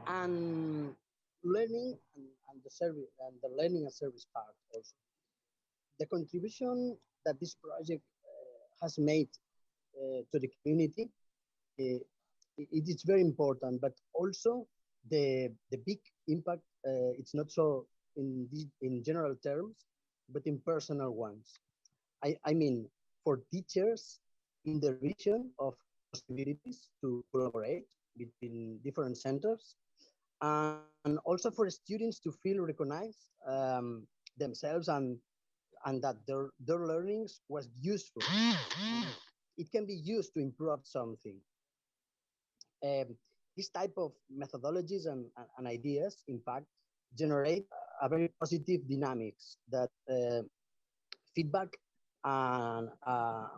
and learning and the service and the learning and service part also. The contribution that this project has made to the community, it is very important, but also the big impact, it's not so in general terms, but in personal ones. I mean, for teachers in the region of possibilities to collaborate between different centers, and also for students to feel recognized themselves and that their learnings was useful. It can be used to improve something. This type of methodologies and ideas, in fact, generate a very positive dynamics that feedback and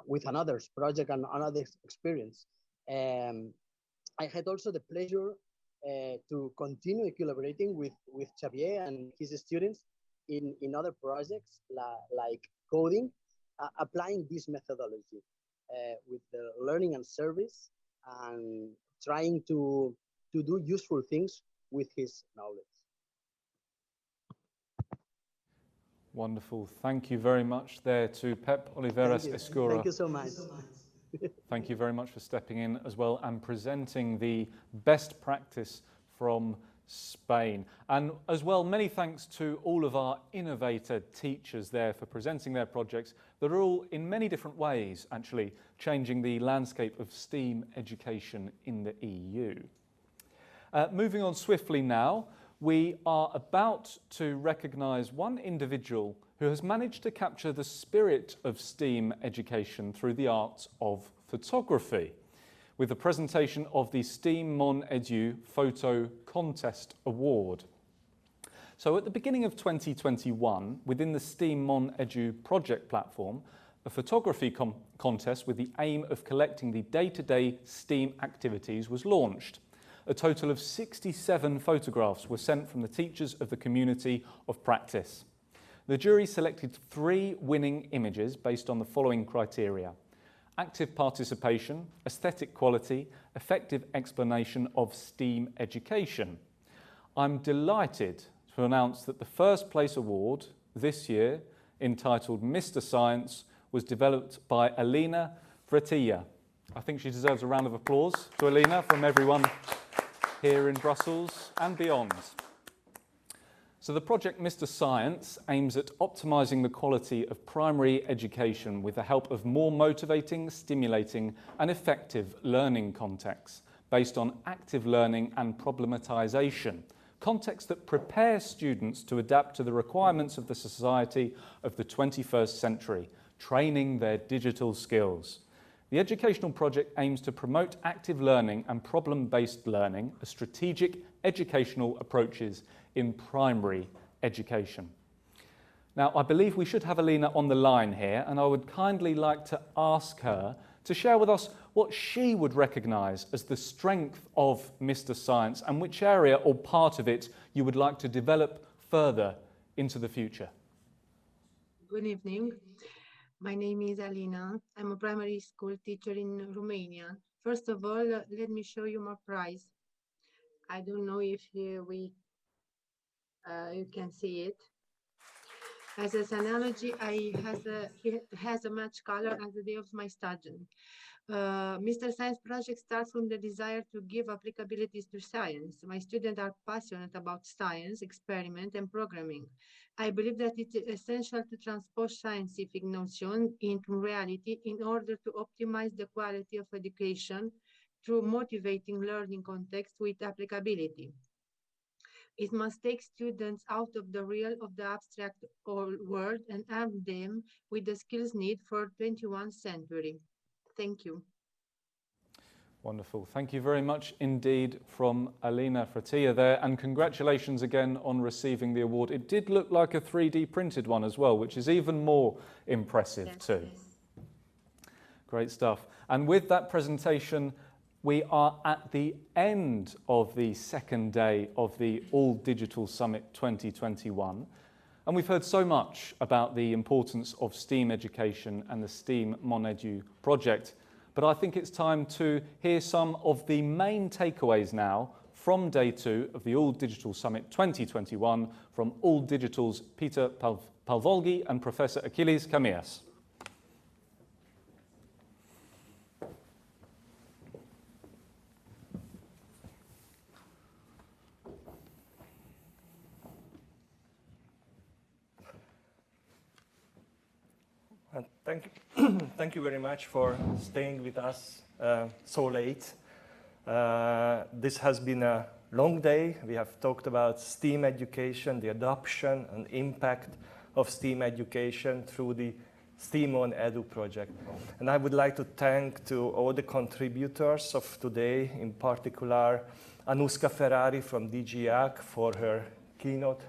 with another's project and another experience. I had also the pleasure to continue collaborating with Xavier and his students in other projects like coding, applying this methodology with the learning and service and trying to do useful things with his knowledge. Wonderful. Thank you very much there to Pep Oliveras Escura. Thank you so much. Thank you very much for stepping in as well and presenting the best practice from Spain. And as well, many thanks to all of our innovator teachers there for presenting their projects that are all in many different ways actually changing the landscape of STEAM education in the EU. Moving on swiftly now, we are about to recognise one individual who has managed to capture the spirit of STEAM education through the art of photography, with the presentation of the STEAM On Edu Photo Contest Award. So at the beginning of 2021, within the STEAM On Edu project platform, a photography contest with the aim of collecting the day-to-day STEAM activities was launched. A total of 67 photographs were sent from the teachers of the community of practice. The jury selected 3 winning images based on the following criteria: active participation, aesthetic quality, effective explanation of STEAM education. I'm delighted to announce that the first place award this year, entitled Mr. Science, was developed by Alina Fretilla. I think she deserves a round of applause to Alina from everyone here in Brussels and beyond. So the project Mr. Science aims at optimising the quality of primary education with the help of more motivating, stimulating and effective learning contexts based on active learning and problematization, contexts that prepare students to adapt to the requirements of the society of the 21st century, training their digital skills. The educational project aims to promote active learning and problem-based learning as strategic educational approaches in primary education. Now, I believe we should have Alina on the line here, and I would kindly like to ask her to share with us what she would recognise as the strength of Mr. Science and which area or part of it you would like to develop further into the future. Good evening. My name is Alina. I'm a primary school teacher in Romania. First of all, let me show you my prize. I don't know if you can see it. As an analogy, he has a much color as the day of my study. Mr. Science project starts from the desire to give applicabilities to science. My students are passionate about science, experiment, and programming. I believe that it's essential to transpose scientific notion into reality in order to optimize the quality of education through motivating learning context with applicability. It must take students out of the real of the abstract world and arm them with the skills needed for 21st century. Thank you. Wonderful. Thank you very much indeed from Alina Fratia there, and congratulations again on receiving the award. It did look like a 3D printed one as well, which is even more impressive too. Yes. Great stuff. And with that presentation, we are at the end of the second day of the All Digital Summit 2021. And we've heard so much about the importance of STEAM education and the STEAM On Edu project. But I think it's time to hear some of the main takeaways now from day 2 of the All Digital Summit 2021 from All Digital's Peter Palvolgyi and Professor Achilles Kameas. Thank you very much for staying with us so late. This has been a long day. We have talked about STEAM education, the adoption and impact of STEAM education through the STEAM On Edu project. And I would like to thank to all the contributors of today, in particular Anusca Ferrari from DG Iacob for her keynote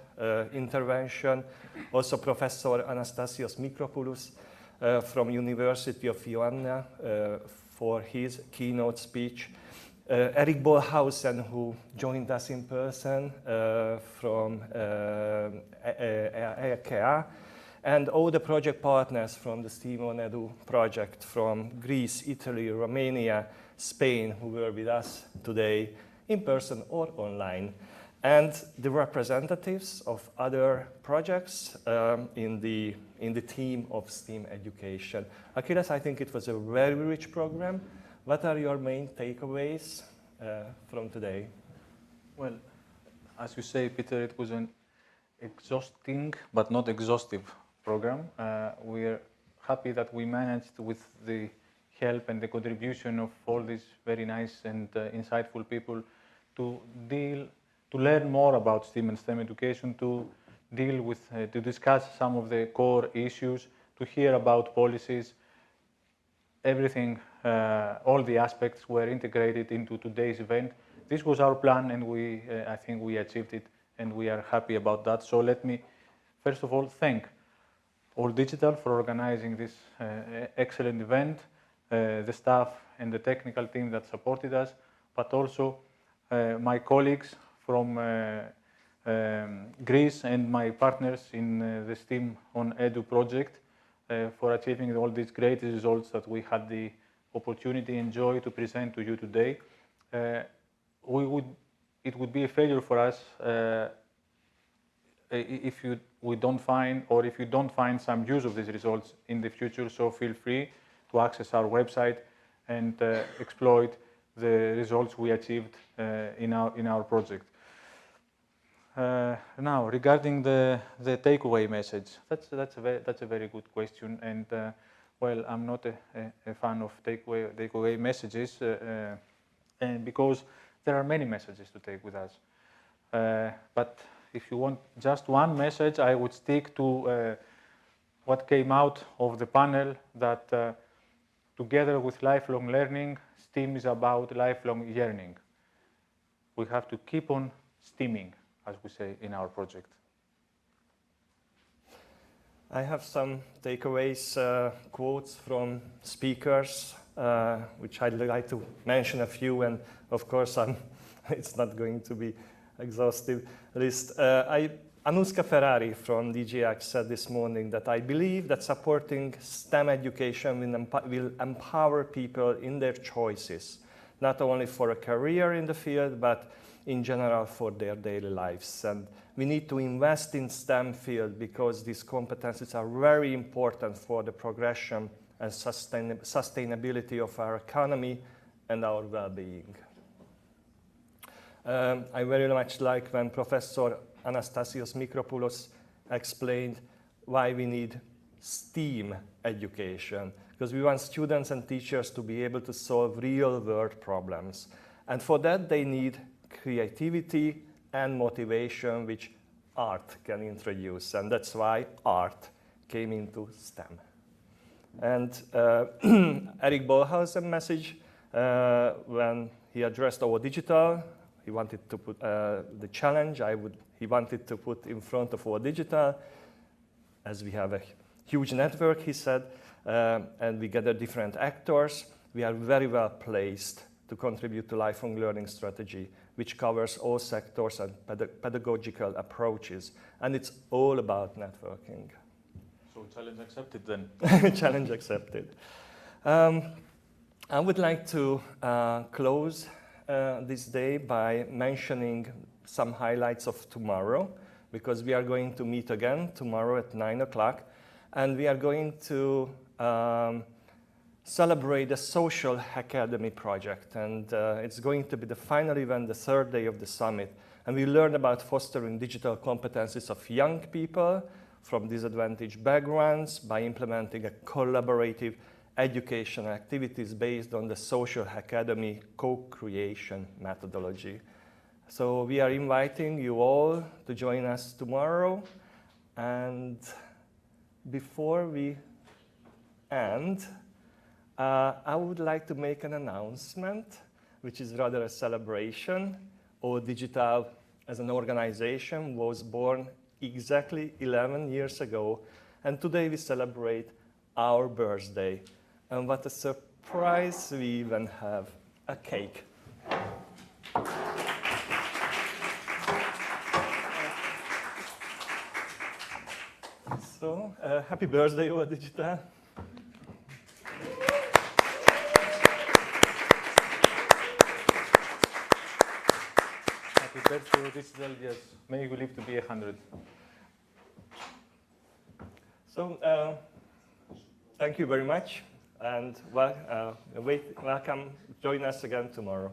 intervention, also Professor Anastasios Mikropoulos from University of Ioannina for his keynote speech. Eric Bollhausen, who joined us in person from EKA, and all the project partners from the STEAM On Edu project from Greece, Italy, Romania, Spain, who were with us today in person or online, and the representatives of other projects in the team of STEAM education. Achilles, I think it was a very rich program. What are your main takeaways from today? Well, as you say, Peter, it was an exhausting but not exhaustive program. We're happy that we managed, with the help and the contribution of all these very nice and insightful people, to learn more about STEAM and STEM education, to discuss some of the core issues, to hear about policies. Everything, all the aspects were integrated into today's event. This was our plan, and I think we achieved it, and we are happy about that. So let me, first of all, thank All Digital for organizing this excellent event, the staff and the technical team that supported us, but also my colleagues from Greece and my partners in the STEAM On Edu project for achieving all these great results that we had the opportunity and joy to present to you today. It would be a failure for us if you don't find some use of these results in the future. So feel free to access our website and exploit the results we achieved in our project. Now, regarding the takeaway message, that's a very good question, and well, I'm not a fan of takeaway messages, and because there are many messages to take with us. But if you want just one message, I would stick to what came out of the panel, that together with lifelong learning, STEAM is about lifelong yearning. We have to keep on STEAMing, as we say in our project. I have some takeaways, quotes from speakers, which I'd like to mention a few, and of course it's not going to be exhaustive list. Anusca Ferrari from DGX said this morning that I believe that supporting STEM education will empower people in their choices, not only for a career in the field, but in general for their daily lives. And we need to invest in STEM field because these competencies are very important for the progression and sustainability of our economy and our well-being. I very much like when Professor Anastasios Mikropoulos explained why we need STEAM education, because we want students and teachers to be able to solve real-world problems. And for that, they need creativity and motivation, which art can introduce. And that's why art came into STEM. And Eric Bollhausen's message, when he addressed our digital, he wanted to put the challenge he wanted to put in front of our digital, as we have a huge network, he said, and we gather different actors. We are very well placed to contribute to lifelong learning strategy, which covers all sectors and pedagogical approaches. And it's all about networking. So challenge accepted then. Challenge accepted. I would like to close this day by mentioning some highlights of tomorrow, because we are going to meet again tomorrow at 9 o'clock, and we are going to celebrate the Social Academy project. And it's going to be the final event, the third day of the summit. And we learn about fostering digital competencies of young people from disadvantaged backgrounds by implementing a collaborative educational activities based on the Social Academy co-creation methodology. So we are inviting you all to join us tomorrow. And before we end, I would like to make an announcement, which is rather a celebration. O Digital, as an organization, was born exactly 11 years ago. And today we celebrate our birthday. And what a surprise, we even have a cake. So, happy birthday, O Digital. Happy birthday, O Digital, yes. May you live to be 100. So, thank you very much. And welcome, join us again tomorrow.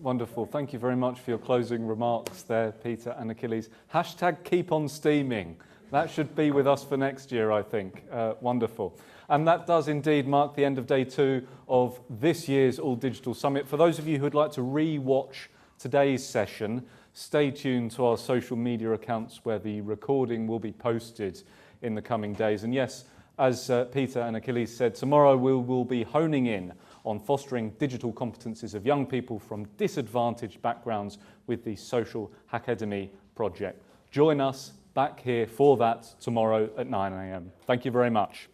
Wonderful. Thank you very much for your closing remarks there, Peter and Achilles. Hashtag keep on steaming. That should be with us for next year, I think. Wonderful. And that does indeed mark the end of day 2 of this year's All Digital Summit. For those of you who'd like to re-watch today's session, stay tuned to our social media accounts where the recording will be posted in the coming days. And yes, as Peter and Achilles said, tomorrow we will be honing in on fostering digital competencies of young people from disadvantaged backgrounds with the Social Academy project. Join us back here for that tomorrow at 9 a.m. Thank you very much.